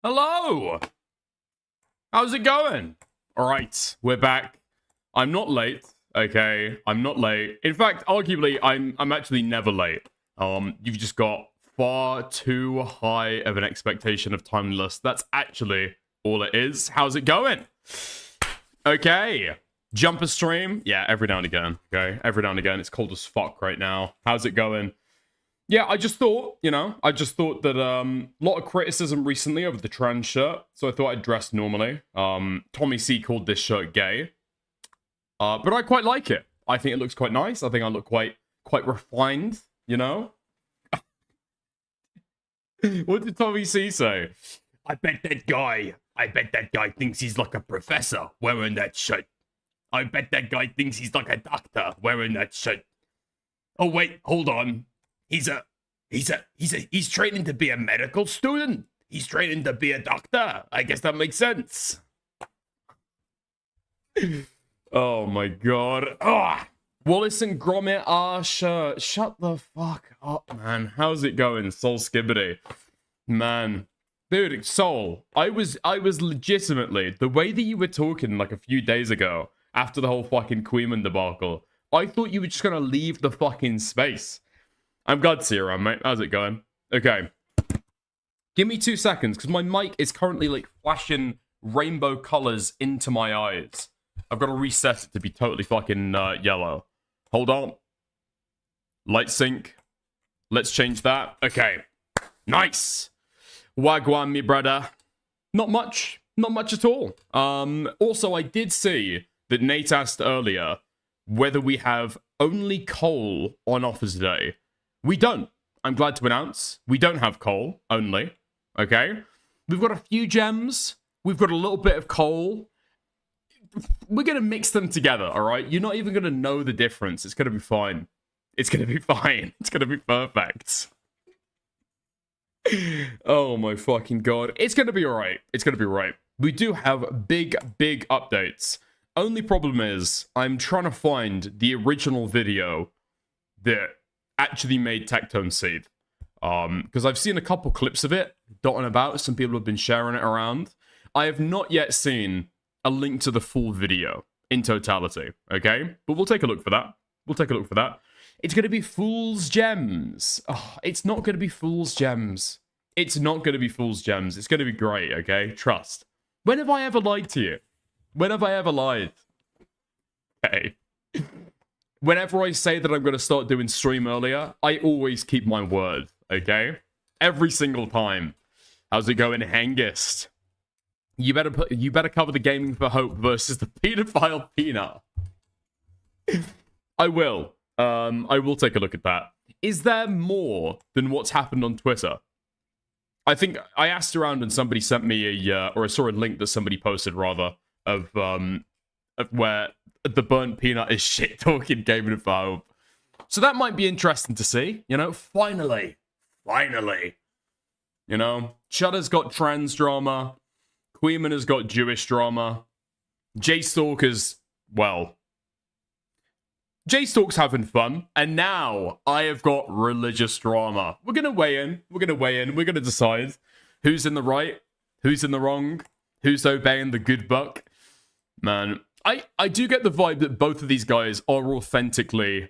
Hello! How's it going? Alright, we're back. I'm not late, okay? I'm not late. In fact, arguably, I'm actually never late. You've just got far too high of an expectation of timeliness. That's actually all it is. How's it going? Okay. Jumper stream? Yeah, every now and again, okay? Every now and again. It's cold as fuck right now. How's it going? Yeah, I just thought, that a lot of criticism recently over the trans shirt, so I thought I'd dress normally. Tommy C called this shirt gay, but I quite like it. I think it looks quite nice. I think I look quite refined, you know? What did Tommy C say? I bet that guy thinks he's like a professor wearing that shirt. I bet that guy thinks he's like a doctor wearing that shirt. Oh wait, hold on. He's training to be a medical student. He's training to be a doctor. I guess that makes sense. Oh my god. Ah, Wallace and Gromit are shirt. Shut the fuck up, man. How's it going, Soul Skibbity? Man. Dude, Soul, I was legitimately, the way that you were talking like a few days ago, after the whole fucking Queeman debacle, I thought you were just gonna leave the fucking space. I'm glad to see you around, mate. How's it going? Okay. Give me 2 seconds, because my mic is currently, like, flashing rainbow colors into my eyes. I've got to reset it to be totally fucking yellow. Hold on. Light sync. Let's change that. Okay. Nice. Wagwan, me brother. Not much. Not much at all. Also, I did see that Nate asked earlier whether we have only coal on offer today. We don't. I'm glad to announce we don't have coal only. Okay? We've got a few gems. We've got a little bit of coal. We're going to mix them together, all right? You're not even going to know the difference. It's going to be fine. It's going to be fine. It's going to be perfect. Oh my fucking god. It's going to be all right. It's going to be all right. We do have big updates. Only problem is I'm trying to find the original video that actually made TECTONE seed. Because I've seen a couple clips of it dotting about. Some people have been sharing it around. I have not yet seen a link to the full video in totality, okay? But we'll take a look for that. We'll take a look for that. It's going to be Fool's Gems. Oh, it's not going to be Fool's Gems. It's not going to be Fool's Gems. It's going to be great, okay? Trust. When have I ever lied to you? When have I ever lied? Okay. Whenever I say that I'm going to start doing stream earlier, I always keep my word, okay? Every single time. How's it going, Hengist? You better cover the Gaming for Hope versus the Pedophile Peanut. I will. I will take a look at that. Is there more than what's happened on Twitter? I think I asked around and somebody sent me or I saw a link that somebody posted rather of where the burnt peanut is shit talking Gaming for Hope. So that might be interesting to see, you know, finally. You know, Chudder's got trans drama, Queeman has got Jewish drama, J-Stalker's, well, J-Stalk's having fun, and now I have got religious drama. We're gonna weigh in, we're gonna decide who's in the right, who's in the wrong, who's obeying the good buck. Man, I do get the vibe that both of these guys are authentically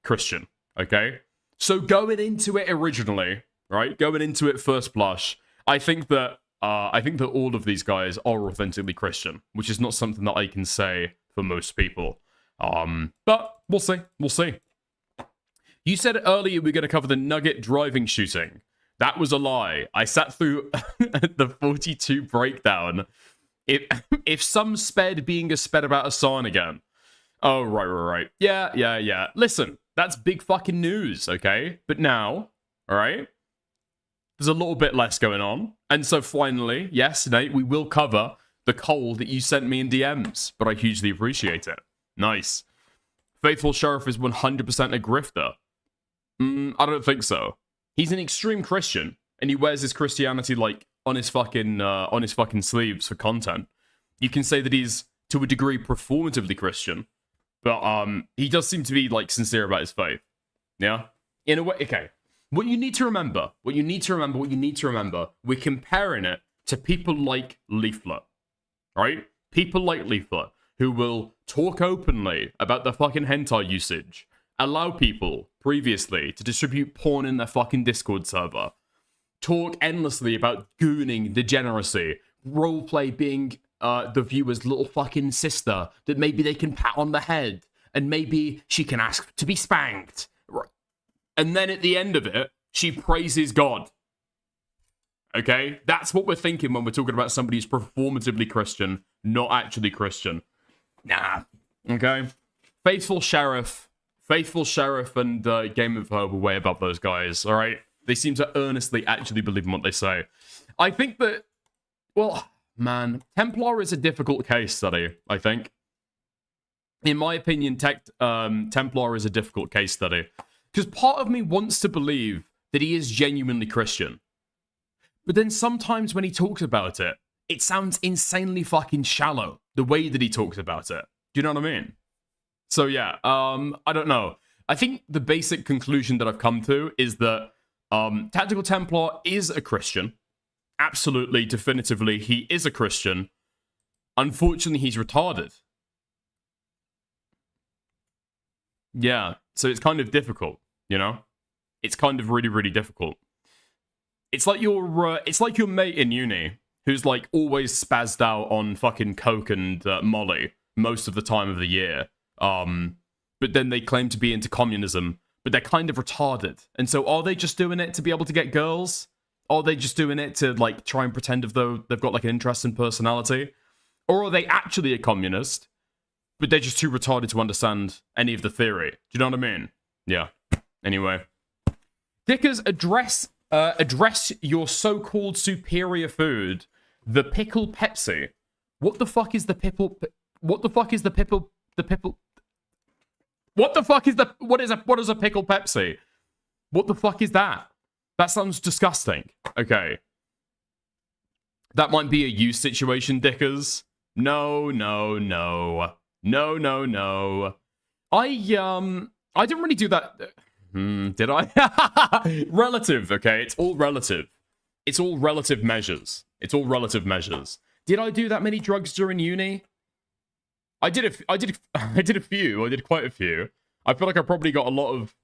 Christian, okay? So going into it originally, right? Going into it first blush, I think that all of these guys are authentically Christian, which is not something that I can say for most people. But we'll see. You said earlier we're going to cover the Nugget driving shooting. That was a lie. I sat through the 42 breakdown. If some sped being a sped about Hassan again. Oh, right. Yeah. Listen, that's big fucking news, okay? But now, all right, there's a little bit less going on. And so finally, yes, Nate, we will cover the coal that you sent me in DMs. But I hugely appreciate it. Nice. Faithful Sheriff is 100% a grifter. I don't think so. He's an extreme Christian, and he wears his Christianity, like, on his fucking sleeves for content. You can say that he's to a degree performatively Christian, but he does seem to be like sincere about his faith. Yeah, in a way. Okay, what you need to remember, we're comparing it to people like Leaflet, right? People like Leaflet who will talk openly about their fucking hentai usage, allow people previously to distribute porn in their fucking Discord server, talk endlessly about gooning degeneracy, roleplay being the viewer's little fucking sister that maybe they can pat on the head and maybe she can ask to be spanked. And then at the end of it, she praises God. Okay? That's what we're thinking when we're talking about somebody who's performatively Christian, not actually Christian. Nah. Okay? Faithful Sheriff and Game of Her were way above those guys, alright? They seem to earnestly actually believe in what they say. I think that, well, man, Templar is a difficult case study, I think. In my opinion, Templar is a difficult case study. Because part of me wants to believe that he is genuinely Christian. But then sometimes when he talks about it, it sounds insanely fucking shallow, the way that he talks about it. Do you know what I mean? So yeah, I don't know. I think the basic conclusion that I've come to is that Tactical Templar is a Christian. Absolutely, definitively, he is a Christian. Unfortunately, he's retarded. Yeah, so it's kind of difficult, you know? It's kind of really, really difficult. It's like your mate in uni who's like always spazzed out on fucking coke and Molly most of the time of the year. But then they claim to be into communism, but they're kind of retarded. And so are they just doing it to be able to get girls? Are they just doing it to like try and pretend as though they've got like an interesting personality? Or are they actually a communist, but they're just too retarded to understand any of the theory? Do you know what I mean? Yeah. Anyway. Dickers, address your so-called superior food, the pickle Pepsi. What the fuck is the pickle? What the fuck is the pickle? The pickle? What the fuck is the? What is a pickle Pepsi? What the fuck is that? That sounds disgusting. Okay. That might be a you situation, Dickers. No. I didn't really do that. Did I? Relative, okay? It's all relative. It's all relative measures. It's all relative measures. Did I do that many drugs during uni? I did a few. I did quite a few. I feel like I probably got a lot of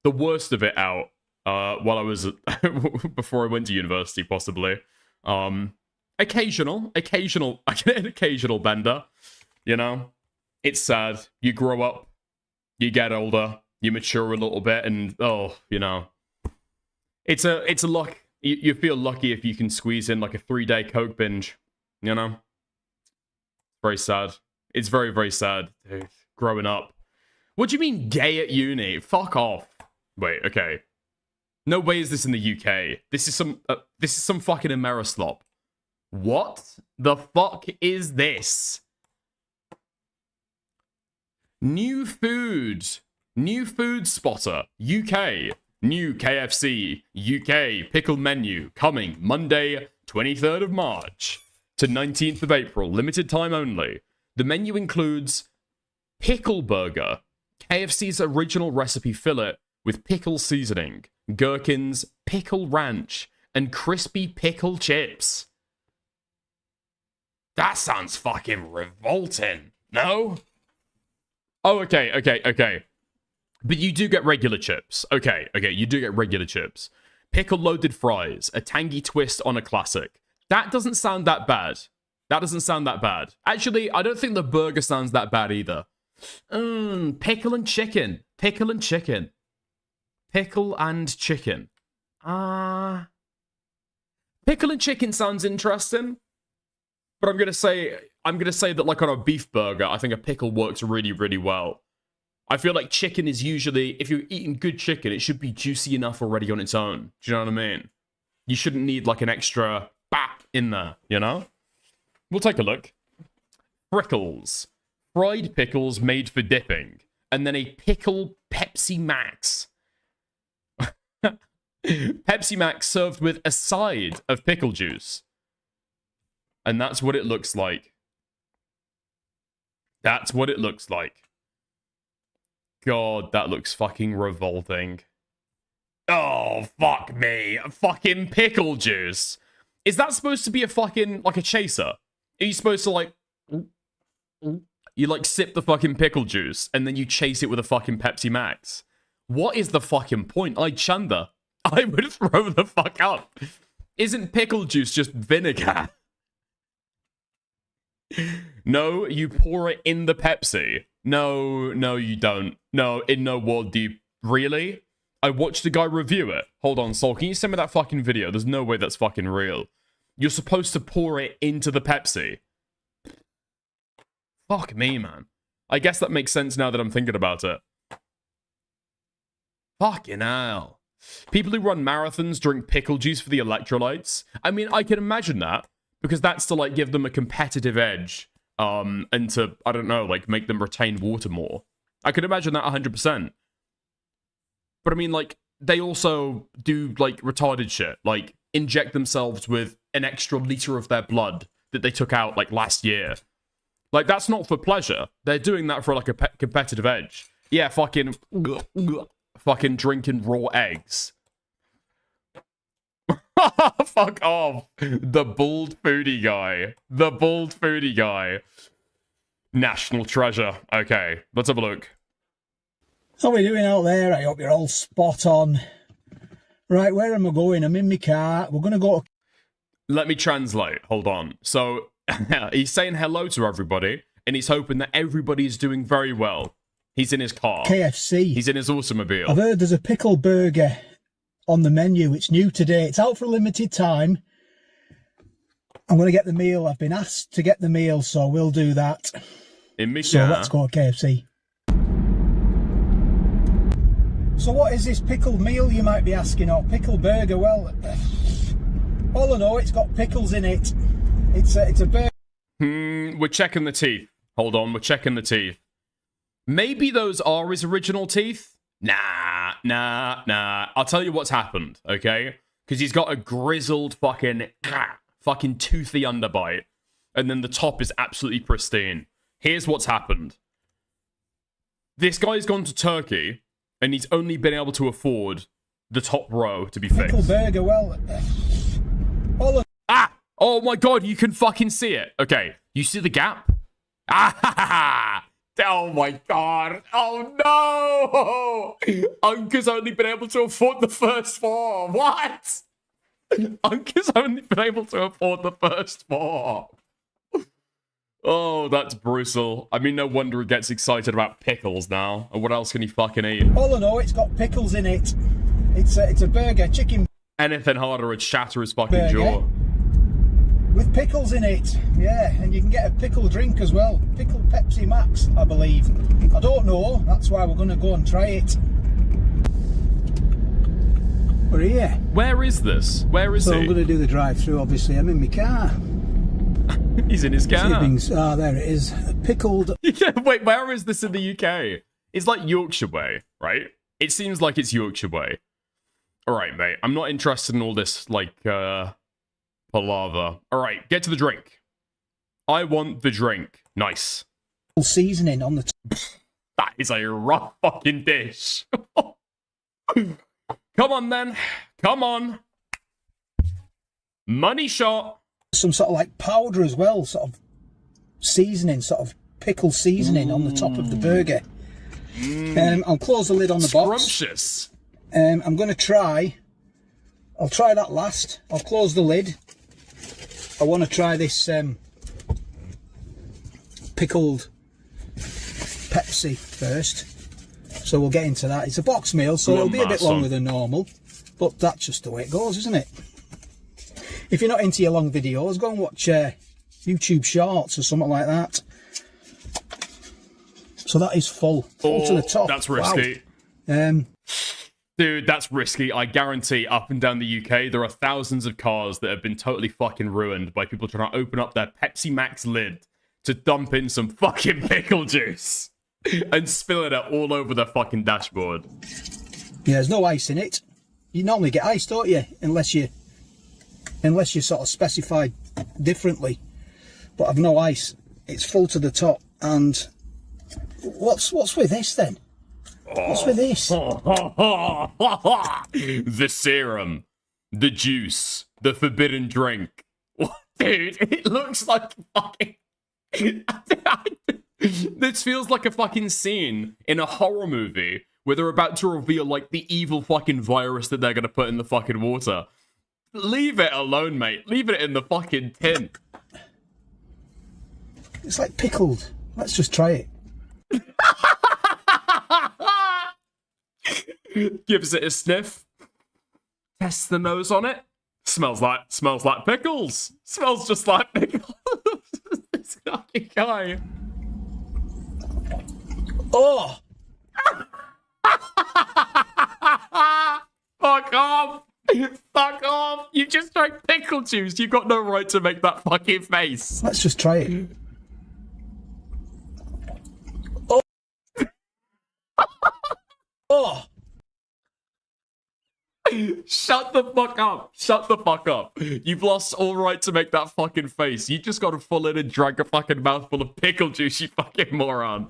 the worst of it out while I was before I went to university, possibly. Occasional. I get an occasional bender. You know, it's sad. You grow up, you get older, you mature a little bit, and you know, it's a luck. You feel lucky if you can squeeze in like a 3-day coke binge. You know, very sad. It's very, very sad, dude. Growing up. What do you mean gay at uni? Fuck off. Wait, okay. No way is this in the UK. This is some fucking Amerislop. What the fuck is this? New food spotter, UK. New KFC, UK pickle menu coming Monday, 23rd of March to 19th of April. Limited time only. The menu includes pickle burger, KFC's original recipe fillet with pickle seasoning, gherkins, pickle ranch, and crispy pickle chips. That sounds fucking revolting, no? Oh, okay. But you do get regular chips. Okay, you do get regular chips. Pickle loaded fries, a tangy twist on a classic. That doesn't sound that bad. Actually, I don't think the burger sounds that bad either. Pickle and chicken. Pickle and chicken. Pickle and chicken sounds interesting. But I'm gonna say that like on a beef burger, I think a pickle works really, really well. I feel like chicken is usually, if you're eating good chicken, it should be juicy enough already on its own. Do you know what I mean? You shouldn't need like an extra bap in there, you know? We'll take a look. Frickles. Fried pickles made for dipping. And then a pickle Pepsi Max. Pepsi Max served with a side of pickle juice. And that's what it looks like. That's what it looks like. God, that looks fucking revolting. Oh, fuck me. Fucking pickle juice. Is that supposed to be a fucking, like a chaser? Are you supposed to like, you like sip the fucking pickle juice and then you chase it with a fucking Pepsi Max? What is the fucking point? I'd chunder. I would throw the fuck up. Isn't pickle juice just vinegar? No, you pour it in the Pepsi. No, you don't. No, in no world do you. Really? I watched a guy review it. Hold on, Sol, can you send me that fucking video? There's no way that's fucking real. You're supposed to pour it into the Pepsi. Fuck me, man. I guess that makes sense now that I'm thinking about it. Fucking hell. People who run marathons drink pickle juice for the electrolytes. I mean, I can imagine that. Because that's to, like, give them a competitive edge. And to, I don't know, like, make them retain water more. I can imagine that 100%. But I mean, like, they also do, like, retarded shit. Like, inject themselves with an extra liter of their blood that they took out, like, last year. Like, that's not for pleasure. They're doing that for, like, a competitive edge. Yeah, fucking drinking raw eggs. Fuck off. The bald foodie guy. The bald foodie guy. National treasure. Okay, let's have a look. How are we doing out there? I hope you're all spot on. Right, where am I going? I'm in my car. We're going to go... Let me translate. Hold on. So, he's saying hello to everybody, and he's hoping that everybody's doing very well. He's in his car. KFC. He's in his automobile. I've heard there's a pickle burger on the menu. It's new today. It's out for a limited time. I'm going to get the meal. I've been asked to get the meal, so we'll do that. So let's go to KFC. So what is this pickled meal, you might be asking, or pickle burger? Well, all I know, it's got pickles in it. It's a burger. We're checking the teeth. Hold on, we're checking the teeth. Maybe those are his original teeth? Nah. I'll tell you what's happened, okay? Because he's got a grizzled fucking toothy underbite. And then the top is absolutely pristine. Here's what's happened. This guy's gone to Turkey, and he's only been able to afford the top row to be fixed. Pickle burger, well... Oh my god, you can fucking see it. Okay, you see the gap? Oh my god. Oh no! Uncle's only been able to afford the first four. What? Uncle's only been able to afford the first four. Oh, that's brutal. I mean, no wonder he gets excited about pickles now. And what else can he fucking eat? All I know, it's got pickles in it. It's a burger, chicken. Anything harder would shatter his fucking jaw. With pickles in it, yeah, and you can get a pickle drink as well. Pickled Pepsi Max, I believe. I don't know, that's why we're going to go and try it. We're here. Where is this? Where is he? So I'm going to do the drive-through, obviously. I'm in my car. He's in his car. Ah, there it is. Pickled... Yeah, wait, where is this in the UK? It's like Yorkshire way, right? It seems like it's Yorkshire way. Alright, mate, I'm not interested in all this, like, palaver. Alright, get to the drink. I want the drink. Nice. Seasoning on the... That is a rough fucking dish. Come on, then. Come on. Money shot. Some sort of, like, powder as well. Sort of seasoning, sort of pickle seasoning on the top of the burger. I'll close the lid on the box. Scrumptious. I'm going to try... I'll try that last. I'll close the lid. I want to try this pickled Pepsi first. So we'll get into that. It's a box meal, so it'll be a bit longer than normal. But that's just the way it goes, isn't it? If you're not into your long videos, go and watch YouTube Shorts or something like that. So that is full to the top. That's risky. Wow. Dude, that's risky. I guarantee up and down the UK, there are thousands of cars that have been totally fucking ruined by people trying to open up their Pepsi Max lid to dump in some fucking pickle juice and spilling it all over their fucking dashboard. Yeah, there's no ice in it. You normally get ice, don't you? Unless you sort of specify differently. But I've no ice. It's full to the top. And what's with this then? What's with this? The serum. The juice. The forbidden drink. What, dude? It looks like fucking... This feels like a fucking scene in a horror movie where they're about to reveal, like, the evil fucking virus that they're gonna put in the fucking water. Leave it alone, mate. Leave it in the fucking tin. It's like pickled. Let's just try it. Gives it a sniff. Tests the nose on it. Smells like pickles. Smells just like pickles. This fucking guy. Oh! Fuck off! Fuck off! You just drank pickle juice. You've got no right to make that fucking face. Let's just try it. Oh! Oh! Shut the fuck up. Shut the fuck up. You've lost all right to make that fucking face. You just gotta full in and drink a fucking mouthful of pickle juice, you fucking moron.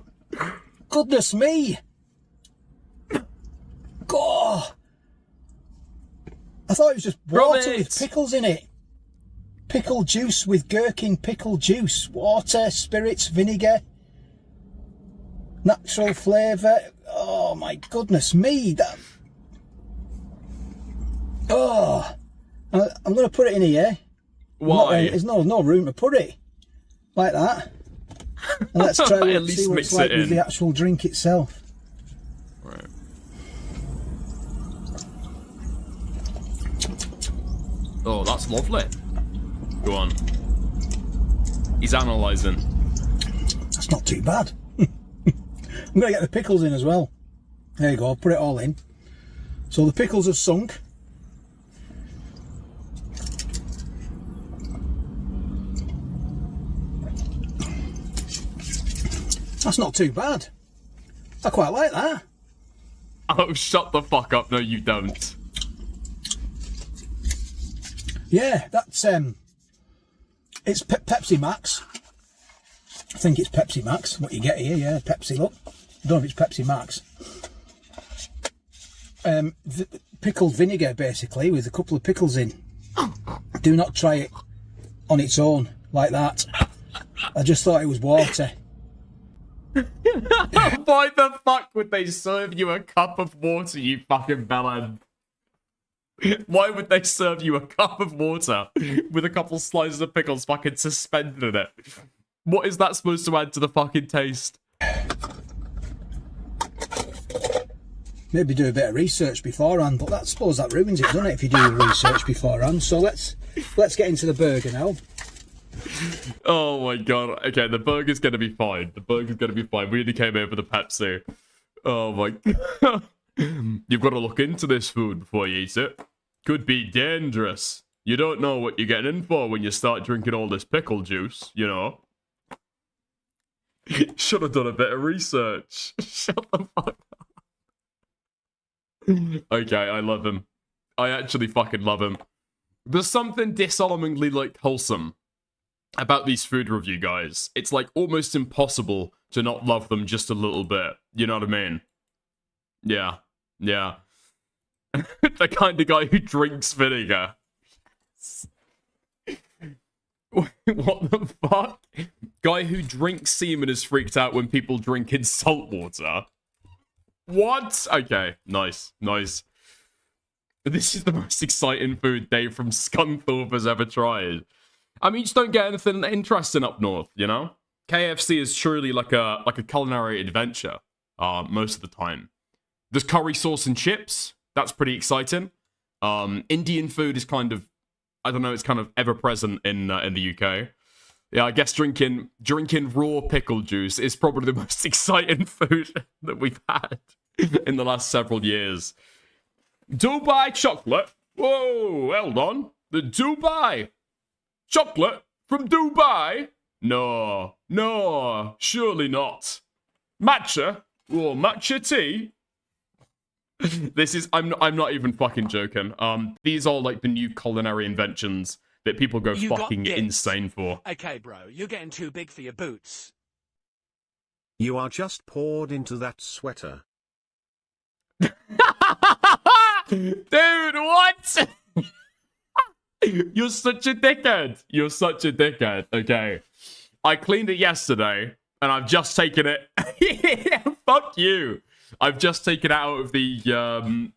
Goodness me! God! I thought it was just water with pickles in it. Pickle juice with gherkin pickle juice. Water, spirits, vinegar. Natural flavour. Oh my goodness me. That... Oh! I'm going to put it in here. Why? There's no room to put it. Like that. And let's try At to least see what mix it's like it with in. the actual drink itself. Right. Oh, that's lovely. Go on. He's analysing. That's not too bad. I'm going to get the pickles in as well. There you go, I'll put it all in. So the pickles have sunk. That's not too bad. I quite like that. Oh, shut the fuck up. No, you don't. Yeah, that's it's Pepsi Max. I think it's Pepsi Max. What you get here, yeah, Pepsi. Look, I don't know if it's Pepsi Max. Pickled vinegar, basically, with a couple of pickles in. Do not try it on its own like that. I just thought it was water. Why the fuck would they serve you a cup of water, you fucking bellend? Why would they serve you a cup of water with a couple slices of pickles fucking suspended in it? What is that supposed to add to the fucking taste? Maybe do a bit of research beforehand, but I suppose that ruins it, doesn't it, if you do research beforehand? So let's get into the burger now. Oh my god. Okay, the burger's gonna be fine. The burger's gonna be fine. We only came here for the Pepsi. Oh my god. You've got to look into this food before you eat it. Could be dangerous. You don't know what you're getting in for when you start drinking all this pickle juice, you know? Should have done a bit of research. Shut the fuck up. Okay, I love him. I actually fucking love him. There's something disarmingly, like, wholesome about these food review guys. It's, like, almost impossible to not love them just a little bit. You know what I mean? Yeah. Yeah. The kind of guy who drinks vinegar. What the fuck? Guy who drinks semen is freaked out when people drink in salt water. What? Okay, nice, nice. This is the most exciting food Dave from Scunthorpe has ever tried. I mean, you just don't get anything interesting up north, you know? KFC is truly like a culinary adventure, most of the time. There's curry sauce and chips. That's pretty exciting. Indian food is kind of, I don't know, it's kind of ever present in the UK. Yeah, I guess drinking raw pickle juice is probably the most exciting food that we've had in the last several years. Dubai chocolate. Whoa, hold on. The Dubai chocolate from Dubai? No, surely not. Matcha? Oh, matcha tea? This is, I'm not even fucking joking. These are like the new culinary inventions that people go fucking insane for. Okay, bro, you're getting too big for your boots. You are just poured into that sweater. Dude, what? You're such a dickhead. You're such a dickhead. Okay. I cleaned it yesterday, and I've just taken it. Fuck you. I've just taken it out of the,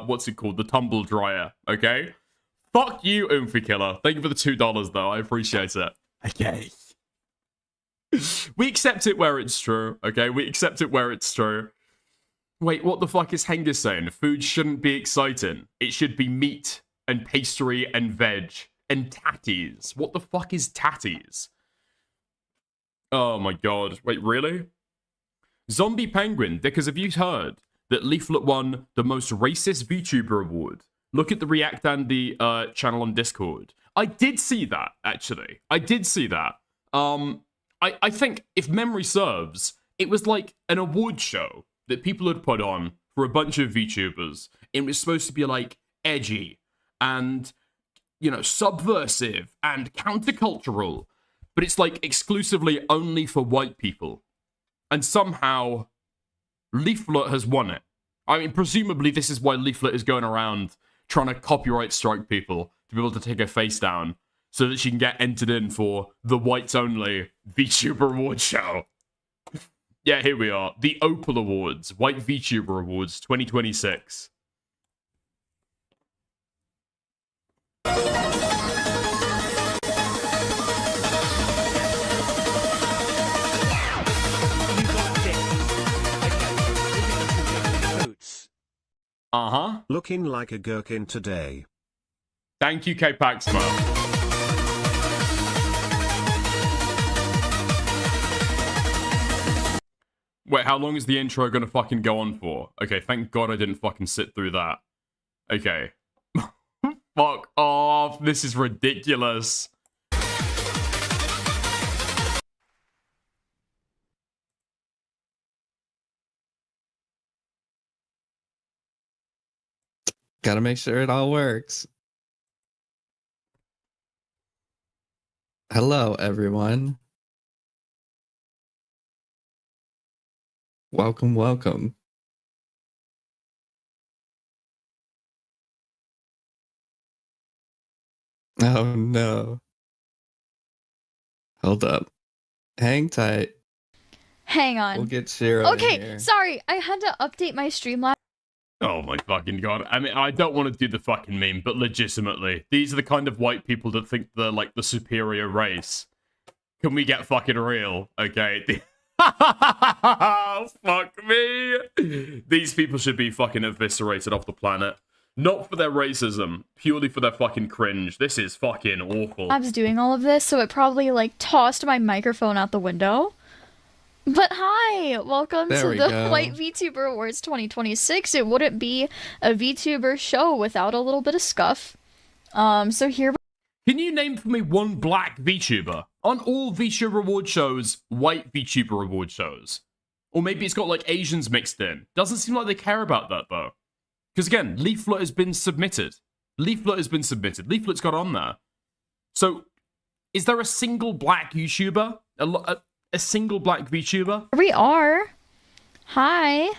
what's it called? The tumble dryer. Okay. Fuck you, Oomphy Killer. Thank you for the $2, though. I appreciate it. Okay. We accept it where it's true. Okay. We accept it where it's true. Wait, what the fuck is Hengus saying? Food shouldn't be exciting. It should be meat and pastry and veg and tatties. What the fuck is tatties? Oh my god. Wait, really? Zombie Penguin, because have you heard that Leaflet won the most racist VTuber award? Look at the React and the channel on Discord. I did see that, actually. I did see that. I think, if memory serves, it was like an award show that people had put on for a bunch of VTubers. It was supposed to be like edgy and, you know, subversive and countercultural, but it's like exclusively only for white people. And somehow Leaflet has won it. I mean, presumably this is why Leaflet is going around trying to copyright strike people to be able to take her face down so that she can get entered in for the whites only VTuber award show. Yeah, here we are. The Opal Awards. White VTuber Awards 2026. Boots. Uh-huh. Looking like a gherkin today. Thank you, K-Paxmo. Wait, how long is the intro gonna fucking go on for? Okay, thank God I didn't fucking sit through that. Okay. Fuck off. This is ridiculous. Gotta make sure it all works. Hello, everyone. Welcome, welcome. Oh no. Hold up. Hang tight. Hang on. We'll get Shiro in Okay, here. sorry. I had to update my Streamlabs. Oh my fucking God. I mean, I don't want to do the fucking meme, but legitimately, these are the kind of white people that think they're like the superior race. Can we get fucking real? Okay. Fuck me. These people should be fucking eviscerated off the planet. Not for their racism, purely for their fucking cringe. This is fucking awful. I was doing all of this, so it probably like tossed my microphone out the window. But hi, welcome There to we the go. White VTuber Awards 2026. It wouldn't be a VTuber show without a little bit of scuff. So here Can you name for me one black VTuber? On all VTuber award shows, white VTuber award shows. Or maybe it's got like Asians mixed in. Doesn't seem like they care about that though. Because again, Leaflet has been submitted. Leaflet's got on there. So, is there a single black YouTuber? A single black VTuber? we are. Hi.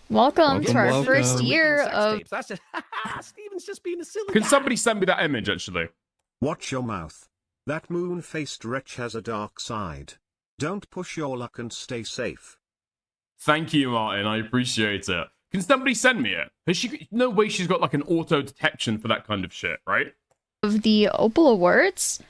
Welcome to our Welcome. first year of... That's just, Steven's just being a silly Can guy. somebody send me that image, actually? Watch your mouth. That moon-faced wretch has a dark side. Don't push your luck and stay safe. Thank you, Martin. I appreciate it. Can somebody send me it? Has she? No way she's got like an auto detection for that kind of shit, right? of the Opal Awards.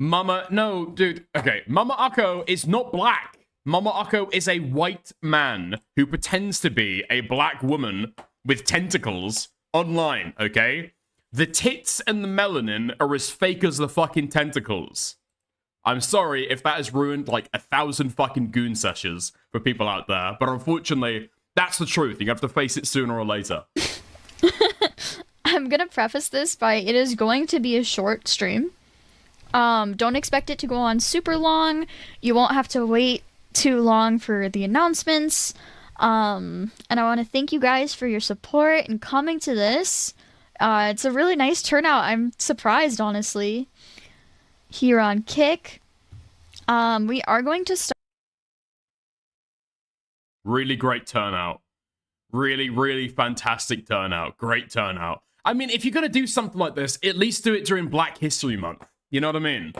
Mama, no, dude. Okay, Mama Akko is not black. Mama Akko is a white man who pretends to be a black woman with tentacles online, okay? The tits and the melanin are as fake as the fucking tentacles. I'm sorry if that has ruined like 1,000 fucking goon sessions for people out there, but unfortunately, that's the truth. You have to face it sooner or later. I'm gonna preface this by it is going to be a short stream. Don't expect it to go on super long. You won't have to wait too long for the announcements. And I want to thank you guys for your support and coming to this. It's a really nice turnout. I'm surprised, honestly. Here on Kick. We are going to start. Really great turnout. Really, really fantastic turnout. Great turnout. I mean, if you're gonna do something like this, at least do it during Black History Month. You know what I mean?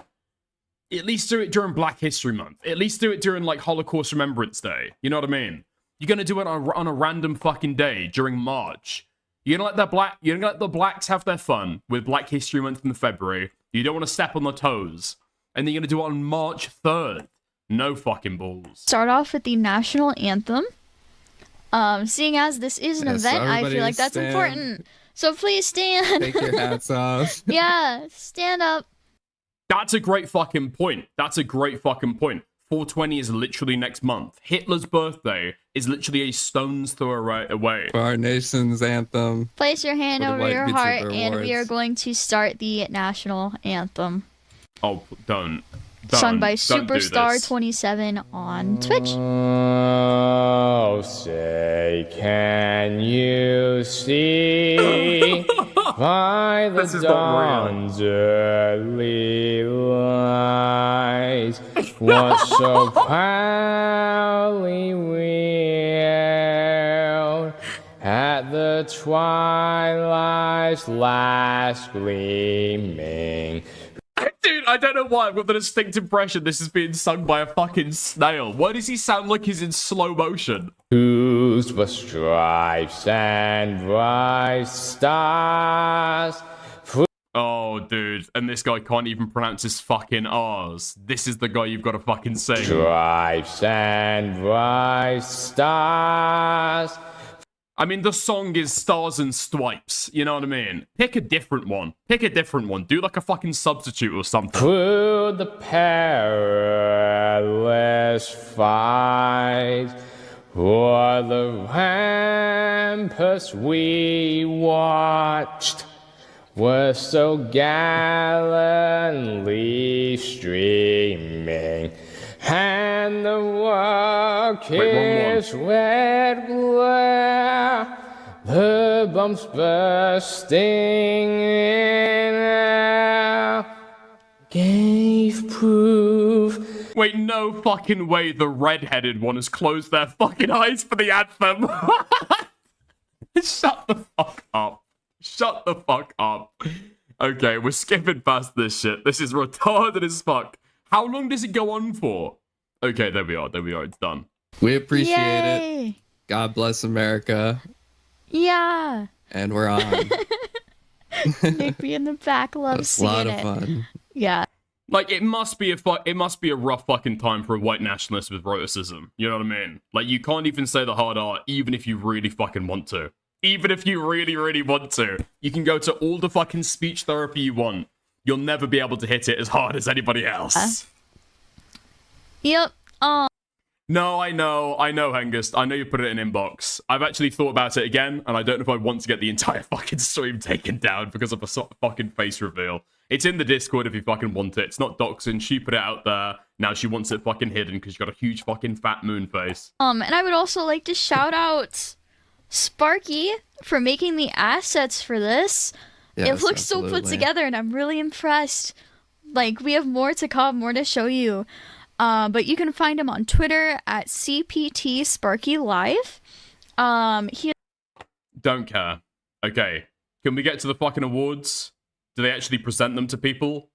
At least do it during Black History Month. At least do it during, like, Holocaust Remembrance Day. You know what I mean? You're gonna do it on a random fucking day during March. You're gonna let the blacks have their fun with Black History Month in February. You don't want to step on their toes. And then you're gonna do it on March 3rd. No fucking balls. Start off with the national anthem. Seeing as this is an Yes, event, I everybody feel like that's stand. important. So please stand. Take your hats off. Yeah, stand up. That's a great fucking point. 420 is literally next month. Hitler's birthday is literally a stone's throw away. For our nation's anthem. Place your hand For the over white your VTuber heart, and we are awards. going to start the national anthem. Oh, don't. Sung by Don't do this. Superstar27 on Twitch. Oh, say, can you see by the This is not real. dawn's early light what so proudly wheeled at the twilight's last gleaming? Dude, I don't know why I've got the distinct impression this is being sung by a fucking snail. Why does he sound like he's in slow motion? Whose were stripes and bright stars. Oh, dude, and this guy can't even pronounce his fucking R's. This is the guy you've got to fucking sing. Stripes and bright stars. I mean, the song is Stars and Stripes, you know what I mean? Pick a different one. Do like a fucking substitute or something. Through the perilous fight, o'er the ramparts we watched, were so gallantly streaming, and the rocket's red glare, the bombs bursting in air, gave proof. Wait, no fucking way the red-headed one has closed their fucking eyes for the anthem. Shut the fuck up. Shut the fuck up. Okay, we're skipping past this shit. This is retarded as fuck. How long does it go on for? Okay, there we are, it's done. We appreciate it. Yay. God bless America. Yeah. And we're on. Nick B in the back loves It's a lot singing of it. fun. Yeah. Like, it must be a rough fucking time for a white nationalist with roticism. You know what I mean? Like, you can't even say the hard R, even if you really fucking want to. Even if you really, really want to. You can go to all the fucking speech therapy you want. You'll never be able to hit it as hard as anybody else. Yep. No, I know, Hengist. I know you put it in inbox. I've actually thought about it again, and I don't know if I want to get the entire fucking stream taken down because of a fucking face reveal. It's in the Discord if you fucking want it. It's not doxing. She put it out there. Now she wants it fucking hidden because she's got a huge fucking fat moon face. And I would also like to shout out Sparky for making the assets for this. Yes, It looks so put absolutely. together, and I'm really impressed. Like, we have more to come, more to show you. But you can find him on Twitter at CPT Sparky Live. He Don't care. Okay. Can we get to the fucking awards? Do they actually present them to people?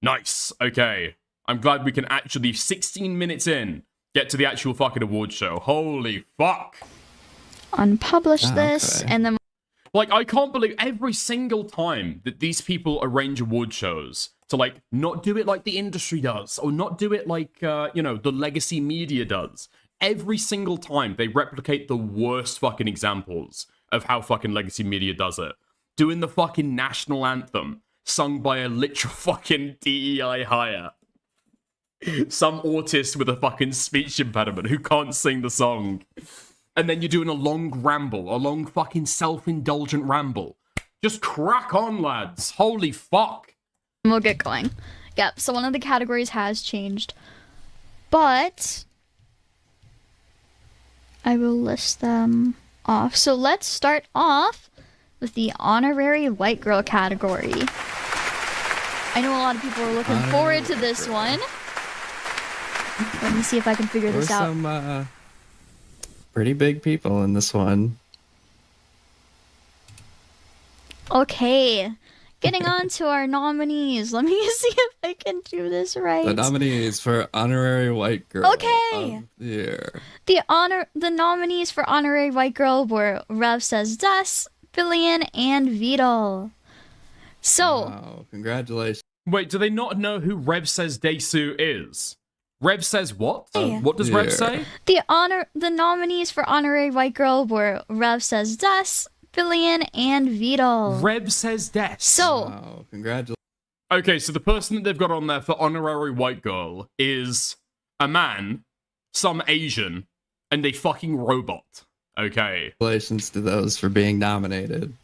Nice. Okay. I'm glad we can actually, 16 minutes in, get to the actual fucking award show. Holy fuck. unpublished this, okay. and then Like, I can't believe every single time that these people arrange award shows to, like, not do it like the industry does, or not do it like, you know, the legacy media does. Every single time they replicate the worst fucking examples of how fucking legacy media does it. Doing the fucking national anthem, sung by a literal fucking DEI hire. Some autist with a fucking speech impediment who can't sing the song. And then you're doing a long ramble, a long fucking self-indulgent ramble. Just crack on, lads. Holy fuck. we'll get going. Yep, so one of the categories has changed. But I will list them off. So let's start off with the honorary white girl category. I know a lot of people are looking forward to this one. Let me see if I can figure There were this out. some pretty big people in this one. Okay, getting on to our nominees. Let me see if I can do this right. The nominees for honorary white girl Okay. of the year. The nominees for honorary white girl were Rev Says Des, Billion, and Vidal. So, Wow, congratulations. Wait, do they not know who Rev Says Desu is? Rev says what? Hey. What does Rev Yeah. say? the nominees for honorary white girl were Rev Says Des, Billion, and Vidal. Rev Says Des. So, Wow, congratulations. Okay, so the person that they've got on there for honorary white girl is a man, some Asian, and a fucking robot. Okay. Congratulations to those for being nominated.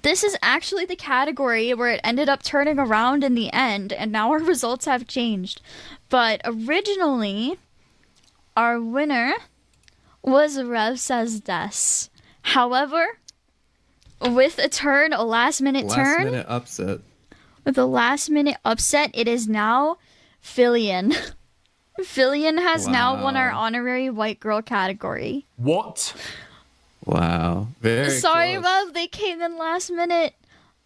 this is actually the category where it ended up turning around in the end, and now our results have changed. But originally, our winner was Rev Says Des. However, with a last minute Last minute upset. with a last minute upset, it is now Fillion. Fillion has now won our Wow. honorary white girl category. What? Wow. Very Sorry, close. Rev, they came in last minute.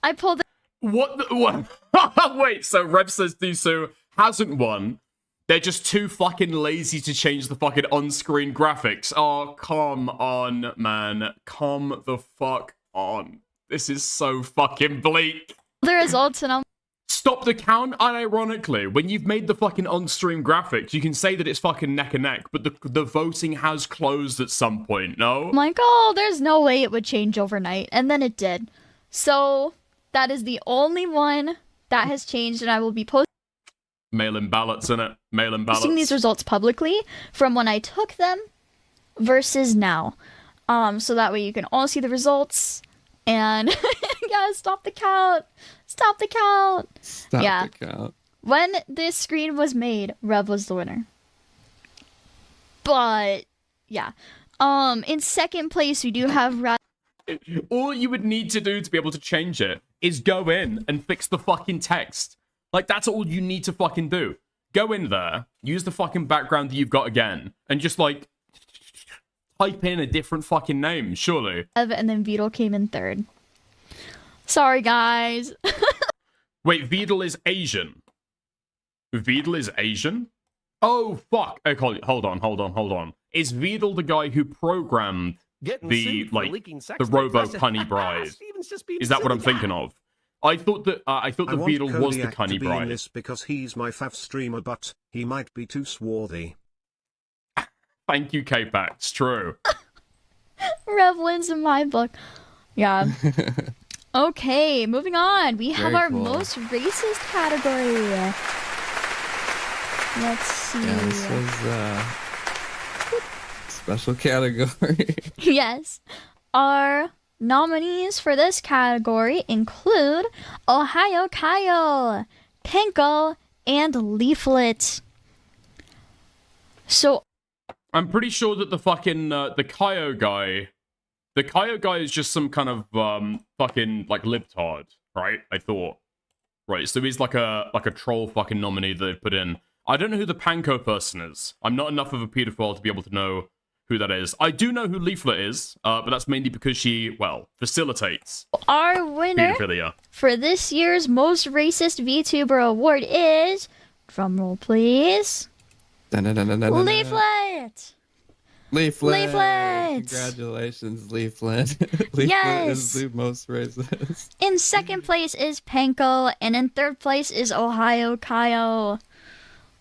I pulled it. What? What? Wait, so Rev Says Desu hasn't won. They're just too fucking lazy to change the fucking on-screen graphics. Oh, come on, man. Come the fuck on. This is so fucking bleak. the results, and I'm Stop the count, unironically. When you've made the fucking on-stream graphics, you can say that it's fucking neck and neck, but the voting has closed at some point, no? like, oh, there's no way it would change overnight. And then it did. So that is the only one that has changed, and I will be posting Mail-in ballots, innit? Mail-in ballots. these results publicly from when I took them versus now. So that way you can all see the results. And yeah, stop the count. Stop the count. Stop Yeah. the count. When this screen was made, Rev was the winner. But yeah. In second place we do have All you would need to do to be able to change it is go in and fix the fucking text. Like, that's all you need to fucking do. Go in there, use the fucking background that you've got again, and just, like, type in a different fucking name, surely. Rev, and then Vidal came in third. Sorry, guys. Wait, Vidal is Asian. Vidal is Asian? Oh, fuck. Okay, hold on. Is Vidal the guy who programmed Getting the, sued for like, leaking sex the tapes. Robo That's- Cunny Bride? Steven's just being Is that what I'm silly. thinking of? I thought that I the want Vidal was the Kodiak Cunny to be in Bride. this because he's my fav streamer, but he might be too swarthy. Thank you, K-Pax. True. Rev wins in my book. Yeah. Okay, moving on. We have Very our cool. most racist category. Let's see. Yeah, this was special category. Yes. Our nominees for this category include Ohio Kyle, Pinkle, and Leaflet. So, I'm pretty sure that the fucking the Kaio guy is just some kind of fucking like libtard, right? I thought, right? So he's like a troll fucking nominee that they put in. I don't know who the Panko person is. I'm not enough of a pedophile to be able to know who that is. I do know who Leaflet is, but that's mainly because she, well, facilitates our winner pedophilia. for this year's most racist VTuber award is, drumroll please, Dun-dun-dun-dun-dun-dun. Leaflet. Leaflet. Leaflet. Congratulations, Leaflet. Leaflet Yes. is the most racist. In second place is Panko, and in third place is Ohio Kyle.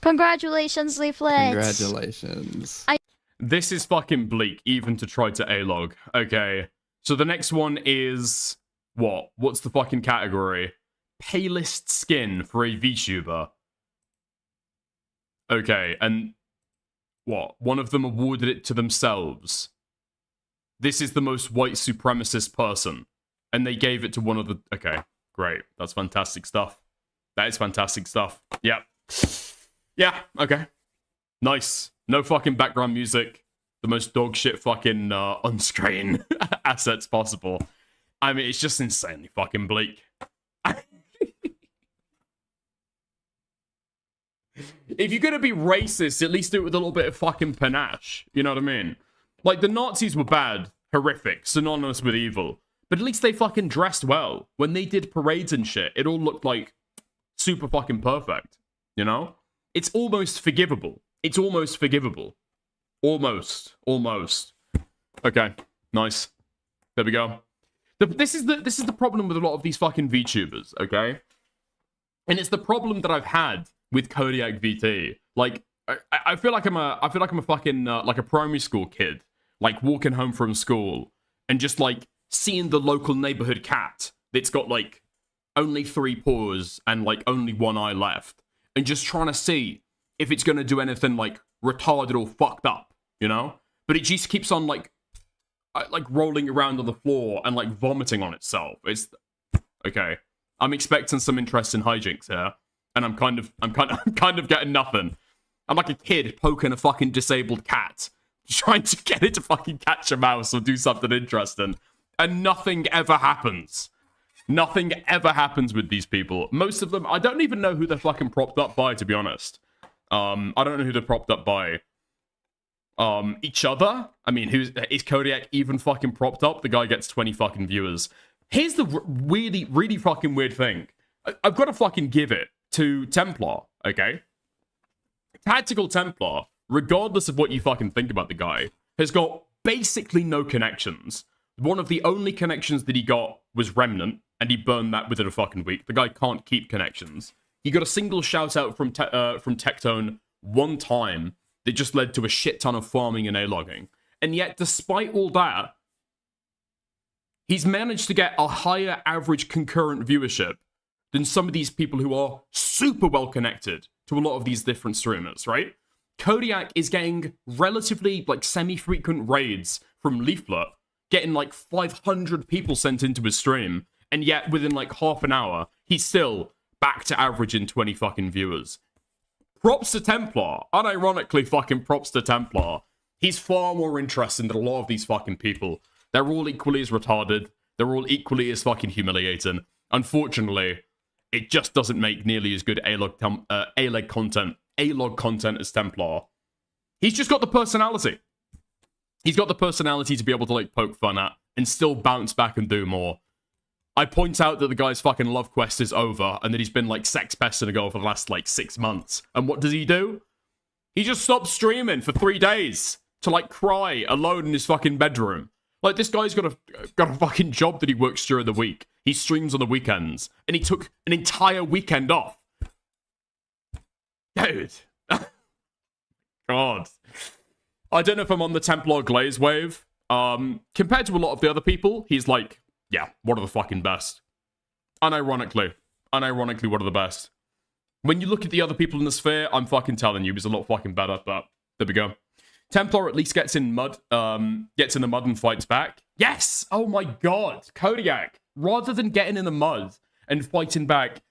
Congratulations, Leaflet. Congratulations. This is fucking bleak, even to try to A-log. Okay, so the next one is what? What's the fucking category? Palest skin for a VTuber. Okay, and what? One of them awarded it to themselves. This is the most white supremacist person, and they gave it to one of the. Okay, great. That's fantastic stuff. That is fantastic stuff. Yep. Yeah. Okay. Nice. No fucking background music. The most dog shit fucking on-screen assets possible. I mean, it's just insanely fucking bleak. If you're gonna be racist, at least do it with a little bit of fucking panache. You know what I mean? Like, the Nazis were bad, horrific, synonymous with evil. but at least they fucking dressed well. When they did parades and shit, it all looked like super fucking perfect, you know? It's almost forgivable. It's almost forgivable. Almost. Okay, nice. There we go. This is the problem with a lot of these fucking VTubers, okay? And it's the problem that I've had with Kodiak VT. Like, I feel like I'm a fucking like a primary school kid, like walking home from school and just like seeing the local neighborhood cat that's got like only 3 paws and like only 1 eye left, and just trying to see if it's gonna do anything like retarded or fucked up, you know? But it just keeps on like rolling around on the floor and like vomiting on itself. It's okay. I'm expecting some interesting hijinks here, and I'm kind of getting nothing. I'm like a kid poking a fucking disabled cat, trying to get it to fucking catch a mouse or do something interesting, and nothing ever happens. Nothing ever happens with these people. Most of them, I don't even know who they're fucking propped up by, to be honest. I don't know who they're propped up by. Each other? I mean, is Kodiak even fucking propped up? The guy gets 20 fucking viewers. Here's the really, really fucking weird thing. I've got to fucking give it to Templar, okay? Tactical Templar, regardless of what you fucking think about the guy, has got basically no connections. One of the only connections that he got was Remnant, and he burned that within a fucking week. The guy can't keep connections. He got a single shout out from TECTONE one time that just led to a shit ton of farming and A-logging. And yet, despite all that, he's managed to get a higher average concurrent viewership than some of these people who are super well connected to a lot of these different streamers, right? Kodiak is getting relatively, like, semi-frequent raids from Leaflet, getting, like, 500 people sent into his stream, and yet, within, like, half an hour, he's still back to averaging 20 fucking viewers. Props to Templar. Unironically, fucking props to Templar. He's far more interesting than a lot of these fucking people. They're all equally as retarded. They're all equally as fucking humiliating. Unfortunately, it just doesn't make nearly as good A-log content as Templar. He's just got the personality. He's got the personality to be able to, like, poke fun at and still bounce back and do more. I point out that the guy's fucking love quest is over and that he's been, like, sex pesting a girl for the last, like, 6 months. And what does he do? He just stops streaming for 3 days to, like, cry alone in his fucking bedroom. Like, this guy's got a fucking job that he works during the week. He streams on the weekends. And he took an entire weekend off. Dude. God. I don't know if I'm on the Templar Glaze wave. Compared to a lot of the other people, he's like, yeah, one of the fucking best. Unironically, one of the best. When you look at the other people in the sphere, I'm fucking telling you, he's a lot fucking better, but there we go. Templar at least gets in the mud and fights back. Yes! Oh my god, Kodiak. Rather than getting in the mud and fighting back,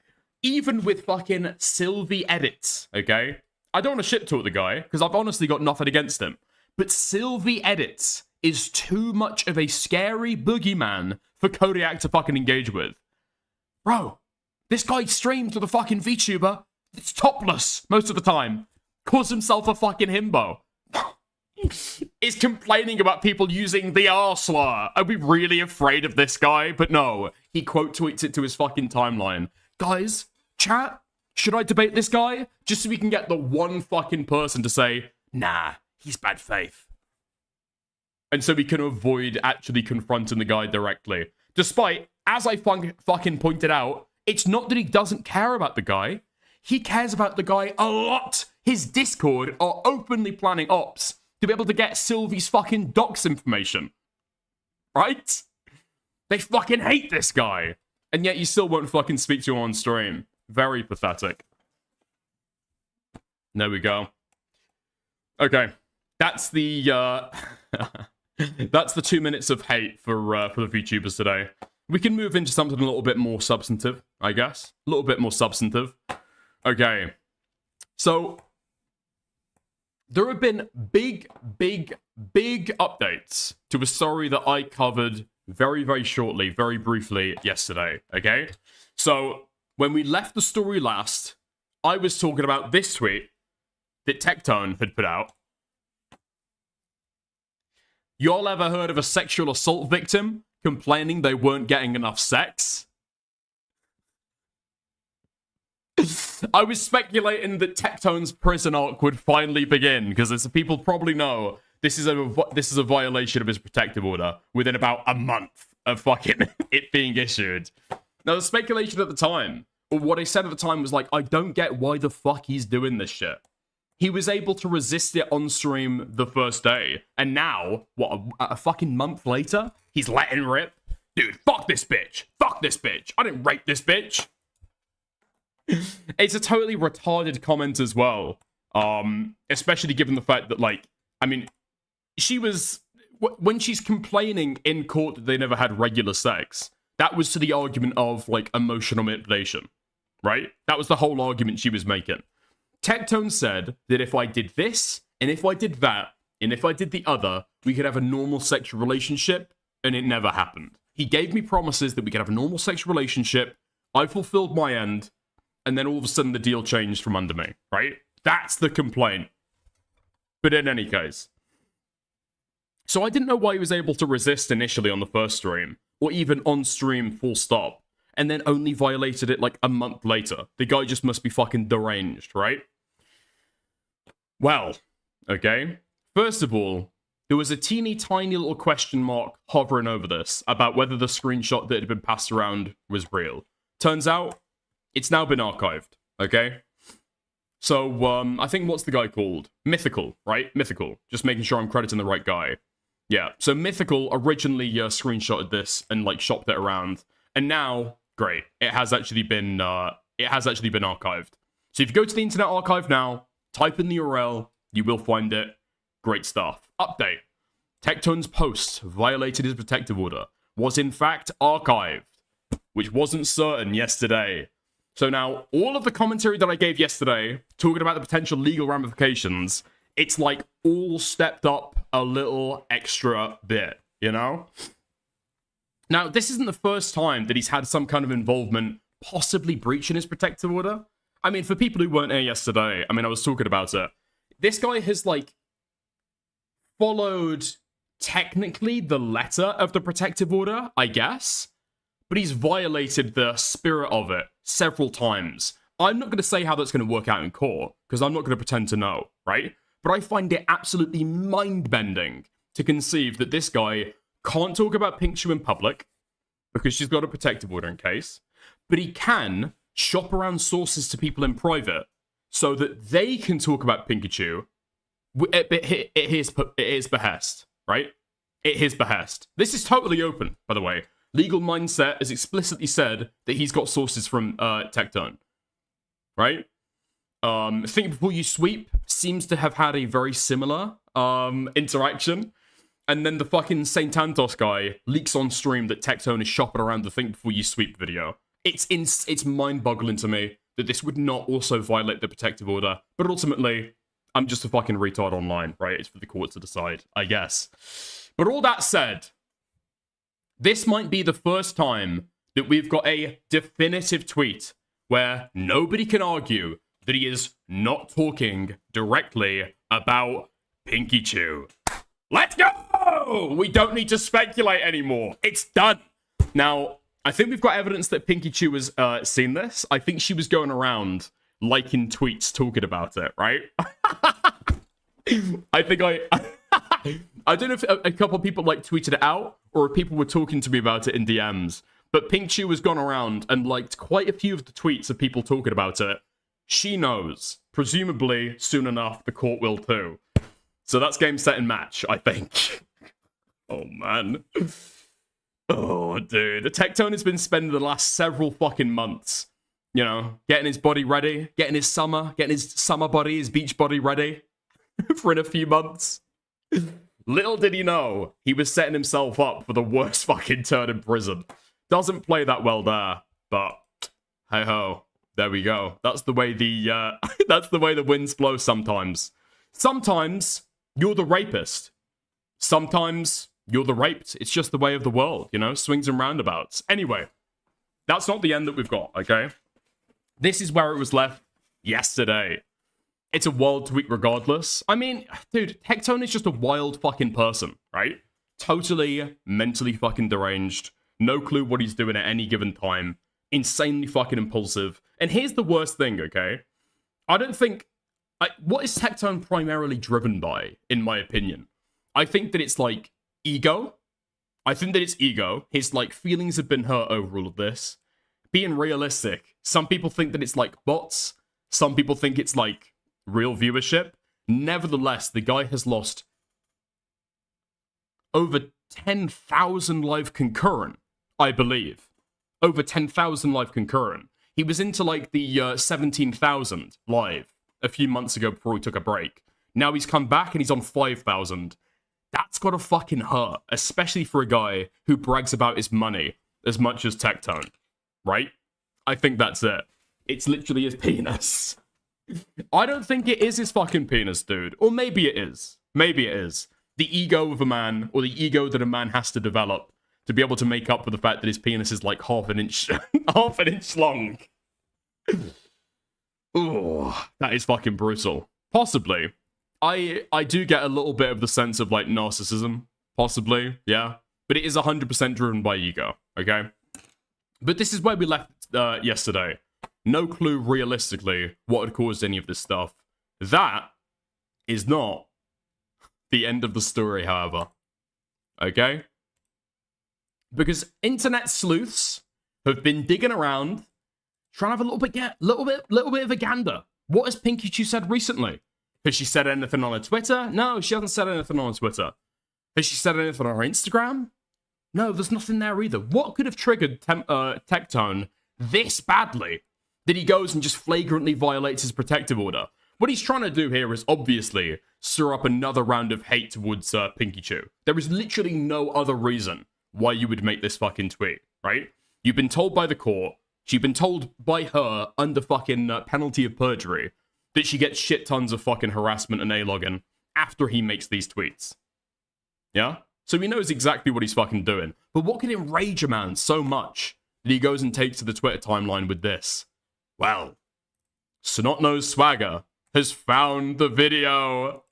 even with fucking Sylvie edits, okay? I don't want to shit talk the guy, because I've honestly got nothing against him. But Sylvie edits is too much of a scary boogeyman for Kodiak to fucking engage with. Bro, this guy streams with a fucking VTuber. It's topless most of the time. Calls himself a fucking himbo. Is complaining about people using the R slur. Are we really afraid of this guy? But no, he quote tweets it to his fucking timeline. Guys, chat, should I debate this guy? Just so we can get the one fucking person to say, nah, he's bad faith. And so we can avoid actually confronting the guy directly. Despite, as I fucking pointed out, it's not that he doesn't care about the guy. He cares about the guy a lot. His Discord are openly planning ops to be able to get Sylvie's fucking docs information. Right? They fucking hate this guy. And yet you still won't fucking speak to him on stream. Very pathetic. There we go. Okay. That's the, that's the 2 minutes of hate for the VTubers today. We can move into something a little bit more substantive, I guess. A little bit more substantive. Okay. So, there have been big updates to a story that I covered very, very shortly, very briefly yesterday, okay? So, when we left the story last, I was talking about this tweet that TECTONE had put out. Y'all ever heard of a sexual assault victim complaining they weren't getting enough sex. I was speculating that TECTONE's prison arc would finally begin, because as people probably know, this is a violation of his protective order within about a month of fucking it being issued. Now, the speculation at the time, or what I said at the time, was like, I don't get why the fuck he's doing this shit. He was able to resist it on stream the first day, and now, what, a fucking month later, he's letting rip? Dude, fuck this bitch. Fuck this bitch. I didn't rape this bitch. It's a totally retarded comment as well. Especially given the fact that, like, I mean, she was, when she's complaining in court that they never had regular sex, that was to the argument of, like, emotional manipulation, right? That was the whole argument she was making. TECTONE said that if I did this, and if I did that, and if I did the other, we could have a normal sexual relationship, and it never happened. He gave me promises that we could have a normal sexual relationship, I fulfilled my end, and then all of a sudden the deal changed from under me, right? That's the complaint. But in any case. So I didn't know why he was able to resist initially on the first stream, or even on stream full stop, and then only violated it like a month later. The guy just must be fucking deranged, right? Well, okay. First of all, there was a teeny tiny little question mark hovering over this about whether the screenshot that had been passed around was real. Turns out, it's now been archived, okay? So, I think, what's the guy called? Mythical, right? Mythical. Just making sure I'm crediting the right guy. Yeah, so Mythical originally screenshotted this and, like, shopped it around. And now, great, it has actually been archived. So if you go to the Internet Archive now, type in the URL, you will find it. Great stuff. Update. TECTONE's post violated his protective order. Was in fact archived, which wasn't certain yesterday. So now, all of the commentary that I gave yesterday, talking about the potential legal ramifications, it's like all stepped up a little extra bit, you know? Now, this isn't the first time that he's had some kind of involvement, possibly breaching his protective order. I mean, for people who weren't here yesterday, I mean, I was talking about it. This guy has, like, followed, technically, the letter of the protective order, I guess. But he's violated the spirit of it several times. I'm not going to say how that's going to work out in court, because I'm not going to pretend to know, right? But I find it absolutely mind-bending to conceive that this guy can't talk about Pikachu in public, because she's got a protective order in case, but he can shop around sources to people in private, so that they can talk about Pikachu at his behest, right? At his behest. This is totally open, by the way. Legal Mindset has explicitly said that he's got sources from TECTONE, right? Think Before You Sweep seems to have had a very similar interaction. And then the fucking Saint Antos guy leaks on stream that TECTONE is shopping around the Think Before You Sweep video. It's mind-boggling to me that this would not also violate the protective order. But ultimately, I'm just a fucking retard online, right? It's for the court to decide, I guess. But all that said, this might be the first time that we've got a definitive tweet where nobody can argue that he is not talking directly about Pikachu. Let's go! We don't need to speculate anymore. It's done. Now, I think we've got evidence that Pikachu has seen this. I think she was going around liking tweets talking about it, right? I don't know if a couple of people like tweeted it out or if people were talking to me about it in DMs, but Pikachu has gone around and liked quite a few of the tweets of people talking about it. She knows. Presumably, soon enough, the court will too. So that's game, set, and match, I think. Oh, man. Oh, dude. The TECTONE has been spending the last several fucking months, you know, getting his body ready, getting his summer body, his beach body ready for in a few months. Little did he know, he was setting himself up for the worst fucking turn in prison. Doesn't play that well there, but hey-ho, there we go. That's the way the winds blow sometimes. Sometimes you're the rapist. Sometimes you're the raped. It's just the way of the world, you know? Swings and roundabouts. Anyway, that's not the end that we've got, okay? This is where it was left yesterday. It's a wild tweet regardless. I mean, dude, TECTONE is just a wild fucking person, right? Totally mentally fucking deranged. No clue what he's doing at any given time. Insanely fucking impulsive. And here's the worst thing, okay? I don't think... what is TECTONE primarily driven by, in my opinion? I think that it's, like, ego. I think that it's ego. His, like, feelings have been hurt over all of this. Being realistic. Some people think that it's, like, bots. Some people think it's, like, real viewership. Nevertheless, the guy has lost over 10,000 live concurrent, I believe. Over 10,000 live concurrent. He was into, like, the 17,000 live a few months ago before he took a break. Now he's come back and he's on 5,000. That's gotta fucking hurt, especially for a guy who brags about his money as much as TECTONE, right? I think that's it. It's literally his penis. I don't think it is his fucking penis, dude. Or maybe it is. Maybe it is. The ego of a man, or the ego that a man has to develop to be able to make up for the fact that his penis is like half an inch long. Ooh, that is fucking brutal. Possibly. I do get a little bit of the sense of, like, narcissism. Possibly, yeah. But it is 100% driven by ego, okay? But this is where we left yesterday. No clue, realistically, what had caused any of this stuff. That is not the end of the story, however. Okay? Because internet sleuths have been digging around, trying to have a little bit of a gander. What has Pinky Chew said recently? Has she said anything on her Twitter? No, she hasn't said anything on her Twitter. Has she said anything on her Instagram? No, there's nothing there either. What could have triggered TECTONE this badly that he goes and just flagrantly violates his protective order? What he's trying to do here is obviously stir up another round of hate towards Pinky Chew. There is literally no other reason why you would make this fucking tweet, right? You've been told by the court, you've been told by her under fucking penalty of perjury that she gets shit tons of fucking harassment and A-logging after he makes these tweets. Yeah? So he knows exactly what he's fucking doing. But what can enrage a man so much that he goes and takes to the Twitter timeline with this? Well, Snot-Nosed Swagger has found the video.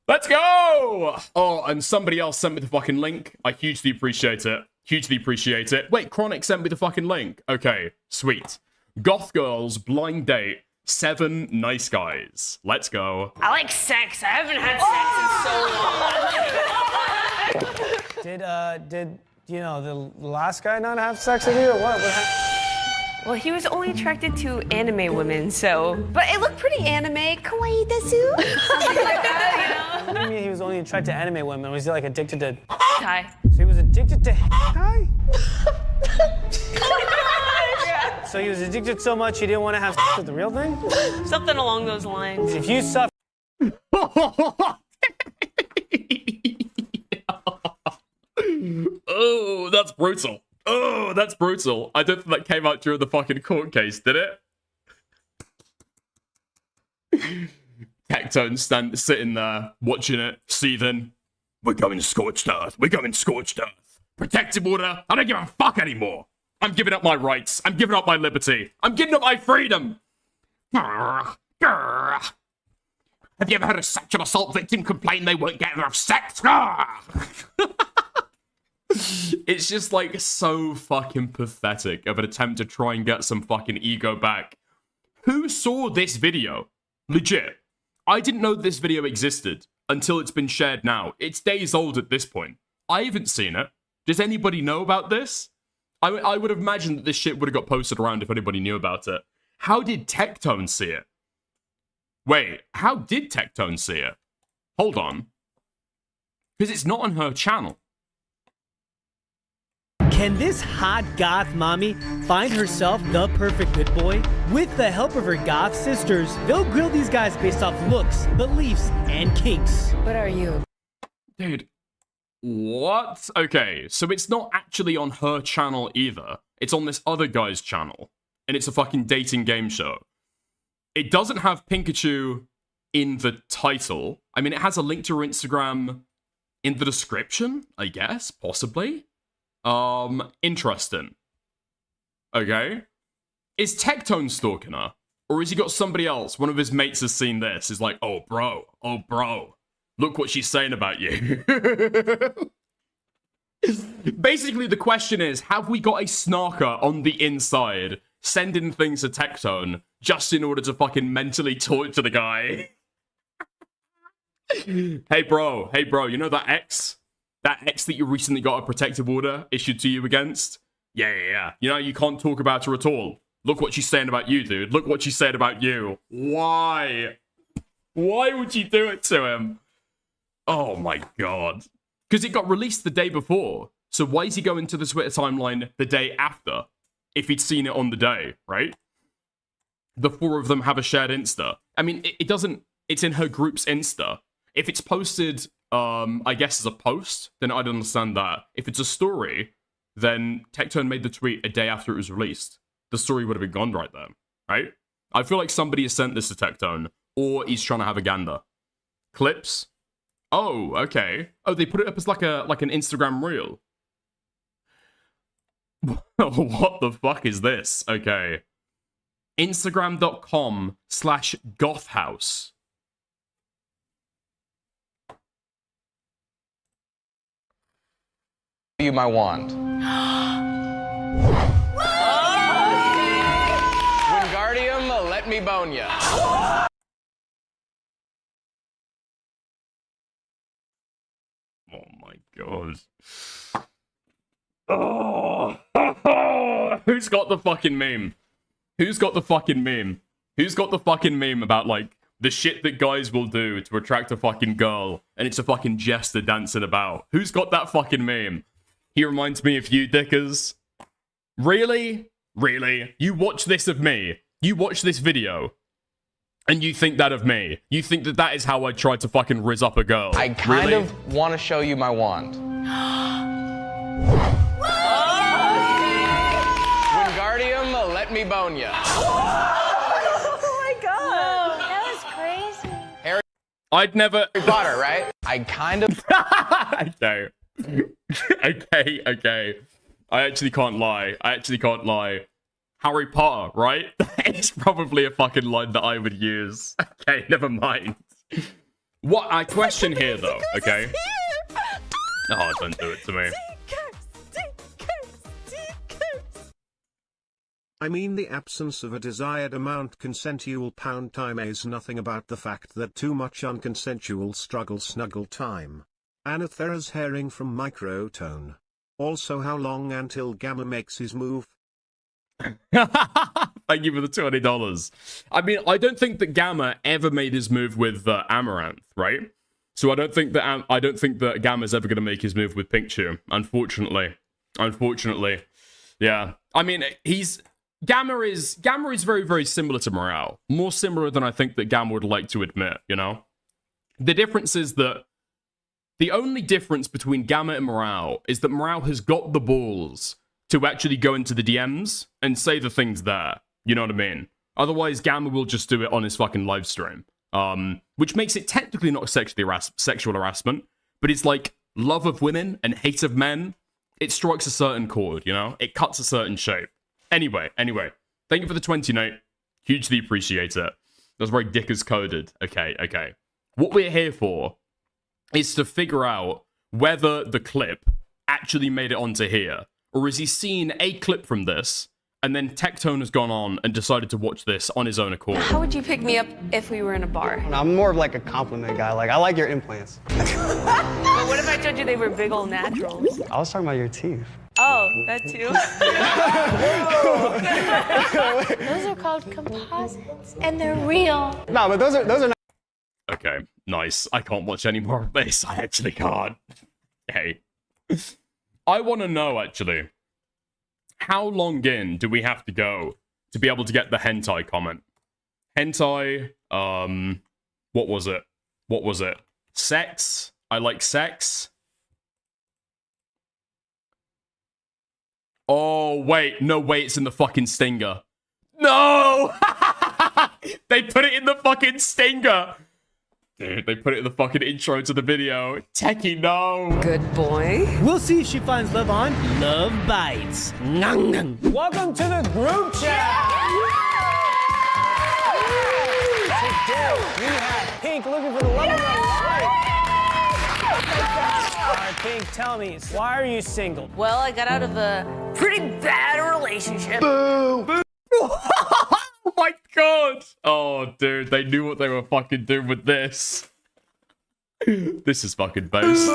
Let's go! Oh, and somebody else sent me the fucking link. I hugely appreciate it. Hugely appreciate it. Wait, Chronic sent me the fucking link. Okay, sweet. Goth Girls Blind Date 7 Nice Guys. Let's go. I like sex. I haven't had sex in so long. Did you know the last guy not have sex with you or what? Well, he was only attracted to anime women, so. But it looked pretty anime. Kawaii desu. Something like that, What do you mean he was only attracted to anime women? Was he like addicted to? Hi. So he was addicted to hentai? So he was addicted so much he didn't want to have sex with the real thing? Something along those lines. If you suffer. Oh, that's brutal. Oh, that's brutal. I don't think that came out during the fucking court case, did it? TECTONE sitting there, watching it, seething. We're going scorched earth. We're going scorched earth. Protective order. I don't give a fuck anymore. I'm giving up my rights. I'm giving up my liberty. I'm giving up my freedom. Have you ever heard a sexual assault victim complain they weren't getting enough sex? It's just like so fucking pathetic of an attempt to try and get some fucking ego back. Who saw this video? Legit. I didn't know this video existed until it's been shared now. It's days old at this point. I haven't seen it. Does anybody know about this? I would have imagined that this shit would have got posted around if anybody knew about it. How did TECTONE see it? Wait, how did TECTONE see it? Hold on. Because it's not on her channel. Can this hot goth mommy find herself the perfect good boy? With the help of her goth sisters, they'll grill these guys based off looks, beliefs, and kinks. What are you? Dude, what? Okay, so it's not actually on her channel either. It's on this other guy's channel. And it's a fucking dating game show. It doesn't have Pikachu in the title. I mean, it has a link to her Instagram in the description, I guess, possibly. Interesting. Okay. Is TECTONE stalking her? Or has he got somebody else? One of his mates has seen this. Is like, oh bro, Look what she's saying about you. Basically, the question is, have we got a snarker on the inside sending things to TECTONE just in order to fucking mentally torture the guy? Hey bro, you know that ex? That ex that you recently got a protective order issued to you against? Yeah. You know, you can't talk about her at all. Look what she's saying about you, dude. Look what she's saying about you. Why? Why would you do it to him? Oh my god. Because it got released the day before. So why is he going to the Twitter timeline the day after? If he'd seen it on the day, right? The four of them have a shared Insta. I mean, it doesn't... It's in her group's Insta. If it's posted, I guess, as a post, then I'd understand that. If it's a story, then TECTONE made the tweet a day after it was released. The story would have been gone right then, right? I feel like somebody has sent this to TECTONE, or he's trying to have a gander. Clips? Oh, okay. Oh, they put it up as like an Instagram reel. What the fuck is this? Okay. Instagram.com/gothhouse. You my wand. Wingardium, let me bone ya. Oh my god. Oh. Who's got the fucking meme? Who's got the fucking meme? Who's got the fucking meme about, like, the shit that guys will do to attract a fucking girl, and it's a fucking jester dancing about? Who's got that fucking meme? He reminds me of you, dickers. Really? Really? You watch this of me? You watch this video, and you think that of me? You think that that is how I try to fucking rizz up a girl? I kind of want to show you my wand. Wingardium, let me bone ya. Oh my god. That was crazy. Harry I'd never... Potter, right? I kind of... Okay. Okay. I actually can't lie. Harry Potter, right? That is probably a fucking line that I would use. Okay, never mind. What I question here, though, okay? Oh, don't do it to me. I mean, the absence of a desired amount consensual pound time is nothing about the fact that too much unconsensual struggle snuggle time. Anathera's herring from Microtone. Also, how long until Gamma makes his move? Thank you for the $20. I mean, I don't think that Gamma ever made his move with Amaranth, right? So I don't think that Gamma's ever going to make his move with Pinkchu. Unfortunately, yeah. I mean, Gamma is very, very similar to Morale. More similar than I think that Gamma would like to admit. You know, the difference is that the only difference between Gamma and Morale is that Morale has got the balls to actually go into the DMs and say the things there. You know what I mean? Otherwise, Gamma will just do it on his fucking live stream. Which makes it technically not sexual harassment, but it's like love of women and hate of men. It strikes a certain chord, you know? It cuts a certain shape. Anyway. Thank you for the 20, Nate. Hugely appreciate it. That's very Dickers coded. Okay. What we're here for is to figure out whether the clip actually made it onto here, or has he seen a clip from this, and then TECTONE has gone on and decided to watch this on his own accord. How would you pick me up if we were in a bar? I'm more of like a compliment guy. Like, I like your implants. But what if I told you they were big old naturals? I was talking about your teeth. Oh, that too? Those are called composites, and they're real. No, but those are not. Okay, nice. I can't watch any more of this. I actually can't. Hey. I want to know, actually, how long in do we have to go to be able to get the hentai comment? Hentai, what was it? Sex? I like sex. Oh, wait. No, wait, it's in the fucking stinger. No! They put it in the fucking stinger. Dude, they put it in the fucking intro to the video. Techie, no. Good boy. We'll see if she finds love on Love Bites. Welcome to the group chat. Today we have Pink looking for the love of her life. Pink, tell me, why are you single? Well, I got out of a pretty bad relationship. Oh my god! Oh, dude, they knew what they were fucking doing with this. This is fucking bass.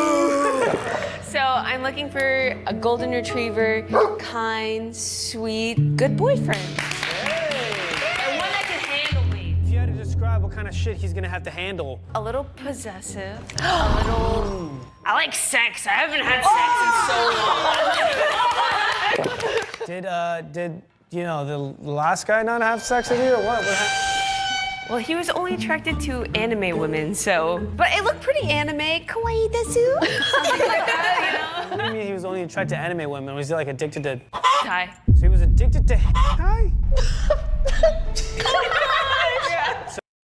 So I'm looking for a golden retriever, kind, sweet, good boyfriend. And one that can handle me. If you had to describe what kind of shit he's gonna have to handle. A little possessive, a little... I like sex. I haven't had sex in so long. Did you know the last guy not have sex with you or what? Well, he was only attracted to anime women, so... But it looked pretty anime. Kawaii desu? Something like that, you know? What do you mean he was only attracted to anime women? Was he like addicted to... Hi. So he was addicted to... Hi?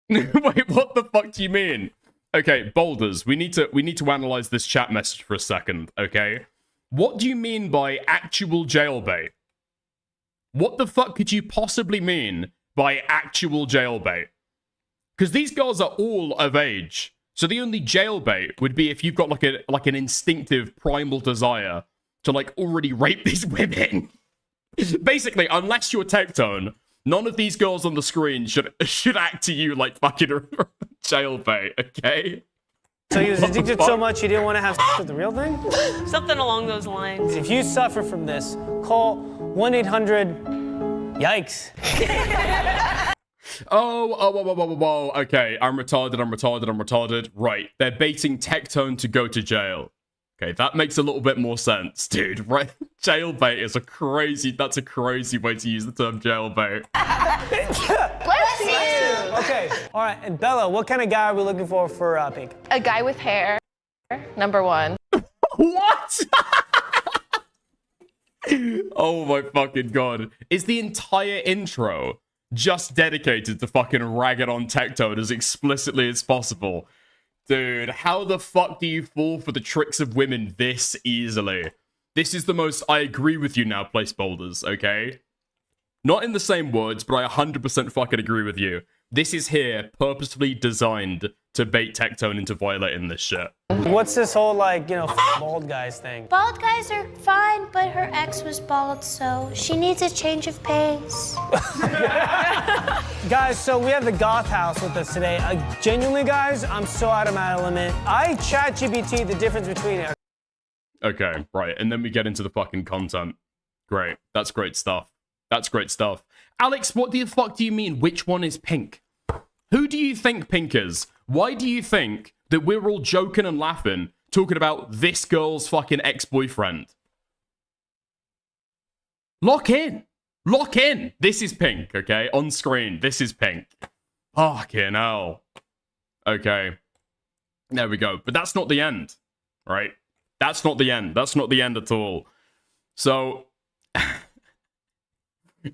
Wait, what the fuck do you mean? Okay, Boulders, we need to analyze this chat message for a second, okay? What do you mean by actual jailbait? What the fuck could you possibly mean by actual jailbait? Because these girls are all of age, so the only jailbait would be if you've got like an instinctive primal desire to like already rape these women. Basically, unless you're TECTONE, none of these girls on the screen should act to you like fucking jailbait, okay? So he was addicted so much he didn't want to have sex with the real thing? Something along those lines. If you suffer from this, call 1-800-YIKES. Oh, okay, I'm retarded. Right, they're baiting TECTONE to go to jail. Okay, that makes a little bit more sense, dude. Right, jailbait is that's a crazy way to use the term jailbait. Bless you! Okay, all right, and Bella, what kind of guy are we looking for Pink? A guy with hair, number one. What? Oh my fucking god. Is the entire intro just dedicated to fucking ragging on TECTONE as explicitly as possible? Dude, how the fuck do you fall for the tricks of women this easily? This is the most I agree with you now place Boulders, okay? Not in the same words, but I 100% fucking agree with you. This is here purposefully designed to bait TECTONE into violating this shit. What's this whole, like, you know, bald guys thing? Bald guys are fine, but her ex was bald, so she needs a change of pace. Guys, so we have the goth house with us today. Genuinely, guys, I'm so out of my element. I chat GPT the difference between it. Okay, right, and then we get into the fucking content. Great, that's great stuff. That's great stuff. Alex, what the fuck do you mean, which one is pink? Who do you think pink is? Why do you think that we're all joking and laughing, talking about this girl's fucking ex-boyfriend? Lock in. Lock in. This is pink, okay? On screen, this is pink. Fucking hell. Okay. There we go. But that's not the end, right? That's not the end. That's not the end at all. So,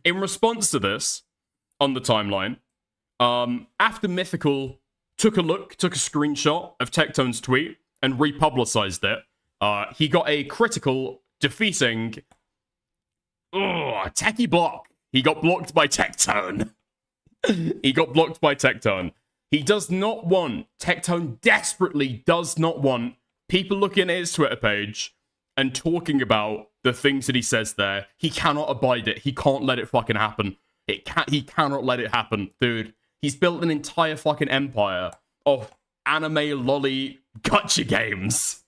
in response to this, on the timeline, after Mythical took a screenshot of TECTONE's tweet and republicized it, he got a critical, defeating techie block. He got blocked by TECTONE. He got blocked by TECTONE. He does not want, TECTONE desperately does not want people looking at his Twitter page and talking about the things that he says there. He cannot abide it. He can't let it fucking happen. He cannot let it happen, dude. He's built an entire fucking empire of anime lolly gacha games.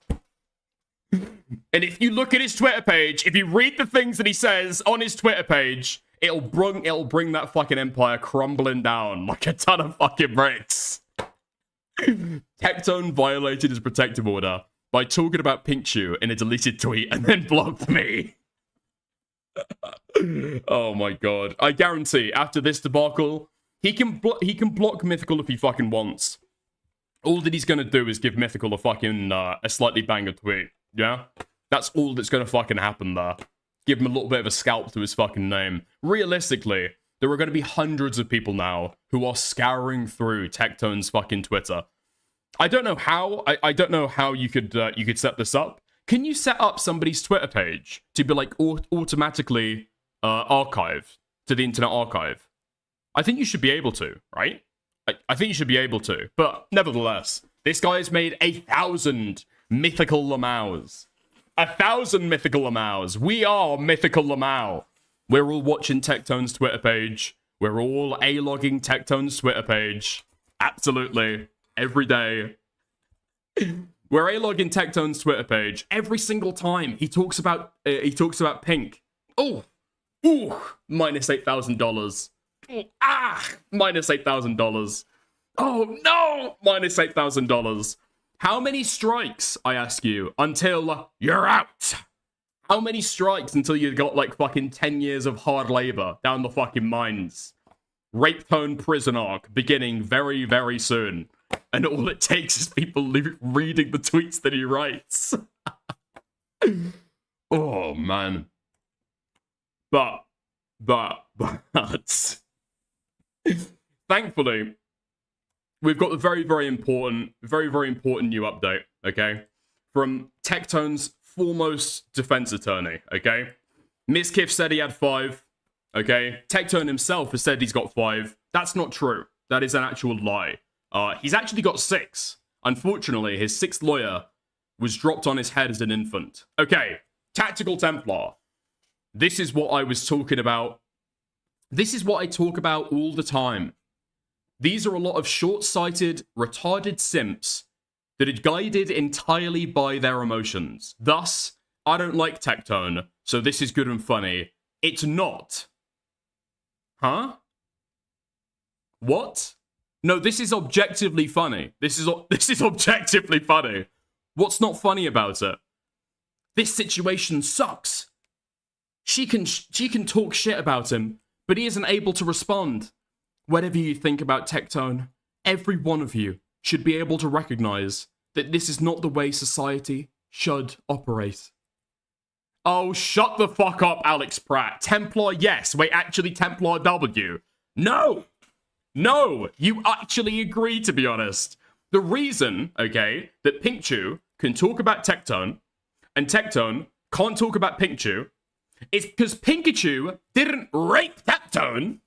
And if you look at his Twitter page, if you read the things that he says on his Twitter page, it'll bring that fucking empire crumbling down like a ton of fucking bricks. TECTONE violated his protective order by talking about Pinkchu in a deleted tweet and then blocked me. Oh my god. I guarantee after this debacle, he can block Mythical if he fucking wants. All that he's gonna do is give Mythical a fucking a slightly banger tweet. Yeah? That's all that's gonna fucking happen there. Give him a little bit of a scalp to his fucking name. Realistically, there are gonna be hundreds of people now who are scouring through TECTONE's fucking Twitter. I don't know how. I don't know how you could set this up. Can you set up somebody's Twitter page to be like automatically archived to the Internet Archive? I think you should be able to, right? I think you should be able to. But nevertheless, this guy has made 1,000 mythical lamaus. 1,000 mythical Lamaus. We are mythical Lamau. We're all watching TECTONE's Twitter page. We're all A-logging TECTONE's Twitter page. Absolutely. Every day. We're A-logging TECTONE's Twitter page every single time he talks about pink. Oh, ooh, minus $8,000. Minus $8,000. Oh no, minus $8,000. How many strikes, I ask you, until you're out? How many strikes until you got like fucking 10 years of hard labor down the fucking mines? Rape Tone prison arc beginning very, very soon. And all it takes is people reading the tweets that he writes. Oh, man. But, thankfully, we've got a very, very important new update, okay? From TECTONE's foremost defense attorney, okay? Mizkif said he had 5, okay? TECTONE himself has said he's got 5. That's not true. That is an actual lie. He's actually got 6. Unfortunately, his 6th lawyer was dropped on his head as an infant. Okay, Tactical Templar. This is what I was talking about. This is what I talk about all the time. These are a lot of short-sighted, retarded simps that are guided entirely by their emotions. Thus, I don't like TECTONE, so this is good and funny. It's not. Huh? What? No, this is objectively funny. This is objectively funny. What's not funny about it? This situation sucks. She can talk shit about him, but he isn't able to respond. Whatever you think about TECTONE, every one of you should be able to recognize that this is not the way society should operate. Oh, shut the fuck up, Alex Pratt. Templar, yes. Wait, actually, Templar W. No! No! You actually agree, to be honest. The reason, okay, that Pinkchu can talk about TECTONE and TECTONE can't talk about Pinkchu is because Pikachu didn't rape TECTONE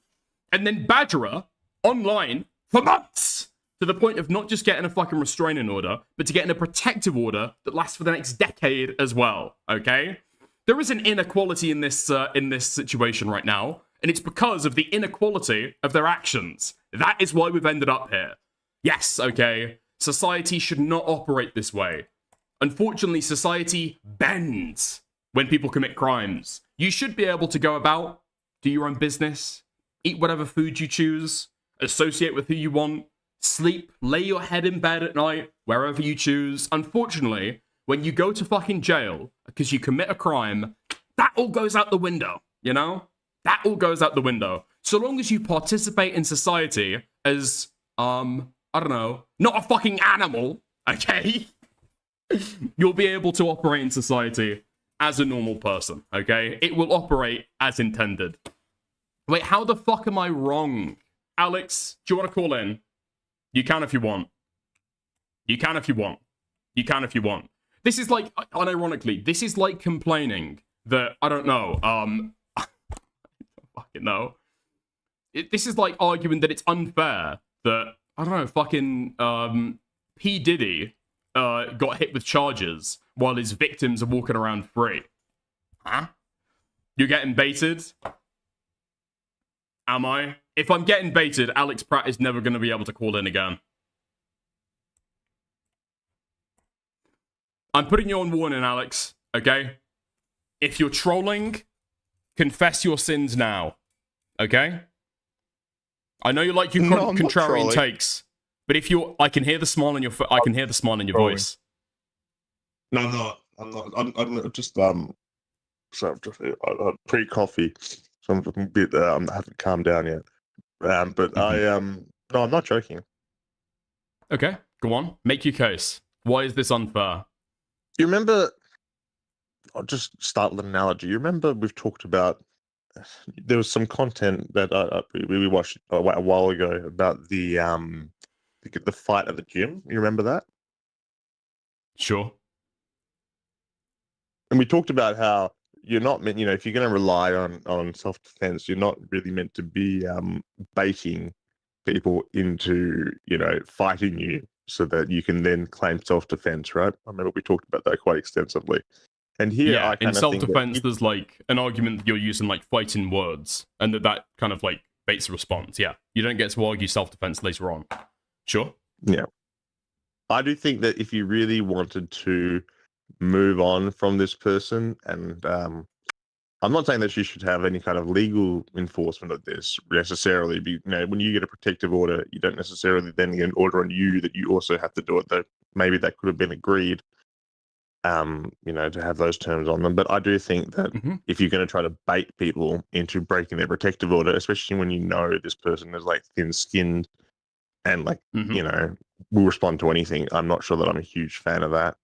and then badger her online for months to the point of not just getting a fucking restraining order, but to getting a protective order that lasts for the next decade as well, okay? There is an inequality in this situation right now, and it's because of the inequality of their actions. That is why we've ended up here. Yes, okay, society should not operate this way. Unfortunately, society bends when people commit crimes. You should be able to go about, do your own business, eat whatever food you choose, associate with who you want, sleep, lay your head in bed at night, wherever you choose. Unfortunately, when you go to fucking jail because you commit a crime, that all goes out the window, you know? That all goes out the window. So long as you participate in society as, I don't know, not a fucking animal, okay? You'll be able to operate in society as a normal person, okay? It will operate as intended. Wait, how the fuck am I wrong? Alex, do you want to call in? You can if you want. You can if you want. You can if you want. This is like, unironically, this is like complaining that, I don't know, I don't fucking know. This is like arguing that it's unfair that, I don't know, fucking P. Diddy got hit with charges while his victims are walking around free. Huh? You're getting baited? Am I? If I'm getting baited, Alex Pratt is never going to be able to call in again. I'm putting you on warning, Alex, okay? If you're trolling, confess your sins now, okay? I know you like your contrarian takes, but if you're, I can hear the smile in your, I can hear the smile in your voice. No, I'm not. I'm just so pre-coffee, so I'm a bit. I haven't calmed down yet. But no, I'm not joking. Okay, go on. Make your case. Why is this unfair? You remember? I'll just start with an analogy. You remember we've talked about. There was some content that we watched a while ago about the fight at the gym. You remember that? Sure. And we talked about how you're not meant, if you're going to rely on self-defense, you're not really meant to be baiting people into, fighting you so that you can then claim self-defense, right? I remember we talked about that quite extensively. And here, yeah, I in kind of self-defense, there's like an argument that you're using like fighting words, and that kind of like baits a response. Yeah, you don't get to argue self-defense later on. Sure. Yeah, I do think that if you really wanted to move on from this person, and I'm not saying that you should have any kind of legal enforcement of this necessarily. When you get a protective order, you don't necessarily then get an order on you that you also have to do it. Though maybe that could have been agreed. To have those terms on them. But I do think that if you're going to try to bait people into breaking their protective order, especially when you know this person is like thin-skinned and like, will respond to anything, I'm not sure that I'm a huge fan of that.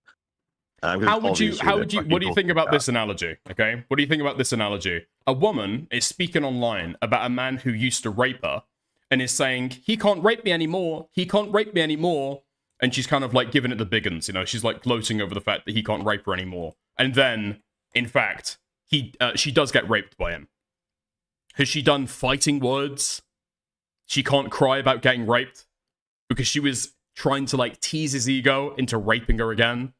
What do you think about this analogy? Okay. What do you think about this analogy? A woman is speaking online about a man who used to rape her and is saying, he can't rape me anymore. He can't rape me anymore. And she's kind of like giving it the big uns, she's like gloating over the fact that he can't rape her anymore. And then, in fact, she does get raped by him. Has she done fighting words? She can't cry about getting raped because she was trying to like tease his ego into raping her again.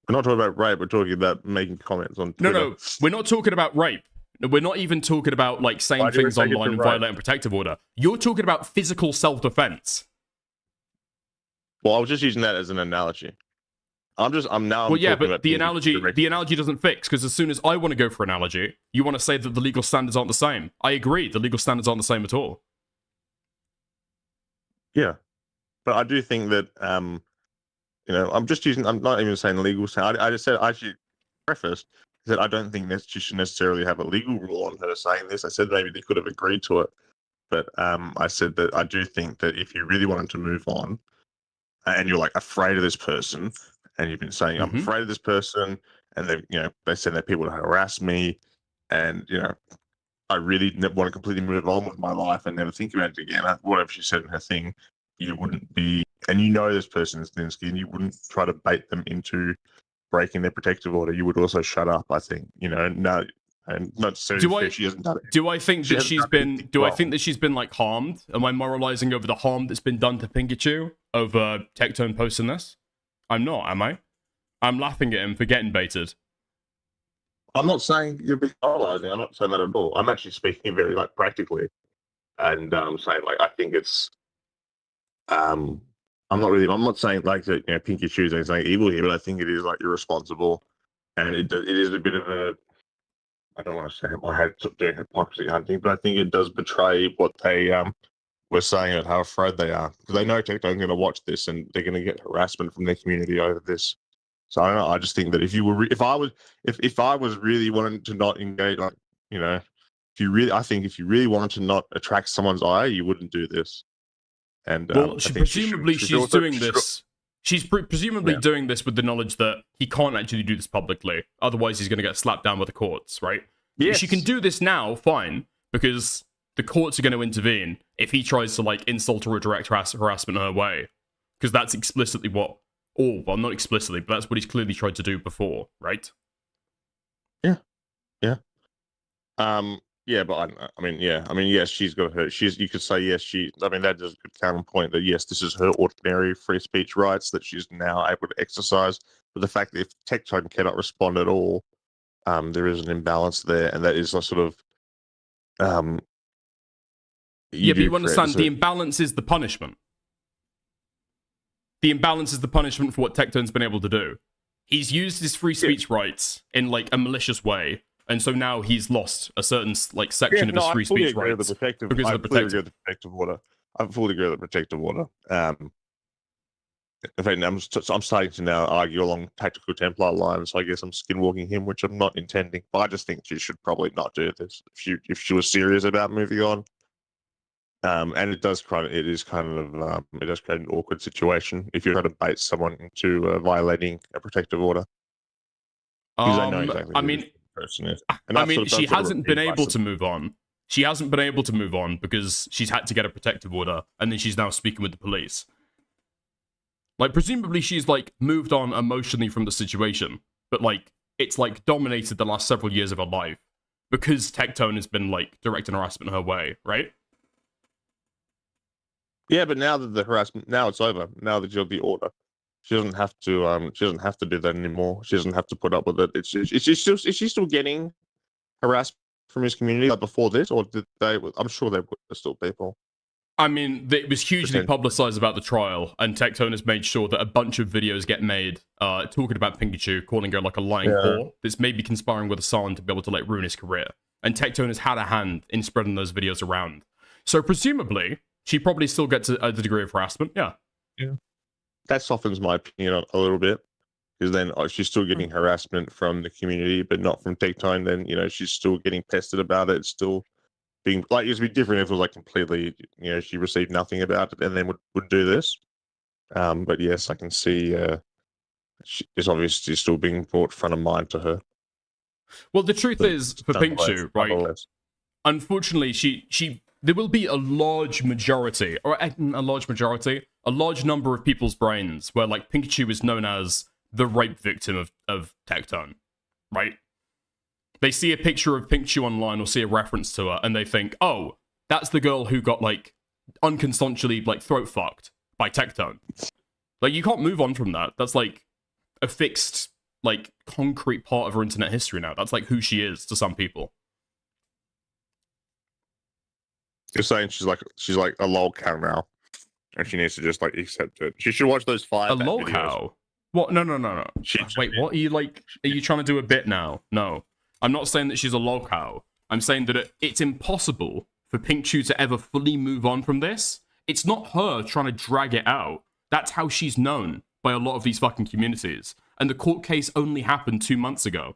We're not talking about rape, we're talking about making comments on Twitter. No, we're not talking about rape. We're not even talking about like saying things online and violating protective order. You're talking about physical self-defense. Well, I was just using that as an analogy. But the analogy doesn't fix, because as soon as I want to go for analogy, you want to say that the legal standards aren't the same. I agree, the legal standards aren't the same at all. Yeah, but I do think that I'm not even saying legal standard. I just said, I actually prefaced that I don't think that she should necessarily have a legal rule on her saying this. I said maybe they could have agreed to it, but I said that I do think that if you really wanted to move on, and you're like afraid of this person, and you've been saying, I'm afraid of this person, and they said that people harass me, and I really want to completely move on with my life and never think about it again. Whatever she said in her thing, you wouldn't be, and this person is thin-skinned, you wouldn't try to bait them into breaking their protective order. You would also shut up, I think. No, and not necessarily she hasn't done it. Do I think that she's been like harmed? Am I moralizing over the harm that's been done to Pikachu over TECTONE posting this? I'm not, am I? I'm laughing at him for getting baited. I'm not saying you're being moralizing. I'm not saying that at all. I'm actually speaking very like practically, and saying like I think it's. I'm not saying like that. Pinky shoes and saying evil here, but I think it is like irresponsible, and it is a bit of a. I don't want to say my head doing hypocrisy hunting, but I think it does betray what they were saying about how afraid they are, because they know TECTONE are going to watch this and they're going to get harassment from their community over this. So I don't know. I just think that if I was really wanting to not engage, like if you really wanted to not attract someone's eye, you wouldn't do this. And she's doing this. She's presumably doing this with the knowledge that he can't actually do this publicly. Otherwise, he's going to get slapped down by the courts, right? Yes. She can do this now, fine, because the courts are going to intervene if he tries to like insult or direct harassment her way, because that's explicitly what. Oh, well, not explicitly, but that's what he's clearly tried to do before, right? Yeah. But yes, she's got her. You could say yes. That is a good counterpoint that yes, this is her ordinary free speech rights that she's now able to exercise. But the fact that if TECTONE cannot respond at all, there is an imbalance there, and that is a sort of. But you understand the imbalance is the punishment. The imbalance is the punishment for what TECTONE's been able to do. He's used his free speech rights in like a malicious way, and so now he's lost a certain like section of his free speech rights because of the protective order. I fully agree with the protective order. In fact, I'm starting to now argue along tactical Templar lines. So I guess I'm skinwalking him, which I'm not intending. But I just think she should probably not do this if she was serious about moving on. And it does create an awkward situation if you're trying to bait someone into violating a protective order. Because I know exactly who the person is. She hasn't been able to move on. She hasn't been able to move on because she's had to get a protective order, and then she's now speaking with the police. Like, presumably she's, like, moved on emotionally from the situation, but, like, it's, like, dominated the last several years of her life because TECTONE has been, like, directing harassment her way, right? Yeah, but now that the harassment, now it's over. Now that you've the order, She doesn't have to. She doesn't have to do that anymore. She doesn't have to put up with it. Is she still getting harassed from his community like before this, or did they? I'm sure there were still people. I mean, it was hugely publicized about the trial, and TECTONE has made sure that a bunch of videos get made talking about Pikachu, calling her like a lying whore that's maybe conspiring with Hassan to be able to like ruin his career. And TECTONE has had a hand in spreading those videos around. So presumably, she probably still gets a degree of harassment. Yeah. That softens my opinion a little bit, because then she's still getting harassment from the community, but not from TECTONE. Then she's still getting pestered about it. It's still being like, it'd be different if it was like completely, she received nothing about it and then would do this. But yes, I can see it's obviously still being brought front of mind to her. Well, the truth is, for Pikachu, right? Unfortunately, there will be a large majority, a large number of people's brains where like Pikachu is known as the rape victim of TECTONE, right? They see a picture of Pikachu online or see a reference to her, and they think, oh, that's the girl who got, like, unconsensually, like, throat fucked by TECTONE. Like, you can't move on from that. That's, like, a fixed, like, concrete part of her internet history now. That's, like, who she is to some people. You're saying she's like a lol cow now, and she needs to just, like, accept it. She should watch those 5 A lol cow? What? No. Wait, what? Are you trying to do a bit now? No. I'm not saying that she's a lol cow. I'm saying that it's impossible for Pikachu to ever fully move on from this. It's not her trying to drag it out. That's how she's known by a lot of these fucking communities. And the court case only happened 2 months ago.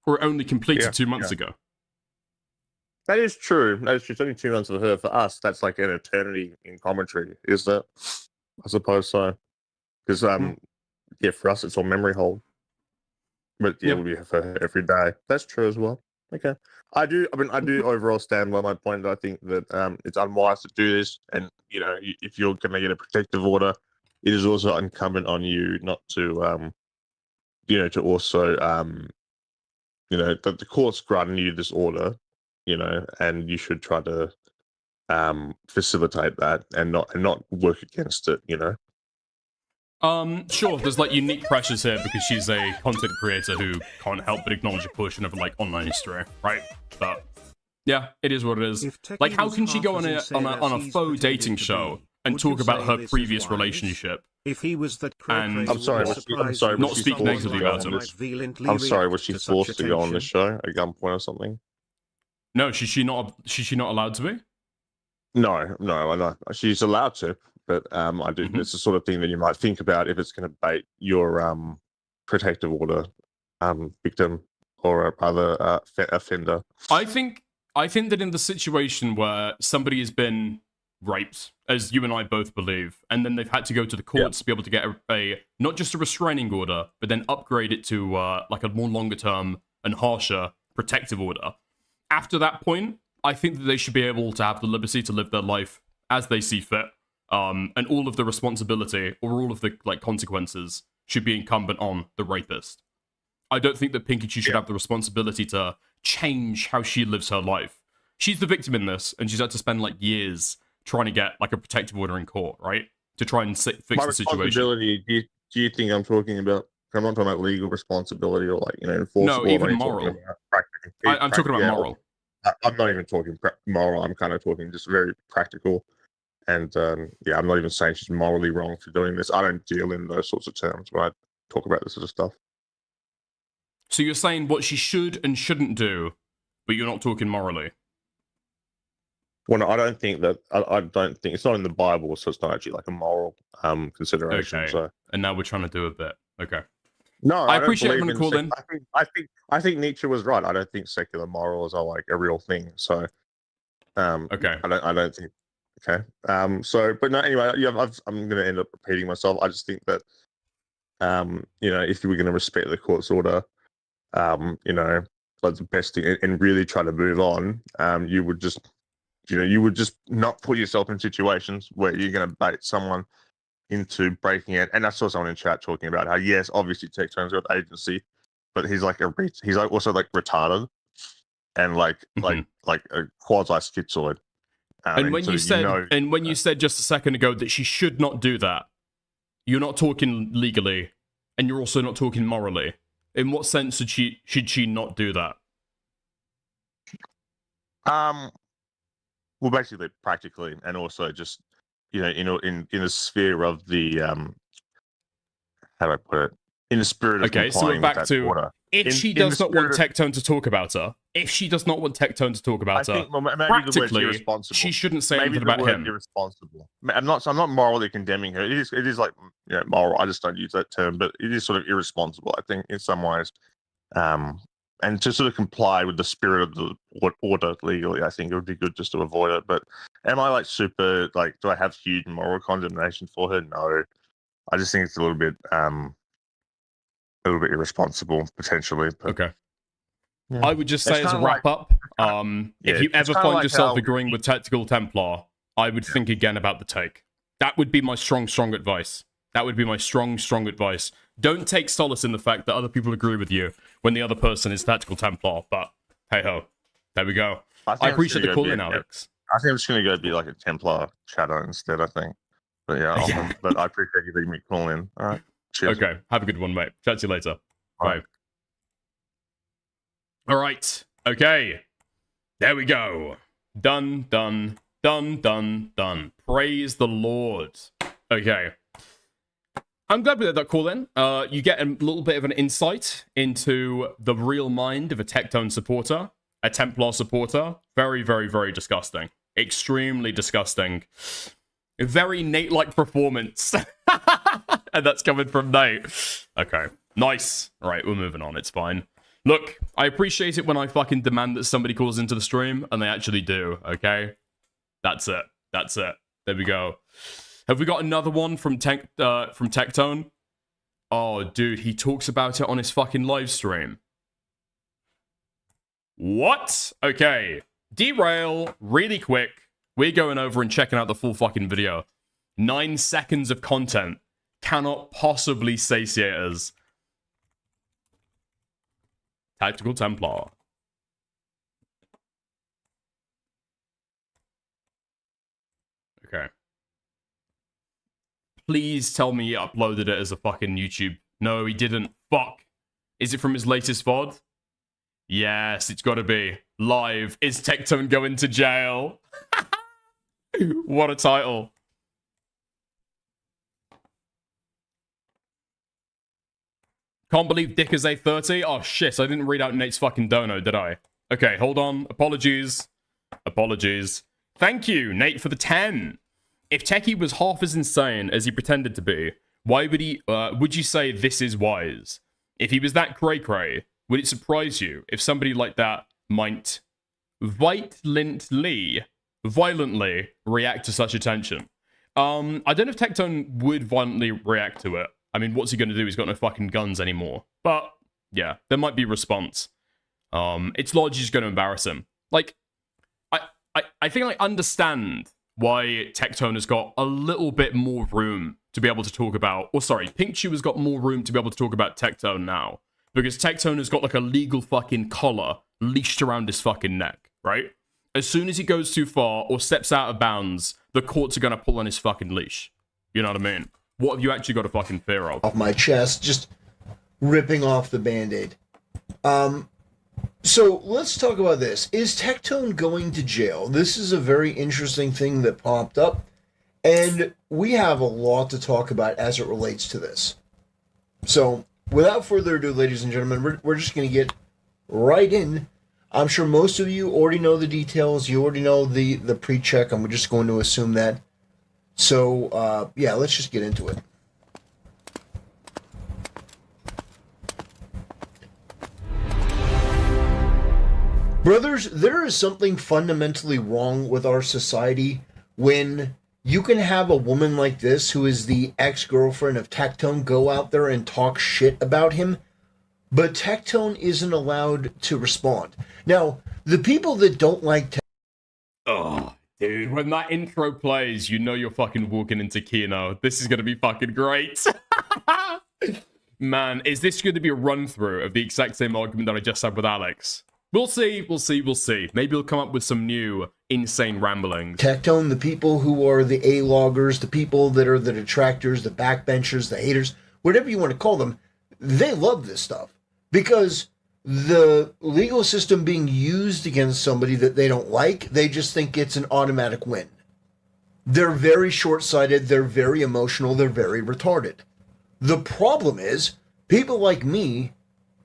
Or it only completed 2 months ago. That is true. That is true. It's only 2 months for her. For us, that's like an eternity in commentary, is that? I suppose so. Because, for us, it's all memory hold. But it would be for her every day. That's true as well. Okay. I do overall stand by my point that I think that it's unwise to do this. And, if you're going to get a protective order, it is also incumbent on you not to, to also, that the court's granting you this order, and you should try to facilitate that and not work against it, Sure, there's like unique pressures here because she's a content creator who can't help but acknowledge a portion of like online history, right? But yeah, it is what it is. Like, how can she go on a faux dating show and talk about her previous relationship? If he was that and I'm sorry, not speak negatively about him. I'm sorry, was she forced to go on the show at gunpoint or something? No, is she not allowed to be? No, she's allowed to. But I do. It's the sort of thing that you might think about if it's going to bait your protective order victim or other offender. I think that in the situation where somebody has been raped, as you and I both believe, and then they've had to go to the courts to be able to get a not just a restraining order, but then upgrade it to like a more longer term and harsher protective order. After that point, I think that they should be able to have the liberty to live their life as they see fit. And all of the responsibility or all of the like consequences should be incumbent on the rapist. I don't think that Pikachu should have the responsibility to change how she lives her life. She's the victim in this, and she's had to spend like years trying to get like a protective order in court, right? To try and fix the situation. Do you think I'm talking about? I'm not talking about legal responsibility or like enforceable. No, even moral. I'm talking about moral. I'm not even talking moral. I'm kind of talking just very practical. And I'm not even saying she's morally wrong for doing this. I don't deal in those sorts of terms when I talk about this sort of stuff. So you're saying what she should and shouldn't do, but you're not talking morally? Well, no, I don't think that. I don't think it's not in the Bible, so it's not actually like a moral consideration. Okay. So, and now we're trying to do a bit. Okay. No, I appreciate everyone called in. I think Nietzsche was right. I don't think secular morals are like a real thing. So, okay. I don't think. Okay. But no. Anyway, I'm going to end up repeating myself. I just think that, if you were going to respect the court's order, like the best thing, and really try to move on, you would just not put yourself in situations where you're going to bait someone into breaking it. And I saw someone in chat talking about how, yes, obviously TECTONE's got agency, but he's also like retarded and like a quasi schizoid. And when so you said, know- and when you said just a second ago that she should not do that, you're not talking legally, and you're also not talking morally. In what sense should she not do that? Well, basically, practically, and also just in the sphere of the how do I put it? In the spirit of Okay, so complying we're with back that to order. if she does not want TECTONE to talk about her. If she does not want TECTONE to talk about I her, think maybe the word's practically, irresponsible. she shouldn't say Maybe anything the about word him. irresponsible. I'm not morally condemning her. It is like moral. I just don't use that term, but it is sort of irresponsible. I think in some ways, and to sort of comply with the spirit of the order legally, I think it would be good just to avoid it. But am I like super like? Do I have huge moral condemnation for her? No, I just think it's a little bit irresponsible potentially. But, Okay. yeah. I would just It's say as a kinda wrap like- up, if you it's ever kinda find like yourself how- agreeing with Tactical Templar, I would think again about the take. That would be my strong advice. That would be my strong advice. Don't take solace in the fact that other people agree with you when the other person is Tactical Templar, but hey ho. There we go. I think I'm appreciate just the gonna call in, go be- Alex. I think I'm just going to go be like a Templar shadow instead, I think. But yeah, but I appreciate you letting me call in. All right. Cheers. Okay, have a good one, mate. Chat to you later. Bye. All right. Okay. There we go. Done. Praise the Lord. Okay. I'm glad we let that call in. You get a little bit of an insight into the real mind of a TECTONE supporter, a Templar supporter. Very, very, very disgusting. Extremely disgusting. A very Nate-like performance. And that's coming from Nate. Okay. Nice. All right, we're moving on. It's fine. Look, I appreciate it when I fucking demand that somebody calls into the stream, and they actually do, okay? That's it. There we go. Have we got another one from TECTONE? Oh, dude, he talks about it on his fucking live stream. What? Okay. Derail, really quick. We're going over and checking out the full fucking video. 9 seconds of content cannot possibly satiate us. Tactical Templar. Okay. Please tell me he uploaded it as a fucking YouTube. No, he didn't. Fuck. Is it from his latest VOD? Yes, it's gotta be. Live. Is TECTONE going to jail? What a title. Can't believe Dick is A30. Oh shit, I didn't read out Nate's fucking dono, did I? Okay, hold on. Apologies. Thank you, Nate, for the 10. If Techie was half as insane as he pretended to be, why would you say this is wise? If he was that cray-cray, would it surprise you if somebody like that might violently react to such attention? I don't know if TECTONE would violently react to it. I mean, what's he going to do? He's got no fucking guns anymore. But, yeah, there might be response. It's largely just going to embarrass him. Like, I think I understand why TECTONE has got a little bit more room to be able to talk about... Or, sorry, Pinkchu has got more room to be able to talk about TECTONE now. Because TECTONE has got, like, a legal fucking collar leashed around his fucking neck, right? As soon as he goes too far or steps out of bounds, the courts are going to pull on his fucking leash. You know what I mean? What have you actually got a fucking fear of? Off my chest, just ripping off the Band-Aid. So let's talk about this. Is TECTONE going to jail? This is a very interesting thing that popped up, and we have a lot to talk about as it relates to this. So without further ado, ladies and gentlemen, we're just going to get right in. I'm sure most of you already know the details. You already know the pre-check, and we're just going to assume that. So, yeah, let's just get into it. Brothers, there is something fundamentally wrong with our society when you can have a woman like this, who is the ex-girlfriend of TECTONE, go out there and talk shit about him, but TECTONE isn't allowed to respond. Now, the people that don't like Oh, dude, when that intro plays, you know you're fucking walking into Kino. This is going to be fucking great. Man, is this going to be a run-through of the exact same argument that I just had with Alex? We'll see, we'll see, we'll see. Maybe he'll come up with some new insane ramblings. TECTONE, the people who are the A-loggers, the people that are the detractors, the backbenchers, the haters, whatever you want to call them, they love this stuff. Because the legal system being used against somebody that they don't like, they just think it's an automatic win. They're very short-sighted, they're very emotional, they're very retarded. The problem is, people like me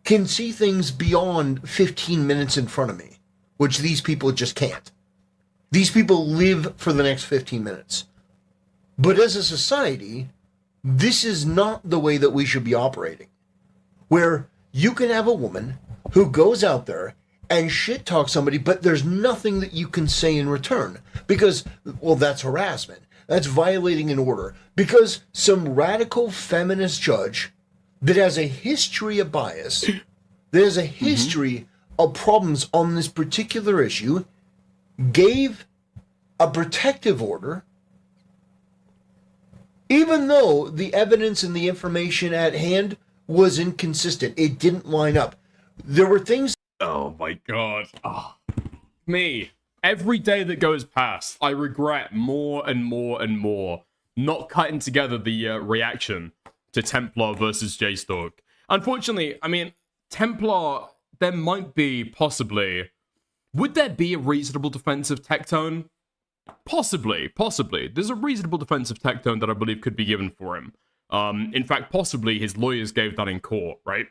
can see things beyond 15 minutes in front of me, which these people just can't. These people live for the next 15 minutes. But as a society, this is not the way that we should be operating. Where you can have a woman who goes out there and shit talk somebody, but there's nothing that you can say in return. Because, well, that's harassment. That's violating an order. Because some radical feminist judge that has a history of bias, that has a history of problems on this particular issue, gave a protective order, even though the evidence and the information at hand was inconsistent. It didn't line up. There were things... Oh my god. Oh. Me. Every day that goes past, I regret more and more and more not cutting together the reaction to Templar versus J-Stalk. Unfortunately, I mean, Templar, there might be possibly... Would there be a reasonable defense of TECTONE? Possibly, possibly. There's a reasonable defense of TECTONE that I believe could be given for him. In fact, possibly his lawyers gave that in court, right?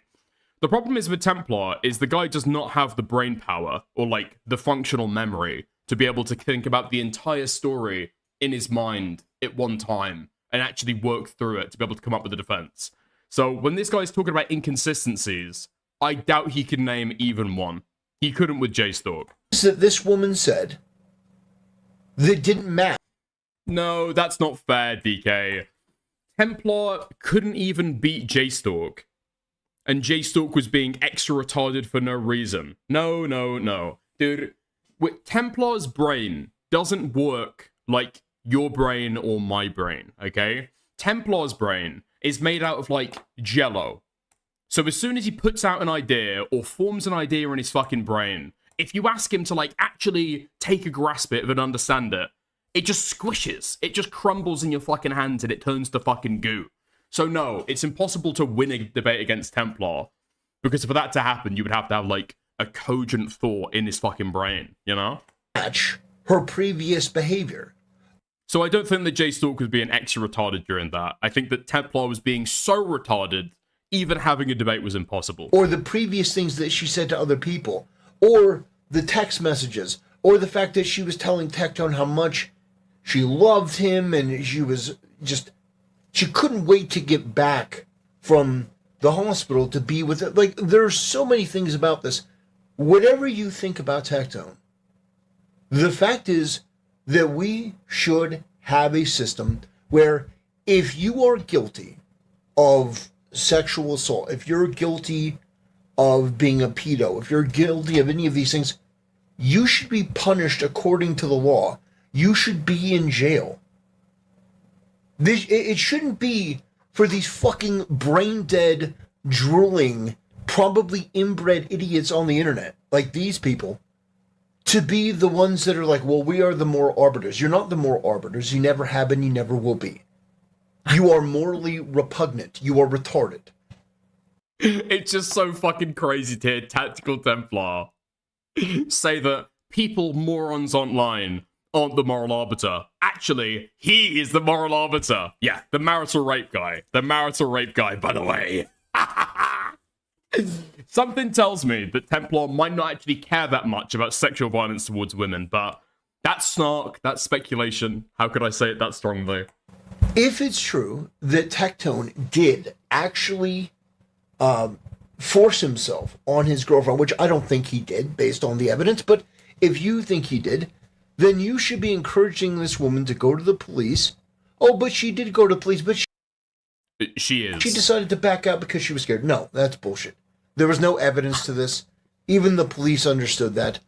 The problem is with Templar is the guy does not have the brain power or like the functional memory to be able to think about the entire story in his mind at one time and actually work through it to be able to come up with a defense. So when this guy's talking about inconsistencies, I doubt he can name even one. He couldn't with J-Stalk. That this woman said that didn't match. No, that's not fair, DK. Templar couldn't even beat J-Stalk. And J-Stalk was being extra retarded for no reason. No, no, no. Dude, Templar's brain doesn't work like your brain or my brain, okay? Templar's brain is made out of, like, jello. So as soon as he puts out an idea or forms an idea in his fucking brain, if you ask him to, like, actually take a grasp of it and understand it, it just squishes. It just crumbles in your fucking hands and it turns to fucking goo. So no, it's impossible to win a debate against Templar, because for that to happen, you would have to have, like, a cogent thought in his fucking brain, you know? Match her previous behavior. So I don't think that J-Stalk was being extra retarded during that. I think that Templar was being so retarded, even having a debate was impossible. Or the previous things that she said to other people. Or the text messages. Or the fact that she was telling TECTONE how much she loved him and she was just... She couldn't wait to get back from the hospital to be with it. Like, there are so many things about this. Whatever you think about TECTONE, the fact is that we should have a system where if you are guilty of sexual assault, if you're guilty of being a pedo, if you're guilty of any of these things, you should be punished according to the law. You should be in jail. It shouldn't be for these fucking brain-dead, drooling, probably inbred idiots on the internet, like these people, to be the ones that are like, well, we are the moral arbiters. You're not the moral arbiters. You never have been, you never will be. You are morally repugnant. You are retarded. It's just so fucking crazy to hear Tactical Templar say that people, morons online, aren't the moral arbiter. Actually, he is the moral arbiter. Yeah, the marital rape guy. The marital rape guy, by the way. Something tells me that Templar might not actually care that much about sexual violence towards women, but that's snark, that's speculation. How could I say it that strongly? If it's true that TECTONE did actually force himself on his girlfriend, which I don't think he did based on the evidence, but if you think he did, then you should be encouraging this woman to go to the police. Oh, but she did go to the police, but she is. She decided to back out because she was scared. No, that's bullshit. There was no evidence to this. Even the police understood that.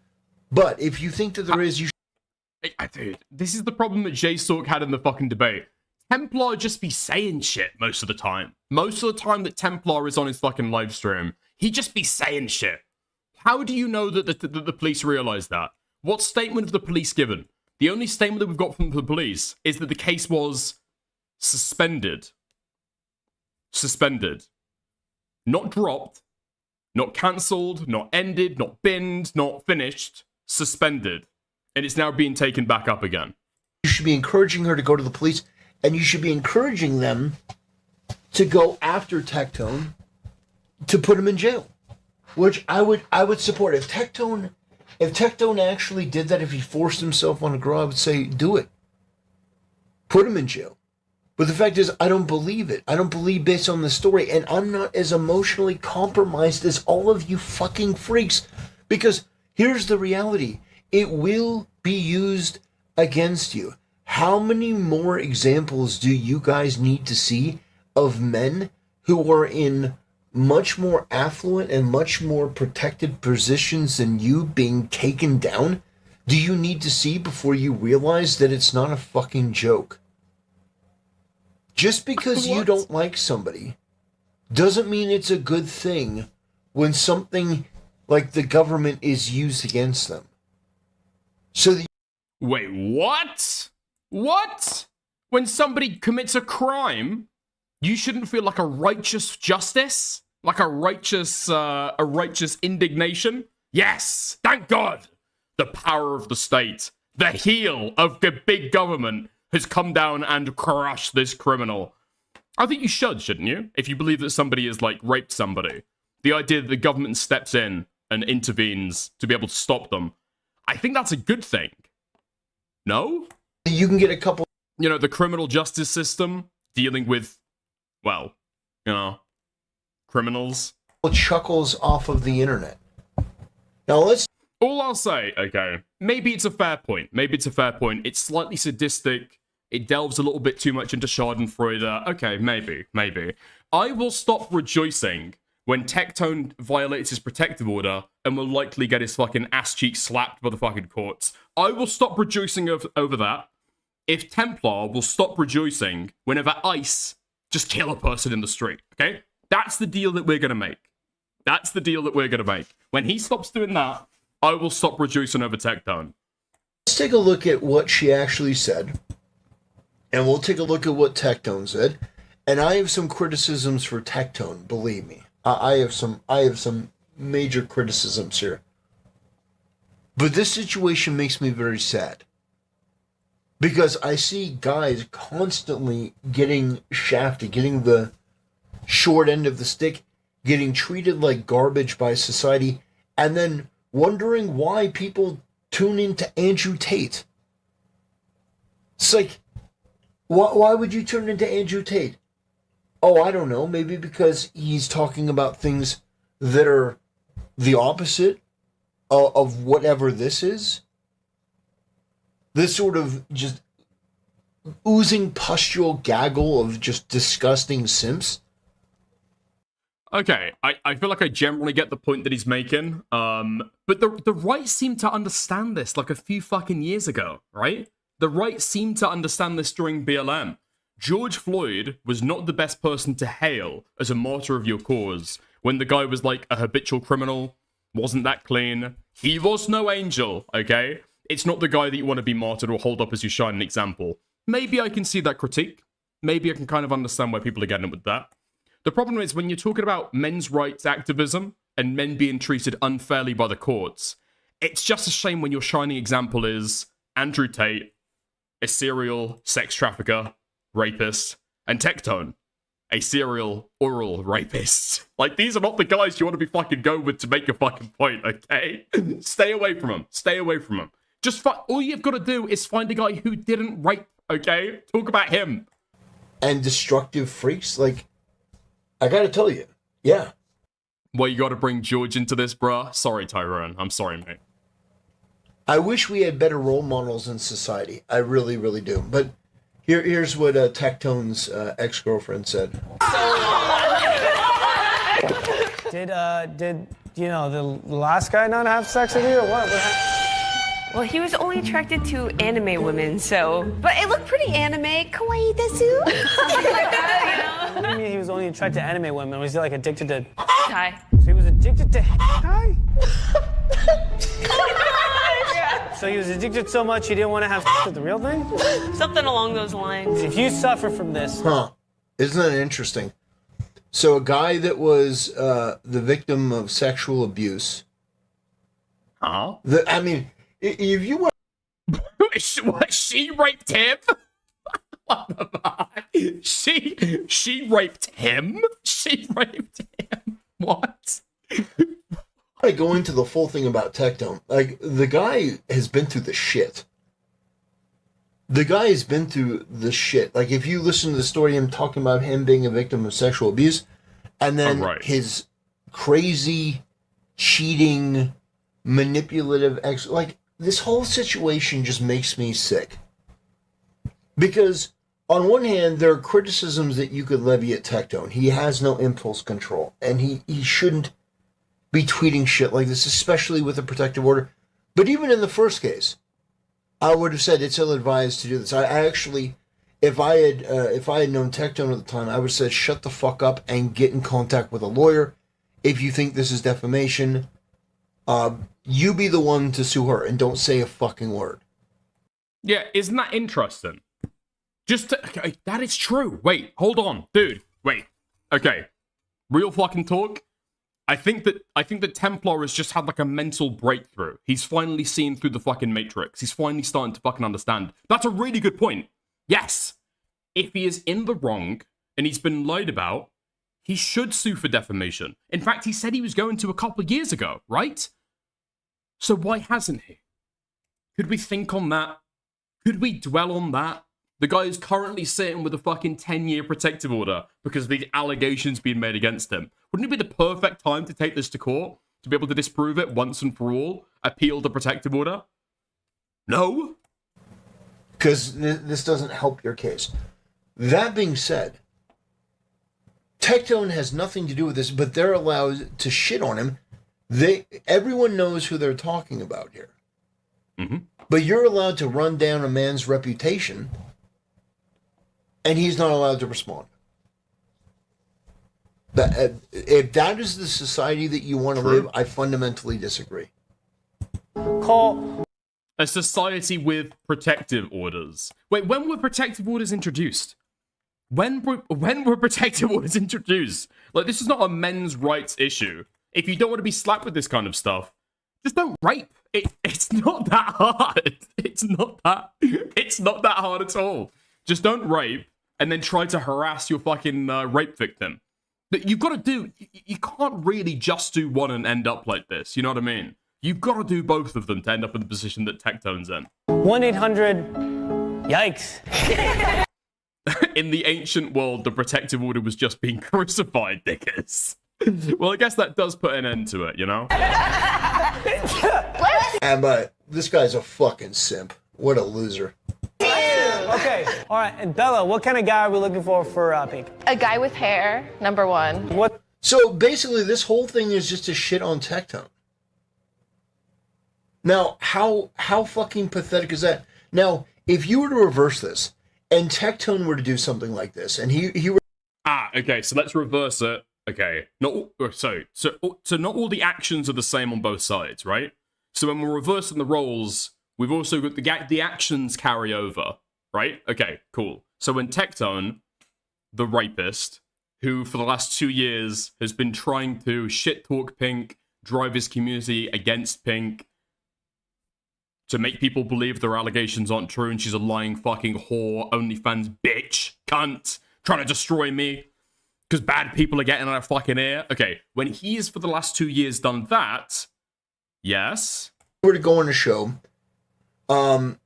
But if you think that there is, you Dude, this is the problem that J-Stalk had in the fucking debate. Templar just be saying shit most of the time. Most of the time that Templar is on his fucking live stream, he just be saying shit. How do you know that the police realized that? What statement have the police given? The only statement that we've got from the police is that the case was suspended. Suspended. Not dropped, not cancelled, not ended, not binned, not finished. Suspended. And it's now being taken back up again. You should be encouraging her to go to the police, and you should be encouraging them to go after TECTONE to put him in jail, which I would support. If TECTONE actually did that, if he forced himself on a girl, I would say do it. Put him in jail. But the fact is, I don't believe it. I don't believe based on the story, and I'm not as emotionally compromised as all of you fucking freaks, because here's the reality. It will be used against you. How many more examples do you guys need to see of men who are in much more affluent and much more protected positions than you being taken down? Do you need to see before you realize that it's not a fucking joke? Just because you don't like somebody doesn't mean it's a good thing when something like the government is used against them. So wait, what? What? When somebody commits a crime, you shouldn't feel like a righteous justice? Like a righteous indignation? Yes, thank God. The power of the state, the heel of the big government has come down and crushed this criminal. I think you should, shouldn't you? If you believe that somebody has, like, raped somebody. The idea that the government steps in and intervenes to be able to stop them. I think that's a good thing. No? You can get a couple... You know, the criminal justice system dealing with, well, you know, criminals. Chuckles off of the internet. Now let's... All I'll say, okay, maybe it's a fair point. Maybe it's a fair point. It's slightly sadistic. It delves a little bit too much into Schadenfreude. Okay, maybe. I will stop rejoicing when TECTONE violates his protective order and will likely get his fucking ass cheek slapped by the fucking courts. I will stop rejoicing over that if Templar will stop rejoicing whenever ICE just kill a person in the street, okay? That's the deal that we're going to make. That's the deal that we're going to make. When he stops doing that, I will stop rejoicing over TECTONE. Let's take a look at what she actually said. And we'll take a look at what TECTONE said. And I have some criticisms for TECTONE, believe me. I have some major criticisms here. But this situation makes me very sad. Because I see guys constantly getting shafted, getting the short end of the stick, getting treated like garbage by society, and then wondering why people tune into Andrew Tate. It's like, why would you tune into Andrew Tate? Oh, I don't know. Maybe because he's talking about things that are the opposite of whatever this is. This sort of just oozing pustule gaggle of just disgusting simps. Okay, I feel like I generally get the point that he's making, but the right seemed to understand this like a few fucking years ago, right? The right seemed to understand this during BLM. George Floyd was not the best person to hail as a martyr of your cause when the guy was like a habitual criminal, wasn't that clean. He was no angel, okay? It's not the guy that you want to be martyred or hold up as your shining example. Maybe I can see that critique. Maybe I can kind of understand where people are getting with that. The problem is when you're talking about men's rights activism and men being treated unfairly by the courts, it's just a shame when your shining example is Andrew Tate, a serial sex trafficker, rapist, and TECTONE, a serial oral rapist. Like, these are not the guys you want to be fucking going with to make your fucking point, okay? Stay away from them. Stay away from them. Just all you've got to do is find a guy who didn't rape, okay? Talk about him. And destructive freaks, like, I gotta tell you, yeah. Well, you gotta bring George into this, bruh. Sorry, Tyrone. I'm sorry, mate. I wish we had better role models in society. I really, really do. But here's what TECTONE's ex-girlfriend said. Did you know the last guy not have sex with you or what? Well, he was only attracted to anime women, so... But it looked pretty anime. Kawaii desu. Something like that, you know? What do you mean he was only attracted to anime women? Was he like addicted to... Hi. So he was addicted addicted to hentai? So he was addicted so much he didn't want to have with the real thing? Something along those lines. If you suffer from this... Huh. Isn't that interesting? So a guy that was the victim of sexual abuse. Huh? I mean, if you were... What, she raped him? What the fuck? She raped him? She raped him? What? I go into the full thing about TECTONE. Like, the guy has been through the shit. The guy has been through the shit. Like, if you listen to the story, him talking about him being a victim of sexual abuse, and then his crazy, cheating, manipulative like, this whole situation just makes me sick. Because, on one hand, there are criticisms that you could levy at TECTONE. He has no impulse control, and he shouldn't be tweeting shit like this, especially with a protective order. But even in the first case, I would have said it's ill-advised to do this. I actually, if I had known TECTONE at the time, I would have said shut the fuck up and get in contact with a lawyer. If you think this is defamation, you be the one to sue her and don't say a fucking word. Yeah, isn't that interesting? Okay, that is true. Wait, hold on, dude. Wait. Okay, real fucking talk. I think that Templar has just had like a mental breakthrough. He's finally seen through the fucking Matrix. He's finally starting to fucking understand. That's a really good point. Yes, if he is in the wrong and he's been lied about, he should sue for defamation. In fact, he said he was going to a couple of years ago, right? So why hasn't he? Could we think on that? Could we dwell on that? The guy is currently sitting with a fucking 10-year protective order because of these allegations being made against him. Wouldn't it be the perfect time to take this to court? To be able to disprove it once and for all? Appeal the protective order? No? Because this doesn't help your case. That being said, TECTONE has nothing to do with this, but they're allowed to shit on him. Everyone knows who they're talking about here. Mm-hmm. But you're allowed to run down a man's reputation, and he's not allowed to respond. If that is the society that you want to live, I fundamentally disagree. Call a society with protective orders. Wait, when were protective orders introduced? When were protective orders introduced? Like, this is not a men's rights issue. If you don't want to be slapped with this kind of stuff, just don't rape. It's not that hard. It's not that hard at all. Just don't rape and then try to harass your fucking rape victim. You've got to do... You can't really just do one and end up like this. You know what I mean? You've got to do both of them to end up in the position that TECTONE's in. 1-800... Yikes. In the ancient world, the protective order was just being crucified, dickers. Well, I guess that does put an end to it, you know? And this guy's a fucking simp. What a loser. Okay, all right, and Bella, what kind of guy are we looking for Pink? A guy with hair, number one. What? So basically, this whole thing is just a shit on TECTONE. Now, how fucking pathetic is that? Now, if you were to reverse this, and TECTONE were to do something like this, and he were... okay, so let's reverse it. Okay, so not all the actions are the same on both sides, right? So when we're reversing the roles, we've also got the actions carry over, right? Okay, cool. So when TECTONE, the rapist, who for the last 2 years has been trying to shit-talk Pink, drive his community against Pink, to make people believe their allegations aren't true and she's a lying fucking whore, OnlyFans bitch, cunt, trying to destroy me because bad people are getting out of fucking ear. Okay, when he's for the last 2 years done that, yes. You were to go on a show, and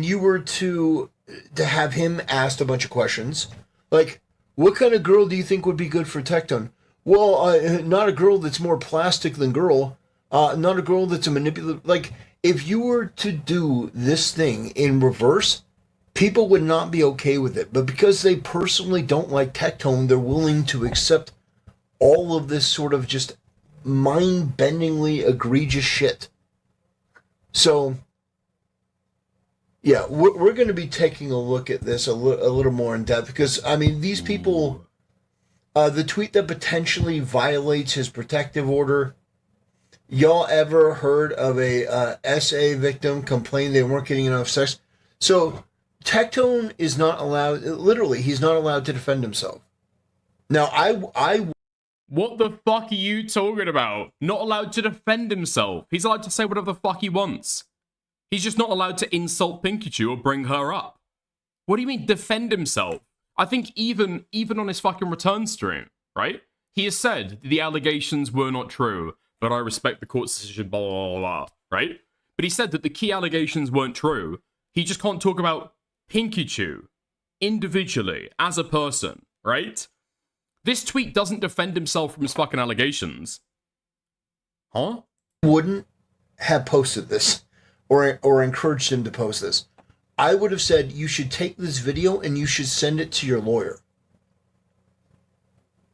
you were to have him asked a bunch of questions, like, what kind of girl do you think would be good for TECTONE? Well, not a girl that's more plastic than girl, not a girl that's a manipulative, like, if you were to do this thing in reverse, people would not be okay with it. But because they personally don't like TECTONE, they're willing to accept all of this sort of just mind-bendingly egregious shit. So, yeah, we're going to be taking a look at this a little more in depth because, I mean, these people, The tweet that potentially violates his protective order. Y'all ever heard of a SA victim complaining they weren't getting enough sex? So TECTONE is not allowed, literally, he's not allowed to defend himself. Now, What the fuck are you talking about? Not allowed to defend himself. He's allowed to say whatever the fuck he wants. He's just not allowed to insult Pikachu or bring her up. What do you mean defend himself? I think even on his fucking return stream, right? He has said the allegations were not true, but I respect the court's decision, blah, blah, blah, blah, right? But he said that the key allegations weren't true. He just can't talk about Pikachu individually as a person, right? This tweet doesn't defend himself from his fucking allegations. Huh? Wouldn't have posted this or encouraged him to post this. I would have said you should take this video and you should send it to your lawyer.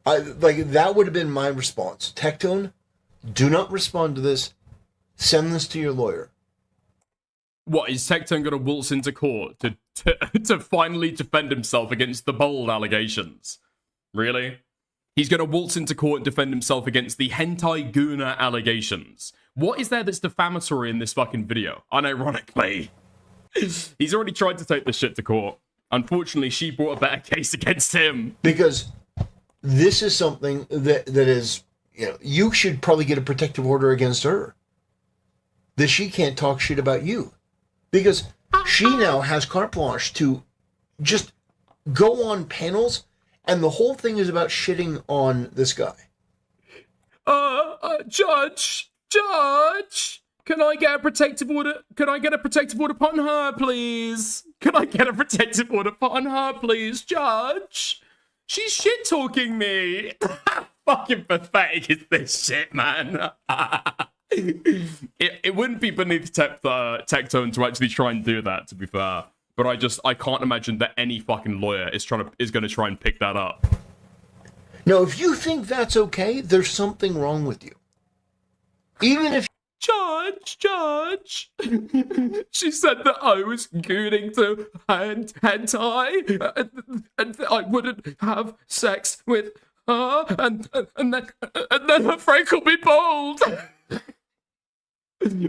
That would have been my response. TECTONE, do not respond to this. Send this to your lawyer. What, is TECTONE going to waltz into court to finally defend himself against the bold allegations? Really? He's going to waltz into court and defend himself against the hentai Guna allegations. What is there that's defamatory in this fucking video? Unironically. He's already tried to take this shit to court. Unfortunately, she brought a better case against him. Because this is something that is, you should probably get a protective order against her. That she can't talk shit about you. Because she now has carte blanche to just go on panels, and the whole thing is about shitting on this guy. Judge, can I get a protective order? Can I get a protective order upon her, please? Can I get a protective order upon her, please, Judge? She's shit talking me. Fucking pathetic is this shit, man. It wouldn't be beneath TECTONE to actually try and do that, to be fair. But I can't imagine that any fucking lawyer is going to try and pick that up. No, if you think that's okay, there's something wrong with you. Even if Judge, she said that I was gooning to hentai, and I wouldn't have sex with her, and then her friend called me bold.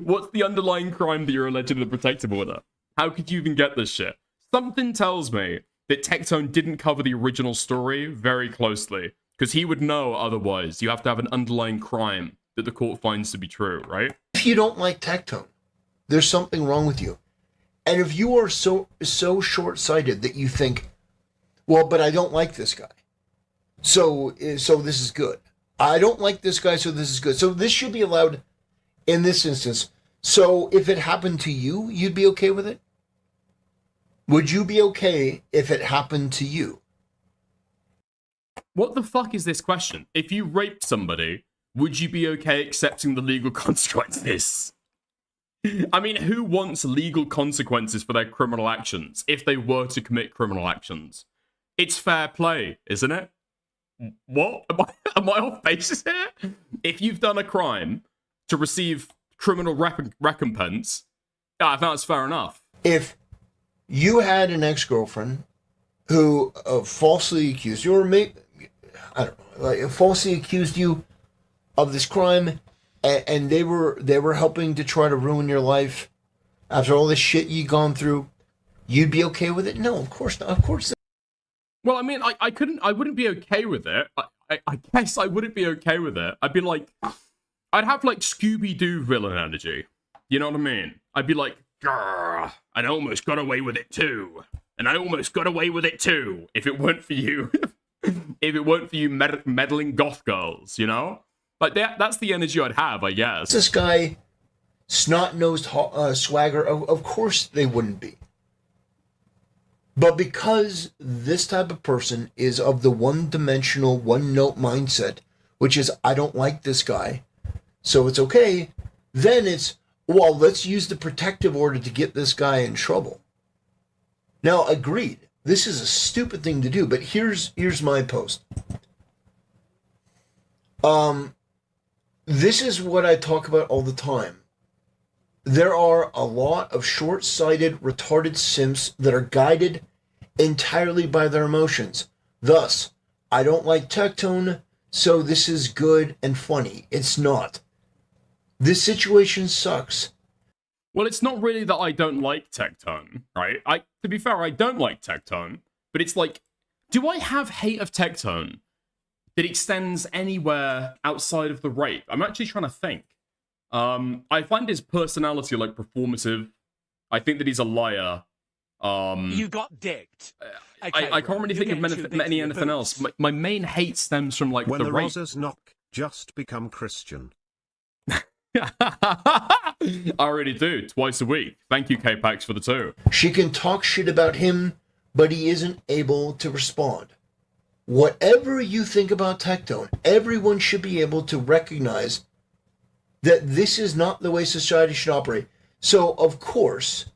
What's the underlying crime that you're alleged in the protective order? How could you even get this shit? Something tells me that TECTONE didn't cover the original story very closely, because he would know otherwise. You have to have an underlying crime that the court finds to be true, right? If you don't like TECTONE, there's something wrong with you. And if you are so short-sighted that you think, well, but I don't like this guy, so this is good. I don't like this guy, so this is good. So this should be allowed in this instance. So if it happened to you, you'd be okay with it? Would you be okay if it happened to you? What the fuck is this question? If you raped somebody, would you be okay accepting the legal consequences? I mean, who wants legal consequences for their criminal actions if they were to commit criminal actions? It's fair play, isn't it? What? Am I off basis here? If you've done a crime to receive criminal recompense, I think that's fair enough. If you had an ex-girlfriend who falsely accused you, or falsely accused you of this crime, and they were helping to try to ruin your life after all this shit you've gone through, you'd be okay with it? No, of course not. Of course not. Well, I mean, I wouldn't be okay with it. I guess I wouldn't be okay with it. I'd be like, I'd have like Scooby-Doo villain energy. You know what I mean? I'd be like, grrr, I almost got away with it too. And I almost got away with it too. If it weren't for you, meddling goth girls, you know? Like, that's the energy I'd have, I guess. This guy, snot-nosed swagger, of course they wouldn't be. But because this type of person is of the one-dimensional, one-note mindset, which is, I don't like this guy, so it's okay, then it's, well, let's use the protective order to get this guy in trouble. Now, agreed, this is a stupid thing to do, but here's my post. This is what I talk about all the time. There are a lot of short-sighted, retarded simps that are guided entirely by their emotions. Thus, I don't like TECTONE, so this is good and funny. It's not. This situation sucks. Well, it's not really that I don't like TECTONE, right? To be fair, I don't like TECTONE, but it's like, do I have hate of TECTONE that extends anywhere outside of the rape? I'm actually trying to think. I find his personality like performative. I think that he's a liar. You got dicked. Okay, I can't really think of anything else. My main hate stems from like when the the rape. Rosas knock, just become Christian. I already do, twice a week. Thank you, K-Pax, for the 2. She can talk shit about him, but he isn't able to respond. Whatever you think about TECTONE, everyone should be able to recognize that this is not the way society should operate. So, of course,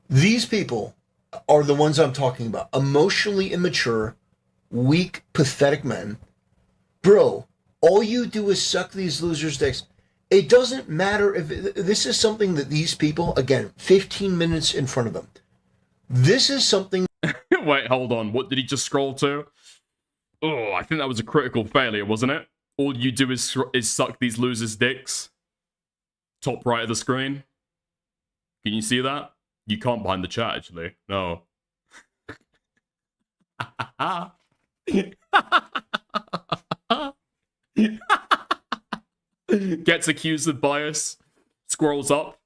these people are the ones I'm talking about. Emotionally immature, weak, pathetic men. Bro, all you do is suck these losers' dicks. It doesn't matter if this is something that these people, again, 15 minutes in front of them. This is something. Wait, hold on. What did he just scroll to? Oh, I think that was a critical failure, wasn't it? All you do is suck these losers' dicks. Top right of the screen. Can you see that? You can't behind the chat, actually. No. Gets accused of bias. Scrolls up.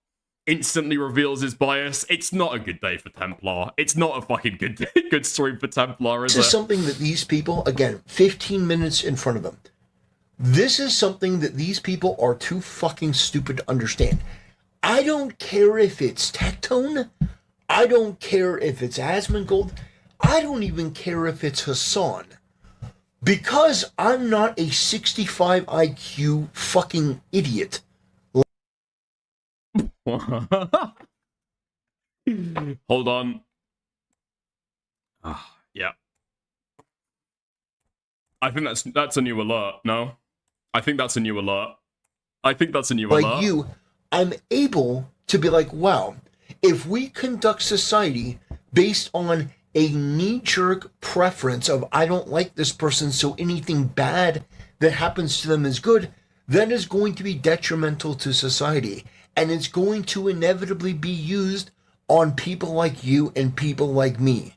Instantly reveals his bias. It's not a good day for Templar. It's not a fucking good stream for Templar, is it? This is something that these people, again, 15 minutes in front of them. This is something that these people are too fucking stupid to understand. I don't care if it's TECTONE. I don't care if it's Asmongold. I don't even care if it's Hassan. Because I'm not a 65 IQ fucking idiot. Hold on. Yeah. I think that's a new alert. No? I think that's a new alert. Like you, I'm able to be like, wow, if we conduct society based on a knee-jerk preference of I don't like this person, so anything bad that happens to them is good, that is going to be detrimental to society. And it's going to inevitably be used on people like you and people like me.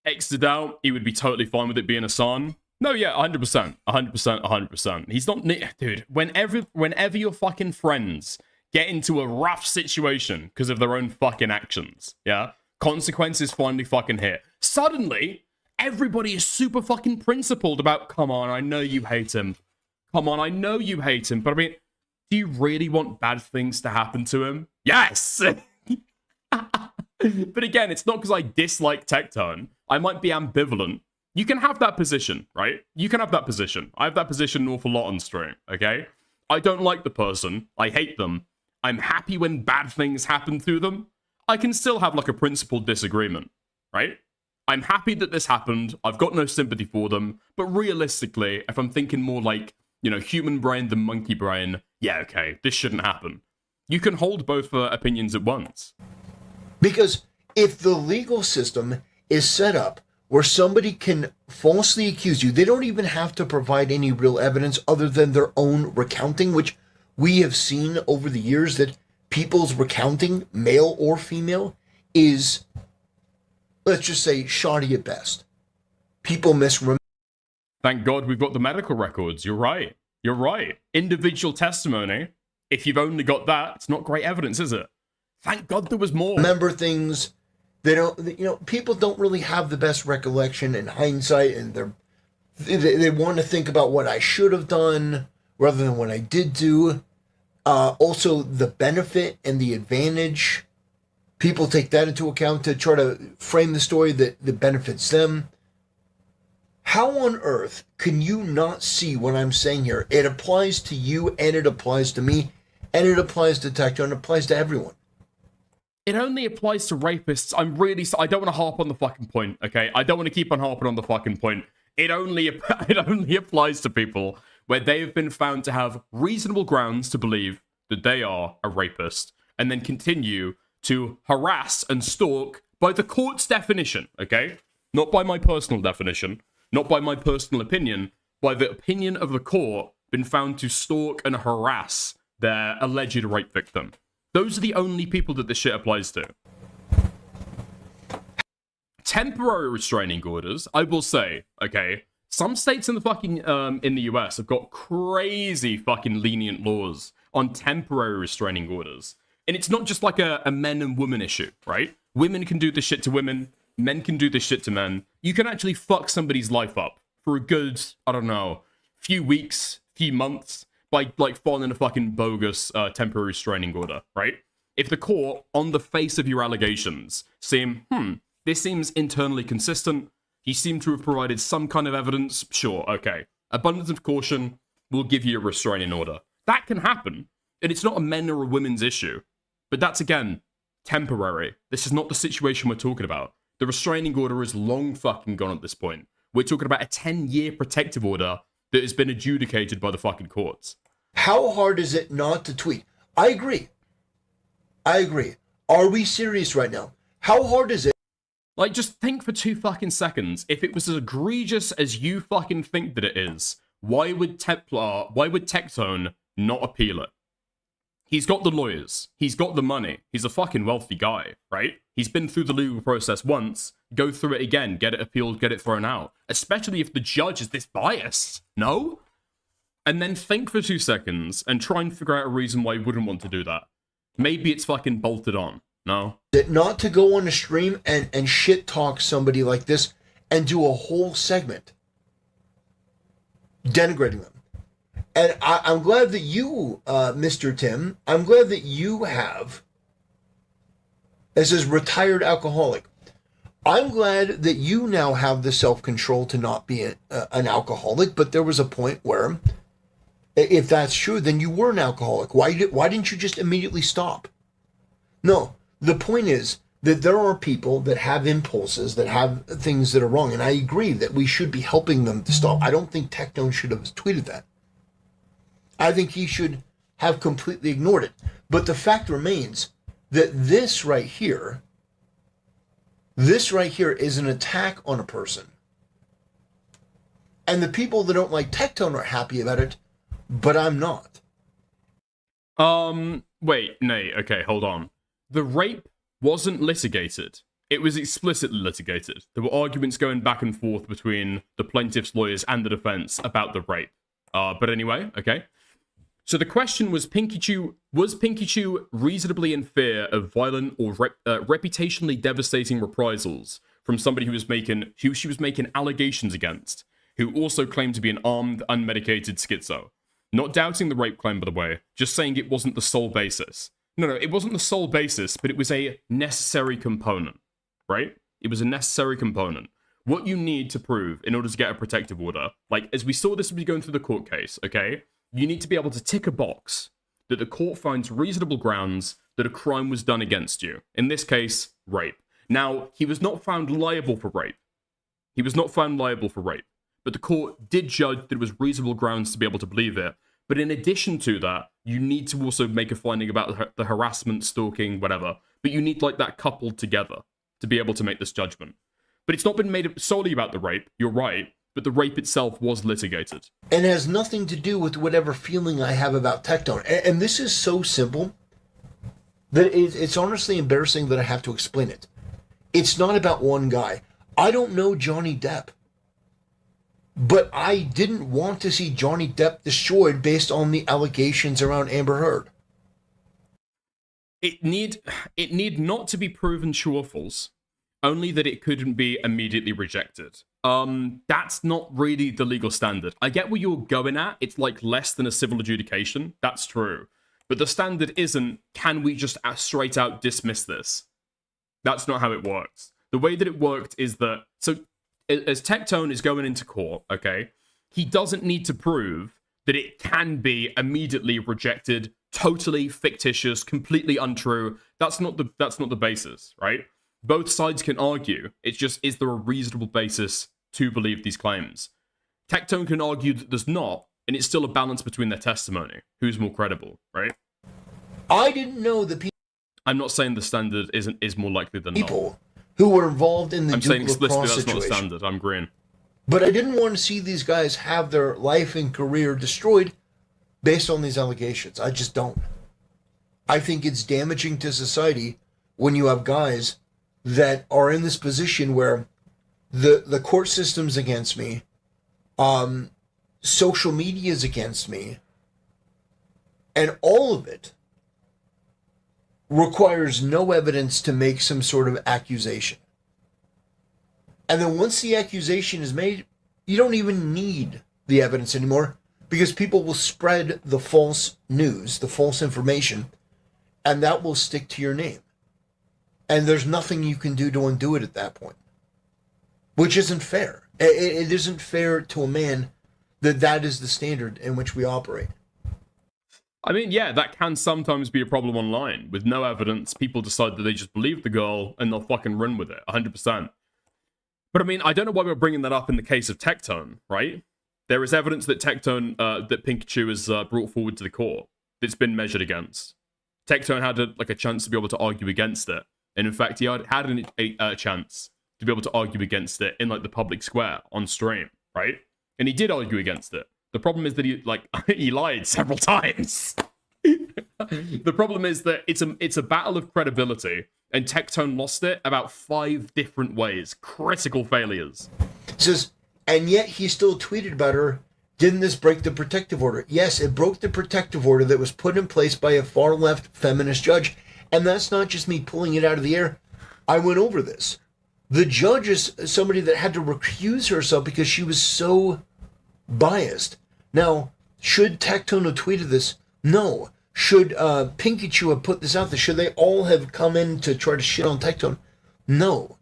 X'd out, he would be totally fine with it being a son. No, yeah, 100%. 100%. He's not... Dude, whenever your fucking friends get into a rough situation because of their own fucking actions, yeah? Consequences finally fucking hit. Suddenly, everybody is super fucking principled about, come on, I know you hate him. Come on, I know you hate him. But I mean, do you really want bad things to happen to him? Yes! But again, it's not because I dislike TECTONE. I might be ambivalent. You can have that position, right? You can have that position. I have that position an awful lot on stream, okay? I don't like the person. I hate them. I'm happy when bad things happen to them. I can still have like a principled disagreement, right? I'm happy that this happened. I've got no sympathy for them. But realistically, if I'm thinking more like, you know, human brain than monkey brain, yeah, okay, this shouldn't happen. You can hold both opinions at once. Because if the legal system is set up where somebody can falsely accuse you, they don't even have to provide any real evidence other than their own recounting, which we have seen over the years that people's recounting, male or female, is, let's just say, shoddy at best. People misremember. Thank God we've got the medical records. You're right. You're right. Individual testimony, if you've only got that, it's not great evidence, is it? Thank God there was more. Remember things. They don't, you know, people don't really have the best recollection in hindsight, and they want to think about what I should have done rather than what I did do. Also, the benefit and the advantage, people take that into account to try to frame the story that benefits them. How on earth can you not see what I'm saying here? It applies to you, and it applies to me, and it applies to TECTONE, it applies to everyone. It only applies to rapists. I don't want to harp on the fucking point, okay? I don't want to keep on harping on the fucking point. It only applies to people where they have been found to have reasonable grounds to believe that they are a rapist, and then continue to harass and stalk by the court's definition, okay? Not by my personal definition, not by my personal opinion, by the opinion of the court, been found to stalk and harass their alleged rape victim. Those are the only people that this shit applies to. Temporary restraining orders, I will say, okay, some states in the fucking, in the US have got crazy fucking lenient laws on temporary restraining orders. And it's not just like a men and women issue, right? Women can do this shit to women, men can do this shit to men. You can actually fuck somebody's life up for a good, I don't know, few weeks, few months, by, like, filing a fucking bogus temporary restraining order, right? If the court, on the face of your allegations, seem, this seems internally consistent, he seemed to have provided some kind of evidence, sure, okay. Abundance of caution will give you a restraining order. That can happen, and it's not a men or a women's issue. But that's, again, temporary. This is not the situation we're talking about. The restraining order is long fucking gone at this point. We're talking about a 10-year protective order that has been adjudicated by the fucking courts. How hard is it not to tweet? I agree. Are we serious right now? How hard is it? Like, just think for 2 fucking seconds. If it was as egregious as you fucking think that it is, why would TECTONE not appeal it? He's got the lawyers. He's got the money. He's a fucking wealthy guy, right? He's been through the legal process once. Go through it again. Get it appealed. Get it thrown out. Especially if the judge is this biased. No? And then think for 2 seconds and try and figure out a reason why you wouldn't want to do that. Maybe it's fucking bolted on. No? Not to go on a stream and shit talk somebody like this and do a whole segment denigrating them. And I'm glad that you, Mr. Tim, I'm glad that you have, it says retired alcoholic. I'm glad that you now have the self-control to not be an alcoholic, but there was a point where, if that's true, then you were an alcoholic. Why didn't you just immediately stop? No, the point is that there are people that have impulses, that have things that are wrong, and I agree that we should be helping them to stop. I don't think TECTONE should have tweeted that. I think he should have completely ignored it. But the fact remains that this right here is an attack on a person. And the people that don't like TECTONE are happy about it, but I'm not. Wait, nay, okay, hold on. The rape wasn't litigated. It was explicitly litigated. There were arguments going back and forth between the plaintiff's lawyers and the defense about the rape. But anyway, okay. So the question was, was Pinky Chew reasonably in fear of violent or reputationally devastating reprisals from somebody who she was making allegations against, who also claimed to be an armed, unmedicated schizo? Not doubting the rape claim, by the way, just saying it wasn't the sole basis. No, it wasn't the sole basis, but it was a necessary component, right? It was a necessary component. What you need to prove in order to get a protective order, like, as we saw this would be going through the court case, okay? You need to be able to tick a box that the court finds reasonable grounds that a crime was done against you. In this case, rape. Now, he was not found liable for rape. He was not found liable for rape. But the court did judge that it was reasonable grounds to be able to believe it. But in addition to that, you need to also make a finding about the harassment, stalking, whatever. But you need, like, that coupled together to be able to make this judgment. But it's not been made solely about the rape, you're right, but the rape itself was litigated. And it has nothing to do with whatever feeling I have about TECTONE. And this is so simple that it's honestly embarrassing that I have to explain it. It's not about one guy. I don't know Johnny Depp. But I didn't want to see Johnny Depp destroyed based on the allegations around Amber Heard. It need not to be proven true or false, only that it couldn't be immediately rejected. That's not really the legal standard. I get where you're going at. It's like less than a civil adjudication. That's true. But the standard isn't, can we just straight out dismiss this? That's not how it works. The way that it worked is that, so as TECTONE is going into court, okay, he doesn't need to prove that it can be immediately rejected, totally fictitious, completely untrue. That's not the basis, right? Both sides can argue. It's just, is there a reasonable basis to believe these claims? TECTONE can argue that there's not, and it's still a balance between their testimony. Who's more credible, right? I didn't know that I'm not saying the standard is more likely than people who were involved in the I'm saying Duke explicitly lacrosse that's not situation. standard. I'm green. But I didn't want to see these guys have their life and career destroyed based on these allegations. I just don't. I think it's damaging to society when you have guys that are in this position where the court system's against me, social media is against me, and all of it requires no evidence to make some sort of accusation. And then once the accusation is made, you don't even need the evidence anymore because people will spread the false news, the false information, and that will stick to your name. And there's nothing you can do to undo it at that point, which isn't fair. It isn't fair to a man that that is the standard in which we operate. I mean, yeah, that can sometimes be a problem online. With no evidence, people decide that they just believe the girl and they'll fucking run with it, 100%. But I mean, I don't know why we're bringing that up in the case of TECTONE, right? There is evidence that TECTONE, that Pikachu has brought forward to the court that's been measured against. TECTONE had a chance to be able to argue against it. And in fact, he had a chance to be able to argue against it in like the public square on stream, right? And he did argue against it. The problem is that he lied several times. The problem is that it's a battle of credibility, and TECTONE lost it about 5 different ways. Critical failures. It says, and yet he still tweeted about her. Didn't this break the protective order? Yes, it broke the protective order that was put in place by a far-left feminist judge. And that's not just me pulling it out of the air. I went over this. The judge is somebody that had to recuse herself because she was so biased. Now, should TECTONE have tweeted this? No. Should Pikachu have put this out there? Should they all have come in to try to shit on TECTONE? No.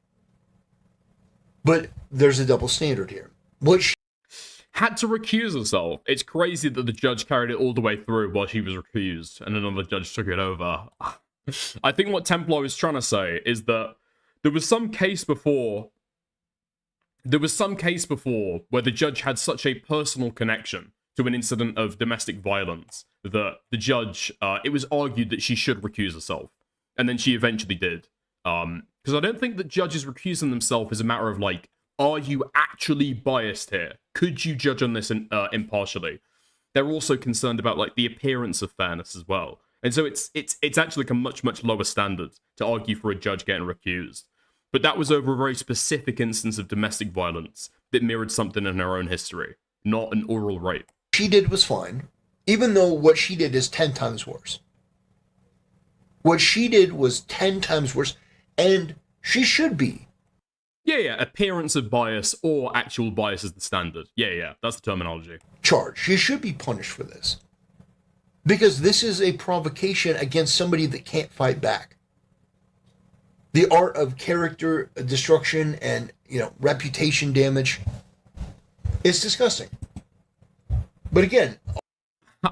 But there's a double standard here. What she had to recuse herself. It's crazy that the judge carried it all the way through while she was recused, and another judge took it over. I think what Templar is trying to say is that there was some case before where the judge had such a personal connection to an incident of domestic violence that the judge, it was argued that she should recuse herself. And then she eventually did. Because I don't think that judges recusing themselves is a matter of like, are you actually biased here? Could you judge on this impartially? They're also concerned about like the appearance of fairness as well. And so it's actually like a much, much lower standard to argue for a judge getting recused. But that was over a very specific instance of domestic violence that mirrored something in her own history, not an oral rape. She did was fine, even though what she did is 10 times worse. What she did was 10 times worse, and she should be. Yeah, appearance of bias or actual bias is the standard. Yeah, that's the terminology. Charged. She should be punished for this. Because this is a provocation against somebody that can't fight back. The art of character destruction and, reputation damage. It's disgusting. But again...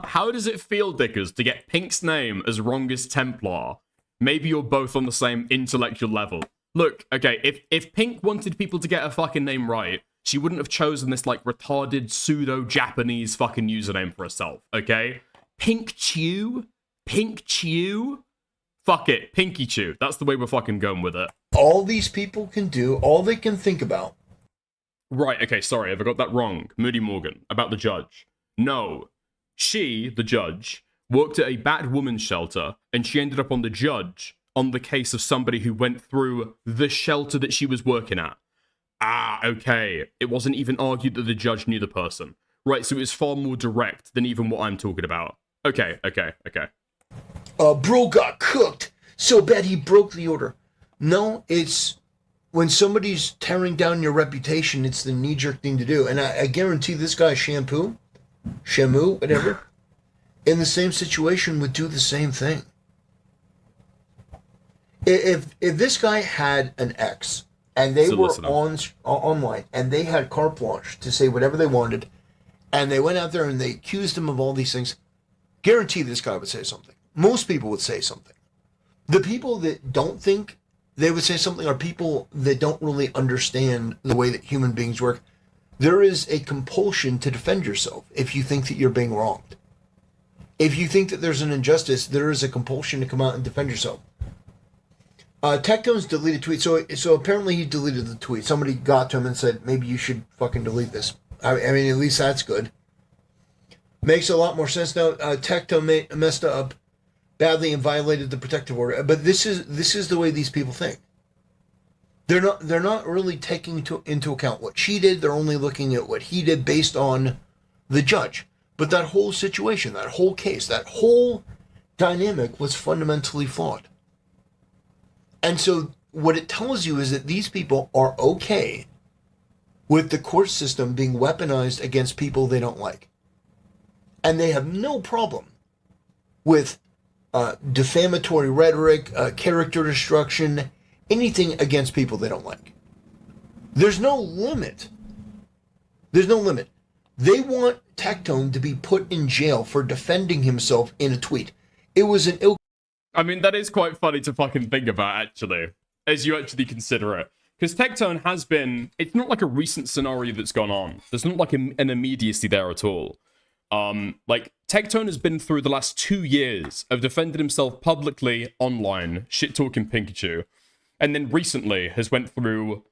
How does it feel, Dickers, to get Pink's name as wrong as Templar? Maybe you're both on the same intellectual level. Look, okay, if Pink wanted people to get her fucking name right, she wouldn't have chosen this, like, retarded pseudo-Japanese fucking username for herself, okay? Pink Chew? Pink Chew? Fuck it, Pinky Chew. That's the way we're fucking going with it. All these people can do, all they can think about. Right, okay, sorry, have I got that wrong? Moody Morgan, about the judge. No. She, the judge, worked at a bad woman's shelter, and she ended up on the judge on the case of somebody who went through the shelter that she was working at. Ah, okay. It wasn't even argued that the judge knew the person. Right, so it was far more direct than even what I'm talking about. Okay. Bro got cooked so bad he broke the order. No, it's when somebody's tearing down your reputation, it's the knee-jerk thing to do. And I guarantee this guy, Shamu, whatever, in the same situation would do the same thing. If this guy had an ex and they were online and they had carte blanche to say whatever they wanted, and they went out there and they accused him of all these things, guarantee this guy would say something. Most people would say something. The people that don't think they would say something are people that don't really understand the way that human beings work. There is a compulsion to defend yourself if you think that you're being wronged. If you think that there's an injustice, there is a compulsion to come out and defend yourself. TECTONE's deleted tweet. So apparently he deleted the tweet. Somebody got to him and said, maybe you should fucking delete this. I mean, at least that's good. Makes a lot more sense now. TECTONE messed up badly and violated the protective order. But this is the way these people think. They're not really taking into account what she did. They're only looking at what he did based on the judge. But that whole situation, that whole case, that whole dynamic was fundamentally flawed. And so what it tells you is that these people are okay with the court system being weaponized against people they don't like. And they have no problem with defamatory rhetoric, character destruction, anything against people they don't like. There's no limit. There's no limit. They want TECTONE to be put in jail for defending himself in a tweet. It was an ill... I mean, that is quite funny to fucking think about, actually, as you actually consider it. Because TECTONE has been... It's not like a recent scenario that's gone on. There's not like an immediacy there at all. Like, TECTONE has been through the last 2 years of defending himself publicly online, shit-talking Pikachu, and then recently has went through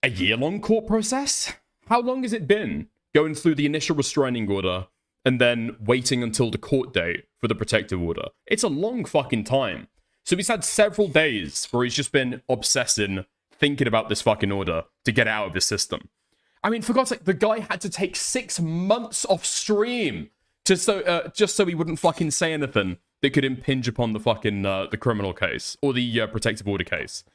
a year-long court process? How long has it been? Going through the initial restraining order, and then waiting until the court date for the protective order. It's a long fucking time. So he's had several days where he's just been obsessing, thinking about this fucking order to get out of the system. I mean, for God's sake, the guy had to take 6 months off stream just so he wouldn't fucking say anything that could impinge upon the fucking the criminal case or the protective order case.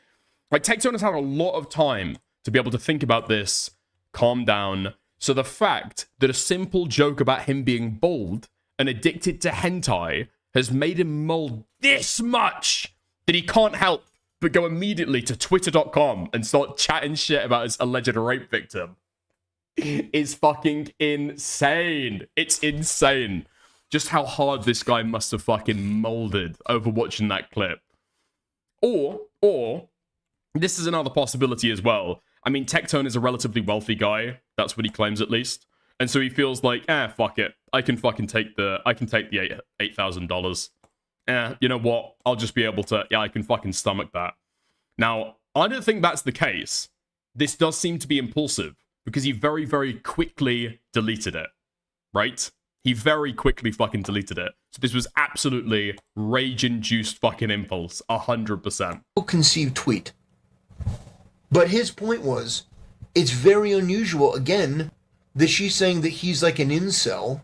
Like, TECTONE has had a lot of time to be able to think about this, calm down. So the fact that a simple joke about him being bald and addicted to hentai has made him mold this much that he can't help but go immediately to twitter.com and start chatting shit about his alleged rape victim is fucking insane. It's insane. Just how hard this guy must have fucking molded over watching that clip. Or, this is another possibility as well. I mean, TECTONE is a relatively wealthy guy. That's what he claims, at least. And so he feels like, fuck it. I can take the $8,000. You know what? I'll just be able to, I can fucking stomach that. Now, I don't think that's the case. This does seem to be impulsive, because he very, very quickly deleted it. Right? He very quickly fucking deleted it. So this was absolutely rage-induced fucking impulse. 100%. Conceived tweet. But his point was, it's very unusual, again, that she's saying that he's like an incel,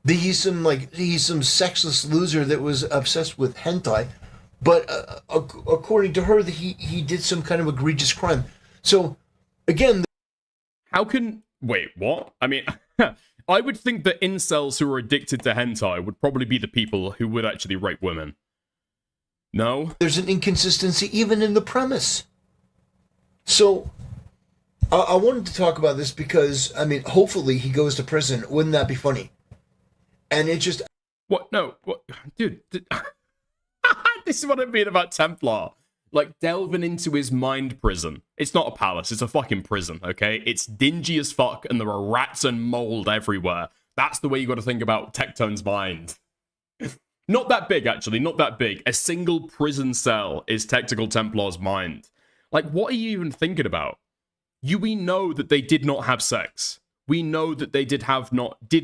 that he's some sexless loser that was obsessed with hentai, but according to her, that he did some kind of egregious crime. So, again... How can... Wait, what? I mean, I would think that incels who are addicted to hentai would probably be the people who would actually rape women. No? There's an inconsistency even in the premise. So, I wanted to talk about this because, I mean, hopefully he goes to prison. Wouldn't that be funny? And it just... What? No. What? Dude. This is what I mean about Templar. Like, delving into his mind prison. It's not a palace. It's a fucking prison, okay? It's dingy as fuck, and there are rats and mold everywhere. That's the way you got to think about TECTONE's mind. Not that big, actually. Not that big. A single prison cell is Tactical Templar's mind. Like, what are you even thinking about? We know that they did not have sex. We know that they did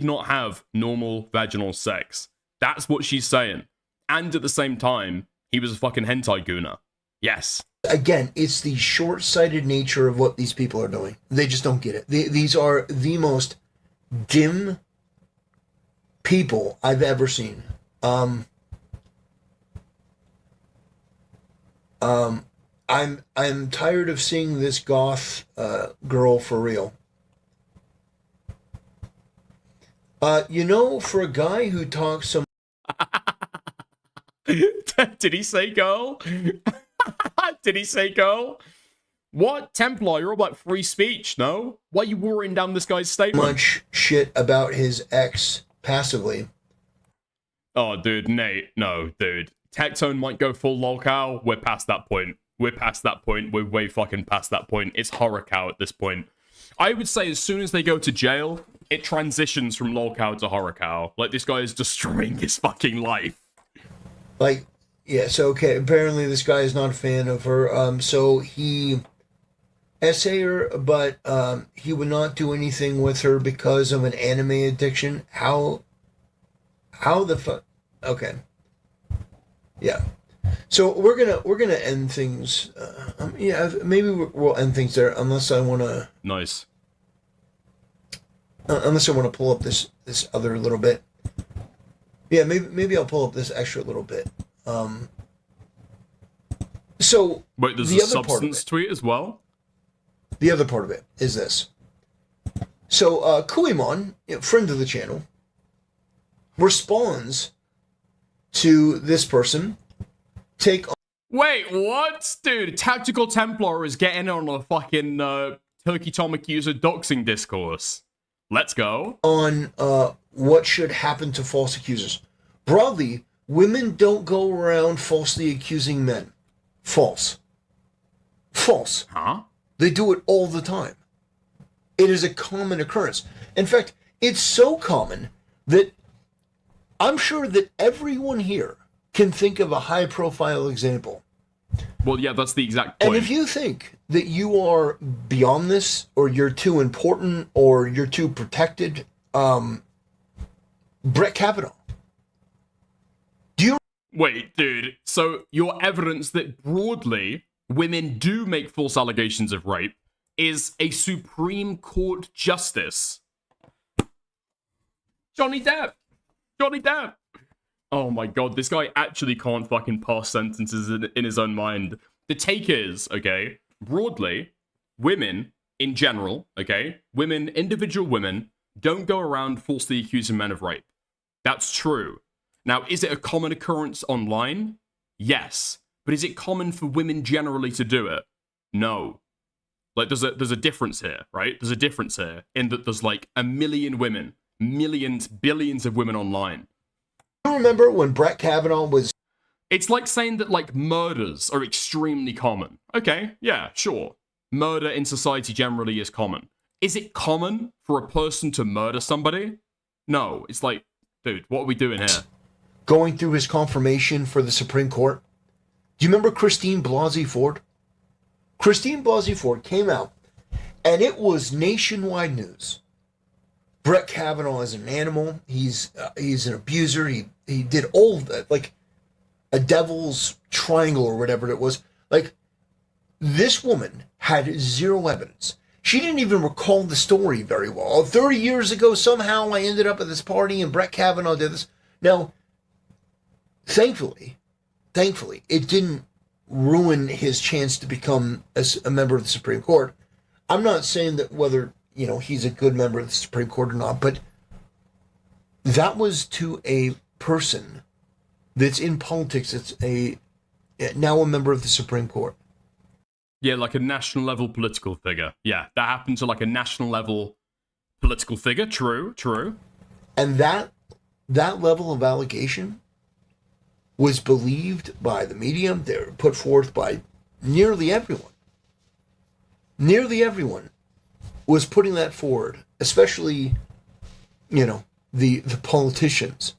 not have normal vaginal sex. That's what she's saying. And at the same time, he was a fucking hentai gooner. Yes. Again, it's the short-sighted nature of what these people are doing. They just don't get it. These are the most dim people I've ever seen. I'm tired of seeing this goth girl for real. You know, for a guy who talks so... Did he say girl? Did he say girl? What? Templar, you're all about free speech, no? Why are you watering down this guy's statement? Much shit about his ex passively. Oh, dude, Nate. No, dude. TECTONE might go full lolcow. We're past that point. We're past that point. We're way fucking past that point. It's horror cow at this point. I would say as soon as they go to jail, it transitions from lolcow to horror cow. Like, this guy is destroying his fucking life. Like, Yeah, so okay, apparently this guy is not a fan of her. So he essay her, but he would not do anything with her because of an anime addiction. How the fuck? Okay. Yeah. So we're gonna end things. Yeah, maybe we'll end things there, unless I want to. Nice. Unless I want to pull up this other little bit. Yeah, maybe I'll pull up this extra little bit. So wait, there's the a other part of substance it, tweet as well. The other part of it is this. So Kuimon, friend of the channel, responds to this person. Wait, what? Dude, Tactical Templar is getting on a fucking Turkey Tomic user doxing discourse. Let's go. On what should happen to false accusers. Broadly, women don't go around falsely accusing men. False. False. Huh? They do it all the time. It is a common occurrence. In fact, it's so common that I'm sure that everyone here can think of a high-profile example. Well, yeah, that's the exact point. And if you think that you are beyond this, or you're too important, or you're too protected, Brett Kavanaugh. Do you... Wait, dude. So your evidence that broadly women do make false allegations of rape is a Supreme Court justice. Johnny Depp. Johnny Depp. Oh my god, this guy actually can't fucking pass sentences in his own mind. The take is, okay, broadly, women in general, okay, women, individual women, don't go around falsely accusing men of rape. That's true. Now, is it a common occurrence online? Yes. But is it common for women generally to do it? No. Like, there's a difference here, right? There's a difference here in that there's like a million women, millions, billions of women online. You remember when Brett Kavanaugh was... It's like saying that, like, murders are extremely common. Okay, yeah, sure. Murder in society generally is common. Is it common for a person to murder somebody? No. It's like, dude, what are we doing here? Going through his confirmation for the Supreme Court. Do you remember Christine Blasey Ford? Christine Blasey Ford came out, and it was nationwide news. Brett Kavanaugh is an animal. He's an abuser. He did all of that, like a devil's triangle or whatever it was. Like, this woman had zero evidence. She didn't even recall the story very well. 30 years ago, somehow I ended up at this party and Brett Kavanaugh did this. Now, thankfully, it didn't ruin his chance to become a member of the Supreme Court. I'm not saying that whether, he's a good member of the Supreme Court or not, but that was to a person that's in politics, that's now a member of the Supreme Court. Yeah, like a national level political figure. Yeah, that happened to like a national level political figure. True. And that level of allegation was believed by the media. They were put forth by nearly everyone. Nearly everyone was putting that forward, especially, the politicians.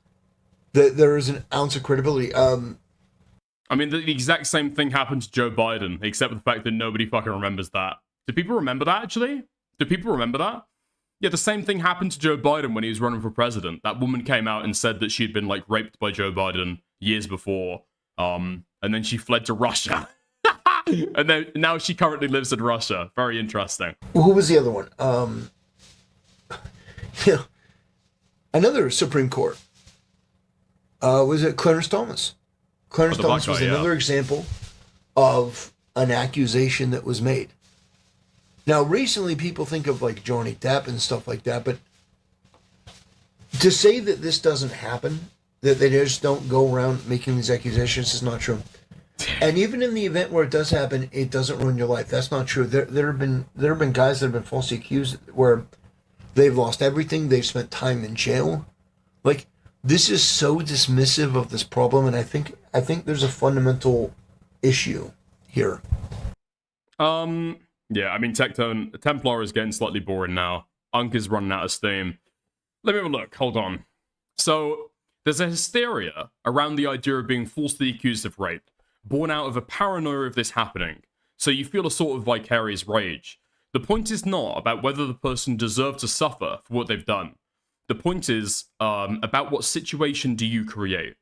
That there is an ounce of credibility. I mean, the exact same thing happened to Joe Biden, except for the fact that nobody fucking remembers that. Do people remember that, actually? Do people remember that? Yeah, the same thing happened to Joe Biden when he was running for president. That woman came out and said that she'd been, like, raped by Joe Biden years before. And then she fled to Russia. And then now she currently lives in Russia. Very interesting. Who was the other one? Another Supreme Court. Was it Clarence Thomas? Clarence Thomas was another example of an accusation that was made. Now, recently people think of like Johnny Depp and stuff like that, but to say that this doesn't happen, that they just don't go around making these accusations, is not true. And even in the event where it does happen, it doesn't ruin your life. That's not true. There have been guys that have been falsely accused where they've lost everything. They've spent time in jail. Like, this is so dismissive of this problem, and I think there's a fundamental issue here. Yeah, I mean, TECTONE, Templar is getting slightly boring now. Unk is running out of steam. Let me have a look. Hold on. So, There's a hysteria around the idea of being falsely accused of rape, born out of a paranoia of this happening, so you feel a sort of vicarious rage. The point is not about whether the person deserved to suffer for what they've done. The point is about what situation do you create.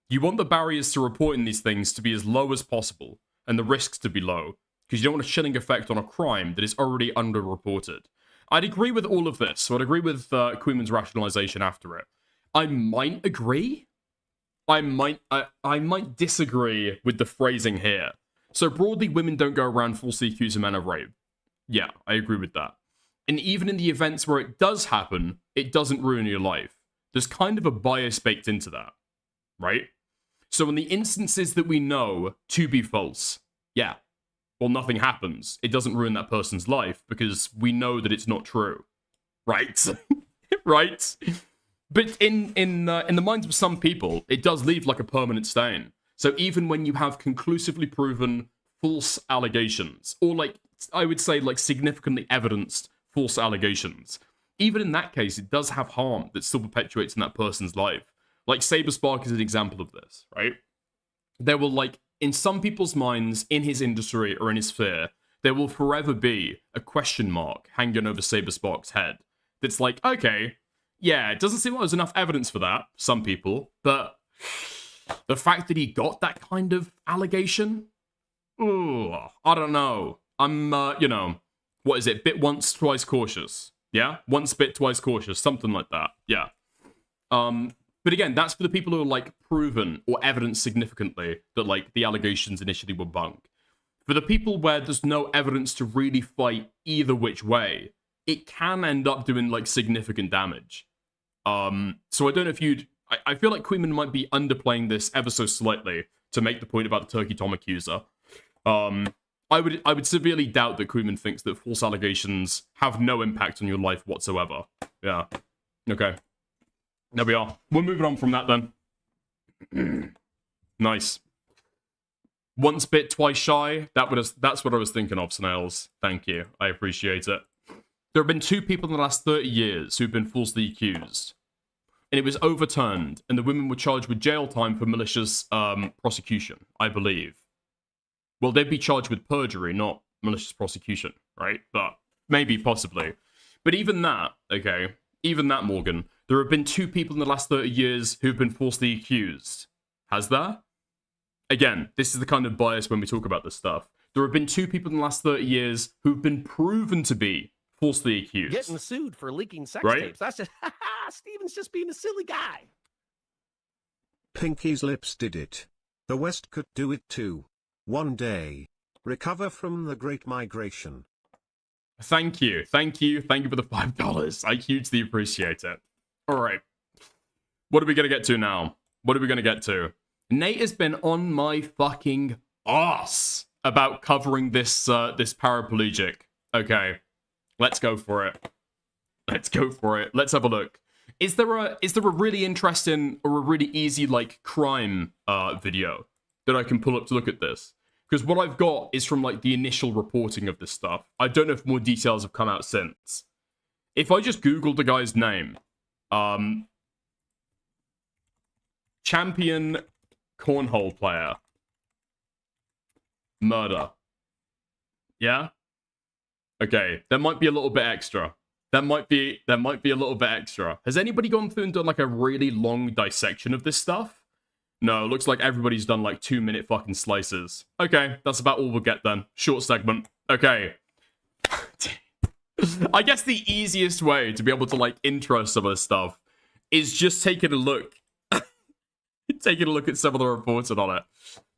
You want the barriers to reporting these things to be as low as possible, and the risks to be low, because you don't want a chilling effect on a crime that is already underreported. I'd agree with all of this, so I'd agree with Queenman's rationalization after it. I might agree. I might disagree with the phrasing here. So broadly, women don't go around falsely accusing men of rape. Yeah, I agree with that. And even in the events where it does happen, it doesn't ruin your life. There's kind of a bias baked into that, right? So in the instances that we know to be false, yeah, well, nothing happens. It doesn't ruin that person's life because we know that it's not true, right? Right? But in the minds of some people, it does leave like a permanent stain. So even when you have conclusively proven false allegations, or like, I would say like significantly evidenced false allegations, even in that case, it does have harm that still perpetuates in that person's life. Like Saberspark is an example of this, right? There will like, in some people's minds, in his industry or in his sphere, there will forever be a question mark hanging over Saberspark's head. That's like, okay, yeah, it doesn't seem like there's enough evidence for that, some people, but the fact that he got that kind of allegation, ooh, I don't know. I'm, you know, what is it? Bit once, twice cautious. Yeah? Once bit, twice cautious. Something like that. Yeah. But again, that's for the people who are, like, proven or evidenced significantly that, like, the allegations initially were bunk. For the people where there's no evidence to really fight either which way, it can end up doing, like, significant damage. So I don't know if you'd... I feel like Queenman might be underplaying this ever so slightly to make the point about the Turkey Tom accuser. I would severely doubt that Queenman thinks that false allegations have no impact on your life whatsoever. Yeah. Okay. There we are. We're moving on from that then. Nice. Once bit, twice shy. That's what I was thinking of, Snails. Thank you. I appreciate it. There have been 2 people in the last 30 years who've been falsely accused. And it was overturned, and the women were charged with jail time for malicious prosecution, I believe. Well, they'd be charged with perjury, not malicious prosecution, right? But maybe, possibly. But even that, okay, even that, Morgan, there have been 2 people in the last 30 years who've been falsely accused. Has there? Again, this is the kind of bias when we talk about this stuff. There have been 2 people in the last 30 years who've been proven to be falsely accused. Getting sued for leaking sex Right? tapes. That's just, Steven's just being a silly guy. Pinky's lips did it. The West could do it too. One day. Recover from the Great Migration. Thank you. Thank you. Thank you for the $5. I hugely appreciate it. All right. What are we going to get to now? What are we going to get to? Nate has been on my fucking ass about covering this this paraplegic. Okay. Let's go for it. Let's go for it. Let's have a look. Is there a really interesting or a really easy like crime video that I can pull up to look at this? Because what I've got is from like the initial reporting of this stuff. I don't know if more details have come out since. If I just Google the guy's name, champion cornhole player, murder. Yeah? Okay, that might be a little bit extra. That might be a little bit extra. Has anybody gone through and done like a really long dissection of this stuff? No, looks like everybody's done like 2-minute fucking slices. Okay, that's about all we'll get then. Short segment. Okay. I guess the easiest way to be able to like intro some of this stuff is just taking a look. Taking a look at some of the reports on it.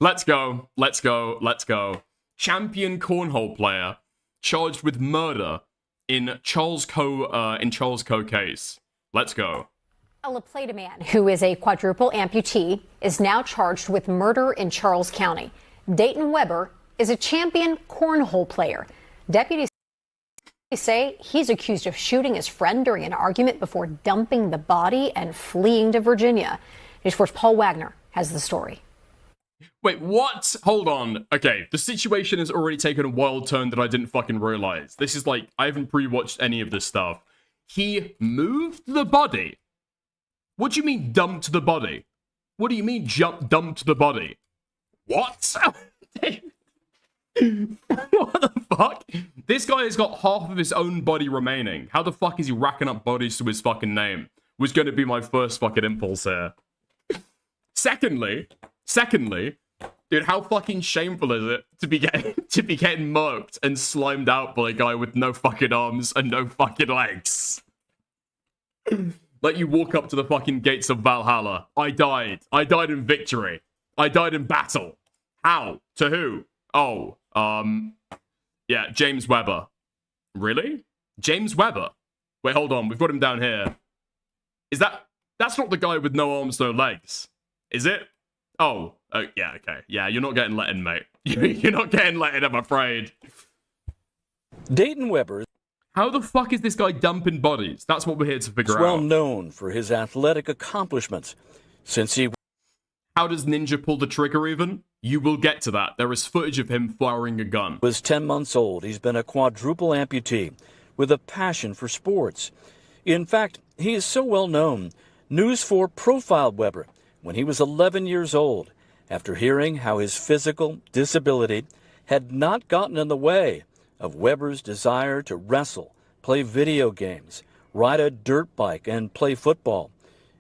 Let's go. Let's go. Let's go. Champion cornhole player charged with murder in Charles Co case. Let's go. A La Plata man who is a quadruple amputee is now charged with murder in Charles County. Dayton Weber is a champion cornhole player. Deputies say he's accused of shooting his friend during an argument before dumping the body and fleeing to Virginia. News 4's Paul Wagner has the story. Wait, what? Hold on. Okay, the situation has already taken a wild turn that I didn't fucking realize. This is like, I haven't pre-watched any of this stuff. He moved the body What do you mean dumped the body? What do you mean dumped the body? What? What the fuck? This guy has got half of his own body remaining. How the fuck is he racking up bodies to his fucking name? Was going to be my first fucking impulse here. Secondly, dude, how fucking shameful is it to be getting murked and slimed out by a guy with no fucking arms and no fucking legs? Like, you walk up to the fucking gates of Valhalla. I died in victory. I died in battle. How? To who? Oh, yeah, James Webber. Really? James Webber? Wait, hold on, we've got him down here. That's not the guy with no arms, no legs, is it? Oh, yeah, okay. Yeah, you're not getting let in, mate. You're not getting let in, I'm afraid. Dayton Webber. How the fuck is this guy dumping bodies? That's what we're here to figure is out. well known for his athletic accomplishments. Since he... How does Ninja pull the trigger even? You will get to that. There is footage of him firing a gun. Was 10 months old. He's been a quadruple amputee with a passion for sports. In fact, he is so well known, News 4 profiled Webber when he was 11 years old, after hearing how his physical disability had not gotten in the way of Webber's desire to wrestle, play video games, ride a dirt bike, and play football.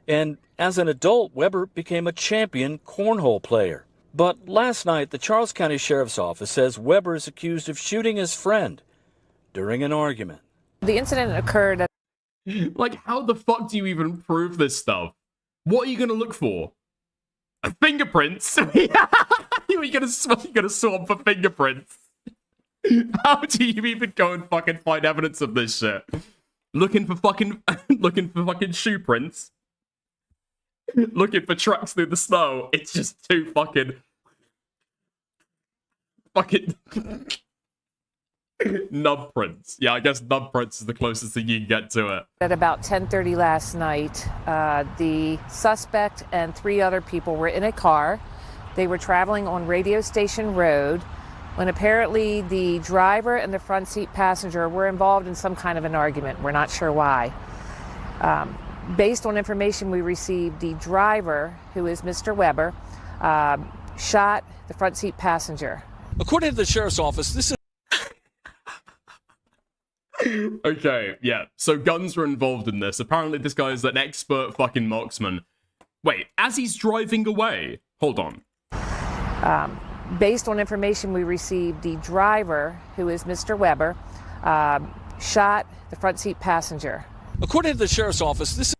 And as an adult, Webber became a champion cornhole player. But last night, the Charles County Sheriff's Office says Webber is accused of shooting his friend during an argument. The incident occurred at... Like, how the fuck do you even prove this stuff? What are you going to look for? Fingerprints? You're going to swab for fingerprints? How do you even go and fucking find evidence of this shit? Looking for fucking shoe prints? Looking for tracks through the snow? It's just too fucking nub prints. Yeah, I guess nub prints is the closest thing you can get to it. At about 10:30 last night, the suspect and 3 other people were in a car. They were traveling on Radio Station Road when apparently the driver and the front seat passenger were involved in some kind of an argument. We're not sure why. Based on information we received, the driver, who is Mr. Webber, shot the front seat passenger. According to the Sheriff's Office, this is... Okay, yeah, so guns were involved in this. Apparently this guy is an expert fucking marksman. Wait, as he's driving away? Hold on. Based on information we received, the driver, who is Mr. Webber, shot the front seat passenger. According to the Sheriff's Office, this...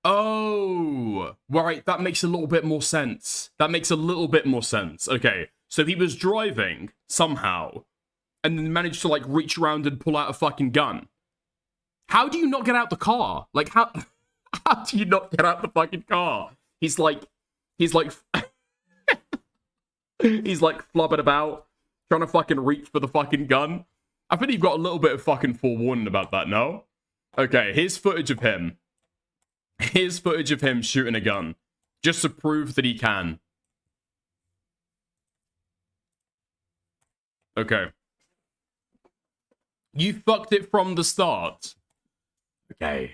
Oh, right, that makes a little bit more sense. Okay, so he was driving, somehow, and then managed to, like, reach around and pull out a fucking gun. How do you not get out the car? Like, how do you not get out the fucking car? He's like flubbing about, trying to fucking reach for the fucking gun. I think you've got a little bit of fucking forewarning about that, no? Okay, here's footage of him. Here's footage of him shooting a gun. Just to prove that he can. Okay. You fucked it from the start. Okay.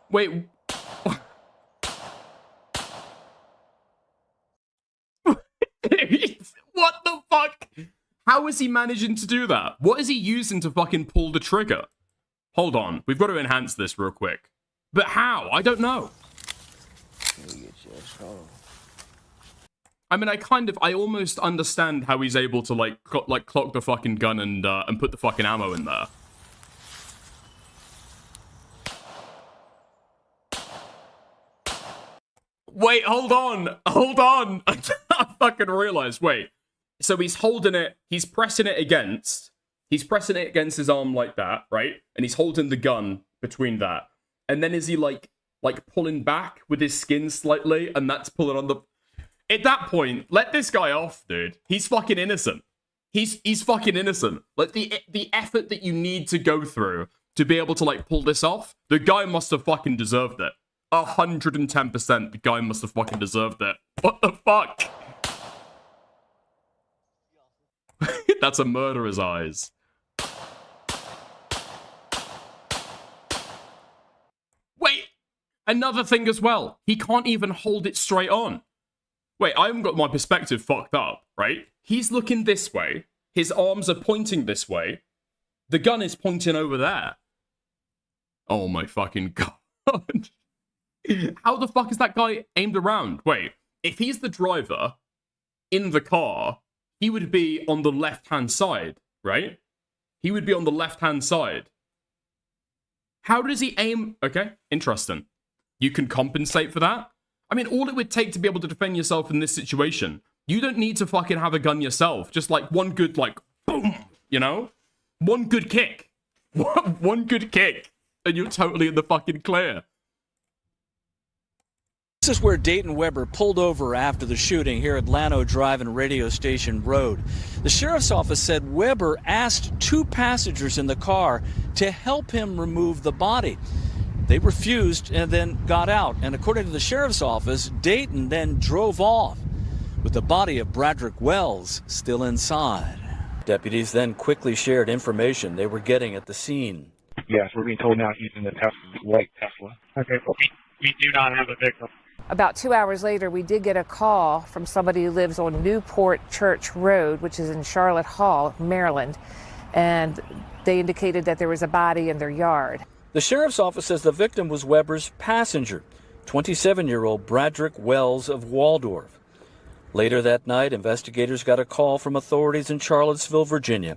Wait. What the fuck? How is he managing to do that? What is he using to fucking pull the trigger? Hold on. We've got to enhance this real quick. But how? I don't know. I mean, I almost understand how he's able to, like clock the fucking gun and put the fucking ammo in there. Wait, hold on. I fucking realized. Wait. So he's holding it, he's pressing it against his arm like that, right? And he's holding the gun between that. And then is he like pulling back with his skin slightly, and that's pulling on the... At that point, let this guy off, dude. He's fucking innocent. He's fucking innocent. Like, the effort that you need to go through to be able to, like, pull this off, the guy must have fucking deserved it. 110%. The guy must have fucking deserved it. What the fuck? That's a murderer's eyes. Wait, another thing as well. He can't even hold it straight on. Wait, I haven't got my perspective fucked up, right? He's looking this way. His arms are pointing this way. The gun is pointing over there. Oh my fucking god. How the fuck is that guy aimed around? Wait, if he's the driver in the car, he would be on the left-hand side, right? He would be on the left-hand side. How does he aim? Okay, interesting. You can compensate for that? I mean, all it would take to be able to defend yourself in this situation, you don't need to fucking have a gun yourself. Just like one good, like, boom, you know? One good kick. One good kick. And you're totally in the fucking clear. This is where Dayton Weber pulled over after the shooting here at Llano Drive and Radio Station Road. The sheriff's office said Weber asked two passengers in the car to help him remove the body. They refused and then got out. And according to the sheriff's office, Dayton then drove off with the body of Bradrick Wells still inside. Deputies then quickly shared information they were getting at the scene. Yes, we're being told now he's in the white Tesla. Okay, well, we do not have a victim. About 2 hours later, we did get a call from somebody who lives on Newport Church Road, which is in Charlotte Hall, Maryland, and they indicated that there was a body in their yard. The sheriff's office says the victim was Weber's passenger, 27-year-old Bradrick Wells of Waldorf. Later that night, investigators got a call from authorities in Charlottesville, Virginia,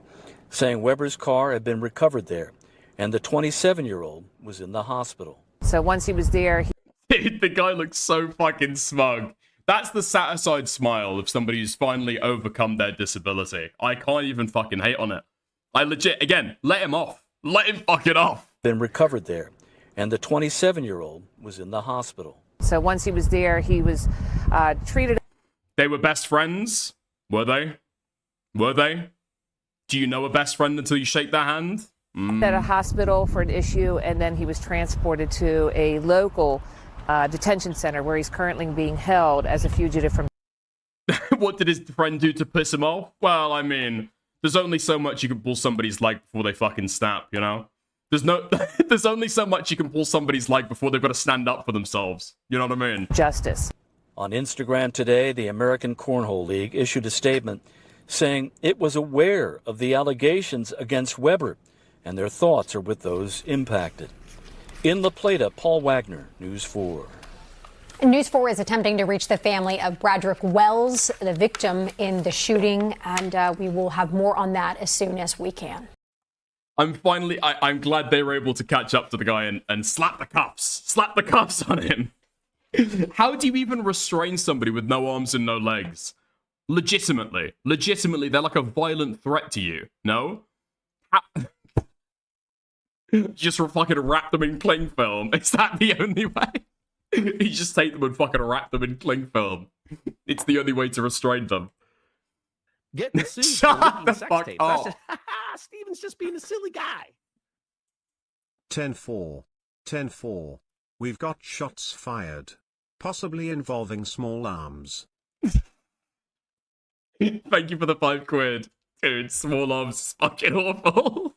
saying Weber's car had been recovered there, and the 27-year-old was in the hospital. So once he was there, the guy looks so fucking smug. That's the satisfied smile of somebody who's finally overcome their disability. I can't even fucking hate on it. I legit, again, let him off. Let him fucking off. Been recovered there, and the 27-year-old was in the hospital. So once he was there, he was treated. They were best friends? Were they? Were they? Do you know a best friend until you shake their hand? At a hospital for an issue, and then he was transported to a local detention center where he's currently being held as a fugitive from. What did his friend do to piss him off? Well, I mean, there's only so much you can pull somebody's leg before they fucking snap, you know? There's only so much you can pull somebody's leg before they've got to stand up for themselves. You know what I mean? Justice. On Instagram today, the American Cornhole League issued a statement saying it was aware of the allegations against Weber, and their thoughts are with those impacted. In La Plata, Paul Wagner, News 4. News 4 is attempting to reach the family of Bradrick Wells, the victim in the shooting, and we will have more on that as soon as we can. I'm glad they were able to catch up to the guy and slap the cuffs on him. How do you even restrain somebody with no arms and no legs? Legitimately, they're like a violent threat to you, no? Just fucking wrap them in cling film. Is that the only way? You just take them and fucking wrap them in cling film. It's the only way to restrain them. Getting sued for Shut leaking the sex fuck tapes. That's up. just, Steven's just being a silly guy. 10-4. 10-4. We've got shots fired. Possibly involving small arms. Thank you for the £5. Dude, small arms is fucking awful.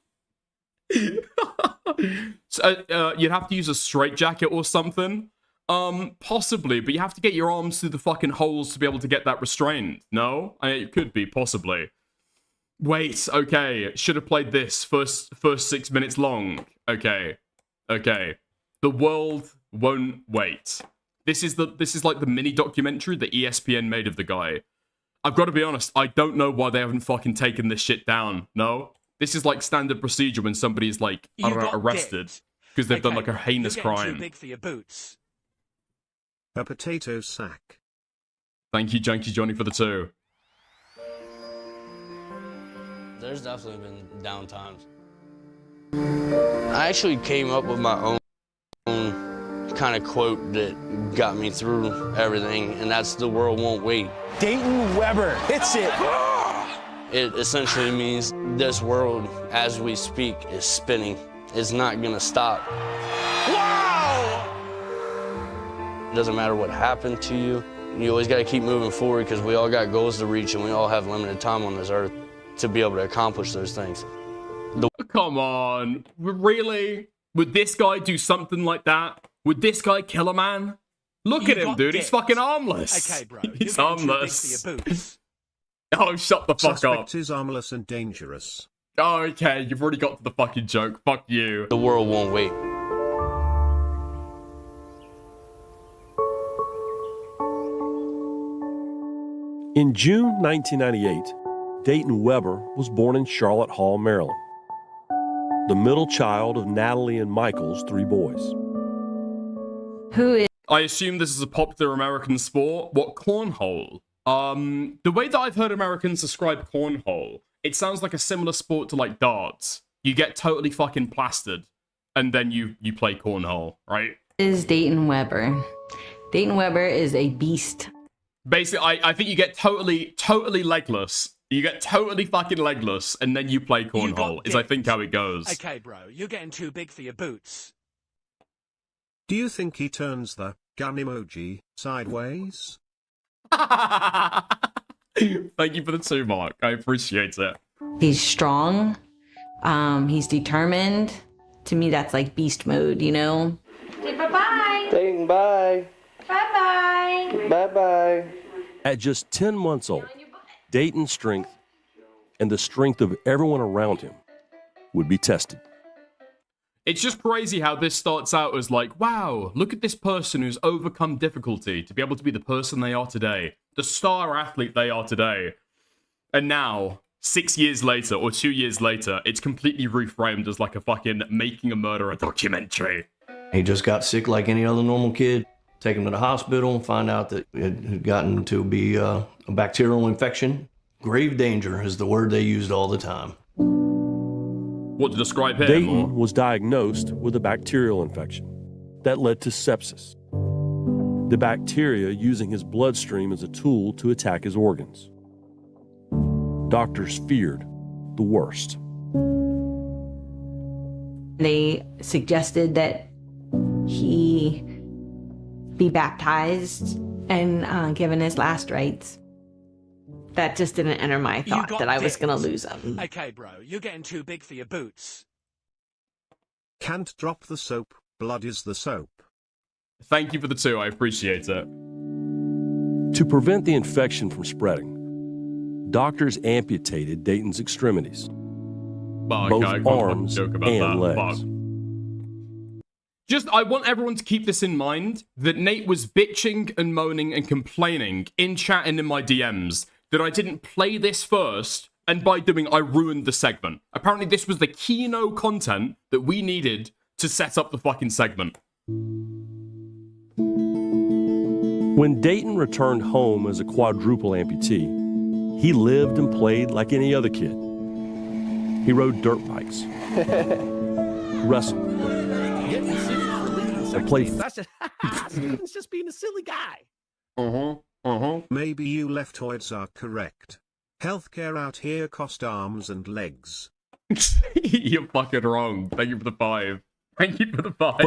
So, you'd have to use a straitjacket or something. Possibly, but you have to get your arms through the fucking holes to be able to get that restrained. No? It could be, possibly. Wait, okay. Should have played this first 6 minutes long. Okay. The world won't wait. This is like the mini documentary that ESPN made of the guy. I've got to be honest, I don't know why they haven't fucking taken this shit down. No? This is like standard procedure when somebody's like, I don't know, arrested because they've done like a heinous crime. Too big for your boots. A potato sack. Thank you, Janky Johnny, for the 2. There's definitely been down times. I actually came up with my own kind of quote that got me through everything, and that's "the world won't wait." Dayton Weber hits it. It essentially means this world, as we speak, is spinning. It's not gonna stop. Wow! It doesn't matter what happened to you. You always got to keep moving forward because we all got goals to reach and we all have limited time on this earth to be able to accomplish those things. Come on. Really? Would this guy do something like that? Would this guy kill a man? Look at him, dude. He's fucking armless. Okay, bro. He's You're getting too big armless. for your boots. Oh, shut the fuck up. Suspect is armless and dangerous. Oh, okay. You've already got to the fucking joke. Fuck you. The world won't wait. In June 1998, Dayton Weber was born in Charlotte Hall, Maryland, the middle child of Natalie and Michael's 3 boys. Who is... I assume this is a popular American sport. What, cornhole? The way that I've heard Americans describe cornhole, it sounds like a similar sport to, like, darts. You get totally fucking plastered, and then you play cornhole, right? Is Dayton Weber. Dayton Weber is a beast. Basically, I think you get totally legless. You get totally fucking legless, and then you play cornhole, is I think how it goes. Okay, bro. You're getting too big for your boots. Do you think he turns the gun emoji sideways? Thank you for the 2, Mark. I appreciate it. He's strong. He's determined. To me, that's like beast mode, you know? Say bye-bye. Dayton, bye. Bye-bye. Bye-bye. At just 10 months old, Dayton's strength and the strength of everyone around him would be tested. It's just crazy how this starts out as like, wow, look at this person who's overcome difficulty to be able to be the person they are today, the star athlete they are today. And now, 6 years later or 2 years later, it's completely reframed as like a fucking Making a Murderer documentary. He just got sick like any other normal kid. Take him to the hospital and find out that it had gotten to be a bacterial infection. Grave danger is the word they used all the time. What to describe him? Dayton was diagnosed with a bacterial infection that led to sepsis. The bacteria using his bloodstream as a tool to attack his organs. Doctors feared the worst. They suggested that he be baptized and given his last rites. That just didn't enter my thought that I was going to lose him. Okay, bro. You're getting too big for your boots. Can't drop the soap. Blood is the soap. Thank you for the 2. I appreciate it. To prevent the infection from spreading, doctors amputated Dayton's extremities, both arms and legs. Just, I want everyone to keep this in mind, that Nate was bitching and moaning and complaining in chat and in my DMs that I didn't play this first, and by doing, I ruined the segment. Apparently this was the Kino content that we needed to set up the fucking segment. When Dayton returned home as a quadruple amputee, he lived and played like any other kid. He rode dirt bikes, wrestled, Getting sued for leading sex played tapes. That's just, Steven's just being a silly guy. Maybe you leftoids are correct. Healthcare out here cost arms and legs. You're fucking wrong. Thank you for the 5. Thank you for the 5.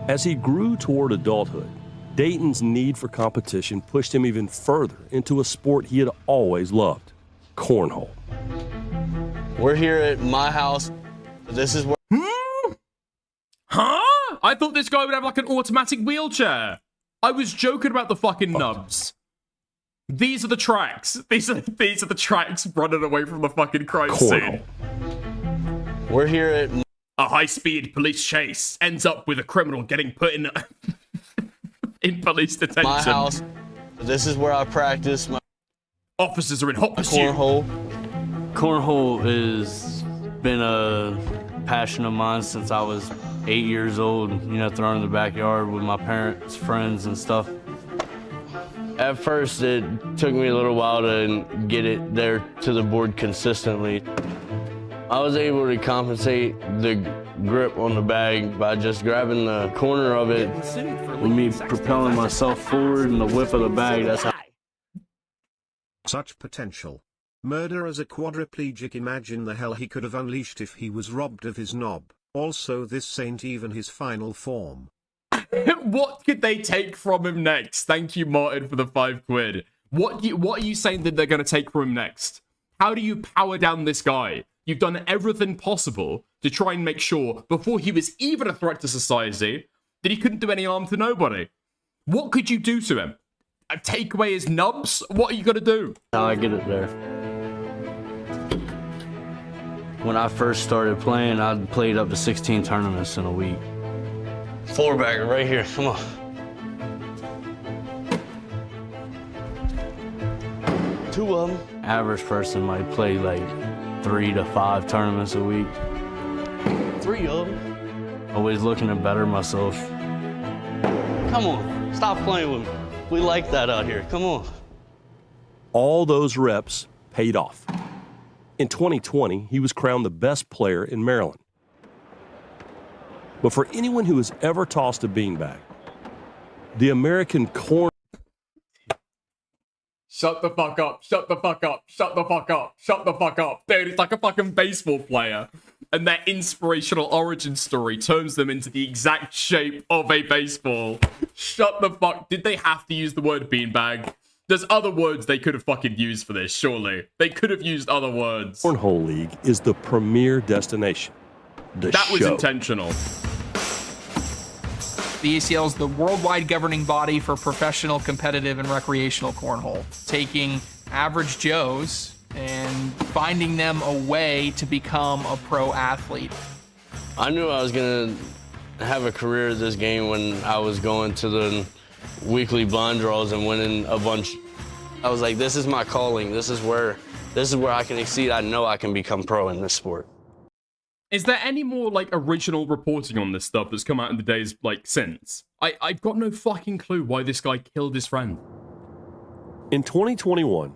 As he grew toward adulthood, Dayton's need for competition pushed him even further into a sport he had always loved, cornhole. We're here at my house. This is where... Huh? I thought this guy would have like an automatic wheelchair. I was joking about the fucking nubs. These are the tracks. These are the tracks running away from the fucking crime scene. We're here at... A high-speed police chase ends up with a criminal getting put in in police detention. My house. This is where I practice my... Officers are in hot pursuit. Cornhole. Cornhole has been a passion of mine since I was 8 years old, you know, throwing in the backyard with my parents, friends, and stuff. At first, it took me a little while to get it there to the board consistently. I was able to compensate the grip on the bag by just grabbing the corner of it, with me propelling myself forward in the whip of the bag. That's how. Such potential. Murder as a quadriplegic. Imagine the hell he could have unleashed if he was robbed of his knob, Also, this ain't even his final form. What could they take from him next? Thank you, Martin, for the £5. What are you saying that they're going to take from him next? How do you power down this guy? You've done everything possible to try and make sure, before he was even a threat to society, that he couldn't do any harm to nobody. What could you do to him? Take away his nubs? What are you going to do? How I get it there. When I first started playing, I played up to 16 tournaments in a week. Four bagger right here, come on. Two of them. Average person might play like 3 to 5 tournaments a week. 3 of them. Always looking to better myself. Come on, stop playing with me. We like that out here, come on. All those reps paid off. In 2020, he was crowned the best player in Maryland. But for anyone who has ever tossed a beanbag, the American corn... Shut the fuck up, shut the fuck up, shut the fuck up, shut the fuck up. Dude, it's like a fucking baseball player. And their inspirational origin story turns them into the exact shape of a baseball. Shut the fuck. Did they have to use the word beanbag? There's other words they could have fucking used for this, surely. They could have used other words. Cornhole League is the premier destination. That was intentional. The ACL is the worldwide governing body for professional, competitive, and recreational cornhole, taking average Joes and finding them a way to become a pro athlete. I knew I was gonna have a career at this game when I was going to the weekly blind draws and winning a bunch. I was like, this is my calling. This is where I can exceed. I know I can become pro in this sport. Is there any more, like, original reporting on this stuff that's come out in the days, like, since? I've got no fucking clue why this guy killed his friend. In 2021,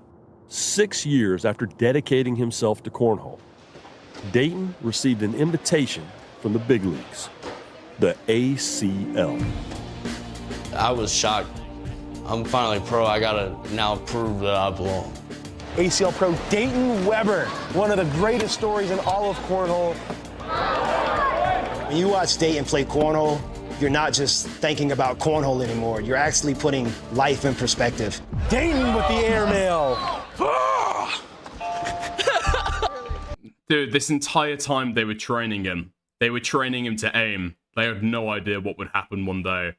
6 years after dedicating himself to cornhole, Dayton received an invitation from the big leagues, the ACL. I was shocked. I'm finally pro. I gotta now prove that I belong. ACL pro Dayton Weber, one of the greatest stories in all of cornhole. When you watch Dayton play cornhole, you're not just thinking about cornhole anymore. You're actually putting life in perspective. Dayton with the airmail. Dude, this entire time they were training him. They were training him to aim. They had no idea what would happen one day.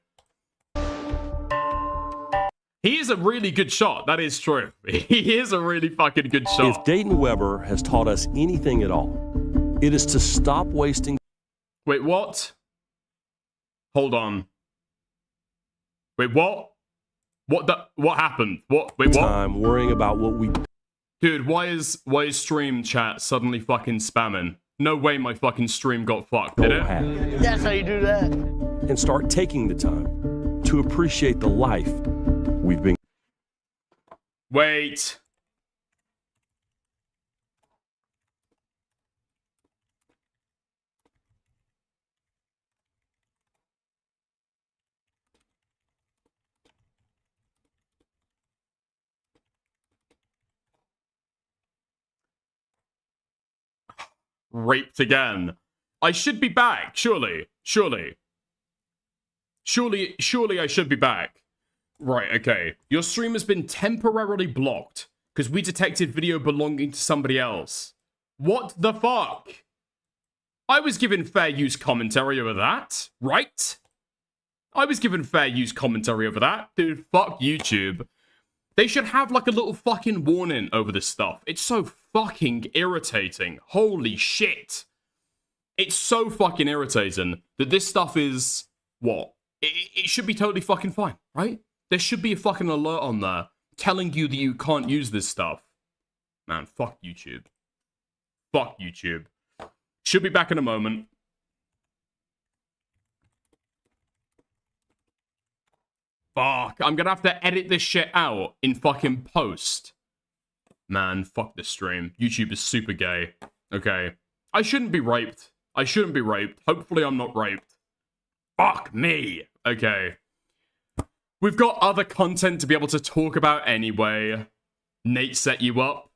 He is a really good shot. That is true. He is a really fucking good shot. If Dayton Weber has taught us anything at all, it is to stop wasting... Wait, what? Hold on. Wait, what? What happened? What? Wait, what? Time worrying about what we... Dude, why is stream chat suddenly fucking spamming? No way my fucking stream got fucked, did it? That's how you do that. And start taking the time to appreciate the life we've been... Wait. Raped again. I should be back, surely. Surely I should be back. Right, okay. Your stream has been temporarily blocked because we detected video belonging to somebody else. What the fuck? I was given fair use commentary over that, right? I was given fair use commentary over that. Dude, fuck YouTube. They should have like a little fucking warning over this stuff. It's so fucking irritating. Holy shit. It's so fucking irritating that this stuff is... What? It should be totally fucking fine, right? There should be a fucking alert on there telling you that you can't use this stuff. Man, fuck YouTube. Fuck YouTube. Should be back in a moment. Fuck, I'm gonna have to edit this shit out in fucking post. Man, fuck this stream. YouTube is super gay. Okay. I shouldn't be raped. I shouldn't be raped. Hopefully I'm not raped. Fuck me. Okay. We've got other content to be able to talk about anyway. Nate set you up.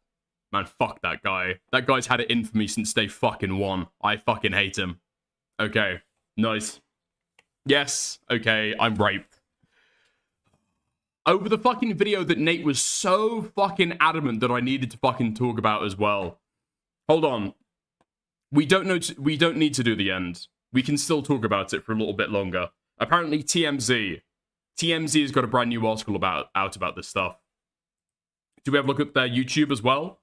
Man, fuck that guy. That guy's had it in for me since day fucking one. I fucking hate him. Okay, nice. Yes, okay, I'm right. Over the fucking video that Nate was so fucking adamant that I needed to fucking talk about as well. Hold on. We don't need to do the end. We can still talk about it for a little bit longer. Apparently TMZ has got a brand new article out about this stuff. Do we have a look at their YouTube as well?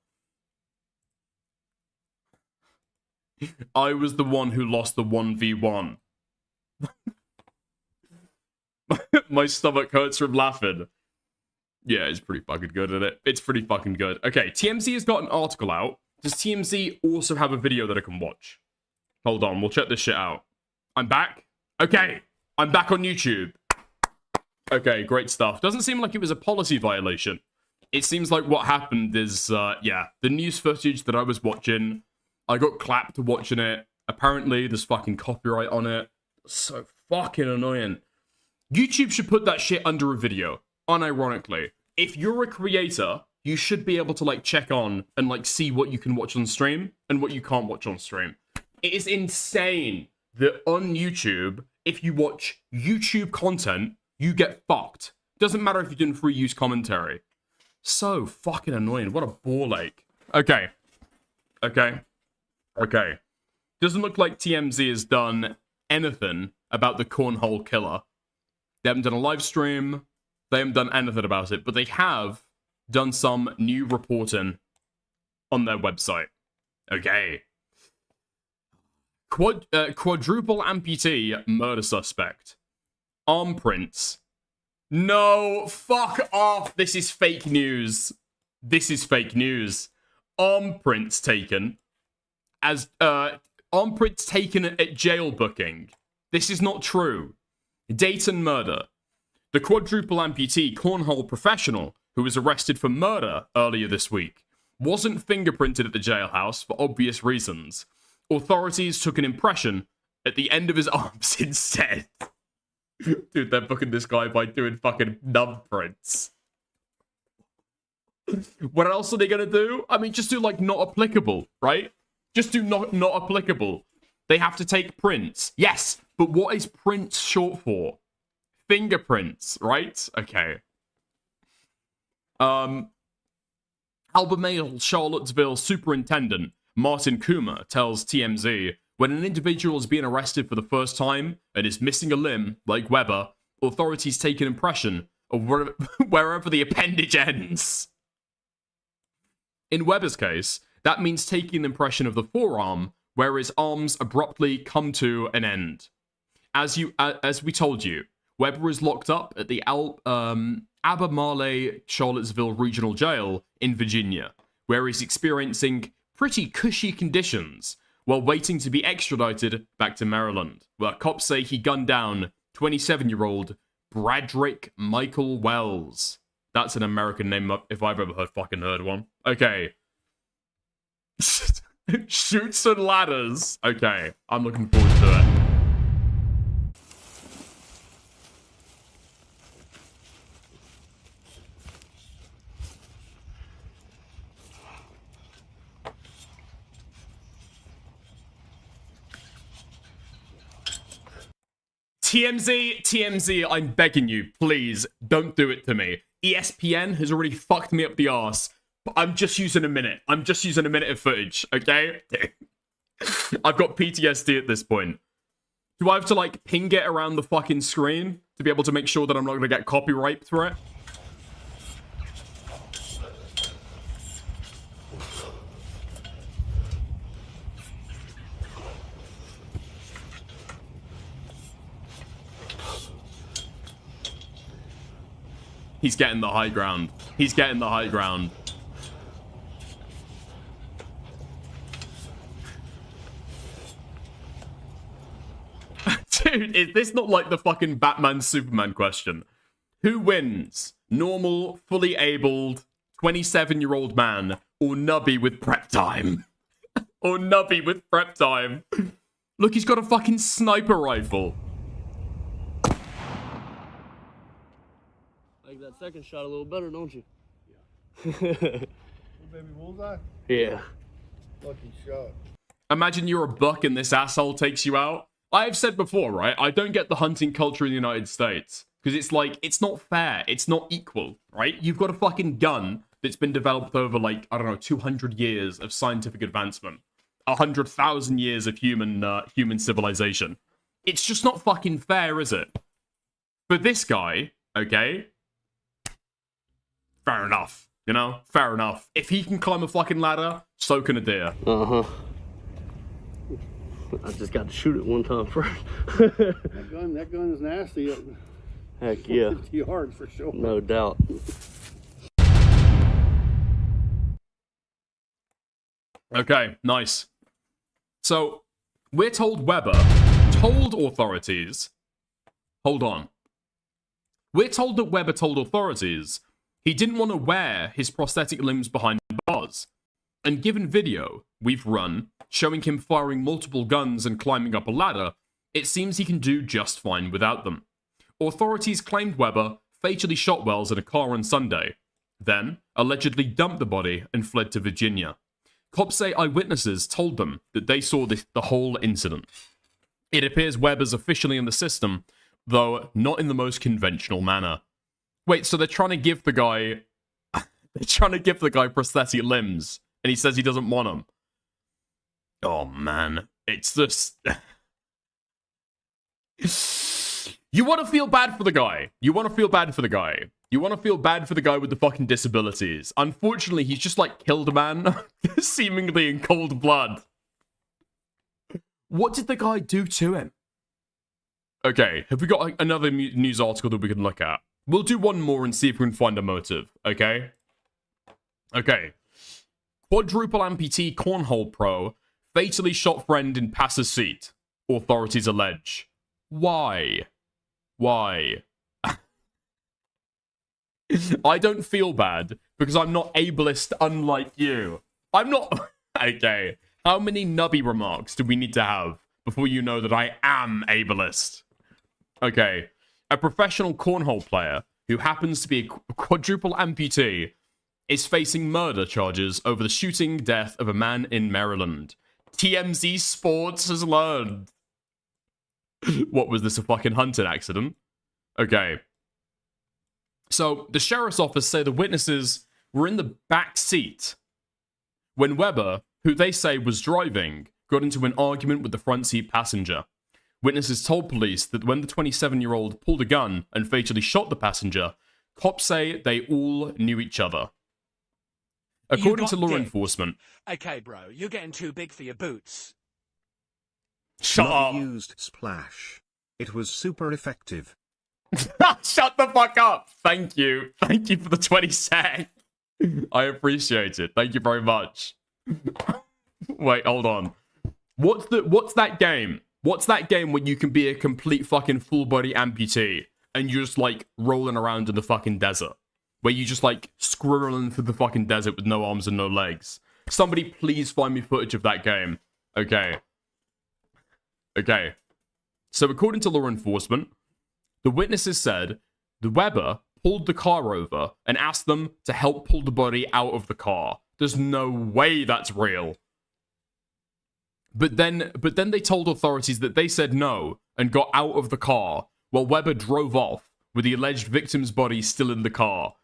I was the one who lost the 1v1. My stomach hurts from laughing. Yeah, it's pretty fucking good, isn't it? It's pretty fucking good. Okay, TMZ has got an article out. Does TMZ also have a video that I can watch? Hold on, we'll check this shit out. I'm back? Okay, I'm back on YouTube. Okay, great stuff. Doesn't seem like it was a policy violation. It seems like what happened is, yeah, the news footage that I was watching, I got clapped to watching it. Apparently, there's fucking copyright on it. So fucking annoying. YouTube should put that shit under a video, unironically. If you're a creator, you should be able to, like, check on and, like, see what you can watch on stream and what you can't watch on stream. It is insane that on YouTube, if you watch YouTube content, you get fucked. Doesn't matter if you're doing free use commentary. So fucking annoying. What a ball ache. Okay. Okay. Okay. Doesn't look like TMZ has done anything about the cornhole killer. They haven't done a live stream. They haven't done anything about it. But they have done some new reporting on their website. Okay. Quadruple amputee murder suspect. Arm prints. No, fuck off. This is fake news. This is fake news. Arm prints taken as arm prints taken at jail booking. This is not true. Dayton murder. The quadruple amputee cornhole professional who was arrested for murder earlier this week wasn't fingerprinted at the jailhouse for obvious reasons. Authorities took an impression at the end of his arms instead. Dude, they're booking this guy by doing fucking thumbprints. What else are they gonna do? I mean, just do, like, not applicable, right? Just do not applicable. They have to take prints. Yes, but what is prints short for? Fingerprints, right? Okay. Albemarle Charlottesville Superintendent Martin Coomer tells TMZ, when an individual is being arrested for the first time and is missing a limb, like Weber, authorities take an impression of wherever the appendage ends. In Weber's case, that means taking an impression of the forearm where his arms abruptly come to an end. As we told you, Weber is locked up at the Albemarle Charlottesville Regional Jail in Virginia, where he's experiencing pretty cushy conditions while waiting to be extradited back to Maryland, where cops say he gunned down 27-year-old Bradrick Michael Wells. That's an American name if I've ever fucking heard one. Okay. Shoots and ladders. Okay, I'm looking forward to it. TMZ, I'm begging you, please, don't do it to me. ESPN has already fucked me up the arse. But I'm just using a minute. I'm just using a minute of footage, okay? I've got PTSD at this point. Do I have to, like, ping it around the fucking screen to be able to make sure that I'm not gonna get copyright for it? He's getting the high ground. He's getting the high ground. Dude, is this not like the fucking Batman Superman question? Who wins? Normal, fully abled, 27-year-old man, or Nubby with prep time? Or Nubby with prep time? Look, he's got a fucking sniper rifle. Like that second shot a little better, don't you? Yeah. Baby bullseye? Yeah. Lucky shot. Imagine you're a buck and this asshole takes you out. I've said before, right? I don't get the hunting culture in the United States because it's like, it's not fair. It's not equal, right? You've got a fucking gun that's been developed over like, I don't know, 200 years of scientific advancement, 100,000 years of human civilization. It's just not fucking fair, is it? For this guy, okay, fair enough. You know, fair enough. If he can climb a fucking ladder, so can a deer. I just got to shoot it one time first. That gun is nasty. Heck yeah. 50 yards for sure. No doubt. Okay, nice. So, we're told Weber told authorities... Hold on. We're told that Weber told authorities he didn't want to wear his prosthetic limbs behind bars. And given video we've run showing him firing multiple guns and climbing up a ladder, it seems he can do just fine without them. Authorities claimed Weber fatally shot Wells in a car on Sunday, then allegedly dumped the body and fled to Virginia. Cops say eyewitnesses told them that they saw the whole incident. It appears Weber's officially in the system, though not in the most conventional manner. Wait, so they're trying to give the guy... they're trying to give the guy prosthetic limbs, and he says he doesn't want them. Oh, man. It's just... You want to feel bad for the guy. You want to feel bad for the guy. You want to feel bad for the guy with the fucking disabilities. Unfortunately, he's just, like, killed a man, seemingly in cold blood. What did the guy do to him? Okay, have we got like, another news article that we can look at? We'll do one more and see if we can find a motive, okay? Okay. Quadruple amputee cornhole pro fatally shot friend in passer's seat, authorities allege. Why? Why? I don't feel bad because I'm not ableist unlike you. I'm not... Okay. How many nubby remarks do we need to have before you know that I am ableist? Okay. A professional cornhole player who happens to be a quadruple amputee is facing murder charges over the shooting death of a man in Maryland. TMZ Sports has learned. What was this, a fucking hunting accident? Okay. So, the sheriff's office say the witnesses were in the back seat when Weber, who they say was driving, got into an argument with the front seat passenger. Witnesses told police that when the 27-year-old pulled a gun and fatally shot the passenger, cops say they all knew each other. According to law enforcement... Okay, bro, you're getting too big for your boots. Shut up. Used splash. It was super effective. Shut the fuck up. Thank you. Thank you for the 20 sec. I appreciate it. Thank you very much. Wait, hold on. What's that game? What's that game where you can be a complete fucking full body amputee and you're just like rolling around in the fucking desert? Where you just like squirreling through the fucking desert with no arms and no legs. Somebody please find me footage of that game. Okay. Okay. So according to law enforcement, the witnesses said the Weber pulled the car over and asked them to help pull the body out of the car. There's no way that's real. But then they told authorities that they said no and got out of the car while Weber drove off with the alleged victim's body still in the car.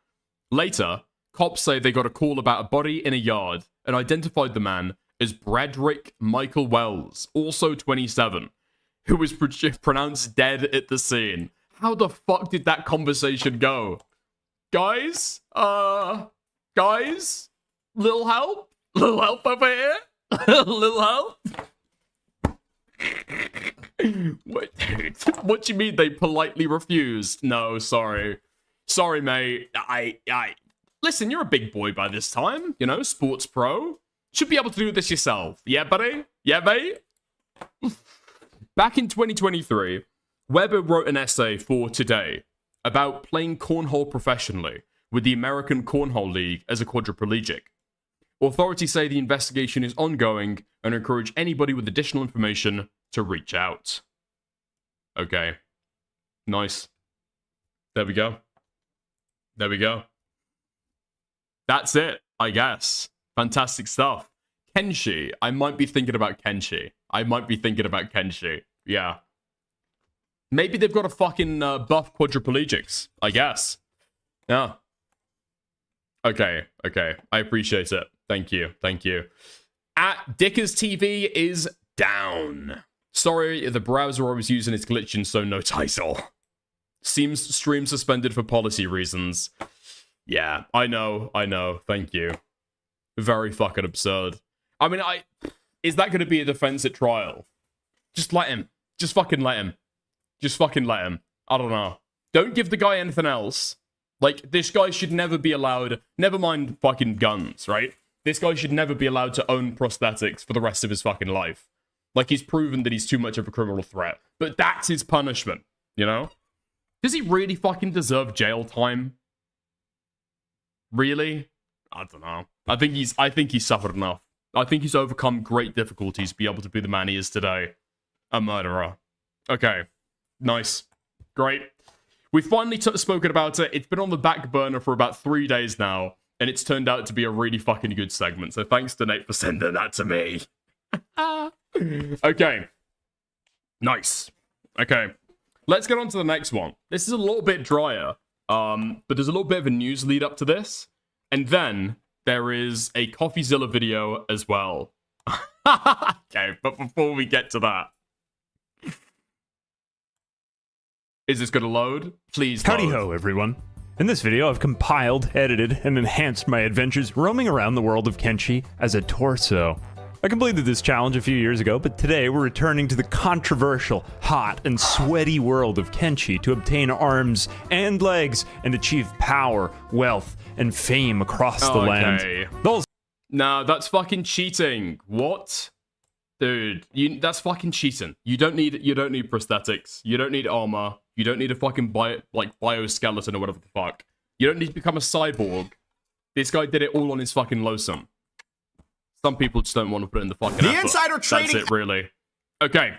Later, cops say they got a call about a body in a yard and identified the man as Bradrick Michael Wells, also 27, who was pronounced dead at the scene. How the fuck did that conversation go? Guys? Guys? Little help? Little help over here? Little help? What do you mean they politely refused? No, sorry. Sorry, mate. Listen, you're a big boy by this time. You know, sports pro. Should be able to do this yourself. Yeah, buddy? Yeah, mate? Back in 2023, Weber wrote an essay for Today about playing cornhole professionally with the American Cornhole League as a quadriplegic. Authorities say the investigation is ongoing and encourage anybody with additional information to reach out. Okay. Nice. There we go. There we go. That's it, I guess. Fantastic stuff. Kenshi. I might be thinking about Kenshi. Yeah. Maybe they've got a fucking buff quadriplegics, I guess. Yeah. Okay. I appreciate it. Thank you. At Dickers TV is down. Sorry, the browser I was using is glitching, so no title. Seems stream suspended for policy reasons. Yeah, I know. Thank you. Very fucking absurd. I mean, is that going to be a defense at trial? Just let him. Just fucking let him. I don't know. Don't give the guy anything else. Like, this guy should never be allowed... Never mind fucking guns, right? This guy should never be allowed to own prosthetics for the rest of his fucking life. Like, he's proven that he's too much of a criminal threat. But that's his punishment, you know? Does he really fucking deserve jail time? Really? I don't know. I think he's suffered enough. I think he's overcome great difficulties to be able to be the man he is today. A murderer. Okay. Nice. Great. We finally spoken about it. It's been on the back burner for about 3 days now, and it's turned out to be a really fucking good segment. So thanks to Nate for sending that to me. Okay. Nice. Okay. Let's get on to the next one. This is a little bit drier, but there's a little bit of a news lead up to this. And then there is a CoffeeZilla video as well. Okay, but before we get to that, is this going to load? Please load. Howdy ho, everyone. In this video, I've compiled, edited, and enhanced my adventures roaming around the world of Kenshi as a torso. I completed this challenge a few years ago, but today we're returning to the controversial, hot, and sweaty world of Kenshi to obtain arms and legs and achieve power, wealth, and fame across the land. Nah, that's fucking cheating. What? Dude, that's fucking cheating. You don't need prosthetics. You don't need armor. You don't need a fucking bioskeleton or whatever the fuck. You don't need to become a cyborg. This guy did it all on his fucking lonesome. Some people just don't want to put in the fucking effort. Insider trading. That's it, really. Okay.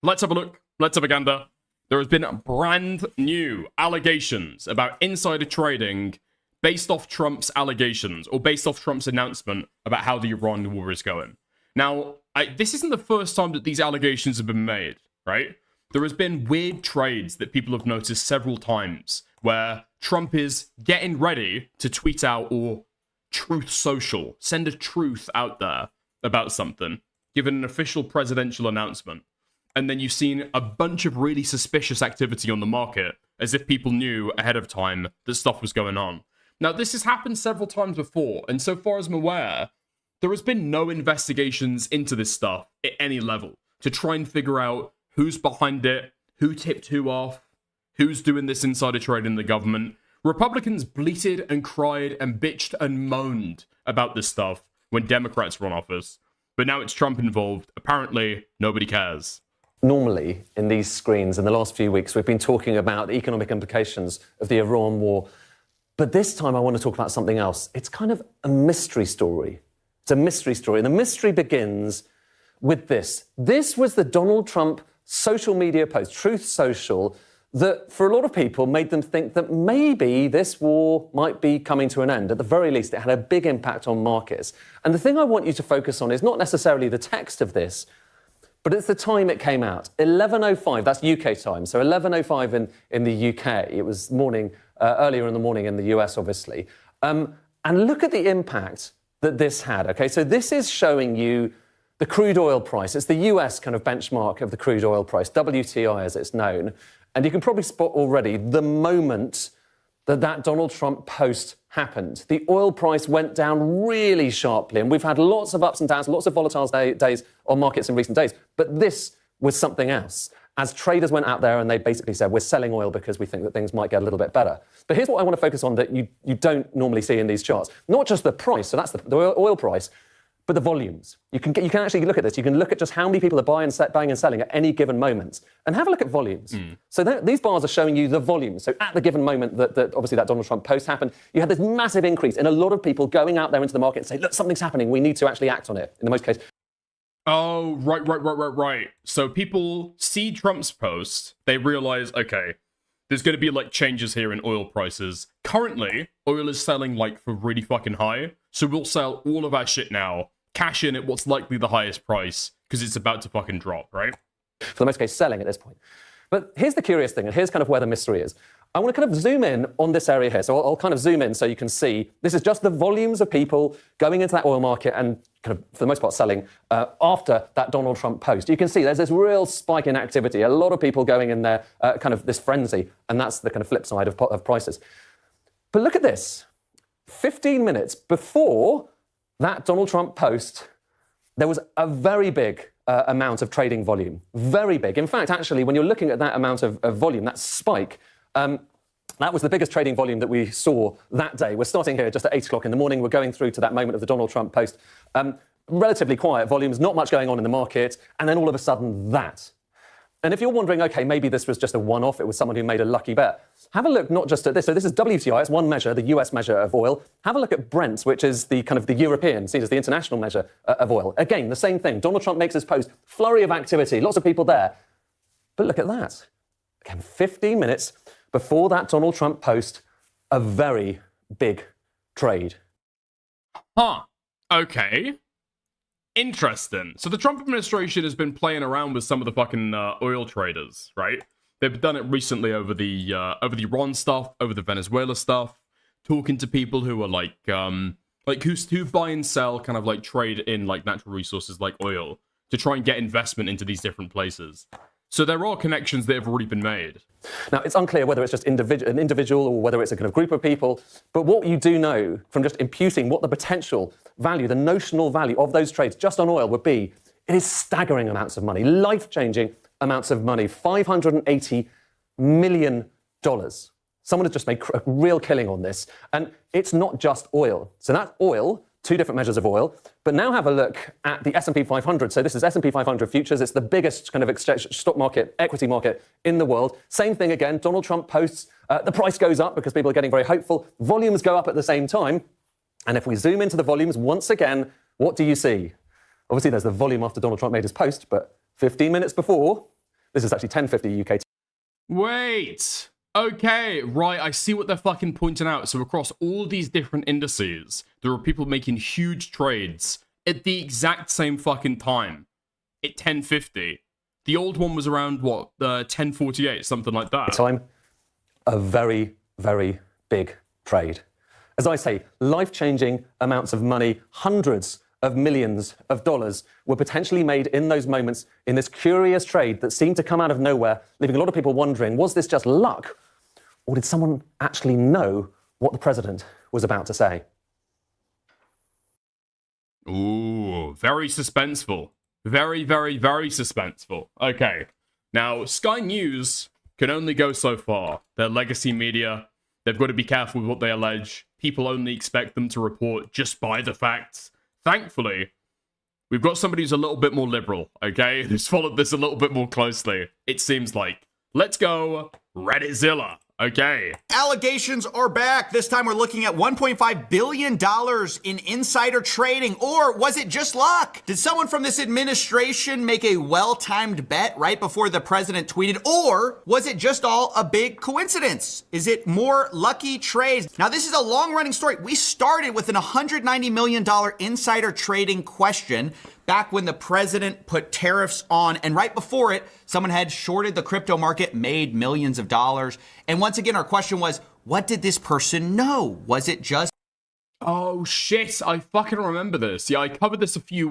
Let's have a look. Let's have a gander. There has been brand new allegations about insider trading based off Trump's allegations, or based off Trump's announcement about how the Iran war is going. Now, this isn't the first time that these allegations have been made, right? There has been weird trades that people have noticed several times where Trump is getting ready to tweet out or truth social, send a truth out there about something, given an official presidential announcement. And then you've seen a bunch of really suspicious activity on the market, as if people knew ahead of time that stuff was going on. Now, this has happened several times before, and so far as I'm aware, there has been no investigations into this stuff at any level to try and figure out who's behind it, who tipped who off, who's doing this insider trading in the government. Republicans bleated and cried and bitched and moaned about this stuff when Democrats were in office. But now it's Trump involved. Apparently, nobody cares. Normally, in these screens, in the last few weeks, we've been talking about the economic implications of the Iran war. But this time I want to talk about something else. It's kind of a mystery story. It's a mystery story. And the mystery begins with this. This was the Donald Trump social media post, Truth Social, that for a lot of people made them think that maybe this war might be coming to an end. At the very least, it had a big impact on markets. And the thing I want you to focus on is not necessarily the text of this, but it's the time it came out. 11:05, that's UK time. So 11:05 in the UK. It was morning, earlier in the morning in the US, obviously. And look at the impact that this had, okay? So this is showing you the crude oil price. It's the US kind of benchmark of the crude oil price, WTI as it's known. And you can probably spot already the moment that Donald Trump post happened. The oil price went down really sharply, and we've had lots of ups and downs, lots of volatile days on markets in recent days. But this was something else. As traders went out there and they basically said, we're selling oil because we think that things might get a little bit better. But here's what I want to focus on that you don't normally see in these charts. Not just the price, so that's the oil price, but the volumes. You can actually look at this. You can look at just how many people are buying and selling at any given moment, and have a look at volumes. So these bars are showing you the volume. So at the given moment that obviously that Donald Trump post happened, you had this massive increase in a lot of people going out there into the market and say, look, something's happening. We need to actually act on it. In the most case. Oh, right. So people see Trump's post, they realize, okay, there's going to be like changes here in oil prices. Currently, oil is selling like for really fucking high. So we'll sell all of our shit now, cash in at what's likely the highest price, because it's about to fucking drop, right? for the most case, selling at this point. But here's the curious thing, and here's kind of where the mystery is. I want to kind of zoom in on this area here. So I'll kind of zoom in so you can see this is just the volumes of people going into that oil market and kind of, for the most part, selling after that Donald Trump post. You can see there's this real spike in activity, a lot of people going in there, kind of this frenzy, and that's the kind of flip side of prices. But look at this. 15 minutes before that Donald Trump post, there was a very big amount of trading volume. Very big. In fact, actually, when you're looking at that amount of volume, that spike, that was the biggest trading volume that we saw that day. We're starting here just at 8 o'clock in the morning. We're going through to that moment of the Donald Trump post. Relatively quiet volumes, not much going on in the market, and then all of a sudden that. And if you're wondering, okay, maybe this was just a one-off, it was someone who made a lucky bet, have a look not just at this. So this is WTI, it's one measure, the US measure of oil. Have a look at Brent, which is the kind of the European, seen as the international measure of oil. Again, the same thing. Donald Trump makes his post, flurry of activity, lots of people there. But look at that. Again, 15 minutes before that Donald Trump post, a very big trade. Huh. Okay. Interesting. So the Trump administration has been playing around with some of the fucking oil traders, right? They've done it recently over the Iran stuff, over the Venezuela stuff, talking to people who are like who buy and sell, kind of like trade in like natural resources like oil to try and get investment into these different places. So there are connections that have already been made. Now, it's unclear whether it's just an individual or whether it's a kind of group of people, but what you do know from just imputing what the potential value, the notional value of those trades just on oil would be, it is staggering amounts of money, life-changing amounts of money, $580 million. Someone has just made a real killing on this, and it's not just oil. So that's oil, two different measures of oil, but now have a look at the S&P 500. So this is S&P 500 futures. It's the biggest kind of exchange, stock market, equity market in the world. Same thing again. Donald Trump posts, the price goes up because people are getting very hopeful. Volumes go up at the same time. And if we zoom into the volumes once again, what do you see? Obviously, there's the volume after Donald Trump made his post, but 15 minutes before, this is actually 10:50 UK. Wait. Okay, right, I see what they're fucking pointing out. So across all these different indices, there are people making huge trades at the exact same fucking time. At 10:50. The old one was around, what, 10:48, something like that. Time, a very, very big trade. As I say, life-changing amounts of money, hundreds of millions of dollars were potentially made in those moments in this curious trade that seemed to come out of nowhere, leaving a lot of people wondering, was this just luck? Or did someone actually know what the president was about to say? Ooh, very suspenseful. Very, very, very suspenseful. Okay. Now, Sky News can only go so far. They're legacy media. They've got to be careful with what they allege. People only expect them to report just by the facts. Thankfully, we've got somebody who's a little bit more liberal, okay? Who's followed this a little bit more closely, it seems like. Let's go Redditzilla. Okay. Allegations are back. This time we're looking at $1.5 billion in insider trading. Or was it just luck? Did someone from this administration make a well-timed bet right before the president tweeted? Or was it just all a big coincidence? Is it more lucky trades? Now, this is a long-running story. We started with an $190 million insider trading question back when the president put tariffs on, and right before it, someone had shorted the crypto market, made millions of dollars. And once again, our question was, what did this person know? Was it just... Oh, shit, I fucking remember this. Yeah, I covered this a few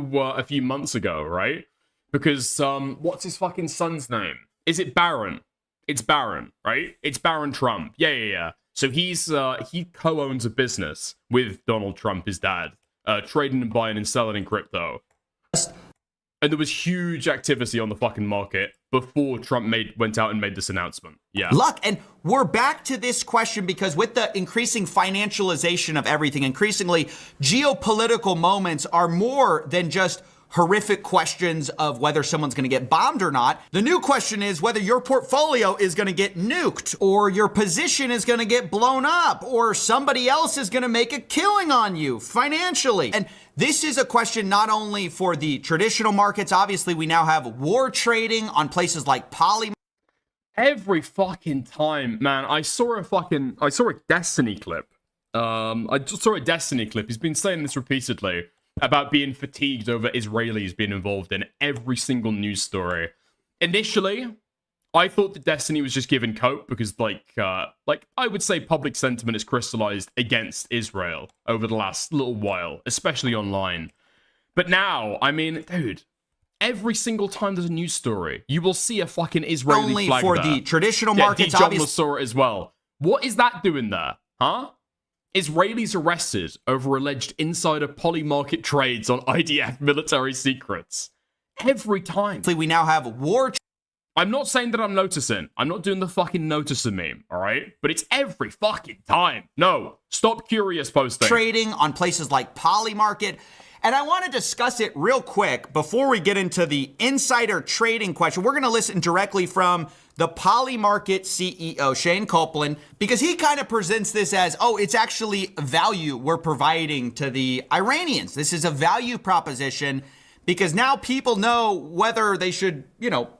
months ago, right? Because, what's his fucking son's name? Is it Barron? It's Barron, right? It's Barron Trump. Yeah. So he co-owns a business with Donald Trump, his dad, trading and buying and selling in crypto. And there was huge activity on the fucking market before Trump went out and made this announcement. Yeah. Luck. And we're back to this question because with the increasing financialization of everything, increasingly geopolitical moments are more than just horrific questions of whether someone's going to get bombed or not. The new question is whether your portfolio is going to get nuked, or your position is going to get blown up, or somebody else is going to make a killing on you financially. And this is a question not only for the traditional markets. Obviously, we now have war trading on places like Poly. Every fucking time, man. I saw a Destiny clip. I just saw a Destiny clip. He's been saying this repeatedly about being fatigued over Israelis being involved in every single news story. initially, I thought that Destiny was just given cope because, like I would say public sentiment has crystallized against Israel over the last little while, especially online. But now, I mean, dude, every single time there's a news story, you will see a fucking Israeli Only flag for there. the traditional markets, John obviously. saw it as well. What is that doing there, huh? Israelis arrested over alleged insider polymarket trades on IDF military secrets. Every time. We now have war. I'm not saying that I'm noticing. I'm not doing the fucking noticing meme, all right? But it's every fucking time. No, stop curious posting. Trading on places like Polymarket. And I want to discuss it real quick before we get into the insider trading question. We're going to listen directly from the Polymarket CEO, Shane Copeland, because he kind of presents this as, oh, it's actually value we're providing to the Iranians. This is a value proposition because now people know whether they should,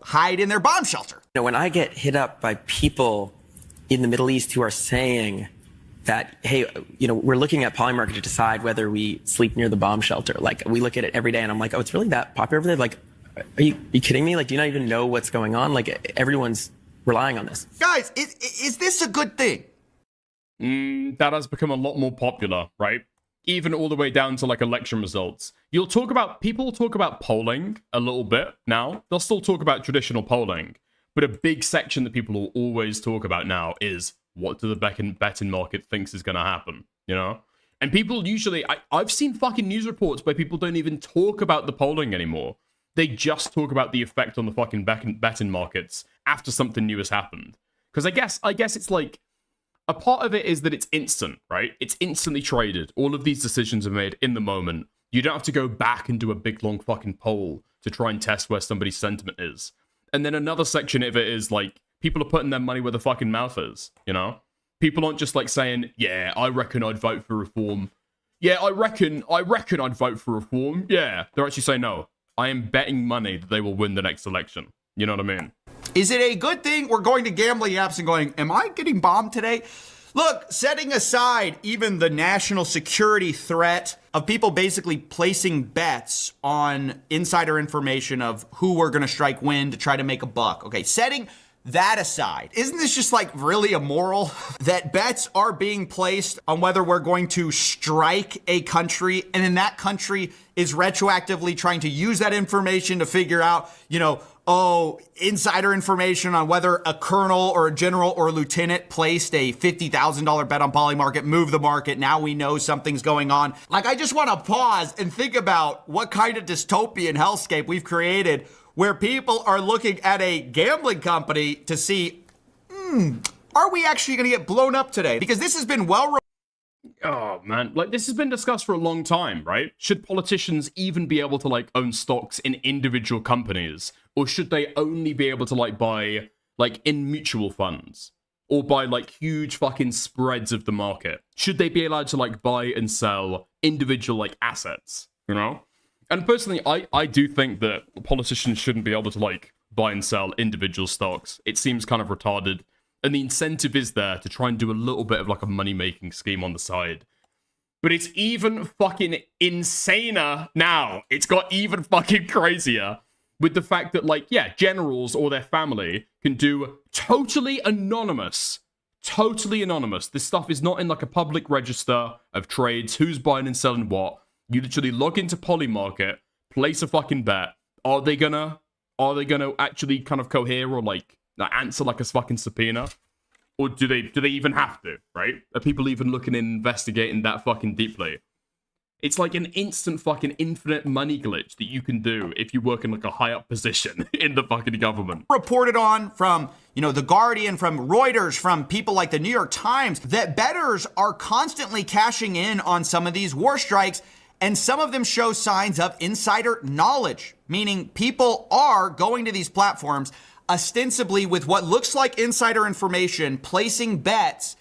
hide in their bomb shelter. When I get hit up by people in the Middle East who are saying that, hey, we're looking at Polymarket to decide whether we sleep near the bomb shelter. Like, we look at it every day and I'm like, oh, it's really that popular over there? Like, are you kidding me? Like, do you not even know what's going on? Like, everyone's relying on this. Guys, is this a good thing? That has become a lot more popular, right? Even all the way down to like election results. People talk about polling a little bit now. They'll still talk about traditional polling. But a big section that people will always talk about now is, what do the betting market thinks is going to happen, And people usually, I've seen fucking news reports where people don't even talk about the polling anymore. They just talk about the effect on the fucking betting markets after something new has happened. Because I guess it's like, a part of it is that it's instant, right? It's instantly traded. All of these decisions are made in the moment. You don't have to go back and do a big long fucking poll to try and test where somebody's sentiment is. And then another section of it is like, people are putting their money where the fucking mouth is, People aren't just like saying, yeah, I reckon I'd vote for reform. Yeah, I reckon I'd vote for reform. Yeah. They're actually saying, no, I am betting money that they will win the next election. You know what I mean? Is it a good thing we're going to gambling apps and going, am I getting bombed today? Look, setting aside even the national security threat of people basically placing bets on insider information of who we're going to strike when to try to make a buck. Okay, setting that aside, isn't this just like really immoral that bets are being placed on whether we're going to strike a country, and then that country is retroactively trying to use that information to figure out, insider information on whether a colonel or a general or a lieutenant placed a $50,000 bet on Polymarket, move the market. Now we know something's going on. Like, I just want to pause and think about what kind of dystopian hellscape we've created where people are looking at a gambling company to see, are we actually going to get blown up today? Because this has been Oh, man. Like, this has been discussed for a long time, right? Should politicians even be able to, like, own stocks in individual companies? Or should they only be able to, like, buy, like, in mutual funds? Or buy, like, huge fucking spreads of the market? Should they be allowed to, like, buy and sell individual, like, assets? And personally, I do think that politicians shouldn't be able to, like, buy and sell individual stocks. It seems kind of retarded. And the incentive is there to try and do a little bit of, like, a money-making scheme on the side. But it's even fucking insaner now. It's got even fucking crazier with the fact that, like, yeah, generals or their family can do totally anonymous. This stuff is not in, like, a public register of trades, who's buying and selling what. You literally log into Polymarket, place a fucking bet. Are they gonna actually kind of cohere or like answer like a fucking subpoena? Or do they even have to, right? Are people even looking and investigating that fucking deeply? It's like an instant fucking infinite money glitch that you can do if you work in like a high up position in the fucking government. Reported on from, The Guardian, from Reuters, from people like the New York Times, that bettors are constantly cashing in on some of these war strikes. And some of them show signs of insider knowledge, meaning people are going to these platforms ostensibly with what looks like insider information, placing bets.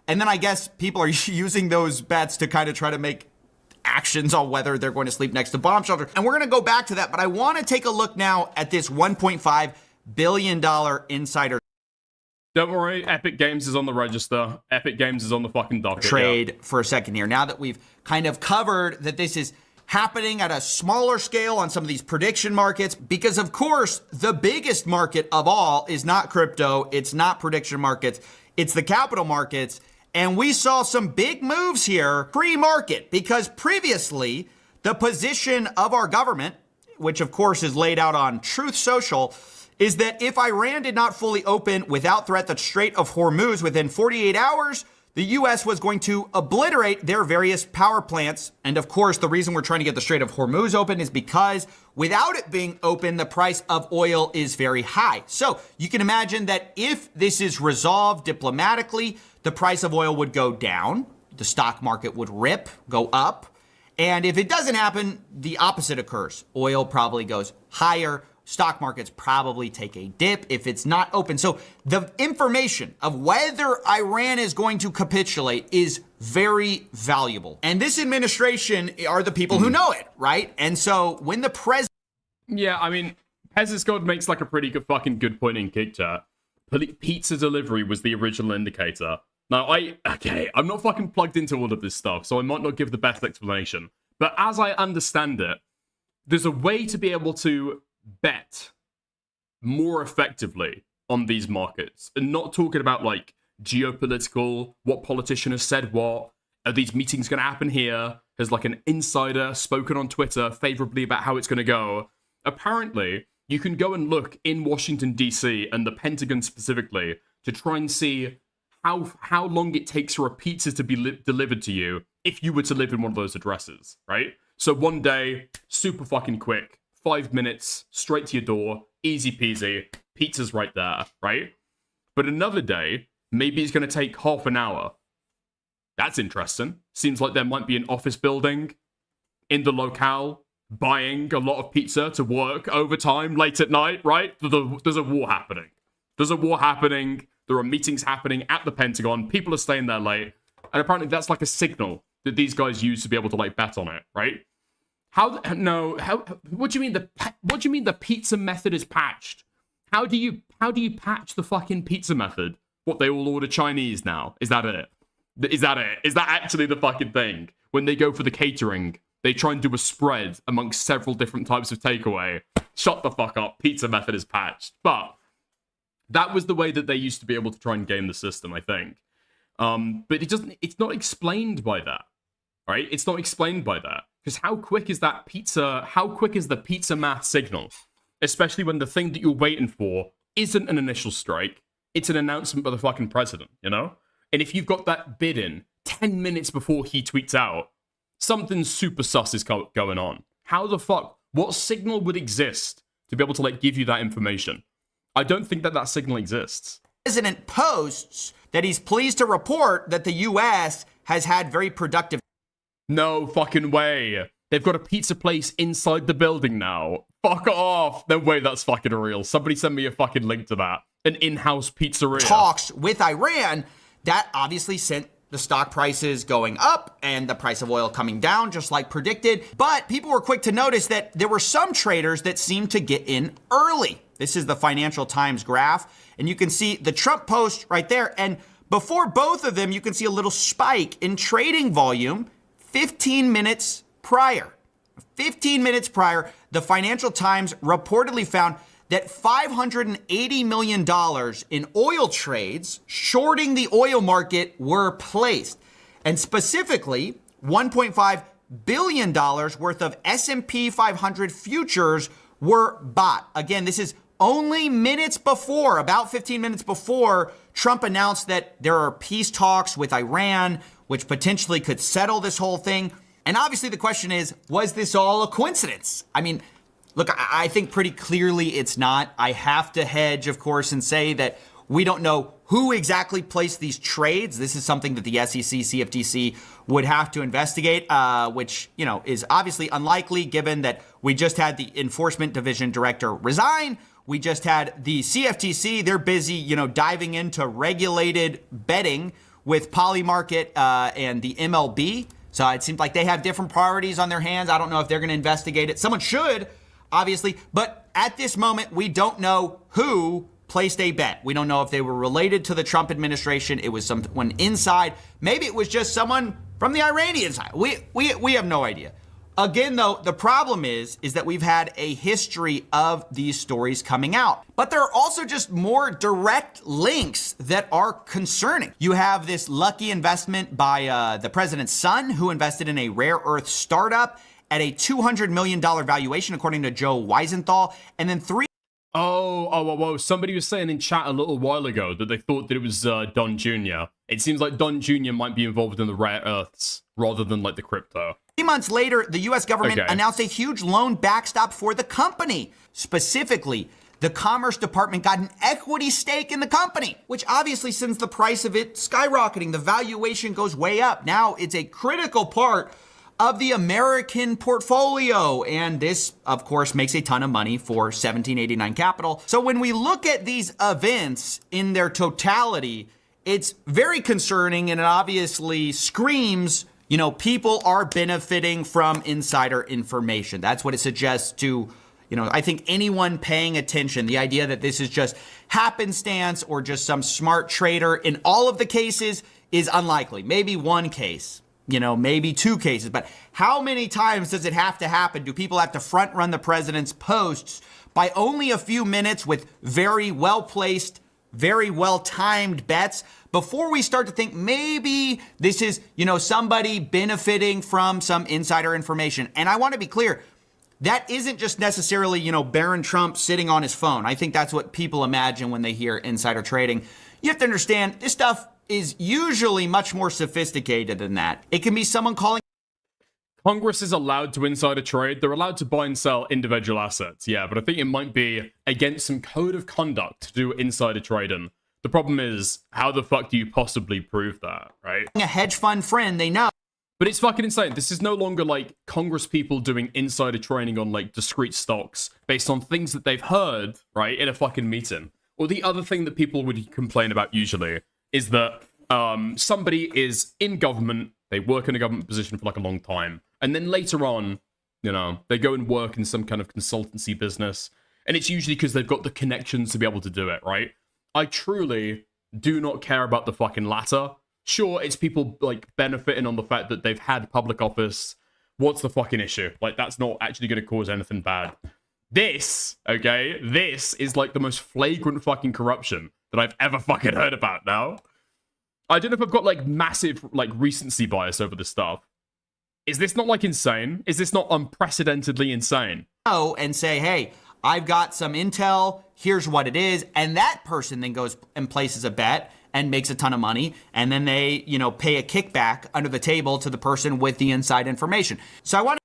And then I guess people are using those bets to kind of try to make actions on whether they're going to sleep next to bomb shelter. And we're going to go back to that. But I want to take a look now at this $1.5 billion insider Don't worry, Epic Games is on the register. Epic Games is on the fucking docket. Trade for a second here. Now that we've kind of covered that this is happening at a smaller scale on some of these prediction markets, because of course, the biggest market of all is not crypto, it's not prediction markets, it's the capital markets. And we saw some big moves here pre-market, because previously the position of our government, which of course is laid out on Truth Social, is that if Iran did not fully open without threat the Strait of Hormuz within 48 hours, the U.S. was going to obliterate their various power plants. And of course, the reason we're trying to get the Strait of Hormuz open is because without it being open, the price of oil is very high. So you can imagine that if this is resolved diplomatically, the price of oil would go down, the stock market would rip, go up. And if it doesn't happen, the opposite occurs. Oil probably goes higher. Stock markets probably take a dip if it's not open. So the information of whether Iran is going to capitulate is very valuable. And this administration are the people who know it, right? And so when the president... Yeah, I mean, Pez's God makes like a pretty good fucking good point in Kick Chat. Pizza delivery was the original indicator. Now, I'm not fucking plugged into all of this stuff, so I might not give the best explanation. But as I understand it, there's a way to be able to bet more effectively on these markets and not talking about like geopolitical, what politician has said what, are these meetings going to happen here, has like an insider spoken on Twitter favorably about how it's going to go. Apparently, you can go and look in Washington, D.C. and the Pentagon specifically to try and see how long it takes for a pizza to be delivered to you if you were to live in one of those addresses, right? So one day, super fucking quick, 5 minutes, straight to your door, easy peasy, pizza's right there, right? But another day, maybe it's going to take half an hour. That's interesting. Seems like there might be an office building in the locale buying a lot of pizza to work overtime late at night, right? There's a war happening. There's a war happening. There are meetings happening at the Pentagon. People are staying there late. And apparently that's like a signal that these guys use to be able to like bet on it, right? What do you mean the pizza method is patched? How do you patch the fucking pizza method? What, they all order Chinese now? Is that it? Is that actually the fucking thing? When they go for the catering, they try and do a spread amongst several different types of takeaway. Shut the fuck up. Pizza method is patched. But that was the way that they used to be able to try and game the system, I think. But it's not explained by that, right? It's not explained by that. Because how quick is the pizza math signal? Especially when the thing that you're waiting for isn't an initial strike, it's an announcement by the fucking president, you know? And if you've got that bid in 10 minutes before he tweets out, something super sus is going on. How the fuck, what signal would exist to be able to like give you that information? I don't think that signal exists. President posts that he's pleased to report that the U.S. has had very productive... No fucking way. They've got a pizza place inside the building now. Fuck off. No way that's fucking real. Somebody send me a fucking link to that. An in-house pizzeria. Talks with Iran, that obviously sent the stock prices going up and the price of oil coming down, just like predicted. But people were quick to notice that there were some traders that seemed to get in early. This is the Financial Times graph. And you can see the Trump post right there. And before both of them, you can see a little spike in trading volume 15 minutes prior. 15 minutes prior, the Financial Times reportedly found that $580 million in oil trades shorting the oil market were placed. And specifically, $1.5 billion worth of S&P 500 futures were bought. Again, this is only minutes before, about 15 minutes before, Trump announced that there are peace talks with Iran, which potentially could settle this whole thing. And obviously the question is, was this all a coincidence? I mean, look, I think pretty clearly it's not. I have to hedge, of course, and say that we don't know who exactly placed these trades. This is something that the SEC, CFTC would have to investigate, which, you know, is obviously unlikely given that we just had the Enforcement Division Director resign. We just had the CFTC. They're busy, you know, diving into regulated betting with Polymarket and the MLB. So it seems like they have different priorities on their hands. I don't know if they're going to investigate it. Someone should, obviously. But at this moment, we don't know who placed a bet. We don't know if they were related to the Trump administration. It was someone inside. Maybe it was just someone from the Iranian side. We have no idea. Again, though, the problem is that we've had a history of these stories coming out. But there are also just more direct links that are concerning. You have this lucky investment by the president's son, who invested in a rare earth startup at a $200 million valuation, according to Joe Weisenthal. And then Oh, somebody was saying in chat a little while ago that they thought that it was Don Jr. It seems like Don Jr. might be involved in the rare earths rather than like the crypto. 3 months later, the U.S. government announced a huge loan backstop for the company. Specifically, the Commerce Department got an equity stake in the company, which obviously sends the price of it skyrocketing. The valuation goes way up. Now it's a critical part of the American portfolio. And this, of course, makes a ton of money for 1789 Capital. So when we look at these events in their totality, it's very concerning, and it obviously screams, you know, people are benefiting from insider information. That's what it suggests to, you know, I think anyone paying attention. The idea that this is just happenstance or just some smart trader in all of the cases is unlikely. Maybe one case, you know, maybe two cases. But how many times does it have to happen? Do people have to front run the president's posts by only a few minutes with very well-placed, very well-timed bets before we start to think maybe this is, you know, somebody benefiting from some insider information? And I want to be clear, that isn't just necessarily, you know, Barron Trump sitting on his phone. I think that's what people imagine when they hear insider trading. You have to understand, this stuff is usually much more sophisticated than that. It can be someone calling. Congress is allowed to insider trade. They're allowed to buy and sell individual assets. Yeah, but I think it might be against some code of conduct to do insider trading. The problem is, how the fuck do you possibly prove that, right? A hedge fund friend they know. But it's fucking insane. This is no longer like Congress people doing insider trading on like discrete stocks based on things that they've heard, right, in a fucking meeting. Or the other thing that people would complain about usually is that somebody is in government, they work in a government position for like a long time, and then later on, you know, they go and work in some kind of consultancy business, and it's usually because they've got the connections to be able to do it, right? I truly do not care about the fucking latter. Sure, it's people like benefiting on the fact that they've had public office. What's the fucking issue? Like, that's not actually going to cause anything bad. This, okay, this is like the most flagrant fucking corruption that I've ever fucking heard about now. I don't know if I've got like massive like recency bias over this stuff. Is this not like insane? Is this not unprecedentedly insane? And say, hey, I've got some intel, here's what it is. And that person then goes and places a bet and makes a ton of money. And then they, you know, pay a kickback under the table to the person with the inside information. So I want to.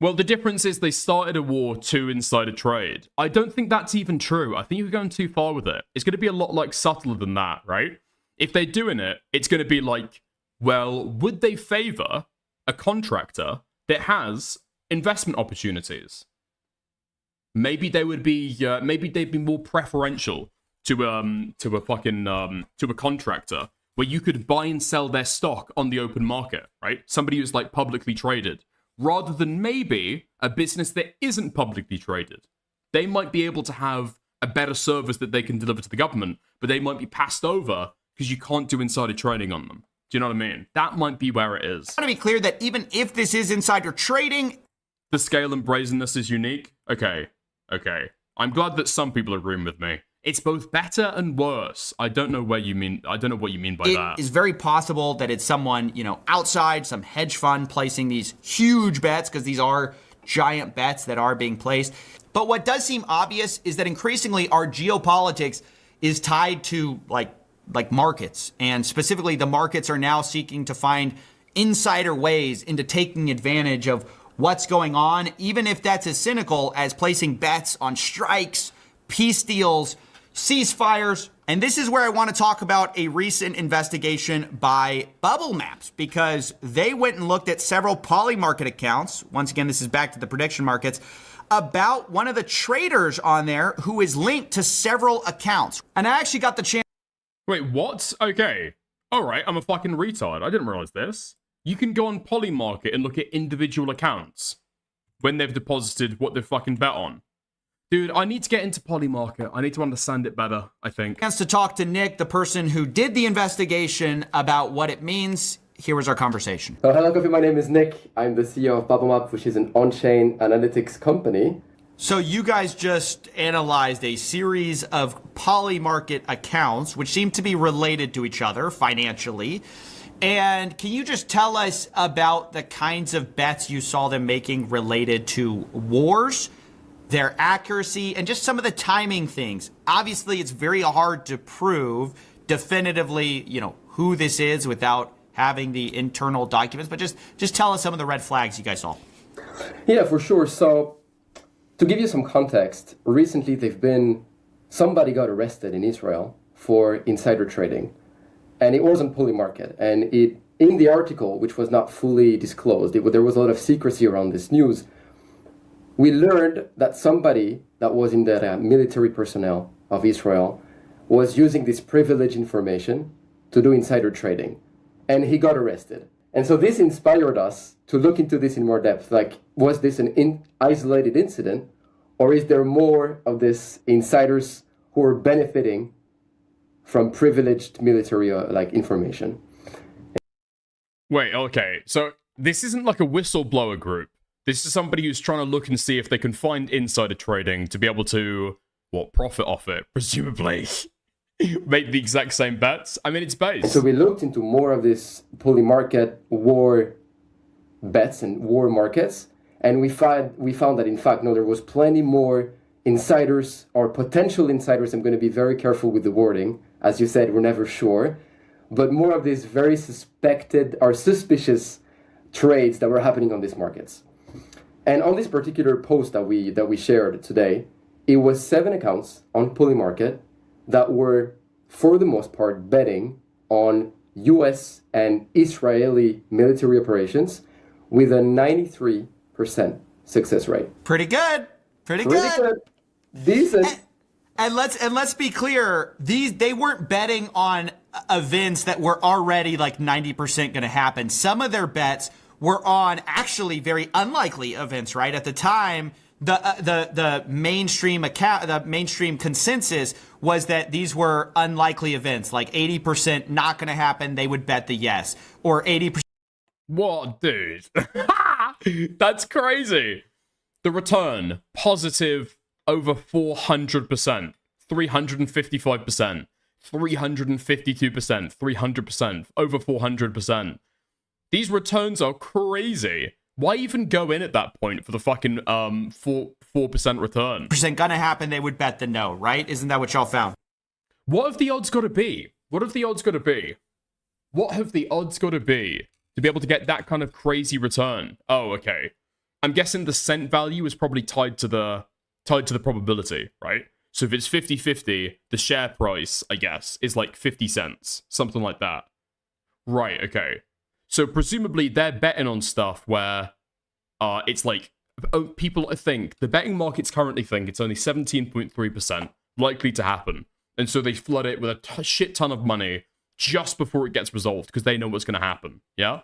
Well, the difference is they started a war to insider trade. I don't think that's even true. I think you're going too far with it. It's going to be a lot like subtler than that, right? If they're doing it, it's going to be like, well, would they favor a contractor that has investment opportunities? Maybe they would be, maybe they'd be more preferential to a contractor where you could buy and sell their stock on the open market, right? Somebody who's like publicly traded, rather than maybe a business that isn't publicly traded. They might be able to have a better service that they can deliver to the government, but they might be passed over because you can't do insider trading on them. Do you know what I mean? That might be where it is. I want to be clear that even if this is insider trading, the scale and brazenness is unique. Okay. I'm glad that some people are agreeing with me. It's both better and worse. I don't know what you mean by that. It is very possible that it's someone, you know, outside, some hedge fund placing these huge bets, because these are giant bets that are being placed. But what does seem obvious is that increasingly our geopolitics is tied to like markets, and specifically the markets are now seeking to find insider ways into taking advantage of what's going on, even if that's as cynical as placing bets on strikes, peace deals, ceasefires. And this is where I want to talk about a recent investigation by Bubble Maps, because they went and looked at several Polymarket accounts. Once again, this is back to the prediction markets, about one of the traders on there who is linked to several accounts. And I actually got the chance. Wait, what? Okay. All right, I'm a fucking retard. I didn't realize this. You can go on Polymarket and look at individual accounts when they've deposited what they've fucking bet on. Dude, I need to get into Polymarket. I need to understand it better, I think. Chance to talk to Nick, the person who did the investigation, about what it means. here was our conversation. Hello, Coffee. My name is Nick. I'm the CEO of BubbleMap, which is an on-chain analytics company. So you guys just analyzed a series of Polymarket accounts, which seem to be related to each other financially. And can you just tell us about the kinds of bets you saw them making related to wars, their accuracy, and just some of the timing things? Obviously, it's very hard to prove definitively, who this is without having the internal documents, but just tell us some of the red flags you guys saw. Yeah, for sure. So to give you some context, recently somebody got arrested in Israel for insider trading. And it was on Polymarket. And in the article, which was not fully disclosed, there was a lot of secrecy around this news. We learned that somebody that was in the military personnel of Israel was using this privileged information to do insider trading. And he got arrested. And so this inspired us to look into this in more depth. Like, was this an isolated incident? Or is there more of this insiders who are benefiting from privileged military information? Wait, okay. So this isn't like a whistleblower group. This is somebody who's trying to look and see if they can find insider trading to be able to, profit off it, presumably. Make the exact same bets. I mean, it's based. So we looked into more of this Polymarket war bets and war markets, and we found that, in fact, no, there was plenty more insiders or potential insiders. I'm going to be very careful with the wording. As you said, we're never sure. But more of these very suspected or suspicious trades that were happening on these markets. And on this particular post that we shared today, it was 7 accounts on Polymarket that were, for the most part, betting on US and Israeli military operations with a 93% success rate. Pretty good. Pretty good. Decent. And let's be clear, they weren't betting on events that were already like 90% going to happen. Some of their bets were on actually very unlikely events, right? At the time, the mainstream consensus was that these were unlikely events, like 80% not going to happen. They would bet the yes, or 80%. What, dude? That's crazy. The return positive over 400%, 355%, 352%, 300%, over 400%. These returns are crazy. Why even go in at that point for the fucking 4% return? Percent gonna happen, they would bet the no, right? Isn't that what y'all found? What have the odds got to be? What have the odds got to be? What have the odds got to be to be able to get that kind of crazy return? Oh, okay. I'm guessing the cent value is probably tied to the probability, right? So if it's 50-50, the share price, I guess, is like 50 cents, something like that. Right, okay. So presumably they're betting on stuff where it's like, people think, the betting markets currently think it's only 17.3% likely to happen. And so they flood it with a shit ton of money just before it gets resolved because they know what's going to happen, yeah?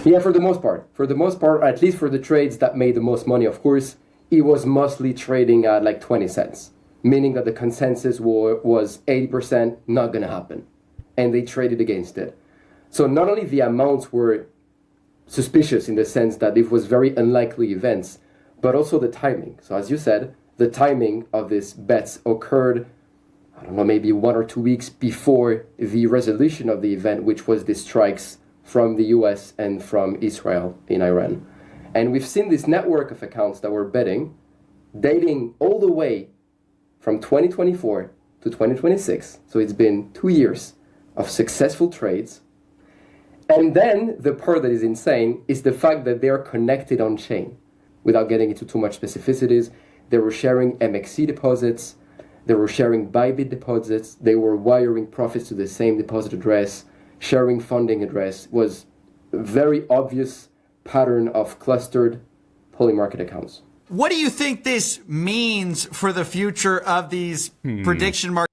Yeah, for the most part. For the most part, at least for the trades that made the most money, of course, it was mostly trading at like 20 cents, meaning that the consensus was 80% not going to happen. And they traded against it. So not only the amounts were suspicious in the sense that it was very unlikely events, but also the timing. So as you said, the timing of these bets occurred, I don't know, maybe 1 or 2 weeks before the resolution of the event, which was the strikes from the US and from Israel in Iran. And we've seen this network of accounts that were betting, dating all the way from 2024 to 2026. So it's been 2 years of successful trades. And then the part that is insane is the fact that they are connected on chain. Without getting into too much specificities, they were sharing MXC deposits, they were sharing Bybit deposits, they were wiring profits to the same deposit address, sharing funding address. Was a very obvious pattern of clustered Polymarket accounts. What do you think this means for the future of these prediction markets?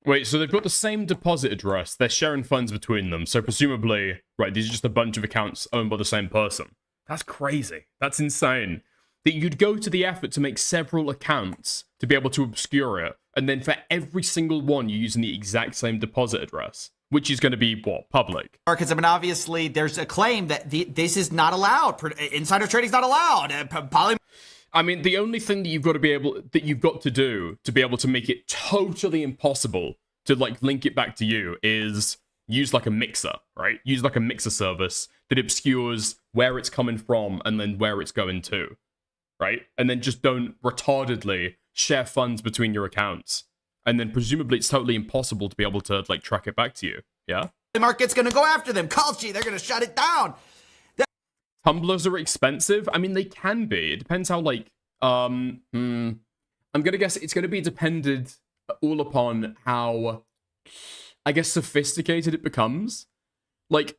Wait, so they've got the same deposit address. They're sharing funds between them. So presumably, right, these are just a bunch of accounts owned by the same person. That's crazy. That's insane. That you'd go to the effort to make several accounts to be able to obscure it. And then for every single one, you're using the exact same deposit address. which is going to be what, public. Because I mean, obviously, there's a claim that this is not allowed. Insider trading is not allowed. I mean, the only thing that you've got to do to be able to make it totally impossible to like link it back to you is use like a mixer, right? Use like a mixer service that obscures where it's coming from and then where it's going to, right? And then just don't retardedly share funds between your accounts. And then presumably it's totally impossible to be able to like track it back to you. Yeah. The market's going to go after them. Culture, they're going to shut it down. Tumblers are expensive. I mean, they can be. It depends how like, I'm going to guess it's going to be dependent all upon how, I guess, sophisticated it becomes. Like,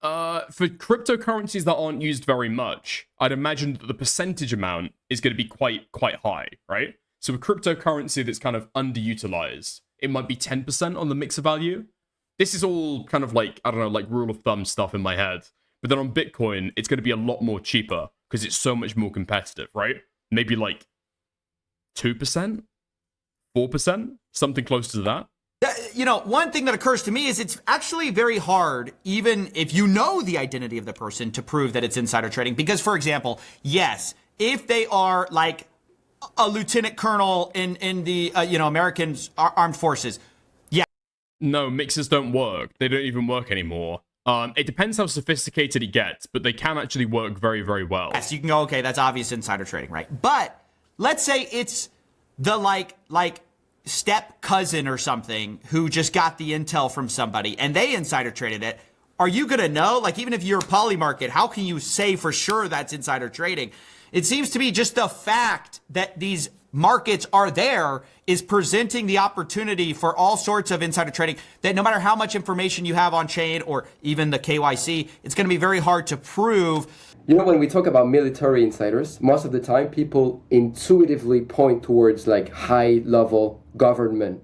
for cryptocurrencies that aren't used very much, I'd imagine that the percentage amount is going to be quite high, right? So a cryptocurrency that's kind of underutilized, it might be 10% on the mixer value. This is all kind of like, I don't know, like rule of thumb stuff in my head. But then on Bitcoin, it's going to be a lot more cheaper because it's so much more competitive, right? Maybe like 2%, 4%, something close to that. You know, one thing that occurs to me is it's actually very hard, even if you know the identity of the person, to prove that it's insider trading. Because, for example, yes, if they are like a lieutenant colonel in the, American armed forces, yeah. No, mixers don't work. They don't even work anymore. It depends how sophisticated it gets, but they can actually work very, very well. Yes, you can go, okay, that's obvious insider trading, right? But let's say it's the like step cousin or something who just got the intel from somebody and they insider traded it. Are you going to know? Like, even if you're Polymarket, how can you say for sure that's insider trading? It seems to me just the fact that these markets are there is presenting the opportunity for all sorts of insider trading that no matter how much information you have on chain or even the KYC, it's going to be very hard to prove. You know, when we talk about military insiders, most of the time people intuitively point towards like high level government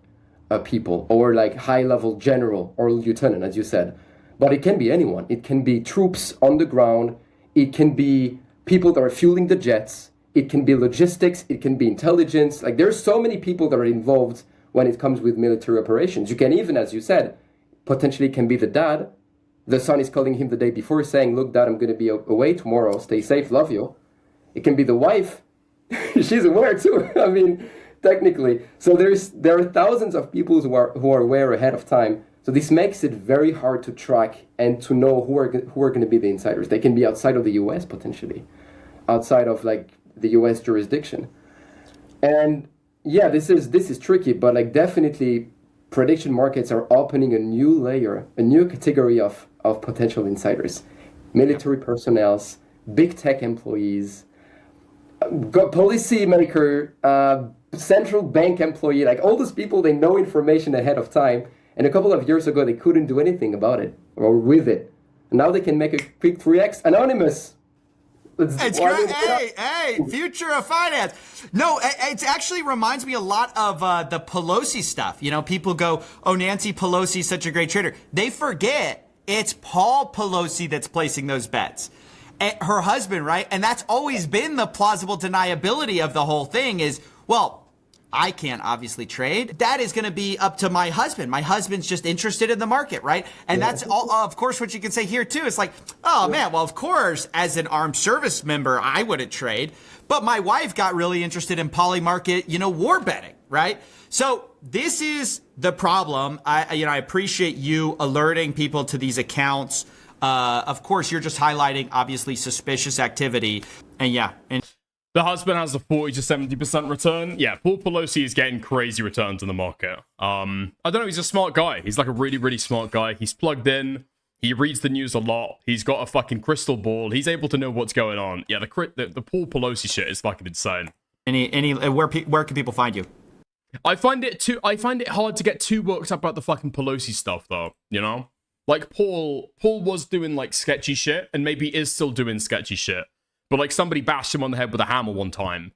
people or like high level general or lieutenant, as you said. But it can be anyone. It can be troops on the ground. It can be people that are fueling the jets. It can be logistics, it can be intelligence. Like, there's so many people that are involved when it comes with military operations. You can even, as you said, potentially can be the dad. The son is calling him the day before saying, look, dad, I'm going to be away tomorrow. Stay safe, love you. It can be the wife. She's aware too. I mean, technically. So there are thousands of people who are aware ahead of time. So this makes it very hard to track and to know who are going to be the insiders. They can be outside of the US potentially, outside of like the US jurisdiction. And yeah, this is tricky, but like definitely prediction markets are opening a new layer, a new category of potential insiders. Military personnel, big tech employees, policy maker, central bank employee, like all those people, they know information ahead of time. And a couple of years ago, they couldn't do anything about it or with it. And now they can make a quick 3x anonymous. It's great. Hey, future of finance. No, it actually reminds me a lot of the Pelosi stuff. You know, people go, oh, Nancy Pelosi's such a great trader. They forget it's Paul Pelosi that's placing those bets. Her husband, right? And that's always been the plausible deniability of the whole thing is, well, I can't obviously trade. That is going to be up to my husband. My husband's just interested in the market, right? And that's all, of course, what you can say here too. It's like, oh man, well, of course, as an armed service member, I wouldn't trade. But my wife got really interested in Polymarket, war betting, right? So this is the problem. I appreciate you alerting people to these accounts. Of course, you're just highlighting obviously suspicious activity, and yeah. The husband has a 40 to 70% return. Yeah, Paul Pelosi is getting crazy returns in the market. I don't know, he's a smart guy. He's like a really, really smart guy. He's plugged in. He reads the news a lot. He's got a fucking crystal ball. He's able to know what's going on. Yeah, the Paul Pelosi shit is fucking insane. Where can people find you? I find it hard to get too worked up about the fucking Pelosi stuff though, Like Paul was doing like sketchy shit and maybe is still doing sketchy shit. But like somebody bashed him on the head with a hammer one time.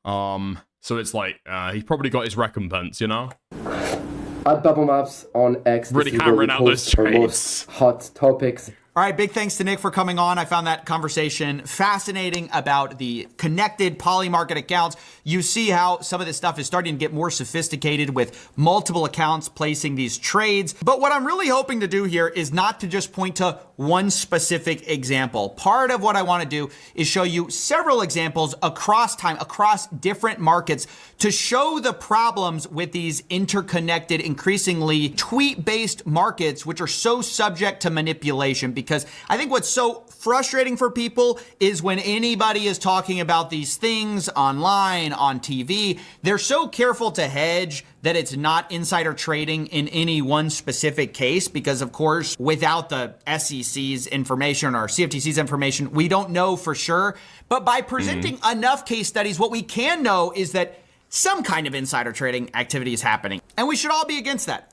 So it's like, he probably got his recompense, At Bubble Maps on X, really hammering out those trades. Most hot topics. All right, big thanks to Nick for coming on. I found that conversation fascinating about the connected poly market accounts. You see how some of this stuff is starting to get more sophisticated with multiple accounts placing these trades. But what I'm really hoping to do here is not to just point to one specific example. Part of what I want to do is show you several examples across time, across different markets, to show the problems with these interconnected, increasingly tweet-based markets, which are so subject to manipulation. Because I think what's so frustrating for people is when anybody is talking about these things online, on TV, they're so careful to hedge that it's not insider trading in any one specific case, because of course, without the SEC's information or CFTC's information, we don't know for sure. But by presenting enough case studies, what we can know is that some kind of insider trading activity is happening, and we should all be against that.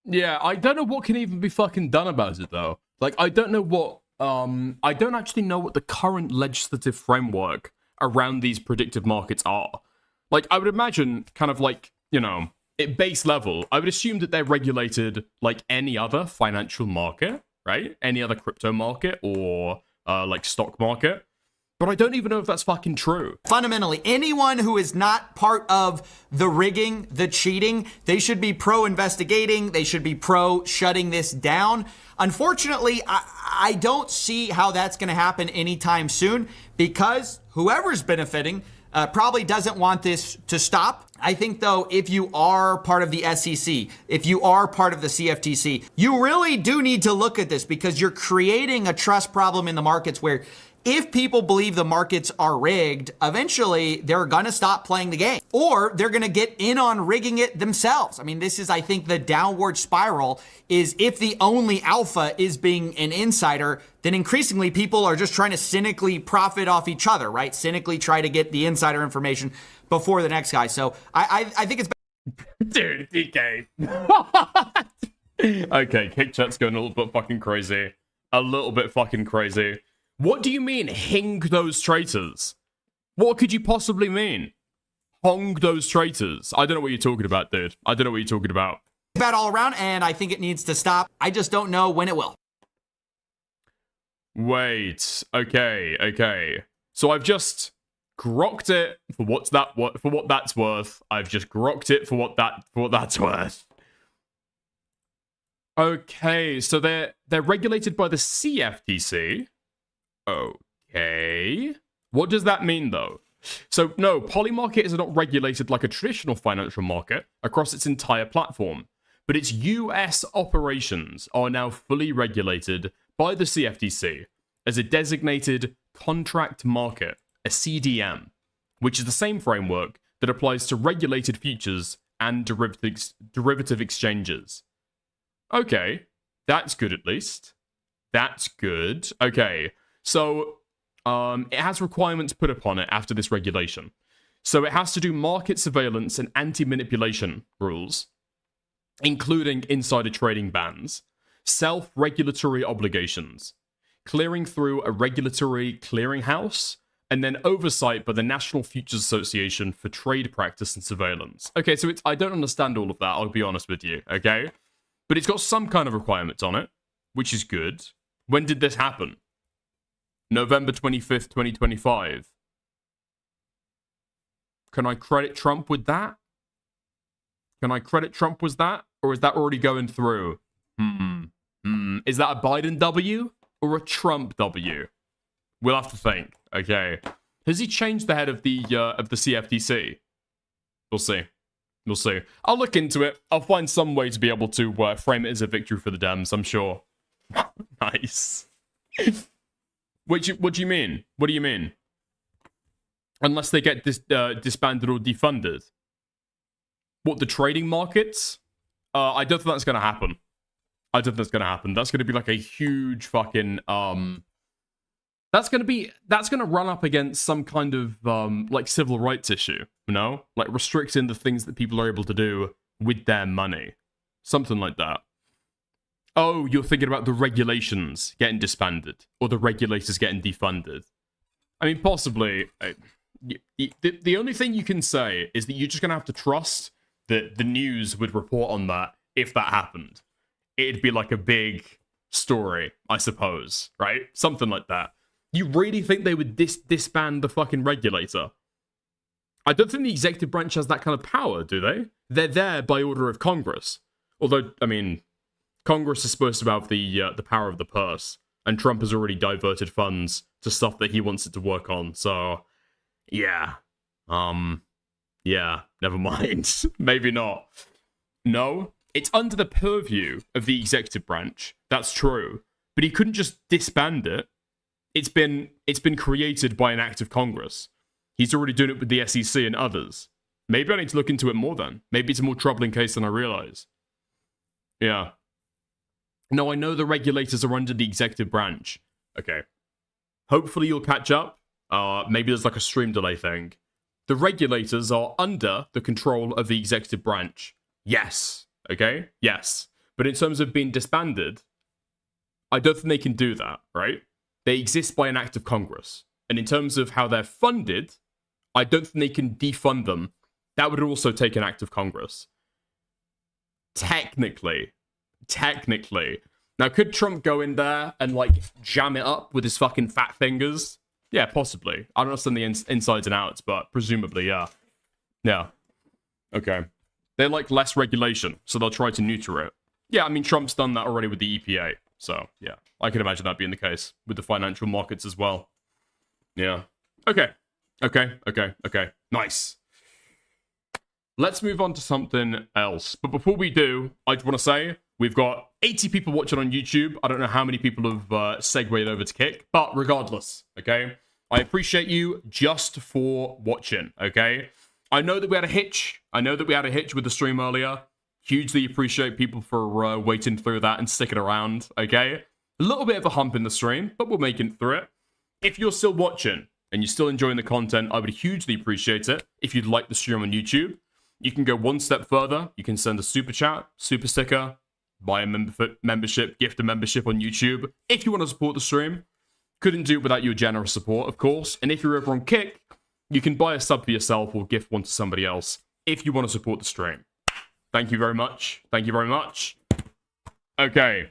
Yeah, I don't know what can even be fucking done about it, though. Like, I don't know what, I don't actually know what the current legislative framework around these predictive markets are. Like, I would imagine, kind of like, you know, at base level, I would assume that they're regulated like any other financial market, right? Any other crypto market or, like, stock market. But I don't even know if that's fucking true. Fundamentally, anyone who is not part of the rigging, the cheating, they should be pro-investigating. They should be pro-shutting this down. Unfortunately, I don't see how that's going to happen anytime soon, because whoever's benefiting probably doesn't want this to stop. I think, though, if you are part of the SEC, if you are part of the CFTC, you really do need to look at this, because you're creating a trust problem in the markets where if people believe the markets are rigged, eventually they're going to stop playing the game, or they're going to get in on rigging it themselves. I mean, this is, I think, the downward spiral is if the only alpha is being an insider, then increasingly people are just trying to cynically profit off each other, right? Cynically try to get the insider information before the next guy. So I think it's... Dude, DK. Okay, kick chat's going a little bit fucking crazy. A little bit fucking crazy. What do you mean, hing those traitors? What could you possibly mean? Hong those traitors? I don't know what you're talking about, dude. I don't know what you're talking about. Bad all around, and I think it needs to stop. I just don't know when it will. Wait, okay. So I've just grokked it for what that's worth. I've just grokked it for what that's worth. Okay, so they're regulated by the CFTC. Okay. What does that mean, though? So, no, Polymarket is not regulated like a traditional financial market across its entire platform, but its US operations are now fully regulated by the CFTC as a designated contract market, a CDM, which is the same framework that applies to regulated futures and derivative exchanges. Okay, that's good at least. That's good. Okay. So, it has requirements put upon it after this regulation. So it has to do market surveillance and anti-manipulation rules, including insider trading bans, self-regulatory obligations, clearing through a regulatory clearinghouse, and then oversight by the National Futures Association for Trade Practice and Surveillance. Okay, so I don't understand all of that, I'll be honest with you, okay? But it's got some kind of requirements on it, which is good. When did this happen? November 25th, 2025. Can I credit Trump with that? Can I credit Trump with that? Or is that already going through? Is that a Biden W or a Trump W? We'll have to think. Okay. Has he changed the head of the CFTC? We'll see. We'll see. I'll look into it. I'll find some way to be able to frame it as a victory for the Dems, I'm sure. Nice. What do you mean? What do you mean? Unless they get disbanded or defunded. What, the trading markets? I don't think that's going to happen. I don't think that's going to happen. That's going to be like a huge fucking... That's going to run up against some kind of, like, civil rights issue, you know? Like, restricting the things that people are able to do with their money. Something like that. Oh, you're thinking about the regulations getting disbanded, or the regulators getting defunded. I mean, possibly. The only thing you can say is that you're just going to have to trust that the news would report on that if that happened. It'd be like a big story, I suppose, right? Something like that. You really think they would disband the fucking regulator? I don't think the executive branch has that kind of power, do they? They're there by order of Congress. Although, I mean, Congress is supposed to have the power of the purse, and Trump has already diverted funds to stuff that he wants it to work on. So, yeah, never mind. Maybe not. No, it's under the purview of the executive branch. That's true, but he couldn't just disband it. It's been created by an act of Congress. He's already doing it with the SEC and others. Maybe I need to look into it more then. Maybe it's a more troubling case than I realize. Yeah. No, I know the regulators are under the executive branch. Okay. Hopefully you'll catch up. Maybe there's like a stream delay thing. The regulators are under the control of the executive branch. Yes. Okay? Yes. But in terms of being disbanded, I don't think they can do that, right? They exist by an act of Congress. And in terms of how they're funded, I don't think they can defund them. That would also take an act of Congress. Technically. Now, could Trump go in there and, like, jam it up with his fucking fat fingers? Yeah, possibly. I don't understand the insides and outs, but presumably, yeah. Yeah. Okay. They like less regulation, so they'll try to neuter it. Yeah, I mean, Trump's done that already with the EPA. So, yeah. I can imagine that being the case with the financial markets as well. Yeah. Okay. Nice. Let's move on to something else. But before we do, I just want to say, we've got 80 people watching on YouTube. I don't know how many people have segued over to Kick, but regardless, okay? I appreciate you just for watching, okay? I know that we had a hitch. With the stream earlier. Hugely appreciate people for waiting through that and sticking around, okay? A little bit of a hump in the stream, but we're making it through it. If you're still watching and you're still enjoying the content, I would hugely appreciate it if you'd like the stream on YouTube. You can go one step further. You can send a super chat, super sticker, buy a membership, gift a membership on YouTube. If you want to support the stream, couldn't do it without your generous support, of course. And if you're over on Kick, you can buy a sub for yourself or gift one to somebody else if you want to support the stream. Thank you very much. Okay.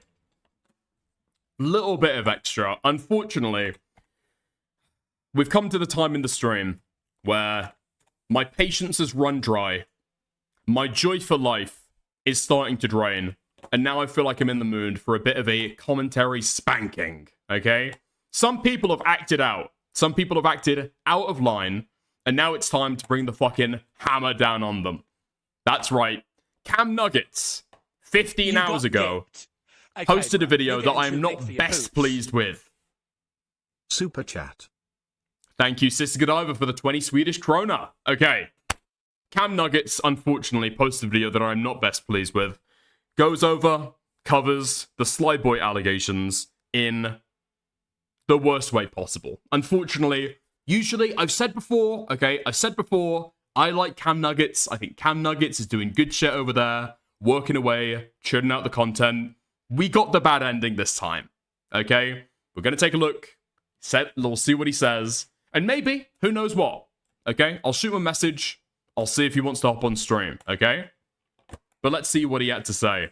Little bit of extra. Unfortunately, we've come to the time in the stream where my patience has run dry. My joy for life is starting to drain. And now I feel like I'm in the mood for a bit of a commentary spanking. Okay? Some people have acted out. Some people have acted out of line. And now it's time to bring the fucking hammer down on them. That's right. Cam Nuggets, 15 hours ago, posted a video that I'm not best pleased with. Super chat. Thank you, Sister Godiva, for the 20 Swedish krona. Okay. Cam Nuggets, unfortunately, posted a video that I'm not best pleased with. Goes over, covers the Sly Boy allegations in the worst way possible. Unfortunately, usually, I've said before, I like Cam Nuggets. I think Cam Nuggets is doing good shit over there, working away, churning out the content. We got the bad ending this time, okay? We're going to take a look, we'll see what he says, and maybe, who knows what, okay? I'll shoot him a message. I'll see if he wants to hop on stream, okay? But let's see what he had to say.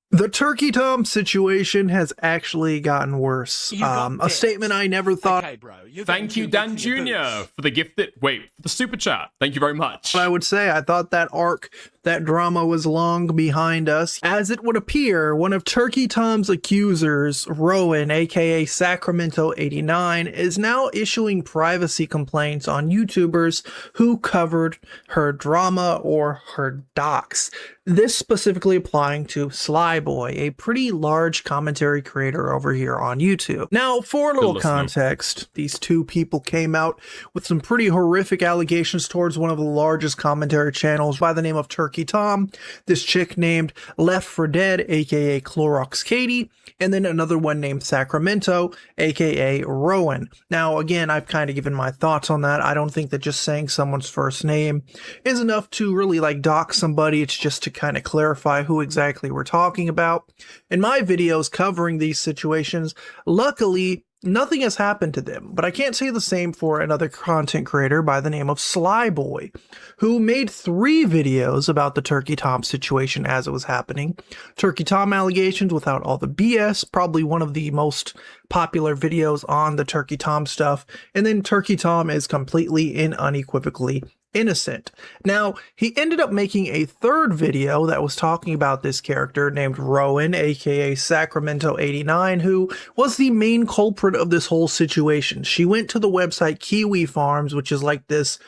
The Turkey Tom situation has actually gotten worse. A statement I never thought. Okay, bro. Thank you, Dan Jr. for the gifted. Wait, for the super chat. Thank you very much. I would say I thought that arc, that drama was long behind us. As it would appear, one of Turkey Tom's accusers, Rowan, aka Sacramento 89, is now issuing privacy complaints on YouTubers who covered her drama or her docs. This specifically applying to Sly Boy, a pretty large commentary creator over here on YouTube. Now, for a little context, these two people came out with some pretty horrific allegations towards one of the largest commentary channels by the name of Turkey Tom, this chick named Left for Dead, aka Clorox Katie, and then another one named Sacramento, aka Rowan. Now, again, I've kind of given my thoughts on that. I don't think that just saying someone's first name is enough to really like dox somebody. It's just to kind of clarify who exactly we're talking about. In my videos covering these situations, luckily, nothing has happened to them. But I can't say the same for another content creator by the name of Slyboy, who made 3 videos about the Turkey Tom situation as it was happening. Turkey Tom allegations without all the BS, probably one of the most popular videos on the Turkey Tom stuff. And then Turkey Tom is completely and unequivocally innocent. Now, he ended up making a 3rd video that was talking about this character named Rowan, aka Sacramento 89, who was the main culprit of this whole situation. She went to the website Kiwi Farms, which is like this,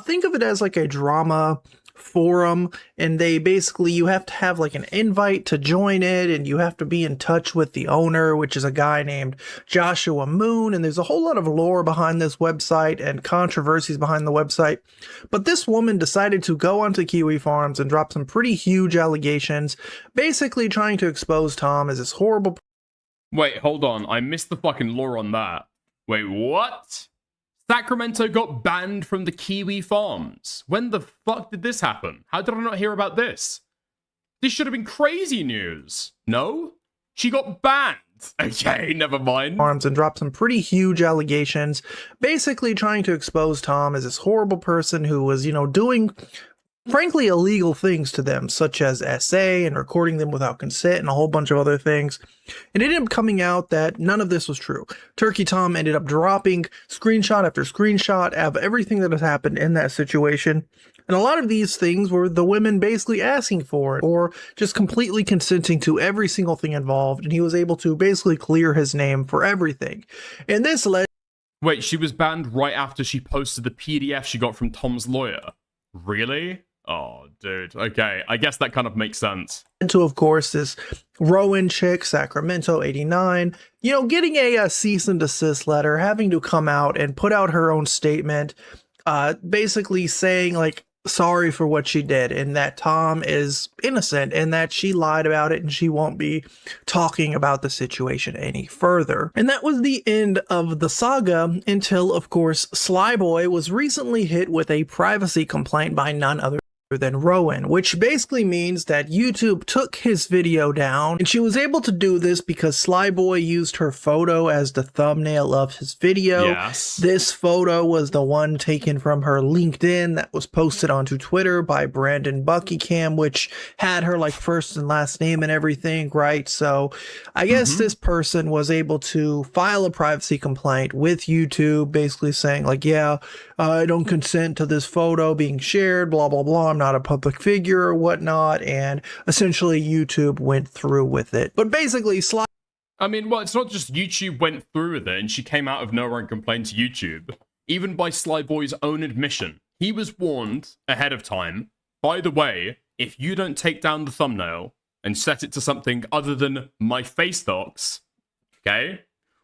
think of it as like a drama forum, and they basically, you have to have like an invite to join it, and you have to be in touch with the owner, which is a guy named Joshua Moon, and there's a whole lot of lore behind this website and controversies behind the website. But this woman decided to go onto Kiwi Farms and drop some pretty huge allegations, basically trying to expose Tom as this horrible... Wait, hold on. I missed the fucking lore on that. Wait, what? Sacramento got banned from the Kiwi Farms. When the fuck did this happen? How did I not hear about this? This should have been crazy news. No? She got banned. Okay, never mind. Farms and dropped some pretty huge allegations, basically trying to expose Tom as this horrible person who was, you know, doing frankly illegal things to them, such as SA and recording them without consent and a whole bunch of other things. It ended up coming out that none of this was true. Turkey Tom ended up dropping screenshot after screenshot of everything that has happened in that situation. And a lot of these things were the women basically asking for it or just completely consenting to every single thing involved. And he was able to basically clear his name for everything. And this led... Wait, she was banned right after she posted the PDF she got from Tom's lawyer. Really? Oh, dude. Okay, I guess that kind of makes sense. To, of course, this Rowan chick, Sacramento 89, you know, getting a cease and desist letter, having to come out and put out her own statement, basically saying, like, sorry for what she did and that Tom is innocent and that she lied about it and she won't be talking about the situation any further. And that was the end of the saga until, of course, Slyboy was recently hit with a privacy complaint by none other than Rowan, which basically means that YouTube took his video down, and she was able to do this because Slyboy used her photo as the thumbnail of his video. Yes. This photo was the one taken from her LinkedIn that was posted onto Twitter by Brandon Buckingham, which had her like first and last name and everything, right? So I guess this person was able to file a privacy complaint with YouTube, basically saying like, yeah, I don't consent to this photo being shared, blah, blah, blah. I'm not a public figure or whatnot. And essentially YouTube went through with it. But basically, I mean, well, it's not just YouTube went through with it and she came out of nowhere and complained to YouTube. Even by Slyboy's own admission, he was warned ahead of time. By the way, if you don't take down the thumbnail and set it to something other than my face docs, okay,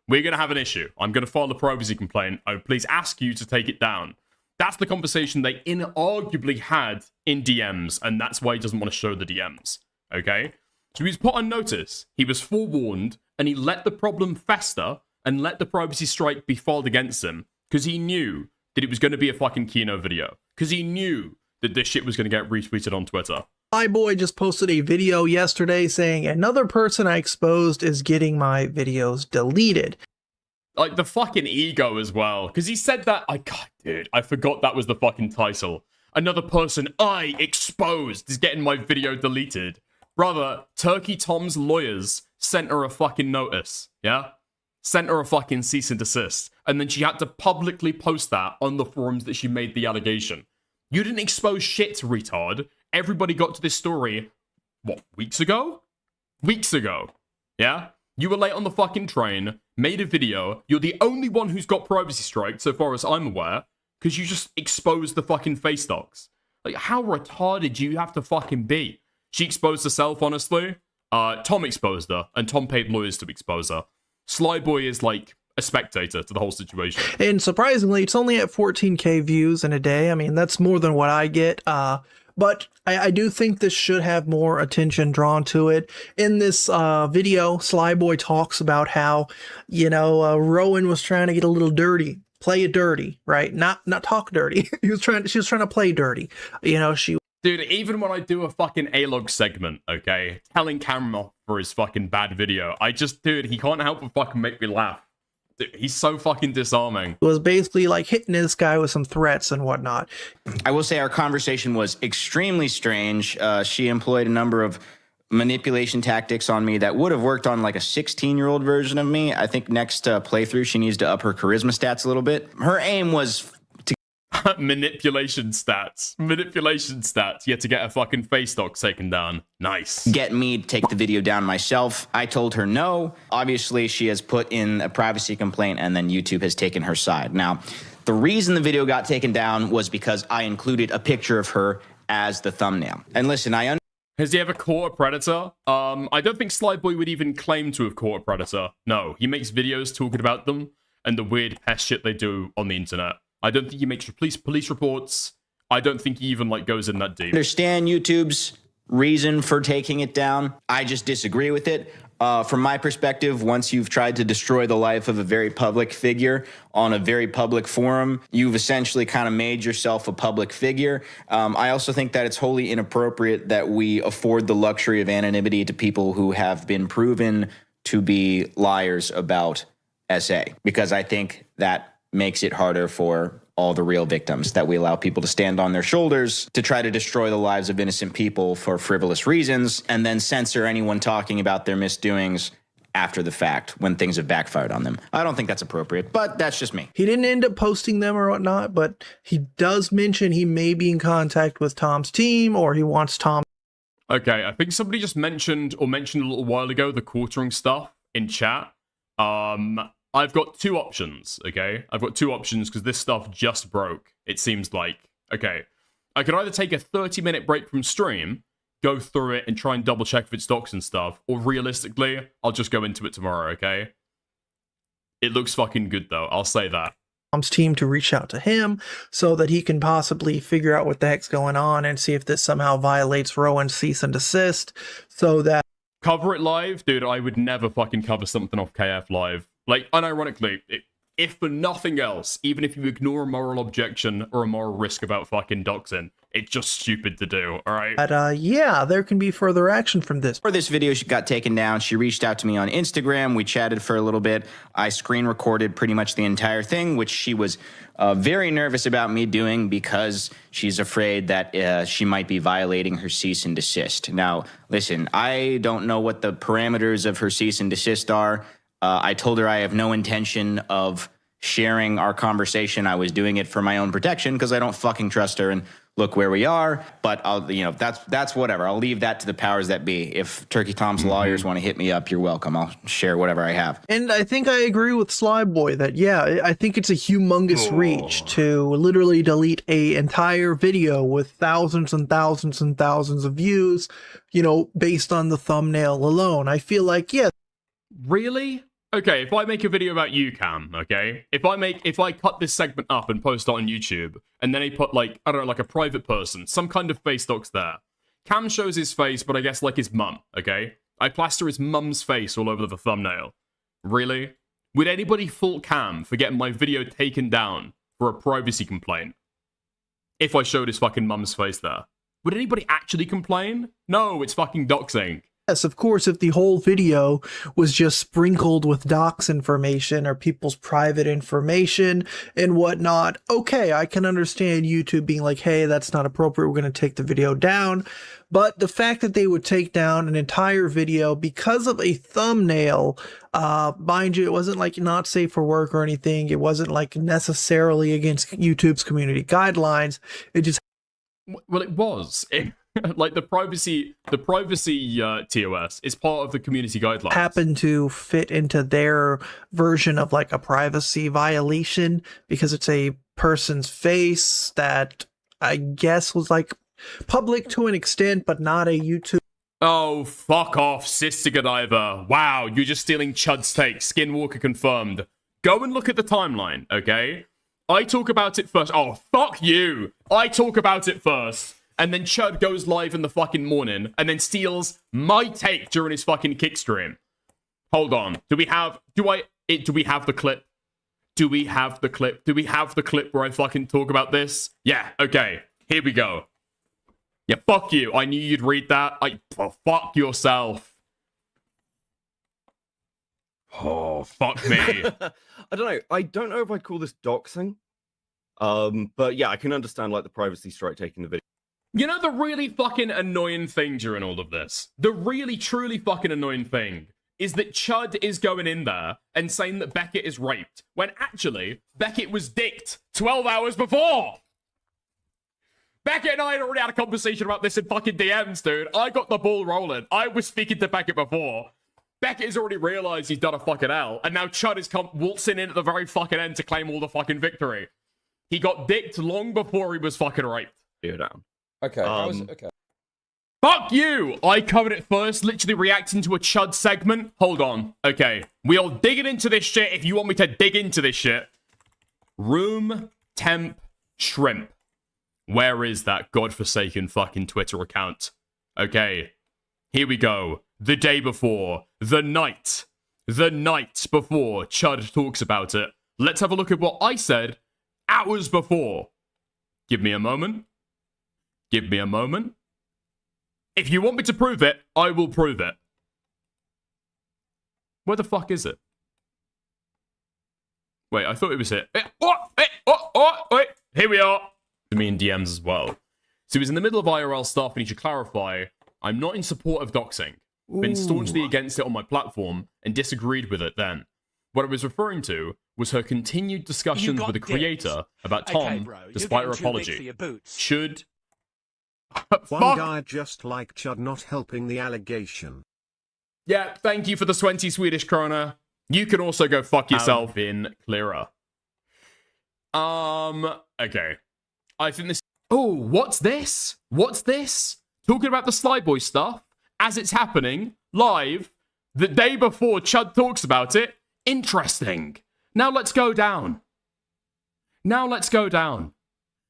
we're going to have an issue. I'm going to file a privacy complaint. I would please ask you to take it down. That's the conversation they inarguably had in DMs, and that's why he doesn't want to show the DMs, okay? So he was put on notice, he was forewarned, and he let the problem fester and let the privacy strike be filed against him because he knew that it was going to be a fucking Kino video, because he knew that this shit was going to get retweeted on Twitter. Slyboy just posted a video yesterday saying another person I exposed is getting my videos deleted. Like, the fucking ego as well. Because he said that... God, dude, I forgot that was the fucking title. Another person I exposed is getting my video deleted. Brother, Turkey Tom's lawyers sent her a fucking notice, yeah? Sent her a fucking cease and desist. And then she had to publicly post that on the forums that she made the allegation. You didn't expose shit, retard. Everybody got to this story, what, weeks ago? Weeks ago, yeah? You were late on the fucking train, made a video, you're the only one who's got privacy striked, so far as I'm aware, because you just exposed the fucking face docs. Like, how retarded do you have to fucking be? She exposed herself, honestly. Tom exposed her, and Tom paid lawyers to expose her. Slyboy is, like, a spectator to the whole situation. And surprisingly, it's only at 14K views in a day. I mean, that's more than what I get. But I do think this should have more attention drawn to it. In this video, Slyboy talks about how, you know, Rowan was trying to get a little dirty, play it dirty, right? Not talk dirty. She was trying to play dirty. You know, Dude, even when I do a fucking A-log segment, okay, telling Cameron off for his fucking bad video, dude, he can't help but fucking make me laugh. He's so fucking disarming. Was basically like hitting this guy with some threats and whatnot. I will say our conversation was extremely strange. She employed a number of manipulation tactics on me that would have worked on like a 16-year-old version of me. I think next playthrough, she needs to up her charisma stats a little bit. Her aim was to Manipulation stats. You had to get her fucking face dock taken down. Nice. Get me to take the video down myself. I told her no. Obviously, she has put in a privacy complaint, and then YouTube has taken her side. Now, the reason the video got taken down was because I included a picture of her as the thumbnail. And listen, has he ever caught a predator? I don't think Slyboy would even claim to have caught a predator. No, he makes videos talking about them and the weird pest shit they do on the internet. I don't think he makes police reports. I don't think he even like goes in that deep. Understand YouTube's reason for taking it down. I just disagree with it. From my perspective, once you've tried to destroy the life of a very public figure on a very public forum, you've essentially kind of made yourself a public figure. I also think that it's wholly inappropriate that we afford the luxury of anonymity to people who have been proven to be liars about SA, because I think that makes it harder for all the real victims, that we allow people to stand on their shoulders to try to destroy the lives of innocent people for frivolous reasons, and then censor anyone talking about their misdoings after the fact when things have backfired on them. I don't think that's appropriate, but that's just me. He didn't end up posting them or whatnot, but he does mention he may be in contact with Tom's team, or he wants Tom. Okay, I think somebody just mentioned a little while ago the quartering stuff in chat. I've got two options, okay? I've got two options because this stuff just broke, it seems like. Okay, I could either take a 30-minute break from stream, go through it and try and double check if it's docs and stuff, or realistically, I'll just go into it tomorrow, okay? It looks fucking good though, I'll say that. Tom's team to reach out to him so that he can possibly figure out what the heck's going on and see if this somehow violates Rowan's cease and desist, so that... Cover it live? Dude, I would never fucking cover something off KF live. Like, unironically, if for nothing else, even if you ignore a moral objection or a moral risk about fucking doxing, it's just stupid to do, alright? But, yeah, there can be further action from this. For this video, she got taken down. She reached out to me on Instagram. We chatted for a little bit. I screen recorded pretty much the entire thing, which she was very nervous about me doing because she's afraid that she might be violating her cease and desist. Now, listen, I don't know what the parameters of her cease and desist are. I told her I have no intention of sharing our conversation. I was doing it for my own protection because I don't fucking trust her, and look where we are. But I'll, that's whatever. I'll leave that to the powers that be. If Turkey Tom's lawyers want to hit me up, you're welcome. I'll share whatever I have. And I think I agree with Slyboy that, yeah, I think it's a humongous reach to literally delete a entire video with thousands and thousands and thousands of views, based on the thumbnail alone. I feel like, yeah. Really? Okay, if I make a video about you, Cam, okay? If I cut this segment up and post it on YouTube, and then I put, like, I don't know, like a private person, some kind of face docs there. Cam shows his face, but I guess like his mum, okay? I plaster his mum's face all over the thumbnail. Really? Would anybody fault Cam for getting my video taken down for a privacy complaint? If I showed his fucking mum's face there. Would anybody actually complain? No, it's fucking doxing. Yes, of course, if the whole video was just sprinkled with docs information or people's private information and whatnot, okay, I can understand YouTube being like, hey, that's not appropriate, we're going to take the video down. But the fact that they would take down an entire video because of a thumbnail, mind you, it wasn't like not safe for work or anything. It wasn't like necessarily against YouTube's community guidelines. It just... Well, it was. Like the privacy TOS is part of the community guidelines. Happened to fit into their version of like a privacy violation because it's a person's face that I guess was like public to an extent, but not a YouTube. Oh, fuck off, Sister Godiva. Wow, you're just stealing Chud's take. Skinwalker confirmed. Go and look at the timeline, okay? I talk about it first. Oh, fuck you. I talk about it first. And then Chud goes live in the fucking morning and then steals my take during his fucking kick stream. Hold on. Do we have the clip? Do we have the clip? Do we have the clip where I fucking talk about this? Yeah, okay. Here we go. Yeah, fuck you. I knew you'd read that. Fuck yourself. Oh, fuck me. I don't know if I'd call this doxing. But yeah, I can understand like the privacy strike taking the video. You know the really fucking annoying thing during all of this? The really, truly fucking annoying thing is that Chud is going in there and saying that Beckett is raped, when actually, Beckett was dicked 12 hours before! Beckett and I had already had a conversation about this in fucking DMs, dude. I got the ball rolling. I was speaking to Beckett before. Beckett has already realized he's done a fucking L, and now Chud is waltzing in at the very fucking end to claim all the fucking victory. He got dicked long before he was fucking raped. Down. Okay, okay. Fuck you! I covered it first, literally reacting to a Chud segment. Hold on. Okay, we are digging into this shit if you want me to dig into this shit. Room temp shrimp. Where is that godforsaken fucking Twitter account? Okay, here we go. The day before. The night before Chud talks about it. Let's have a look at what I said hours before. Give me a moment. Give me a moment. If you want me to prove it, I will prove it. Where the fuck is it? Wait, I thought it was it. Wait. Here we are. To me in DMs as well. So he was in the middle of IRL stuff and he should clarify, I'm not in support of doxing. Been staunchly against it on my platform and disagreed with it then. What I was referring to was her continued discussions with the creator about Tom, despite her apology. Should... One guy just like Chud not helping the allegation. Yeah, thank you for the 20 Swedish krona. You can also go fuck yourself in clearer. Okay. I think this... Oh, what's this? What's this? Talking about the Sly Boy stuff as it's happening live the day before Chud talks about it. Interesting. Now let's go down. Now let's go down.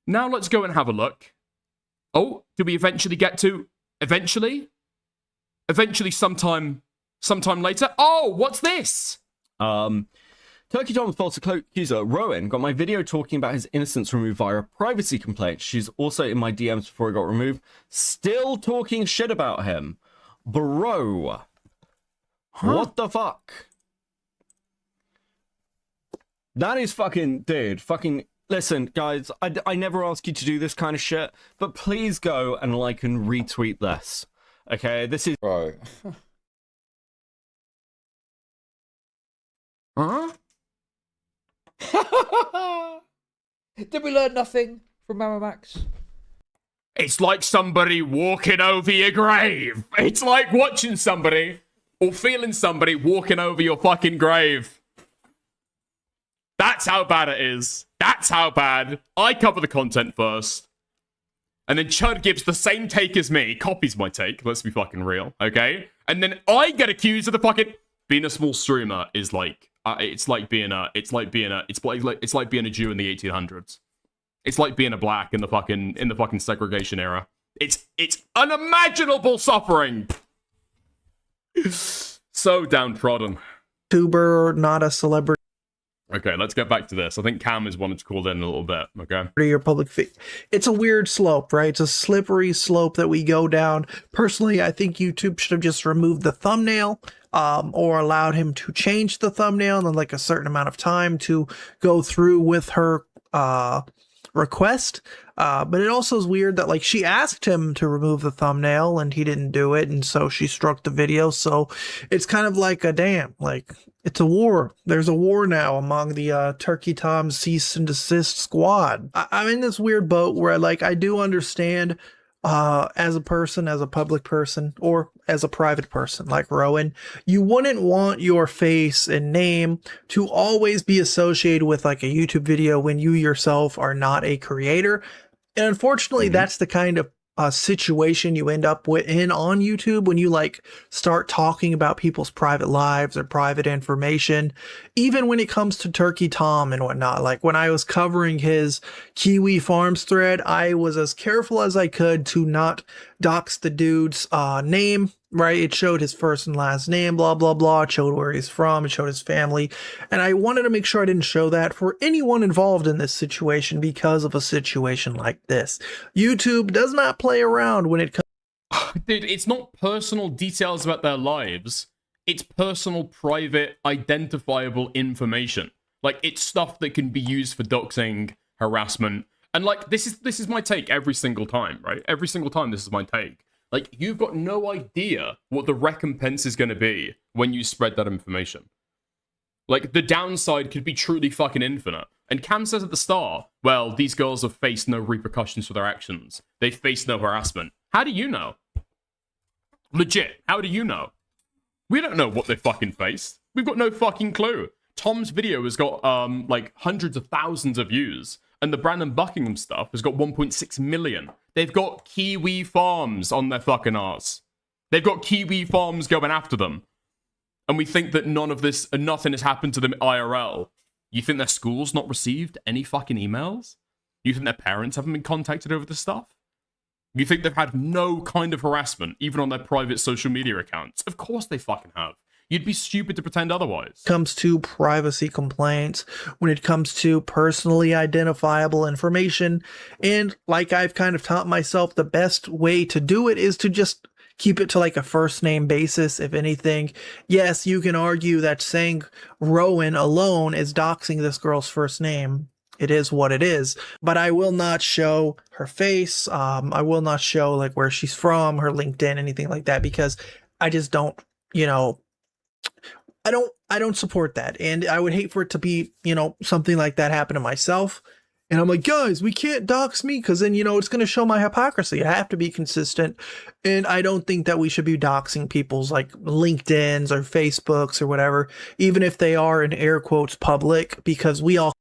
Now let's go and have a look. Oh, do we eventually get to... Eventually? Eventually sometime later? Oh, what's this? Turkey Tom's false accuser, Rowan, got my video talking about his innocence removed via a privacy complaint. She's also in my DMs before he got removed. Still talking shit about him. Bro. What the fuck? That is fucking... Dude, fucking... Listen, guys, I never ask you to do this kind of shit, but please go and like and retweet this. Okay, this is... Bro. Huh? Did we learn nothing from Mama Max? It's like somebody walking over your grave. It's like watching somebody or feeling somebody walking over your fucking grave. That's how bad it is. That's how bad. I cover the content first. And then Chud gives the same take as me, copies my take, let's be fucking real, okay? And then I get accused of the fucking... Being a small streamer is like... it's like being a Jew in the 1800s. It's like being a black in the fucking segregation era. It's unimaginable suffering. So downtrodden. YouTuber, not a celebrity. Okay, let's get back to this. I think Cam is wanting to call in a little bit, okay? Your public it's a weird slope, right? It's a slippery slope that we go down. Personally, I think YouTube should have just removed the thumbnail, or allowed him to change the thumbnail in like a certain amount of time to go through with her request. But it also is weird that like she asked him to remove the thumbnail and he didn't do it, and so she struck the video. So it's kind of like a damn, like it's a war. There's a war now among the Turkey Tom cease and desist squad. I'm in this weird boat where I do understand as a person, as a public person, or as a private person like Rowan, you wouldn't want your face and name to always be associated with like a YouTube video when you yourself are not a creator. And unfortunately, that's the kind of situation you end up in on YouTube when you like start talking about people's private lives or private information, even when it comes to Turkey Tom and whatnot. Like when I was covering his Kiwi Farms thread, I was as careful as I could to not dox the dude's name, right? It showed his first and last name, blah, blah, blah. It showed where he's from. It showed his family. And I wanted to make sure I didn't show that for anyone involved in this situation because of a situation like this. YouTube does not play around when it comes. Dude, it's not personal details about their lives. It's personal, private, identifiable information. Like, it's stuff that can be used for doxing, harassment, and like, this is my take every single time, right? Every single time this is my take. Like, you've got no idea what the recompense is going to be when you spread that information. Like, the downside could be truly fucking infinite. And Cam says at the start, well, these girls have faced no repercussions for their actions. They've faced no harassment. How do you know? Legit, how do you know? We don't know what they fucking faced. We've got no fucking clue. Tom's video has got, like, hundreds of thousands of views. And the Brandon Buckingham stuff has got 1.6 million. They've got Kiwi Farms on their fucking arse. They've got Kiwi Farms going after them. And we think that nothing has happened to them IRL. You think their school's not received any fucking emails? You think their parents haven't been contacted over this stuff? You think they've had no kind of harassment, even on their private social media accounts? Of course they fucking have. You'd be stupid to pretend otherwise. Comes to privacy complaints, when it comes to personally identifiable information, and like I've kind of taught myself, the best way to do it is to just keep it to like a first name basis, if anything. Yes, you can argue that saying Rowan alone is doxing this girl's first name. It is what it is, but I will not show her face. I will not show like where she's from, her LinkedIn, anything like that, because I just don't, you know, I don't support that. And I would hate for it to be, you know, something like that happen to myself. And I'm like, guys, we can't dox me, because then, you know, it's going to show my hypocrisy. I have to be consistent. And I don't think that we should be doxing people's like LinkedIns or Facebooks or whatever, even if they are in air quotes public, because we all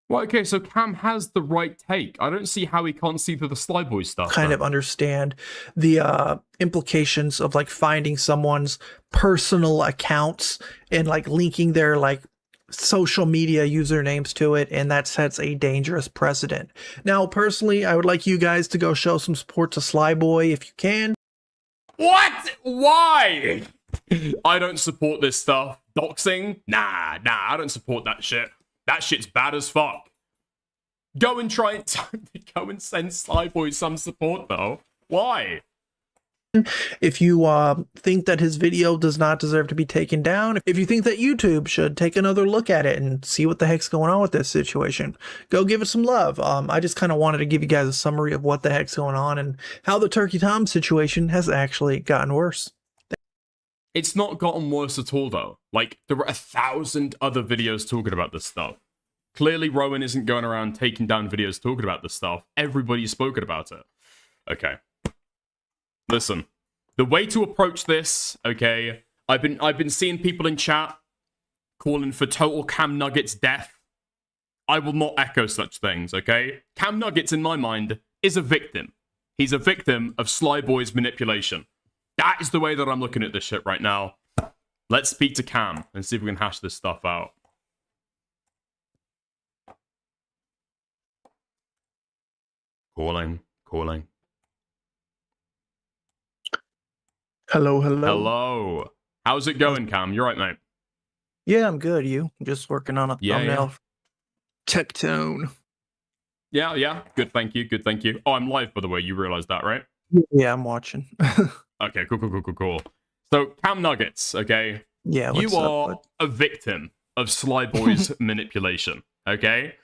Well, okay, so Cam has the right take. I don't see how he can't see through the Slyboy stuff. kind of understand the implications of like finding someone's personal accounts and like linking their like social media usernames to it, and that sets a dangerous precedent. Now, personally, I would like you guys to go show some support to Slyboy if you can. What? Why? I don't support this stuff. Doxing? Nah, I don't support that shit. That shit's bad as fuck. Go and try and go and send Slyboy some support though. Why? If you think that his video does not deserve to be taken down, if you think that YouTube should take another look at it and see what the heck's going on with this situation, go give it some love. I just kind of wanted to give you guys a summary of what the heck's going on and how the Turkey Tom situation has actually gotten worse. It's not gotten worse at all though. Like, there were 1,000 other videos talking about this stuff. Clearly Rowan isn't going around taking down videos talking about this stuff. Everybody's spoken about it. Okay. Listen, the way to approach this, okay, I've been seeing people in chat calling for total Cam Nuggets death. I will not echo such things, okay? Cam Nuggets, in my mind, is a victim. He's a victim of Slyboy's manipulation. That is the way that I'm looking at this shit right now. Let's speak to Cam and see if we can hash this stuff out. Calling. Hello. Hello. How's it going, Cam? You're right, mate. Yeah, I'm good. You? I'm just working on a thumbnail. TECTONE. Yeah. Good, thank you. Oh, I'm live, by the way. You realize that, right? Yeah, I'm watching. Okay, cool. So, Cam Nuggets, okay? Yeah, what's you up, are bud? a victim of Slyboy's manipulation, okay?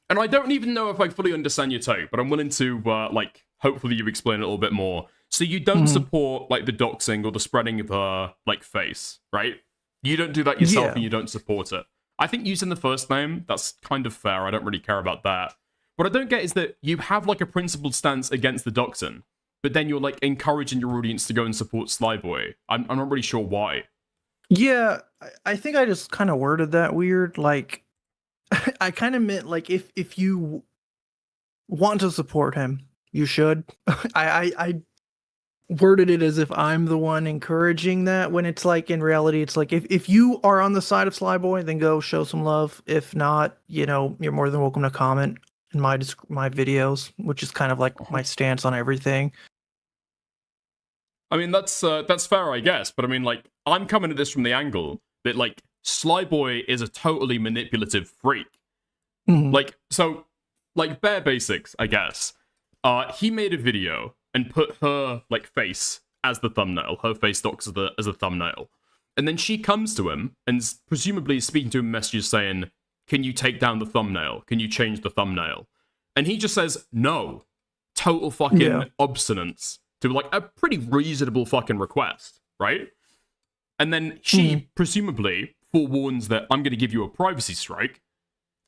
And I don't even know if I fully understand your take, but I'm willing to, like, hopefully you explain it a little bit more. So you don't support, like, the doxing or the spreading of her, like, face, right? You don't do that yourself and you don't support it. I think using the first name, that's kind of fair. I don't really care about that. What I don't get is that you have, like, a principled stance against the doxing, but then you're, like, encouraging your audience to go and support Slyboy. I'm not really sure why. Yeah, I think I just kind of worded that weird. Like, I kind of meant, like, if you want to support him, you should. I worded it as if I'm the one encouraging that, when it's like, in reality, it's like, if you are on the side of Slyboy, then go show some love. If not, you know, you're more than welcome to comment in my videos, which is kind of like my stance on everything. I mean, that's fair, I guess. But I mean, like, I'm coming at this from the angle that, like, Slyboy is a totally manipulative freak. Like, so, like, bare basics, I guess. He made a video and put her, like, face as the thumbnail. Her face docs as the thumbnail. And then she comes to him and presumably is speaking to him messages saying, can you take down the thumbnail? Can you change the thumbnail? And he just says, no. Total fucking obstinance to like a pretty reasonable fucking request, right? And then she presumably forewarns that I'm going to give you a privacy strike.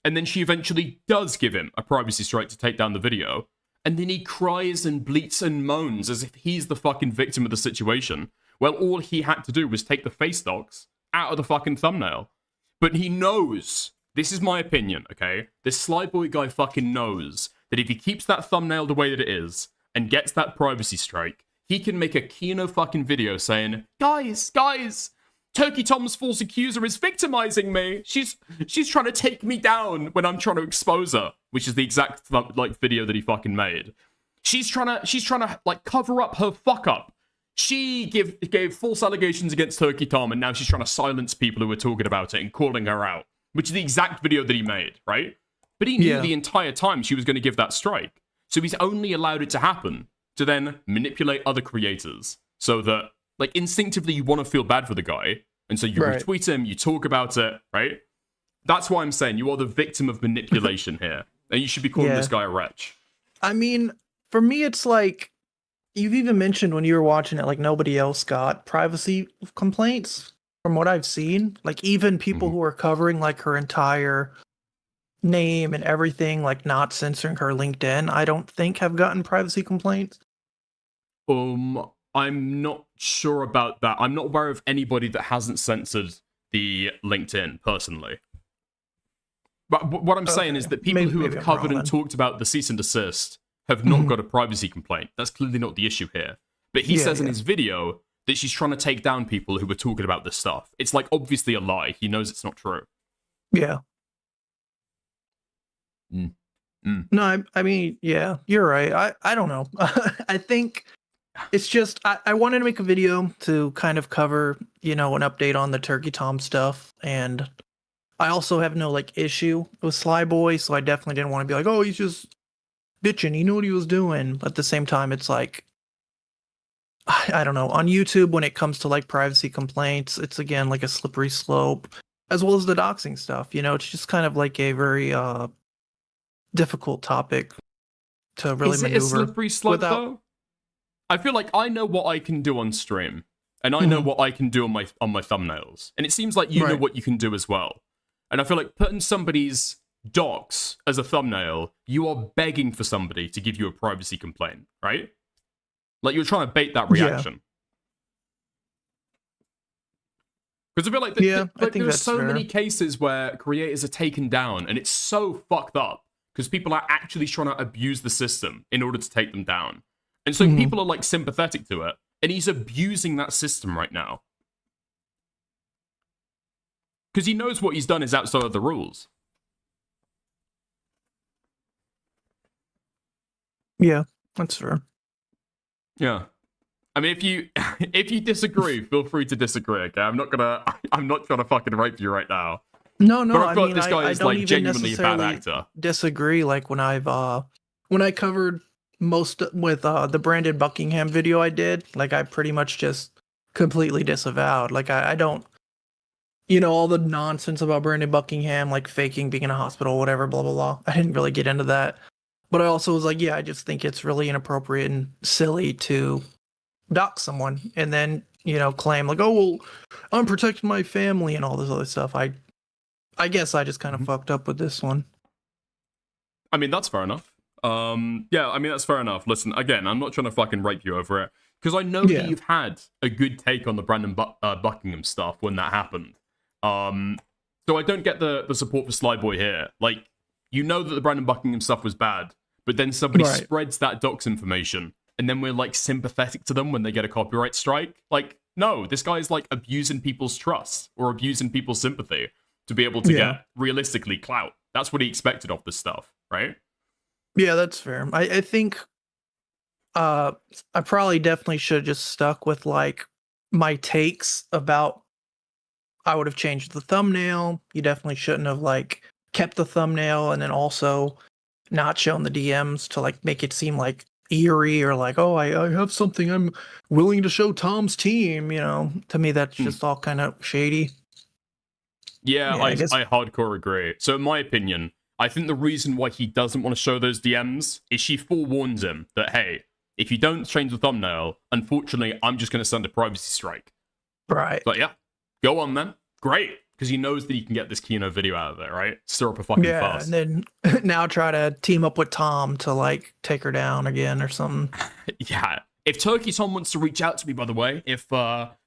And then she eventually does give him a privacy strike to take down the video. And then he cries and bleats and moans as if he's the fucking victim of the situation. Well, all he had to do was take the face docs out of the fucking thumbnail. But he knows, this is my opinion, okay? This Sly Boy guy fucking knows that if he keeps that thumbnail the way that it is and gets that privacy strike, he can make a Kino fucking video saying, guys, Turkey Tom's false accuser is victimizing me. She's trying to take me down when I'm trying to expose her, which is the exact like video that he fucking made. She's trying to like cover up her fuck up. She gave false allegations against Turkey Tom, and now she's trying to silence people who were talking about it and calling her out, which is the exact video that he made, right? But he knew the entire time she was going to give that strike. So he's only allowed it to happen to then manipulate other creators so that, like, instinctively you want to feel bad for the guy. And so you retweet him, you talk about it, right? That's why I'm saying you are the victim of manipulation here. And you should be calling this guy a wretch. I mean, for me, it's like, you've even mentioned when you were watching it, like, nobody else got privacy complaints from what I've seen. Like, even people who are covering, like, her entire name and everything, like, not censoring her LinkedIn, I don't think have gotten privacy complaints. I'm not sure about that. I'm not aware of anybody that hasn't censored the LinkedIn, personally. But what I'm saying is that people who have covered and talked about the cease and desist have not got a privacy complaint. That's clearly not the issue here. But he says in his video that she's trying to take down people who were talking about this stuff. It's like obviously a lie. He knows it's not true. Yeah. No, I mean, yeah, you're right. I don't know. I think it's just, I wanted to make a video to kind of cover, you know, an update on the Turkey Tom stuff. And I also have no, like, issue with Sly Boy, so I definitely didn't want to be like, oh, he's just bitching. He knew what he was doing. But at the same time, it's like, I don't know. On YouTube, when it comes to, like, privacy complaints, it's, again, like a slippery slope, as well as the doxing stuff. You know, it's just kind of like a very difficult topic to really maneuver. Is it a slippery slope, though? I feel like I know what I can do on stream, and I know what I can do on my thumbnails, and it seems like you know what you can do as well. And I feel like putting somebody's docs as a thumbnail, you are begging for somebody to give you a privacy complaint, right? Like you're trying to bait that reaction. Because I feel like, there's so many cases where creators are taken down, and it's so fucked up because people are actually trying to abuse the system in order to take them down. And so people are like sympathetic to it, and he's abusing that system right now. Because he knows what he's done is outside of the rules. Yeah, that's fair. Yeah. I mean, if you disagree, feel free to disagree, okay? I'm not trying to fucking rape you right now. No, but I feel I mean, like this guy is don't like even genuinely a bad necessarily actor. disagree. Like when I covered most with the Brandon Buckingham video I did, like I pretty much just completely disavowed. Like I don't, you know, all the nonsense about Brandon Buckingham, like faking being in a hospital, whatever, blah blah blah. I didn't really get into that, but I also was like, yeah, I just think it's really inappropriate and silly to dox someone and then, you know, claim like, oh well, I'm protecting my family and all this other stuff. I guess I just kind of fucked up with this one. I mean, that's fair enough. Yeah, I mean, that's fair enough. Listen, again, I'm not trying to fucking rape you over it, because I know that you've had a good take on the Brandon Buckingham stuff when that happened. So I don't get the support for Sly Boy here. Like, you know that the Brandon Buckingham stuff was bad, but then somebody spreads that docs information, and then we're, like, sympathetic to them when they get a copyright strike. Like, no, this guy is, like, abusing people's trust or abusing people's sympathy to be able to get, realistically, clout. That's what he expected of this stuff, right? Yeah, that's fair. I think I probably definitely should have just stuck with like my takes about I would have changed the thumbnail. You definitely shouldn't have like kept the thumbnail and then also not shown the DMs to like make it seem like eerie or like, oh, I have something I'm willing to show Tom's team, you know. To me, that's just all kind of shady. Yeah, Yeah, I guess- I hardcore agree. So in my opinion, I think the reason why he doesn't want to show those DMs is she forewarns him that, hey, if you don't change the thumbnail, unfortunately, I'm just going to send a privacy strike. Right. But yeah, go on then. Great. Because he knows that he can get this Kino video out of it, right? Stir up a fucking Yeah, fuss. and then now try to team up with Tom to like take her down again or something. Yeah. If Turkey Tom wants to reach out to me, by the way, if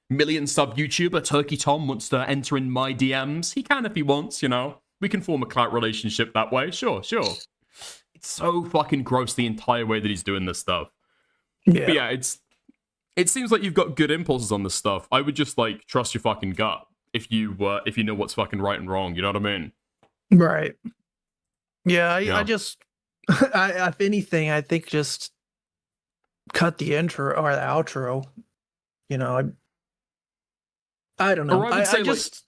million sub YouTuber Turkey Tom wants to enter in my DMs, he can if he wants, you know. We can form a clout relationship that way. Sure. It's so fucking gross the entire way that he's doing this stuff. Yeah. But yeah, it seems like you've got good impulses on this stuff. I would just like trust your fucking gut if you know what's fucking right and wrong. You know what I mean? Right. Yeah, Yeah. I just, if anything, I think just cut the intro or the outro. You know, I don't know. Or I would say, I just,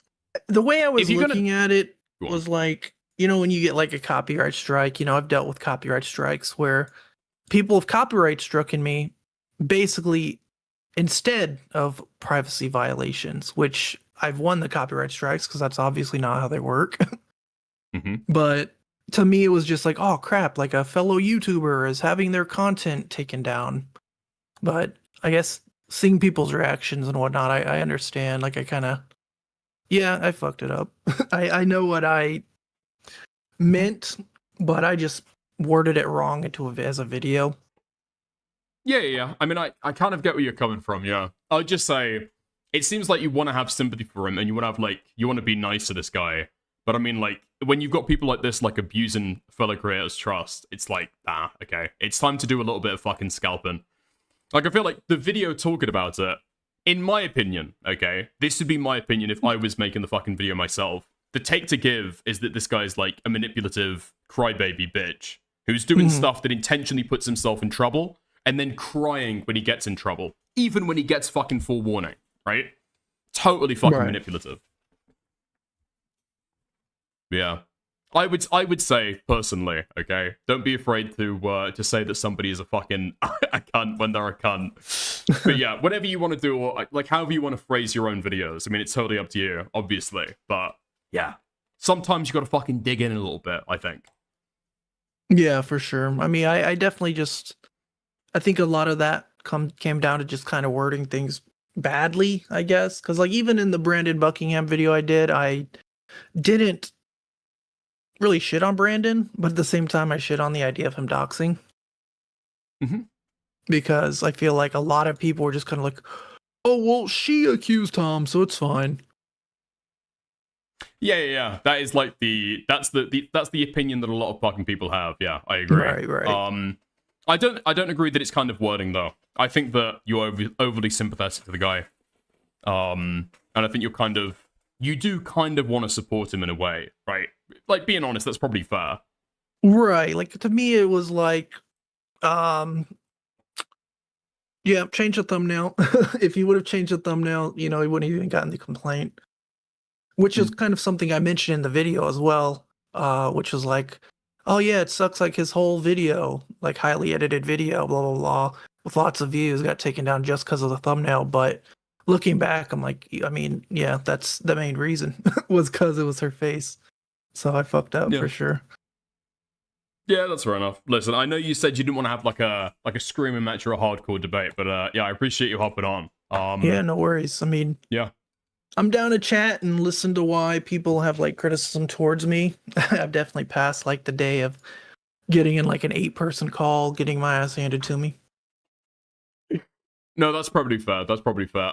the way I was if you're gonna- looking at it Go on. was like, you know, when you get like a copyright strike, you know, I've dealt with copyright strikes where people have copyright stricken me basically instead of privacy violations, which I've won the copyright strikes because that's obviously not how they work. But to me, it was just like, oh crap, like a fellow YouTuber is having their content taken down. But I guess seeing people's reactions and whatnot, I understand. Like I kind of, yeah, I fucked it up. I know what I meant, but I just worded it wrong as a video. Yeah. I mean, I kind of get where you're coming from, yeah. I'll just say, it seems like you want to have sympathy for him and you want to have, like, you want to be nice to this guy. But I mean, like, when you've got people like this, like, abusing fellow creators' trust, it's like, okay. It's time to do a little bit of fucking scalping. Like, I feel like the video talking about it, in my opinion, okay, this would be my opinion if I was making the fucking video myself. The take to give is that this guy's, like, a manipulative crybaby bitch who's doing stuff that intentionally puts himself in trouble and then crying when he gets in trouble, even when he gets fucking forewarning, right? Totally fucking manipulative. Yeah. I would say, personally, okay, don't be afraid to say that somebody is a fucking a cunt when they're a cunt. But yeah, whatever you want to do, or like however you want to phrase your own videos, I mean, it's totally up to you, obviously. But yeah, sometimes you got to fucking dig in a little bit, I think. Yeah, for sure. I mean, I definitely just, I think a lot of that came down to just kind of wording things badly, I guess. Because like even in the Brandon Buckingham video I didn't really shit on Brandon, but at the same time, I shit on the idea of him doxing. Because I feel like a lot of people were just kind of like, oh, well, she accused Tom, so it's fine. Yeah. That is like that's the opinion that a lot of fucking people have. Yeah, I agree. Right. I don't agree that it's kind of wording though. I think that you're overly sympathetic to the guy. And I think you do kind of want to support him in a way, right? Like, being honest, that's probably fair. Right. Like, to me, it was like, yeah, change the thumbnail. If he would have changed the thumbnail, you know, he wouldn't have even gotten the complaint. Which is kind of something I mentioned in the video as well, which was like, oh yeah, it sucks like his whole video, like highly edited video, blah, blah, blah, with lots of views got taken down just because of the thumbnail. But looking back, I'm like, I mean, yeah, that's the main reason was because it was her face. So I fucked up for sure. Yeah, that's fair enough. Listen, I know you said you didn't want to have like a screaming match or a hardcore debate, but yeah, I appreciate you hopping on. Yeah, no worries. I mean, yeah, I'm down to chat and listen to why people have like criticism towards me. I've definitely passed like the day of getting in like an 8-person call, getting my ass handed to me. No, that's probably fair.